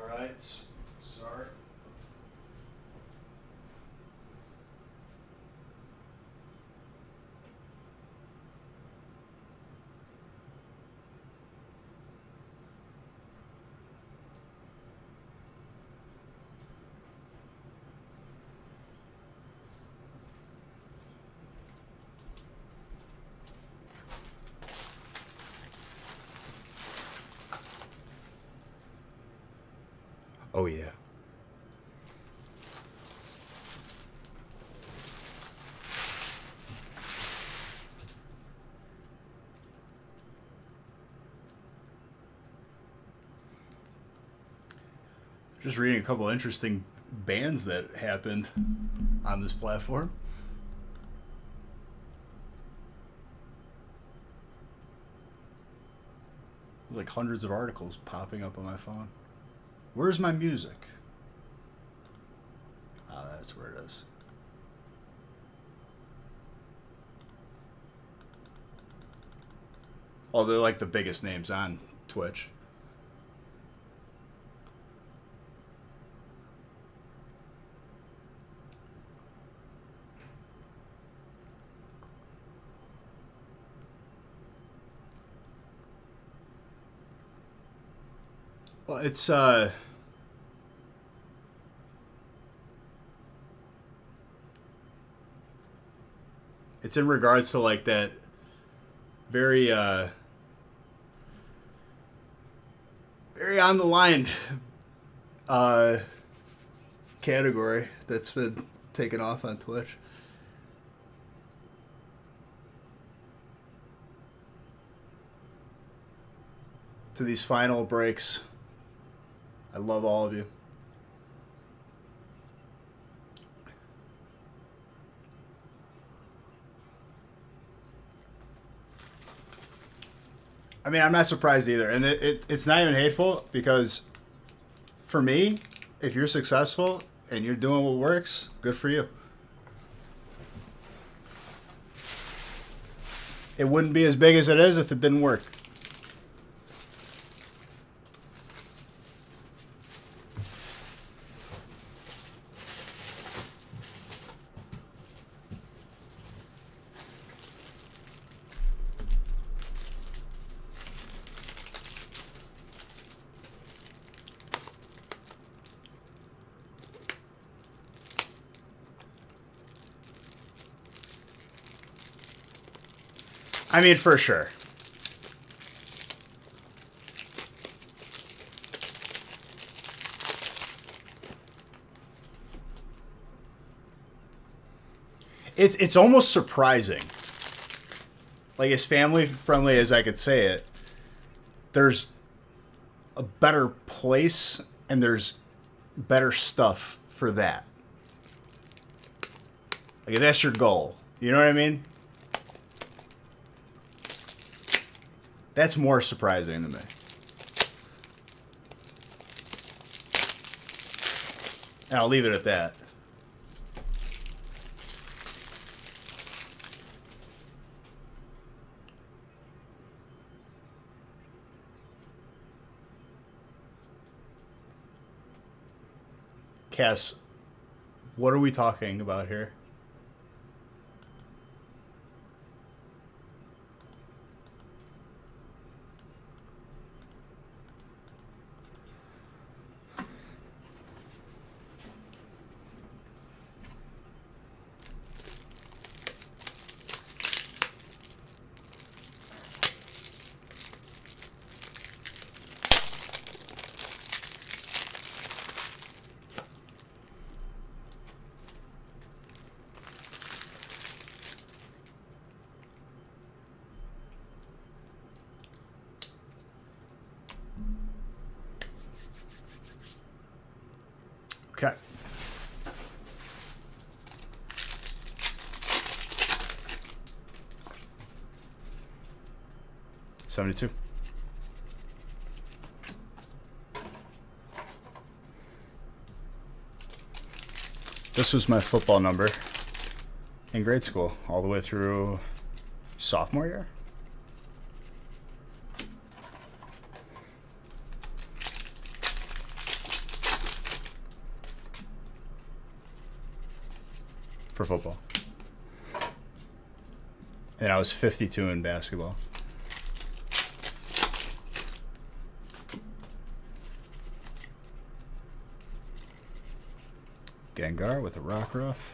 All right. Sorry. Oh, yeah. Just reading a couple interesting bans that happened on this platform. There's like hundreds of articles popping up on my phone. Where's my music? Ah, that's where it is. Oh, they're like the biggest names on Twitch. Well, it's in regards to like that very very on the line category that's been taken off on Twitch. To these final breaks. I love all of you. I mean, I'm not surprised either. And it's not even hateful because for me, if you're successful and you're doing what works, good for you. It wouldn't be as big as it is if it didn't work. I mean, for sure. It's almost surprising. Like, as family friendly as I could say it, there's a better place and there's better stuff for that. Like, if that's your goal. You know what I mean? That's more surprising to me. And I'll leave it at that. Cass, what are we talking about here? Okay. $72. This was my football number in grade school, all the way through sophomore year. For football. And I was 52 in basketball. Gengar with a rock ruff.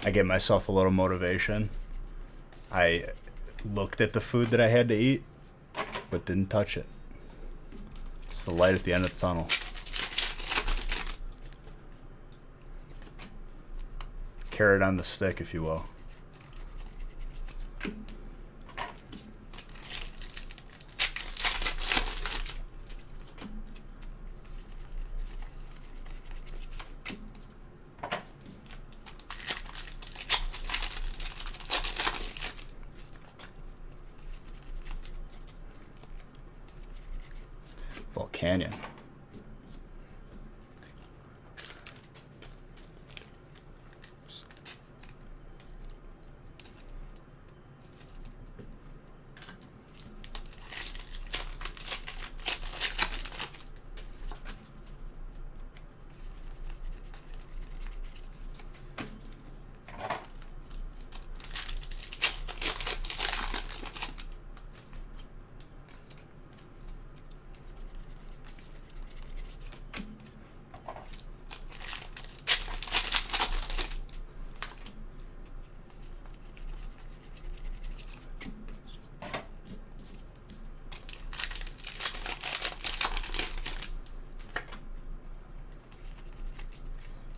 I give myself a little motivation. I looked at the food that I had to eat, but didn't touch it. It's the light at the end of the tunnel. Carrot on the stick, if you will. Canyon.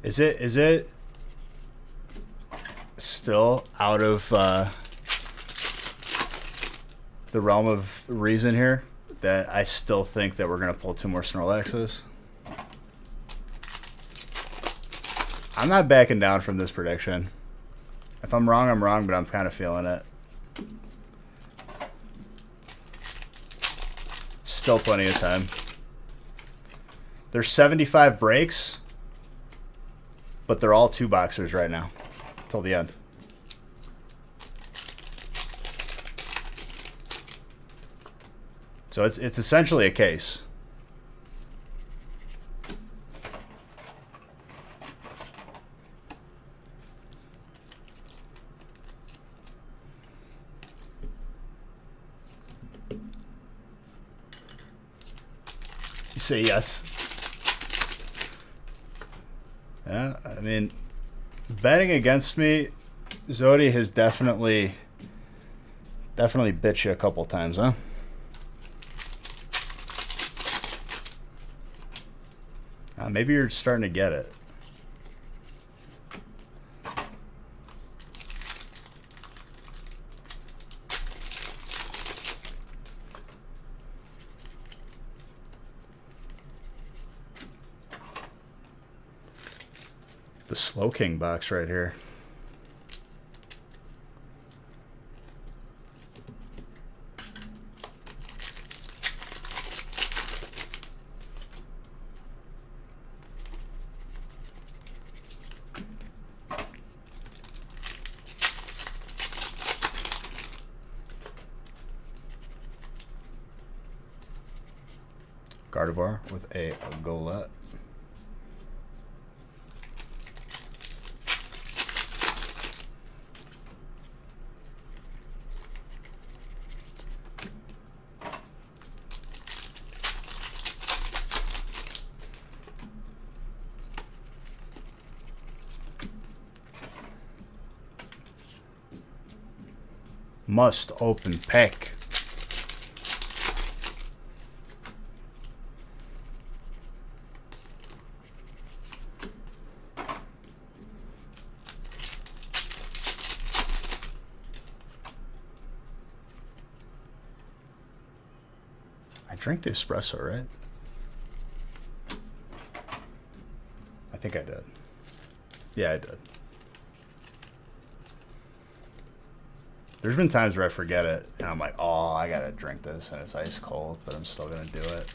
Is it still out of the realm of reason here that I still think that we're gonna pull 2 more Snorlaxes? I'm not backing down from this prediction. If I'm wrong, I'm wrong, but I'm kind of feeling it. Still plenty of time. There's 75 breaks. But they're all 2 boxers right now, till the end. So it's essentially a case. You say yes. Yeah, I mean, betting against me, Zodi has definitely bit you a couple times, huh? Maybe you're starting to get it. The Slowking box right here. Gardevoir with a Golett. Must open pack. I drank the espresso, right? I think I did. Yeah, I did. There's been times where I forget it, and I'm like, oh, I gotta drink this, and it's ice cold, but I'm still gonna do it.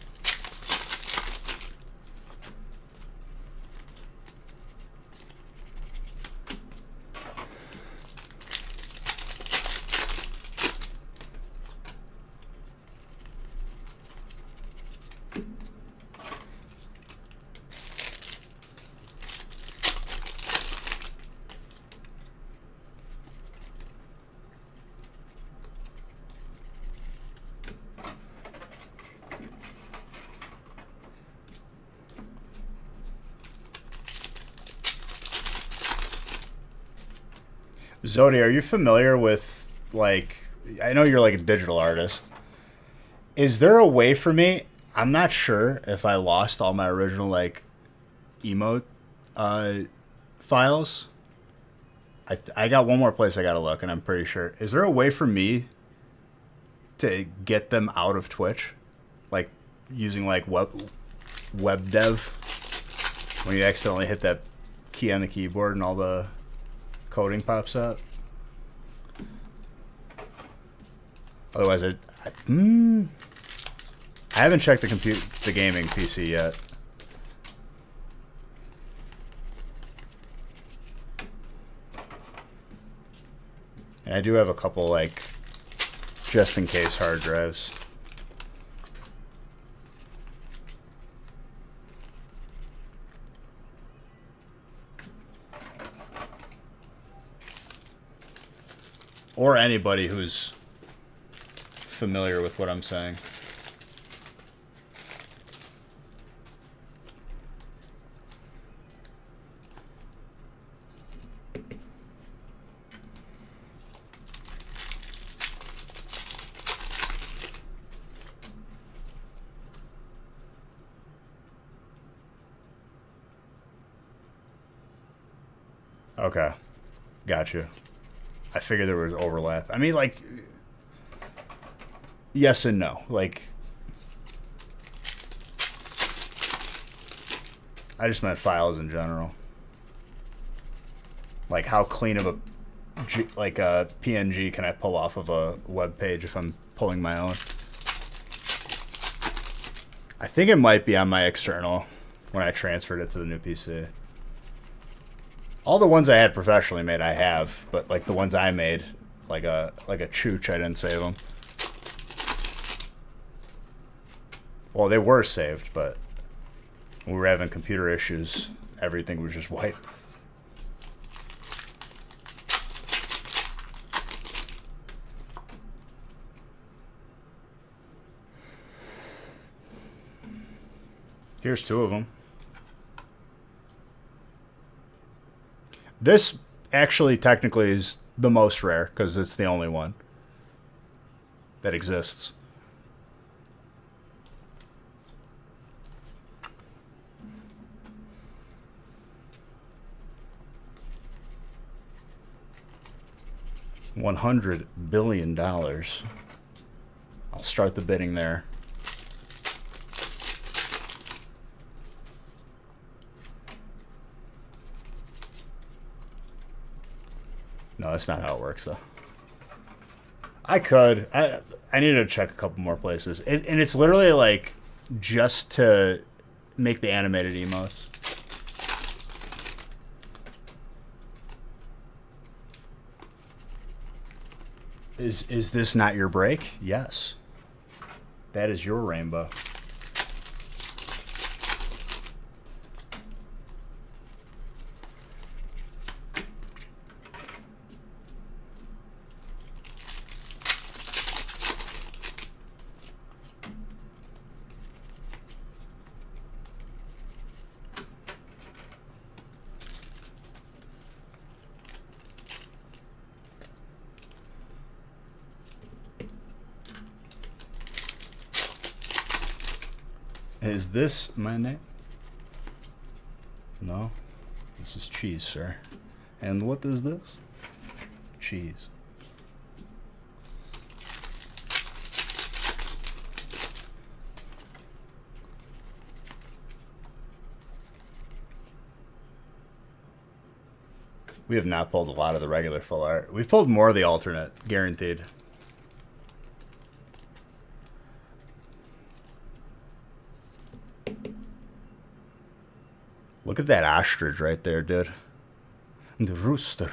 Zodi, are you familiar with, like, I know you're like a digital artist. Is there a way for me? I'm not sure if I lost all my original, like, emote uh, files. I got one more place I gotta look, and I'm pretty sure. Is there a way for me to get them out of Twitch? Like, using, like, web dev? When you accidentally hit that key on the keyboard and all the coding pops up. Otherwise, I haven't checked the gaming PC yet. And I do have a couple, like, just in case hard drives. Or anybody who's familiar with what I'm saying. Okay. Gotcha. I figured there was overlap. I mean, like, yes and no. Like, I just meant files in general. Like, how clean of a PNG can I pull off of a web page if I'm pulling my own? I think it might be on my external when I transferred it to the new PC. All the ones I had professionally made, I have, but like the ones I made, like a chooch, I didn't save them. Well, they were saved, but when we were having computer issues, everything was just wiped. Here's two of them. This actually technically is the most rare because it's the only one that exists. $100 billion. I'll start the bidding there. No, that's not how it works, though. I could. I need to check a couple more places. And it's literally, like, just to make the animated emotes. Is this not your break? Yes. That is your rainbow. Is this my name? No. This is cheese, sir. And what is this? Cheese. We have not pulled a lot of the regular full art. We've pulled more of the alternate, guaranteed. Look at that ostrich right there, dude. The rooster.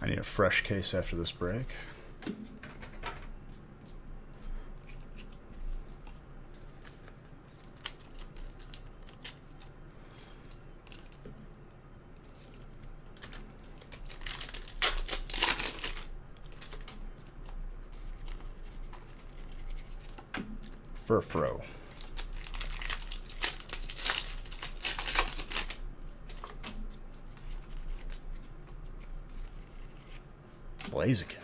I need a fresh case after this break. Furfro. Blaziken.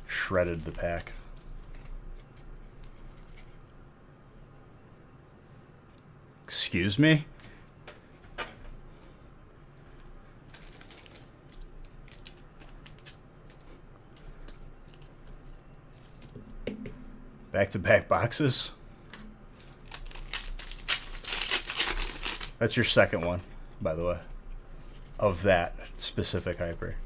Shredded the pack. Excuse me? Back-to-back boxes? That's your second one, by the way, of that specific hyper.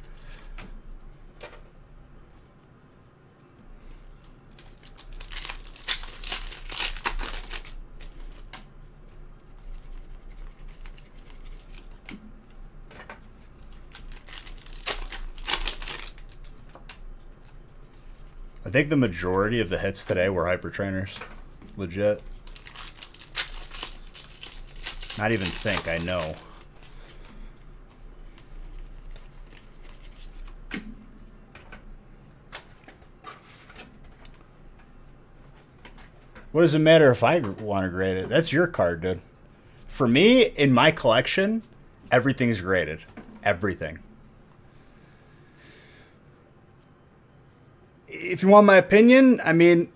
I think the majority of the hits today were hyper trainers. Legit. Not even think, I know. What does it matter if I want to grade it? That's your card, dude. For me, in my collection, everything's graded. Everything. If you want my opinion, I mean,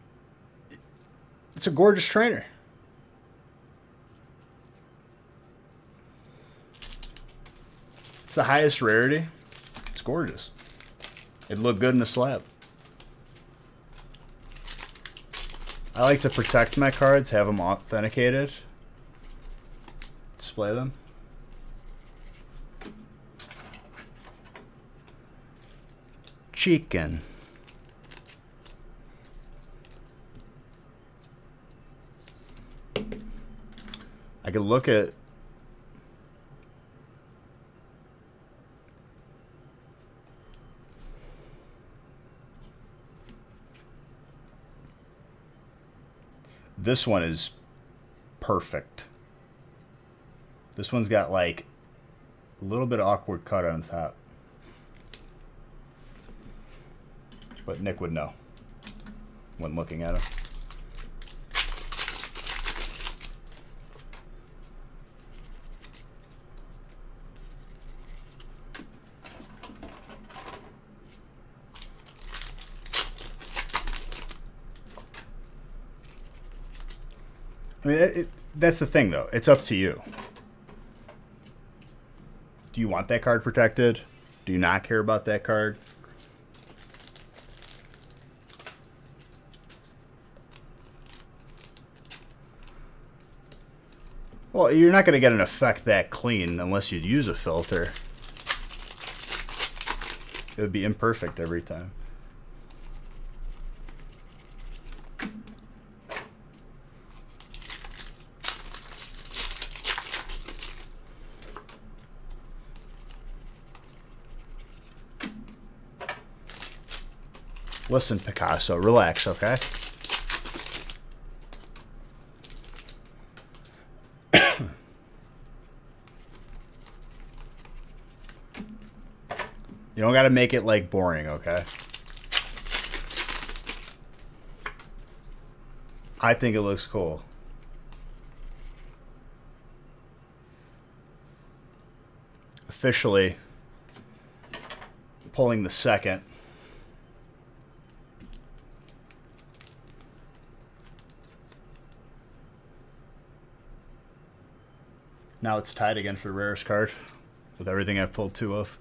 it's a gorgeous trainer. It's the highest rarity. It's gorgeous. It'd look good in the slab. I like to protect my cards, have them authenticated, display them. Chicken. I could look at this one is perfect. This one's got like a little bit of awkward cut on top. But Nick would know when looking at him. I mean, that's the thing, though. It's up to you. Do you want that card protected? Do you not care about that card? Well, you're not going to get an effect that clean unless you'd use a filter. It would be imperfect every time. Listen, Picasso, relax, okay? You don't got to make it, like, boring, okay? I think it looks cool. Officially pulling the second. Now it's tied again for the rarest card with everything I've pulled two of.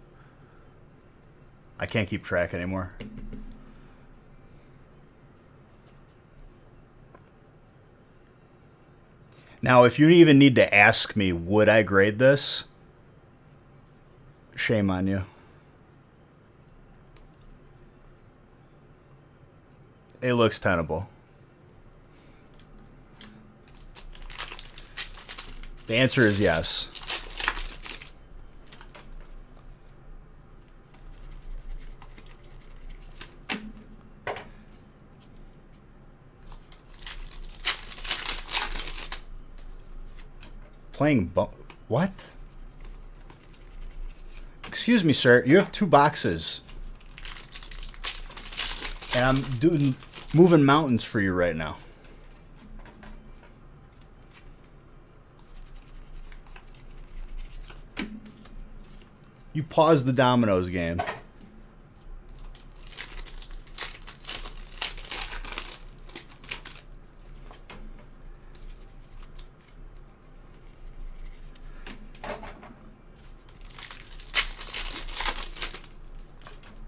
I can't keep track anymore. Now, if you even need to ask me, would I grade this? Shame on you. It looks tenable. The answer is yes. Playing what? Excuse me, sir. You have 2 boxes. And I'm moving mountains for you right now. You pause the dominoes game.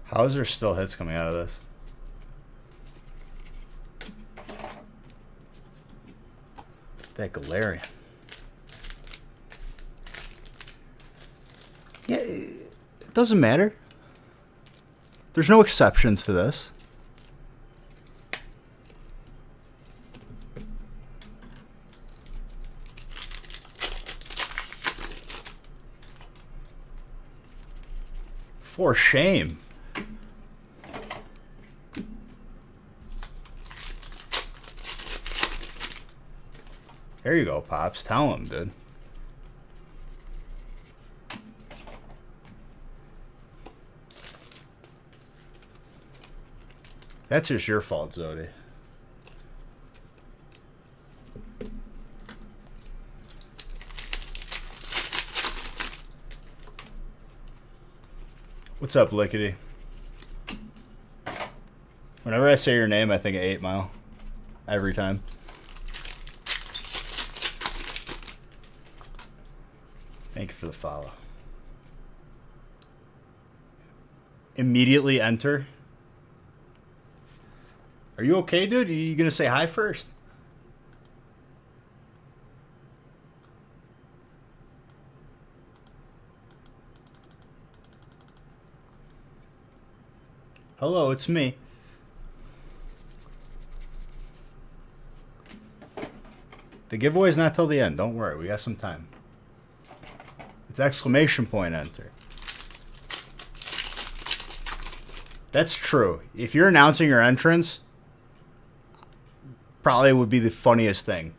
How is there still hits coming out of this? That Galarian. Yeah, it doesn't matter. There's no exceptions to this. For shame. There you go, Pops. Tell him, dude. That's just your fault, Zodi. What's up, Lickety? Whenever I say your name, I think of 8 Mile. Every time. Thank you for the follow. Immediately enter. Are you okay, dude? Are you gonna say hi first? Hello, it's me. The giveaway's not till the end. Don't worry, we got some time. It's exclamation point enter. That's true. If you're announcing your entrance, probably would be the funniest thing.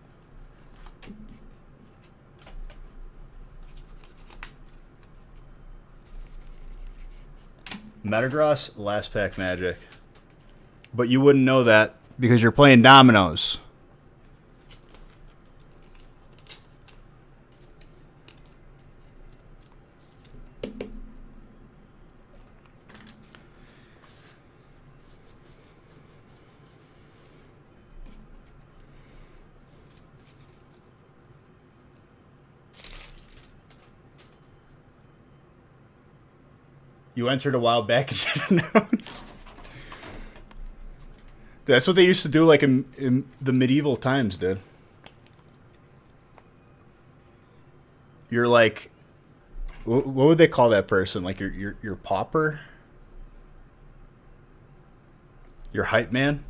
Metagross, last pack magic. But you wouldn't know that because you're playing dominoes. You entered a while back and didn't announce. That's what they used to do, like in the medieval times, dude. You're like, what would they call that person? Like your pauper, your hype man.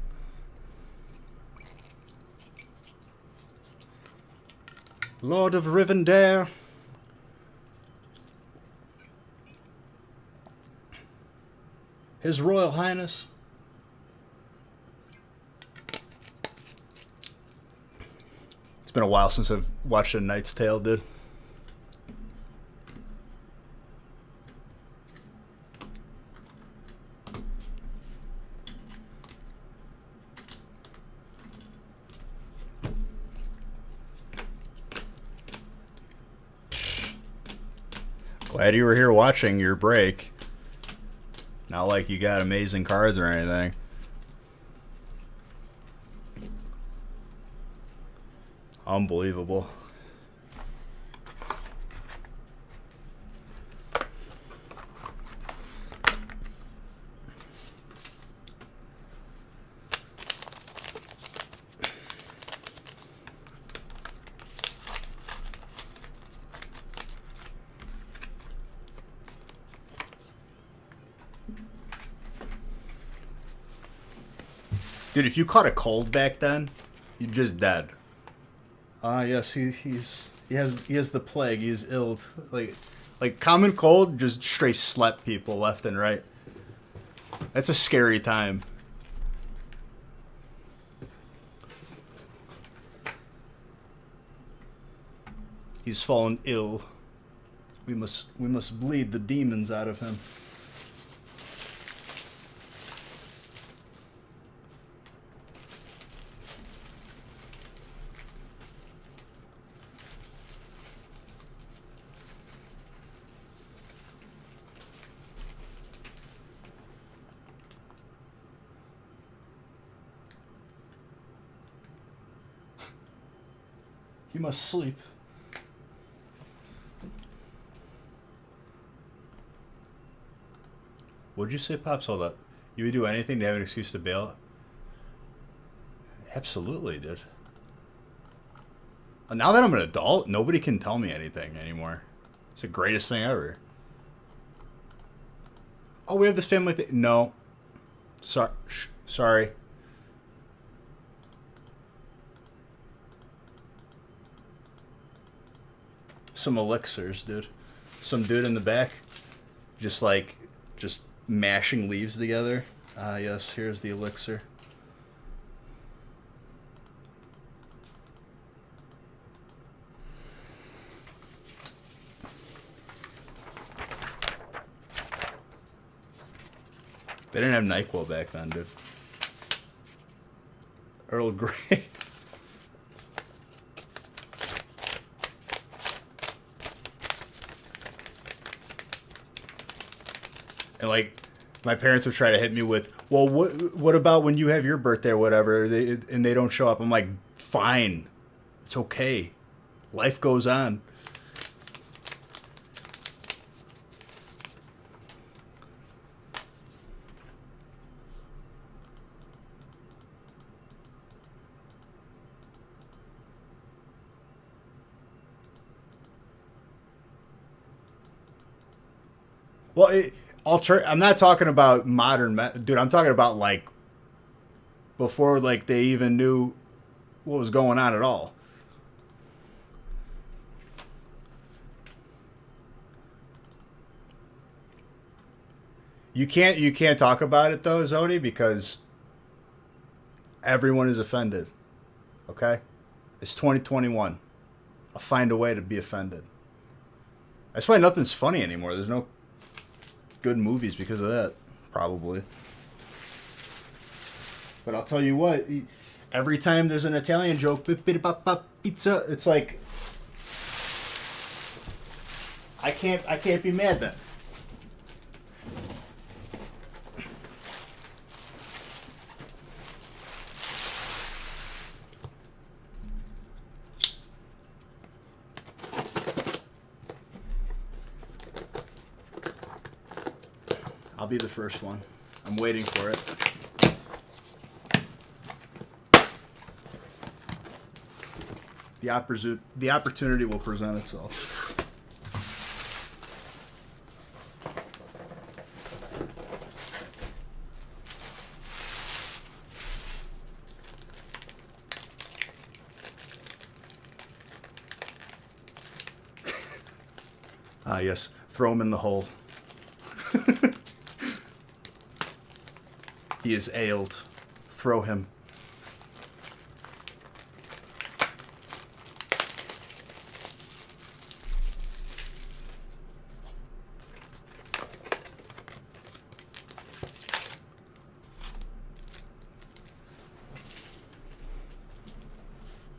Lord of Rivendell. His Royal Highness. It's been a while since I've watched A Knight's Tale, dude. Glad you were here watching your break. Not like you got amazing cards or anything. Unbelievable. Dude, if you caught a cold back then, you're just dead. Yes, he has the plague. He's ill. Like common cold just straight slept people left and right. That's a scary time. He's fallen ill. We must bleed the demons out of him. You must sleep. What'd you say, Pops? Hold up. You would do anything to have an excuse to bail? Absolutely, dude. Now that I'm an adult, nobody can tell me anything anymore. It's the greatest thing ever. Oh, we have this family thing. No. Sorry. Some elixirs, dude. Some dude in the back, just mashing leaves together. Yes, here's the elixir. They didn't have NyQuil back then, dude. Earl Grey. And like, my parents have tried to hit me with, well, what about when you have your birthday or whatever, and they don't show up? I'm like, fine, it's okay, life goes on. Well, I'm not talking about modern, dude. I'm talking about like before, like they even knew what was going on at all. You can't talk about it though, Zodi, because everyone is offended. Okay, it's 2021. I'll find a way to be offended. That's why nothing's funny anymore. There's no good movies because of that, probably. But I'll tell you what, every time there's an Italian joke, pizza, it's like I can't be mad then. I'll be the first one. I'm waiting for it. The opportunity will present itself. Yes. Throw him in the hole. He is ailed. Throw him.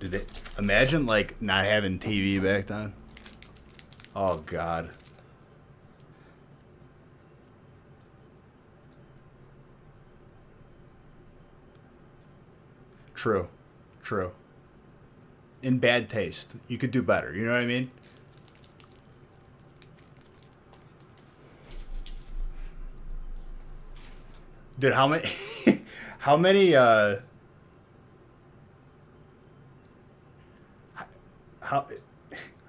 Did they imagine like not having TV back then? Oh God. True. True. In bad taste. You could do better. You know what I mean? Dude, how many how many how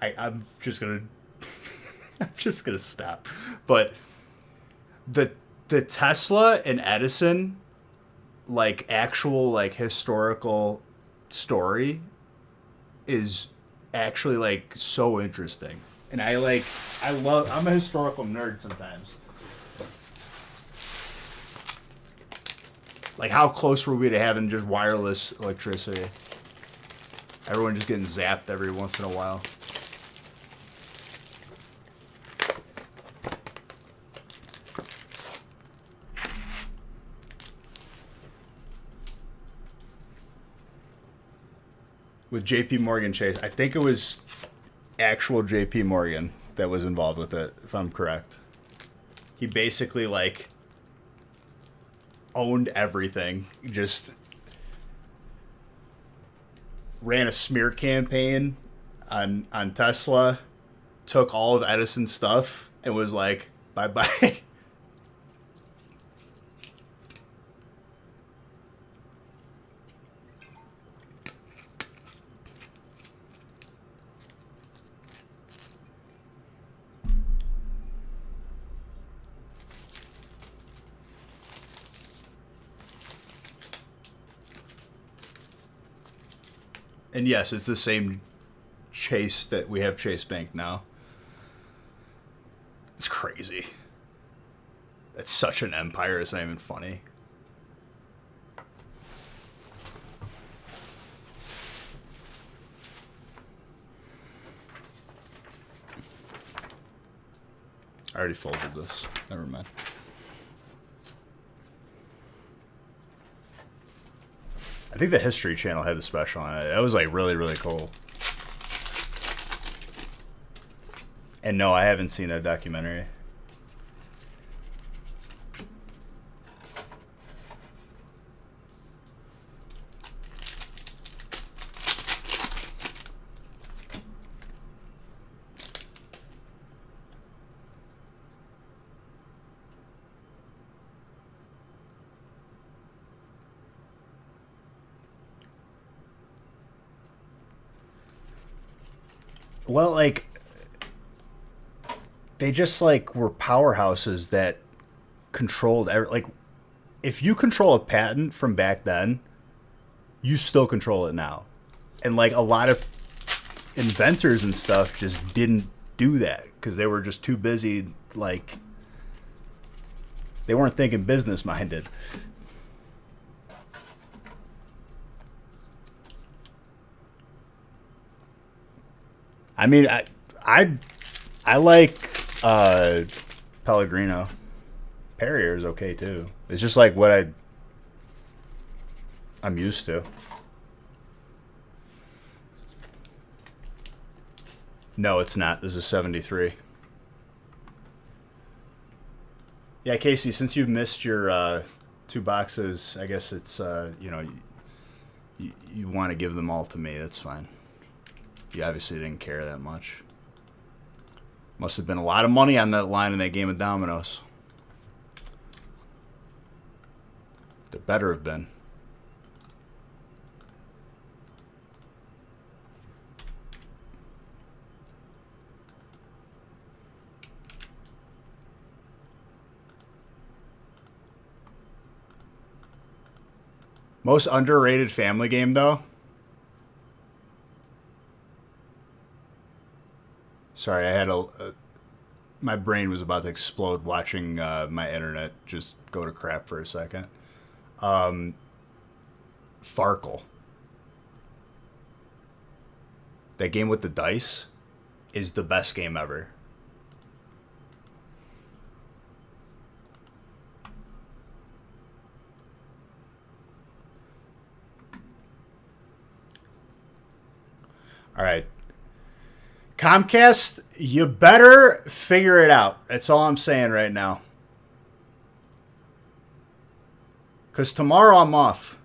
I'm just gonna I'm just gonna stop. But the Tesla and Edison like actual like historical story is actually like so interesting. And I'm a historical nerd sometimes. Like, how close were we to having just wireless electricity? Everyone just getting zapped every once in a while. With JP Morgan Chase, I think it was actual JP Morgan that was involved with it, if I'm correct. He basically, like, owned everything. Just ran a smear campaign on Tesla, took all of Edison's stuff, and was like, bye-bye. And yes, it's the same Chase that we have Chase Bank now. It's crazy. That's such an empire. It's not even funny. I already folded this. Never mind. I think the History Channel had the special on it. That was like really, really cool. And no, I haven't seen a documentary. Well, like, they just like were powerhouses that controlled like, if you control a patent from back then, you still control it now. And like a lot of inventors and stuff just didn't do that because they were just too busy. Like, they weren't thinking business minded. I mean, I like Pellegrino. Perrier is okay too. It's just like what I'm used to. No, it's not. This is 73. Yeah, Casey, since you've missed your 2 boxes, I guess it's you want to give them all to me. That's fine. You obviously didn't care that much. Must have been a lot of money on that line in that game of dominoes. There better have been. Most underrated family game, though? Sorry, I had my brain was about to explode watching my internet just go to crap for a second. Farkle. That game with the dice is the best game ever. All right. Comcast, you better figure it out. That's all I'm saying right now. Because tomorrow I'm off.